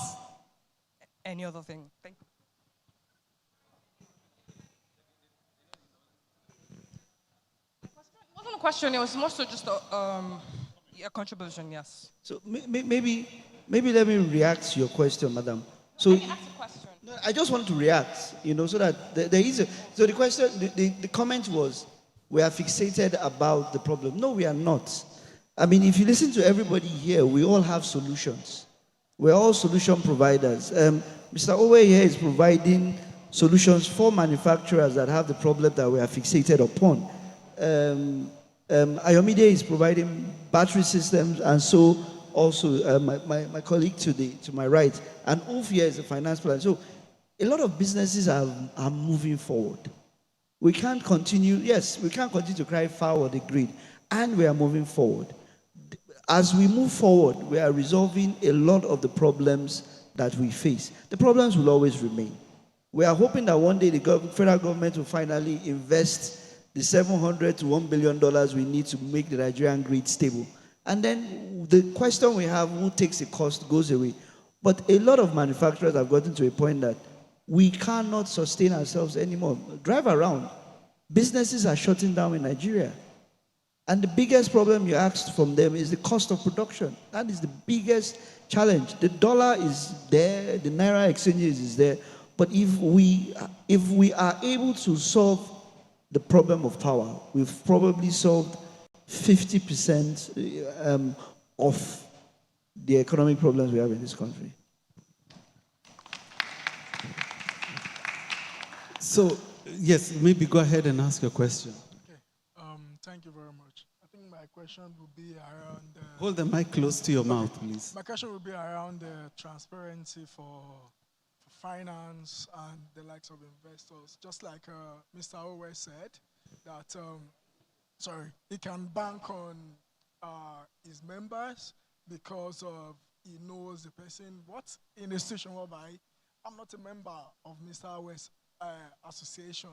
any other thing. Thank you. It wasn't a question, it was more so just a contribution, yes. So maybe let me react to your question, madam. So Ask a question. no, I just want to react, so that there is so the question, the comment was, we are fixated about the problem. No, we are not. I mean, if you listen to everybody here, we all have solutions. We're all solution providers. Mr. Owe here is providing solutions for manufacturers that have the problem that we are fixated upon. Ayomide is providing battery systems, and so also my colleague to my right, and Ulf here is a finance plan. So a lot of businesses are moving forward. We can't continue to cry foul of the grid, and we are moving forward. As we move forward, we are resolving a lot of the problems that we face. The problems will always remain. We are hoping that one day the federal government will finally invest the $700 to $1 billion we need to make the Nigerian grid stable. And then the question we have, who takes the cost, goes away. But a lot of manufacturers have gotten to a point that we cannot sustain ourselves anymore. Drive around. Businesses are shutting down in Nigeria. And the biggest problem you asked from them is the cost of production. That is the biggest challenge. The dollar is there, the Naira exchange is there. But if we are able to solve the problem of power, we've probably solved 50% of the economic problems we have in this country. So, yes, maybe go ahead and ask your question. Okay, thank you very much. I think my question would be around... Hold the mic close to your mouth, please. My question would be around transparency for finance and the likes of investors. Just like Mr. Owe said, that, he can bank on his members because he knows the person. What in a situation whereby I'm not a member of Mr. West Association,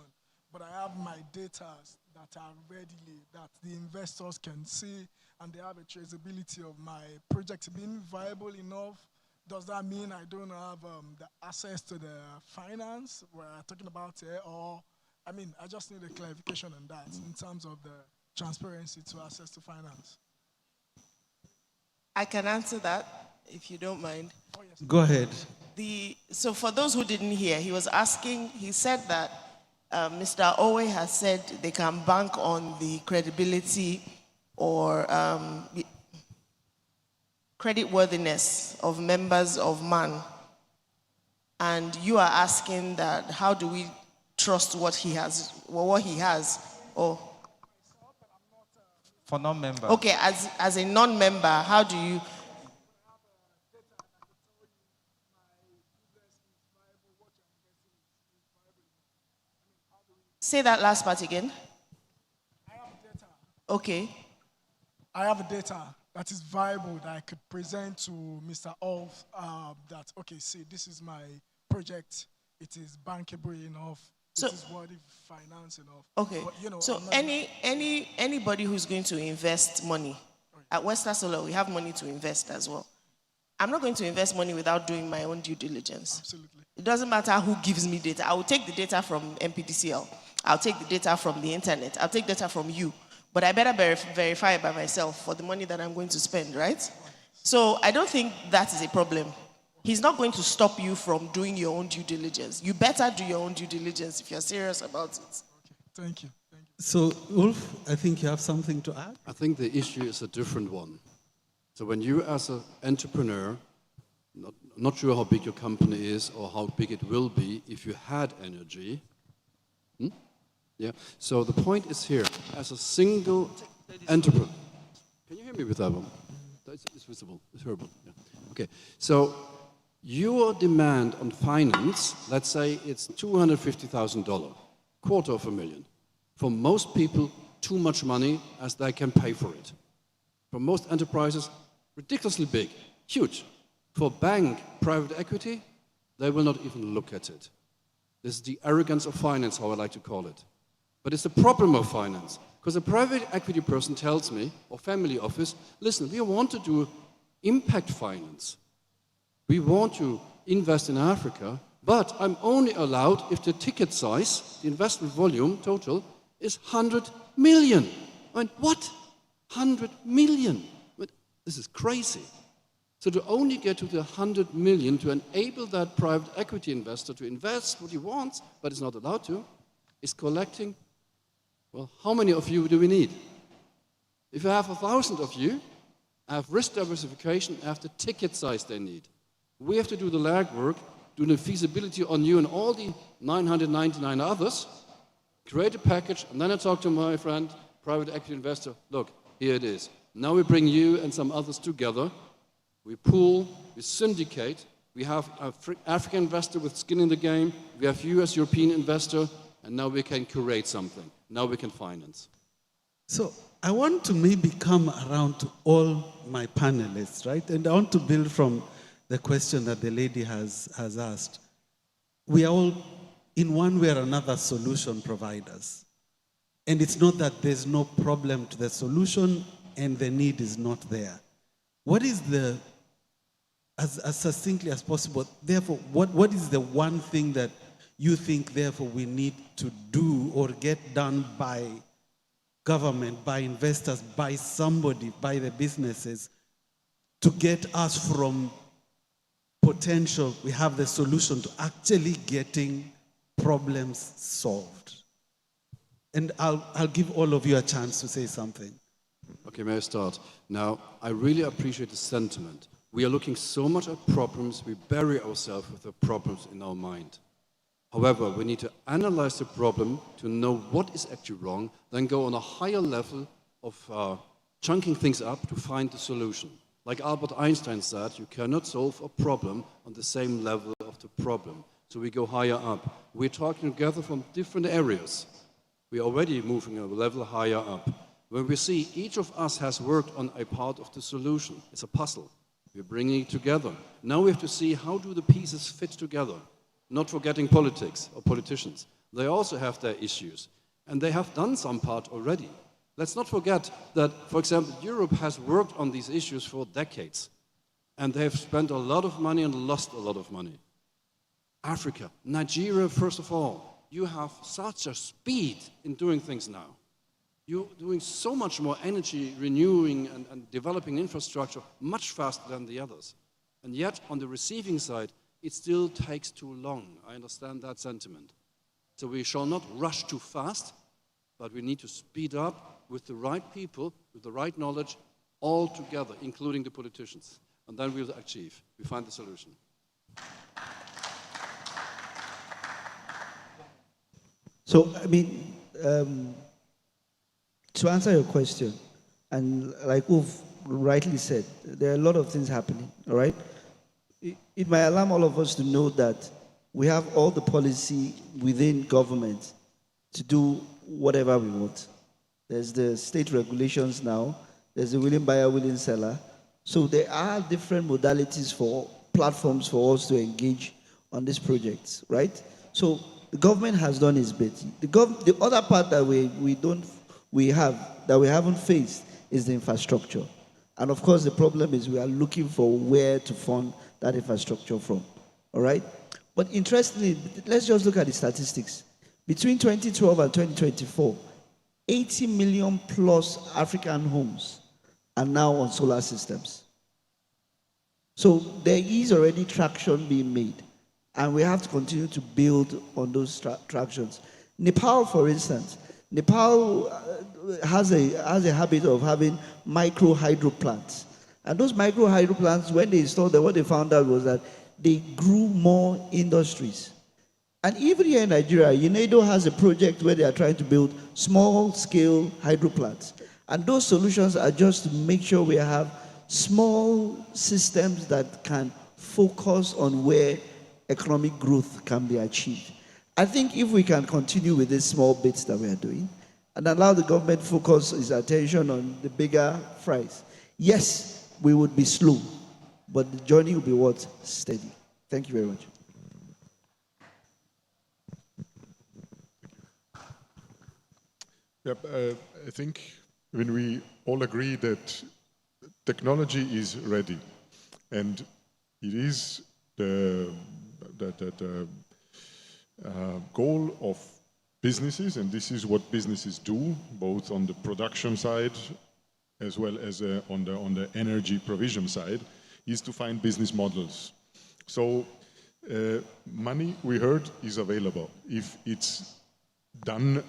but I have my data that are readily, that the investors can see, and they have a traceability of my project being viable enough. Does that mean I don't have the access to the finance we're talking about here? Or, I mean, I just need a clarification on that in terms of the transparency to access to finance. I can answer that, if you don't mind. Go ahead. So for those who didn't hear, he was asking, he said that Mr. Owe has said they can bank on the credibility or creditworthiness of members of MAN. And you are asking that, how do we trust what he has, or for non-members. Okay, as a non-member, how do you? Say that last part again. Okay. I have data that is viable that I could present to Mr. Olf that, okay, see, this is my project. It is bankable enough. So, it is worthy finance enough. Okay. But, you know, so anybody who's going to invest money, at Western Solar, we have money to invest as well. I'm not going to invest money without doing my own due diligence. Absolutely. It doesn't matter who gives me data. I will take the data from MPDCL. I'll take the data from the internet. I'll take data from you. But I better verify it by myself for the money that I'm going to spend, right? So I don't think that is a problem. He's not going to stop you from doing your own due diligence. You better do your own due diligence if you're serious about it. Okay, thank you. So, Ulf, I think you have something to add? I think the issue is a different one. So when you as an entrepreneur, not sure how big your company is or how big it will be if you had energy. Yeah. So the point is here, as a single entrepreneur. Can you hear me with that one? It's visible, it's hearable. Yeah. Okay. So your demand on finance, let's say it's $250,000, $250,000. For most people, too much money as they can pay for it. For most enterprises, ridiculously big, huge. For bank, private equity, they will not even look at it. This is the arrogance of finance, how I like to call it. But it's the problem of finance. Because a private equity person tells me, or family office, listen, we want to do impact finance. We want to invest in Africa, but I'm only allowed if the ticket size, the investment volume total, is 100 million. I mean, what? 100 million? But this is crazy. So to only get to the 100 million to enable that private equity investor to invest what he wants, but is not allowed to, is collecting, well, how many of you do we need? If I have 1,000 of you, I have risk diversification, I have the ticket size they need. We have to do the legwork, do the feasibility on you and all the 999 others, create a package, and then I talk to my friend, private equity investor, look, here it is. Now we bring you and some others together, we pool, we syndicate, we have an African investor with skin in the game, we have you as European investor, and now we can curate something. Now we can finance. So I want to maybe come around to all my panelists, right? And I want to build from the question that the lady has asked. We are all, in one way or another, solution providers. And it's not that there's no problem to the solution and the need is not there. What is the, as succinctly as possible, therefore, what is the one thing that you think, therefore, we need to do or get done by government, by investors, by somebody, by the businesses, to get us from potential, we have the solution, to actually getting problems solved? And I'll give all of you a chance to say something. Okay, may I start? Now, I really appreciate the sentiment. We are looking so much at problems, we bury ourselves with the problems in our mind. However, we need to analyze the problem to know what is actually wrong, then go on a higher level of chunking things up to find the solution. Like Albert Einstein said, you cannot solve a problem on the same level of the problem. So we go higher up. We're talking together from different areas. We're already moving a level higher up. When we see each of us has worked on a part of the solution, it's a puzzle. We're bringing it together. Now we have to see how do the pieces fit together. Not forgetting politics or politicians. They also have their issues. And they have done some part already. Let's not forget that, for example, Europe has worked on these issues for decades. And they have spent a lot of money and lost a lot of money. Africa, Nigeria, first of all, you have such a speed in doing things now. You're doing so much more energy renewing and developing infrastructure much faster than the others. And yet, on the receiving side, it still takes too long. I understand that sentiment. So we shall not rush too fast, but we need to speed up with the right people, with the right knowledge, all together, including the politicians. And then we'll achieve. We find the solution. So, I mean, to answer your question, and like we've rightly said, there are a lot of things happening, all right? It might alarm all of us to know that we have all the policy within government to do whatever we want. There's the state regulations now, there's the willing buyer, willing seller. So there are different modalities for platforms for us to engage on these projects, right? So the government has done its bit. The other part that we haven't faced is the infrastructure. And of course, the problem is we are looking for where to fund that infrastructure from, all right? But interestingly, let's just look at the statistics. Between 2012 and 2024, 80 million plus African homes are now on solar systems. So there is already traction being made, and we have to continue to build on those tractions. Nepal, for instance, Nepal has a habit of having micro hydro plants. And those micro hydro plants, when they installed them, what they found out was that they grew more industries. And even here in Nigeria, UNEDO has a project where they are trying to build small-scale hydro plants. And those solutions are just to make sure we have small systems that can focus on where economic growth can be achieved. I think if we can continue with these small bits that we are doing and allow the government focus its attention on the bigger fries, yes, we would be slow, but the journey will be what? Steady. Thank you very much. Yep, I think when we all agree that technology is ready, and it is the goal of businesses, and this is what businesses do, both on the production side as well as on the energy provision side, is to find business models. So money, we heard, is available if it's done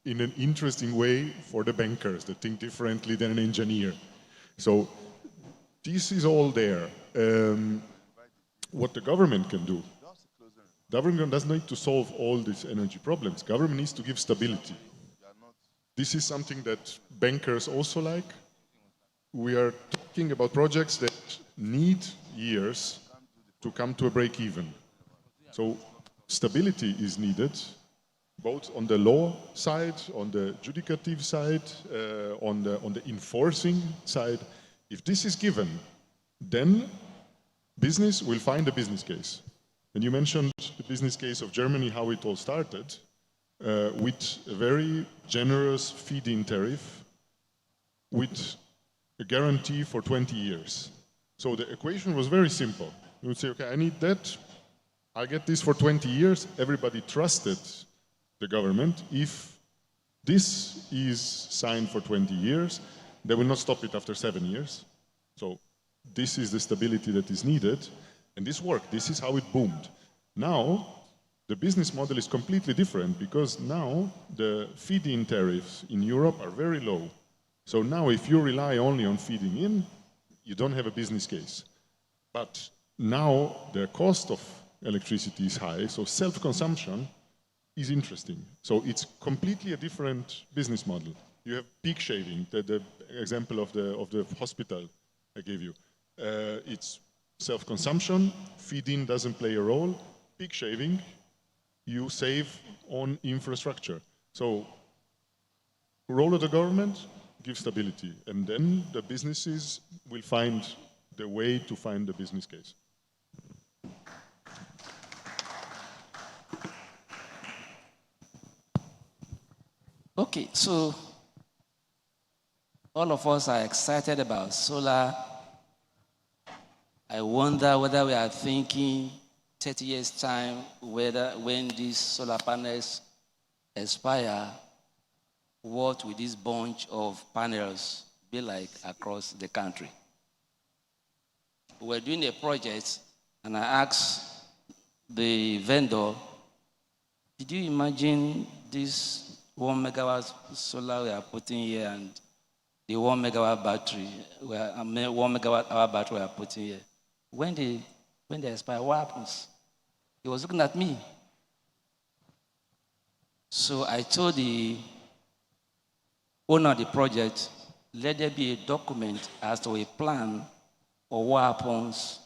in an interesting way for the bankers that think differently than an engineer. So this is all there. What the government can do, government doesn't need to solve all these energy problems. Government needs to give stability. This is something that bankers also like. We are talking about projects that need years to come to a break even. So stability is needed, both on the law side, on the judicative side, on the enforcing side. If this is given, then business will find a business case. And you mentioned the business case of Germany, how it all started, with a very generous feed-in tariff, with a guarantee for 20 years. So the equation was very simple. You would say, okay, I need that, I get this for 20 years. Everybody trusted the government. If this is signed for 20 years, they will not stop it after 7 years. So this is the stability that is needed, and this worked. This is how it boomed. Now, the business model is completely different because now the feed-in tariffs in Europe are very low. So now if you rely only on feeding in, you don't have a business case. But now the cost of electricity is high, so self-consumption is interesting. So it's completely a different business model. You have peak shaving, the example of the hospital I gave you. It's self-consumption, feed-in doesn't play a role. Peak shaving, you save on infrastructure. So role of the government, give stability, and then the businesses will find the way to find the business case. Okay, so all of us are excited about solar. I wonder whether we are thinking 30 years' time, whether when these solar panels expire, what will this bunch of panels be like across the country? We're doing a project, and I asked the vendor, did you imagine this 1 megawatt solar we are putting here and the 1 megawatt battery, 1 megawatt hour battery we are putting here? When they expire, what happens? He was looking at me. So I told the owner of the project, let there be a document as to a plan for what happens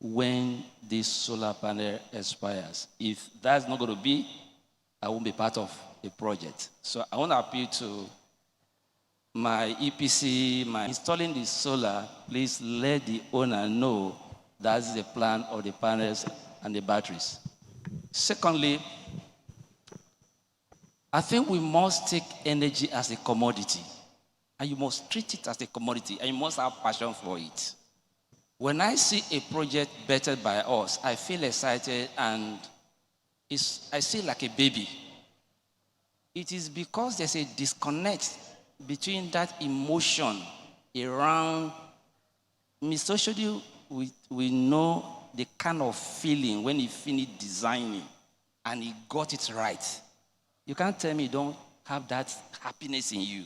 when this solar panel expires. If that's not going to be, I won't be part of the project. So I want to appeal to my EPC, my installing the solar, please let the owner know that's the plan of the panels and the batteries. Secondly, I think we must take energy as a commodity, and you must treat it as a commodity, and you must have passion for it. When I see a project bettered by us, I feel excited, and I see like a baby. It is because there's a disconnect between that emotion around Mr. Oshodi. We know the kind of feeling when he finished designing and he got it right. You can't tell me you don't have that happiness in you.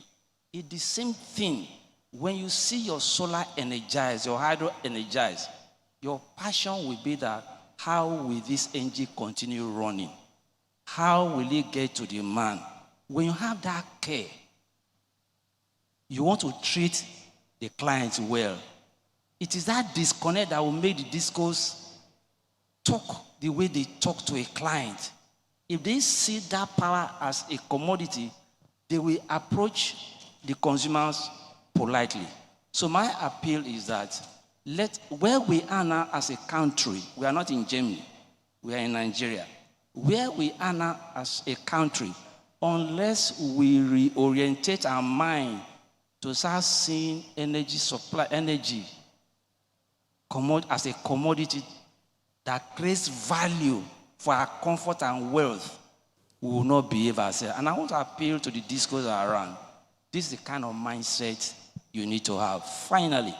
It's the same thing when you see your solar energized, your hydro energized. Your passion will be that how will this engine continue running? How will it get to the man? When you have that care, you want to treat the clients well. It is that disconnect that will make the discos talk the way they talk to a client. If they see that power as a commodity, they will approach the consumers politely. So my appeal is that where we are now as a country, we are not in Germany, we are in Nigeria. Where we are now as a country, unless we reorientate our mind to start seeing energy supply, energy as a commodity that creates value for our comfort and wealth, we will not behave ourselves. And I want to appeal to the discourse around. This is the kind of mindset you need to have. Finally,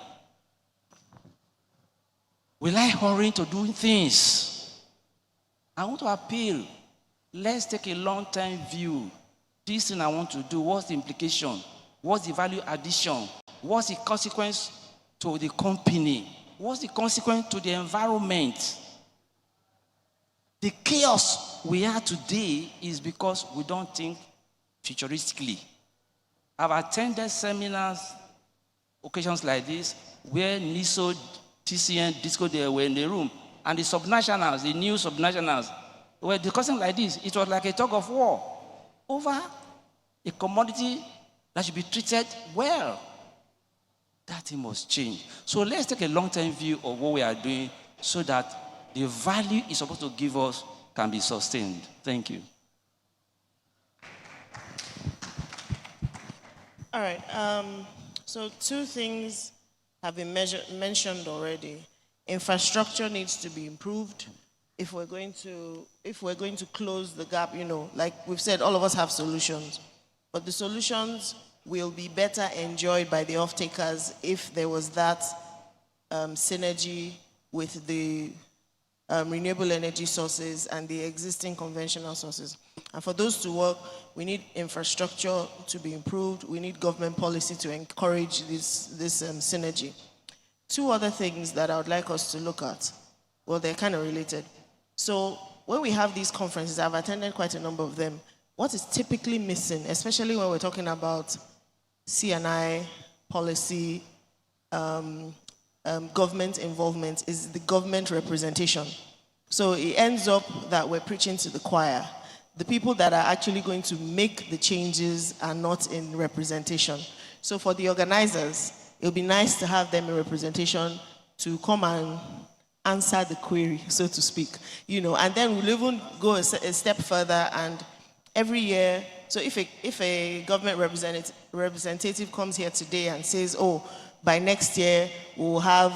we like hurrying to do things. I want to appeal. Let's take a long-term view. This thing I want to do, what's the implication? What's the value addition? What's the consequence to the company? What's the consequence to the environment? The chaos we are today is because we don't think futuristically. I've attended seminars, occasions like this, where NISO, TCN, DISCO, they were in the room, and the subnationals, the new subnationals, were discussing like this. It was like a tug of war over a commodity that should be treated well. That thing must change. So let's take a long-term view of what we are doing so that the value it's supposed to give us can be sustained. Thank you. All right. So two things have been mentioned already. Infrastructure needs to be improved. If we're going to close the gap, like we've said, all of us have solutions, but the solutions will be better enjoyed by the off-takers if there was that synergy with the renewable energy sources and the existing conventional sources. And for those to work, we need infrastructure to be improved. We need government policy to encourage this synergy. Two other things that I would like us to look at. Well, they're kind of related. So when we have these conferences, I've attended quite a number of them. What is typically missing, especially when we're talking about C&I policy, government involvement, is the government representation. So it ends up that we're preaching to the choir. The people that are actually going to make the changes are not in representation. So for the organizers, it would be nice to have them in representation to come and answer the query, so to speak. And then we'll even go a step further and every year, so if a government representative comes here today and says, oh, by next year we'll have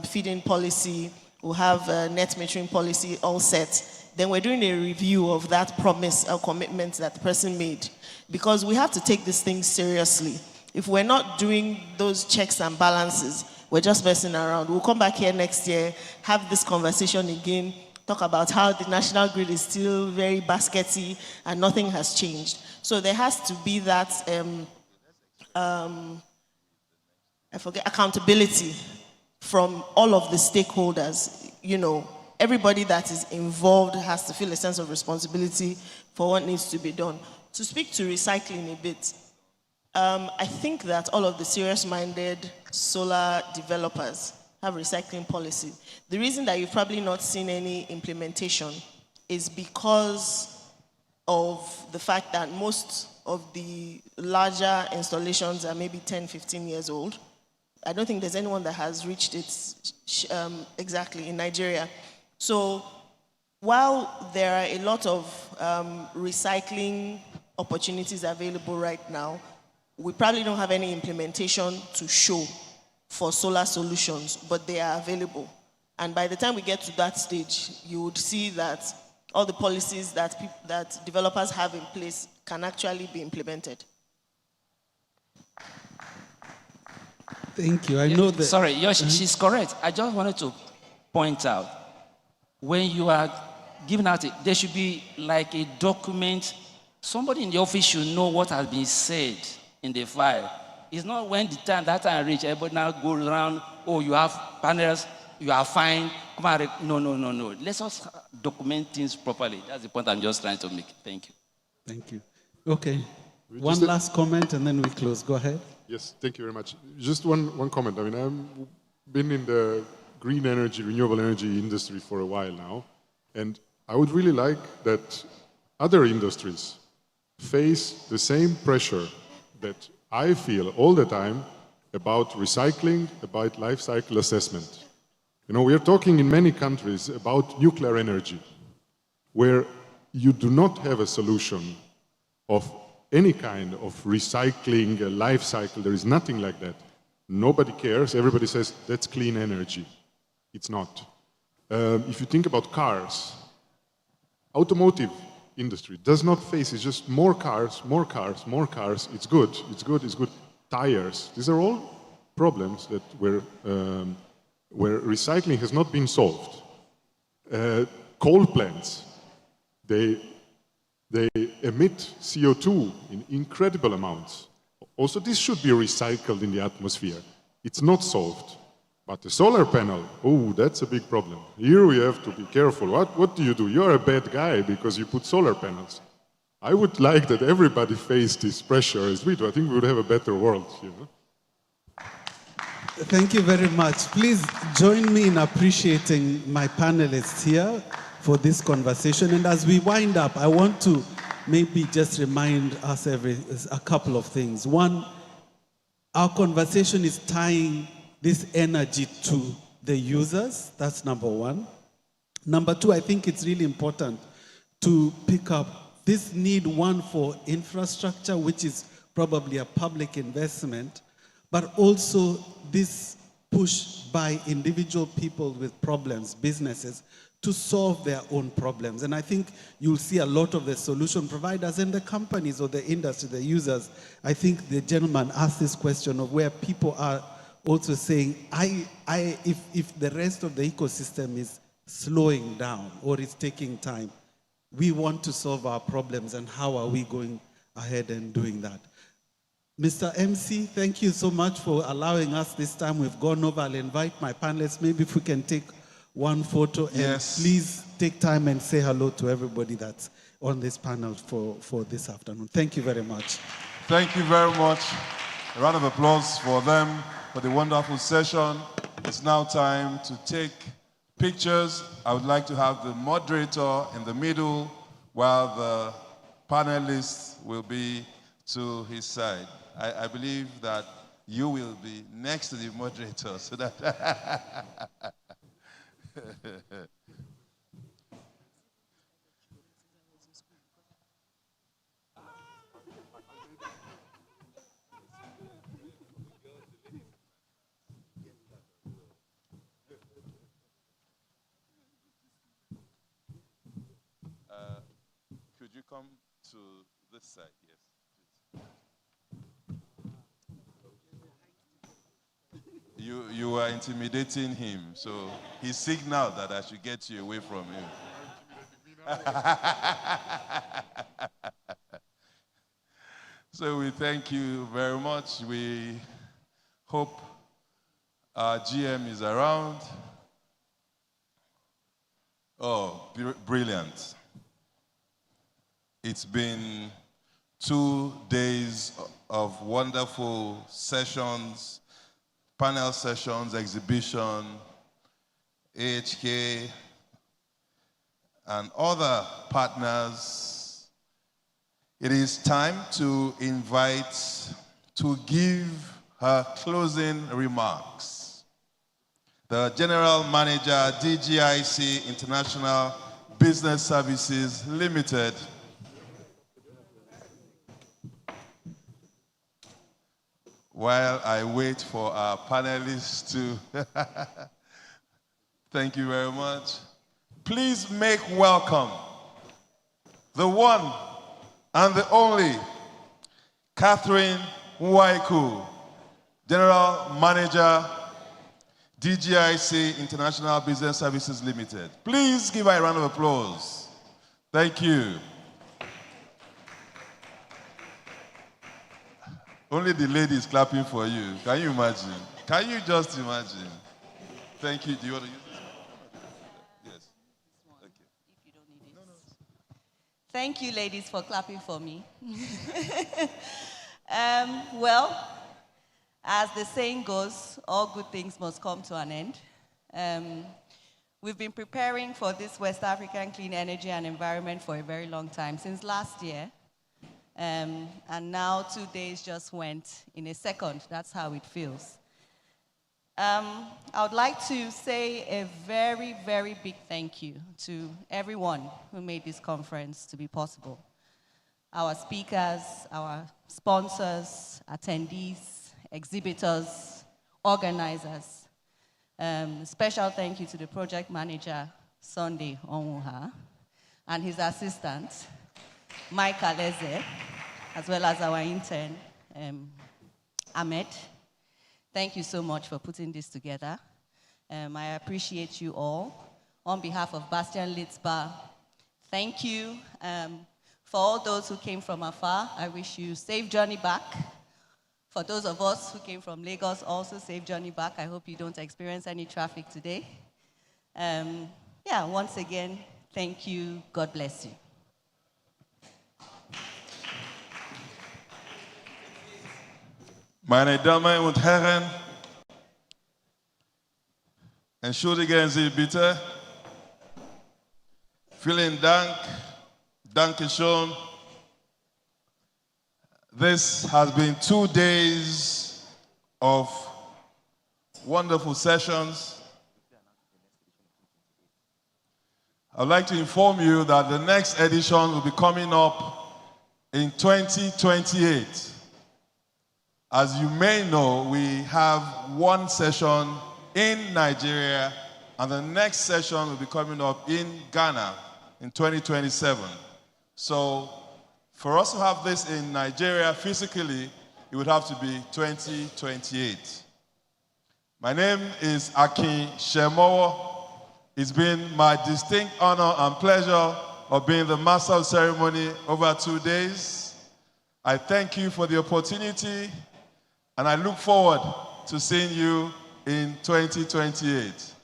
feeding policy, we'll have net metering policy all set, then we're doing a review of that promise or commitment that the person made. Because we have to take this thing seriously. If we're not doing those checks and balances, we're just messing around. We'll come back here next year, have this conversation again, talk about how the national grid is still very baskety and nothing has changed. So there has to be that accountability from all of the stakeholders. You know, everybody that is involved has to feel a sense of responsibility for what needs to be done. To speak to recycling a bit, I think that all of the serious-minded solar developers have recycling policy. The reason that you've probably not seen any implementation is because of the fact that most of the larger installations are maybe 10, 15 years old. I don't think there's anyone that has reached it exactly in Nigeria. So while there are a lot of recycling opportunities available right now, we probably don't have any implementation to show for solar solutions, but they are available. And by the time we get to that stage, you would see that all the policies that developers have in place can actually be implemented. Thank you. I know that. Sorry, she's correct. I just wanted to point out, when you are giving out, there should be like a document. Somebody in the office should know what has been said in the file. It's not when that time reach, everybody now goes around, oh, you have panels, you are fine. Come on, no. Let's just document things properly. That's the point I'm just trying to make. Thank you. Thank you. Okay. One last comment and then we close. Go ahead. Yes, thank you very much. Just one comment. I mean, I've been in the green energy, renewable energy industry for a while now, and I would really like that other industries face the same pressure that I feel all the time about recycling, about life cycle assessment. You know, we are talking in many countries about nuclear energy, where you do not have a solution of any kind of recycling, a life cycle. There is nothing like that. Nobody cares. Everybody says, that's clean energy. It's not. If you think about cars, automotive industry does not face, it's just more cars, more cars, more cars. It's good, it's good, it's good. Tires, these are all problems that where recycling has not been solved. Coal plants, they emit CO2 in incredible amounts. Also, this should be recycled in the atmosphere. It's not solved. But the solar panel, oh, that's a big problem. Here we have to be careful. What do? You're a bad guy because you put solar panels. I would like that everybody faced this pressure as we do. I think we would have a better world, you know? Thank you very much. Please join me in appreciating my panelists here for this conversation. And as we wind up, I want to maybe just remind us a couple of things. One, our conversation is tying this energy to the users. That's number one. Number two, I think it's really important to pick up this need, one, for infrastructure, which is probably a public investment, but also this push by individual people with problems, businesses, to solve their own problems. And I think you'll see a lot of the solution providers and the companies or the industry, the users. I think the gentleman asked this question of where people are also saying, if the rest of the ecosystem is slowing down or is taking time, we want to solve our problems, and how are we going ahead and doing that? Mr. MC, thank you so much for allowing us this time. We've gone over. I'll invite my panelists. Maybe if we can take one photo, and yes, please take time and say hello to everybody that's on this panel for this afternoon. Thank you very much. Thank you very much. A round of applause for them, for the wonderful session. It's now time to take pictures. I would like to have the moderator in the middle while the panelists will be to his side. I believe that you will be next to the moderator so that come to this side? Yes, please. You were intimidating him, so he signaled that I should get you away from him. So we thank you very much. We hope our GM is around. Oh, brilliant. It's been 2 days of wonderful sessions, panel sessions, exhibition, AHK, and other partners. It is time to invite to give her closing remarks the General Manager, DGIC International Business Services Limited. While I wait for our panelists to thank you very much. Please make welcome the one and the only Catherine Nwaiku, General Manager, DGIC International Business Services Limited. Please give her a round of applause. Thank you. Only the ladies clapping for you. Can you imagine? Can you just imagine? Thank you. Do you want to use this? Yes. Okay. Thank you, ladies, for clapping for me. Well, as the saying goes, all good things must come to an end. We've been preparing for this West African clean energy and environment for a very long time, since last year. And now 2 days just went in a second. That's how it feels. I would like to say a very, very big thank you to everyone who made this conference to be possible. Our speakers, our sponsors, attendees, exhibitors, organizers. Special thank you to the project manager, Sunday Onwuha, and his assistant, Mike Aleze, as well as our intern, Ahmed. Thank you so much for putting this together. I appreciate you all. On behalf of Bastian Litzbar, thank you. For all those who came from afar, I wish you safe journey back. For those of us who came from Lagos, also safe journey back. I hope you don't experience any traffic today. Once again, thank you. God bless you. Meine Damen und Herren, entschuldigen Sie bitte. Vielen Dank. Dankeschön. This has been 2 days of wonderful sessions. I'd like to inform you that the next edition will be coming up in 2028. As you may know, we have one session in Nigeria, and the next session will be coming up in Ghana in 2027. So for us to have this in Nigeria physically, it would have to be 2028. My name is Akin Shemowo. It's been my distinct honor and pleasure of being the master of ceremony over 2 days. I thank you for the opportunity, and I look forward to seeing you in 2028.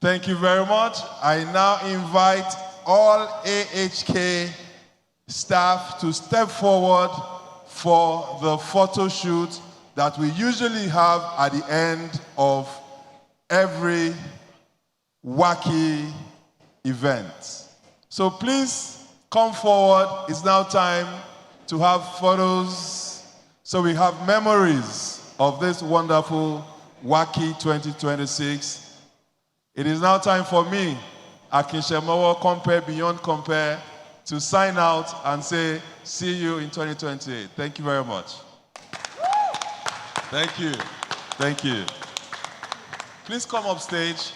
Thank you very much. I now invite all AHK staff to step forward for the photo shoot that we usually have at the end of every WACEE event. So please come forward. It's now time to have photos so we have memories of this wonderful WACEE 2026. It is now time for me, Akin Shemowo, Compare Beyond Compare, to sign out and say, see you in 2028. Thank you very much. Thank you. Thank you. Please come up stage.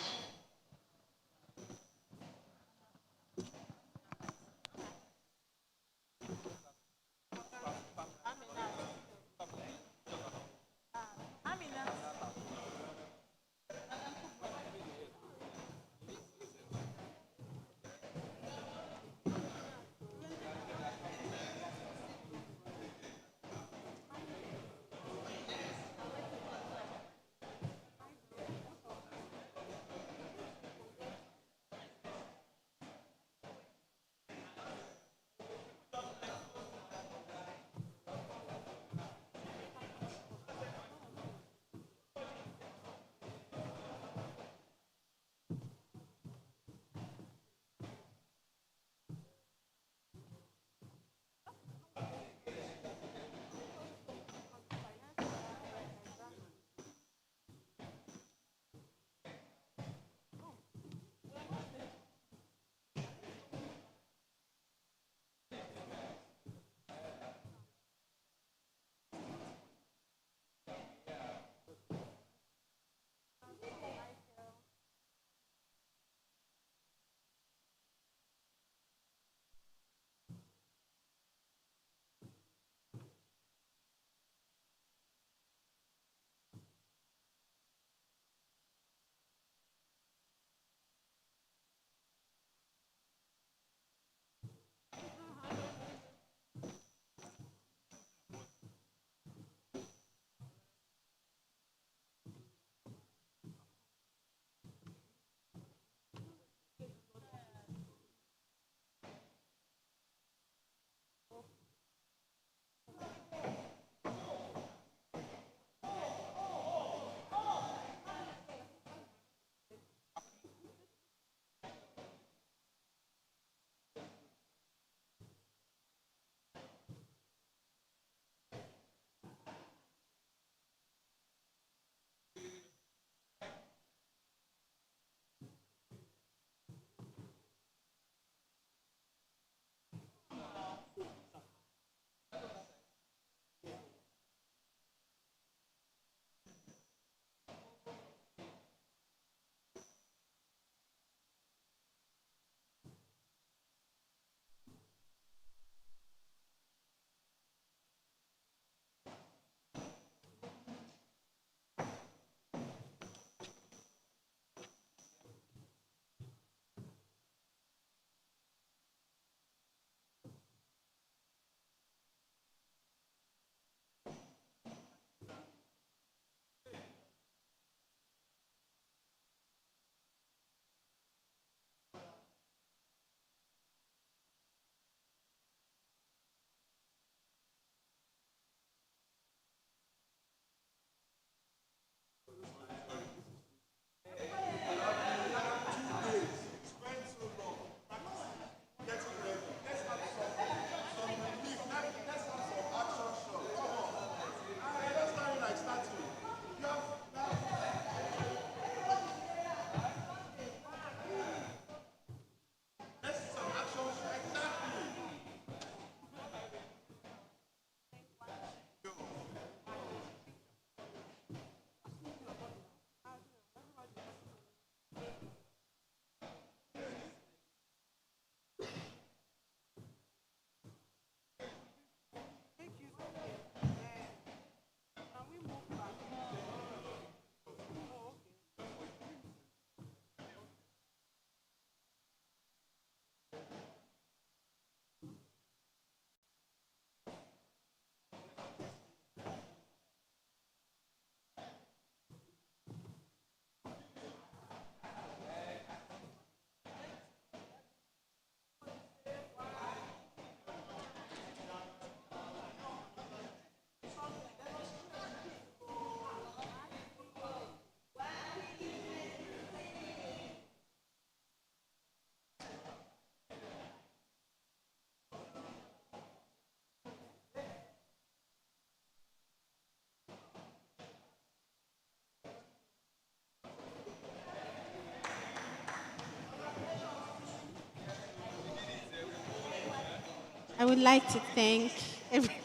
I would like to thank everyone.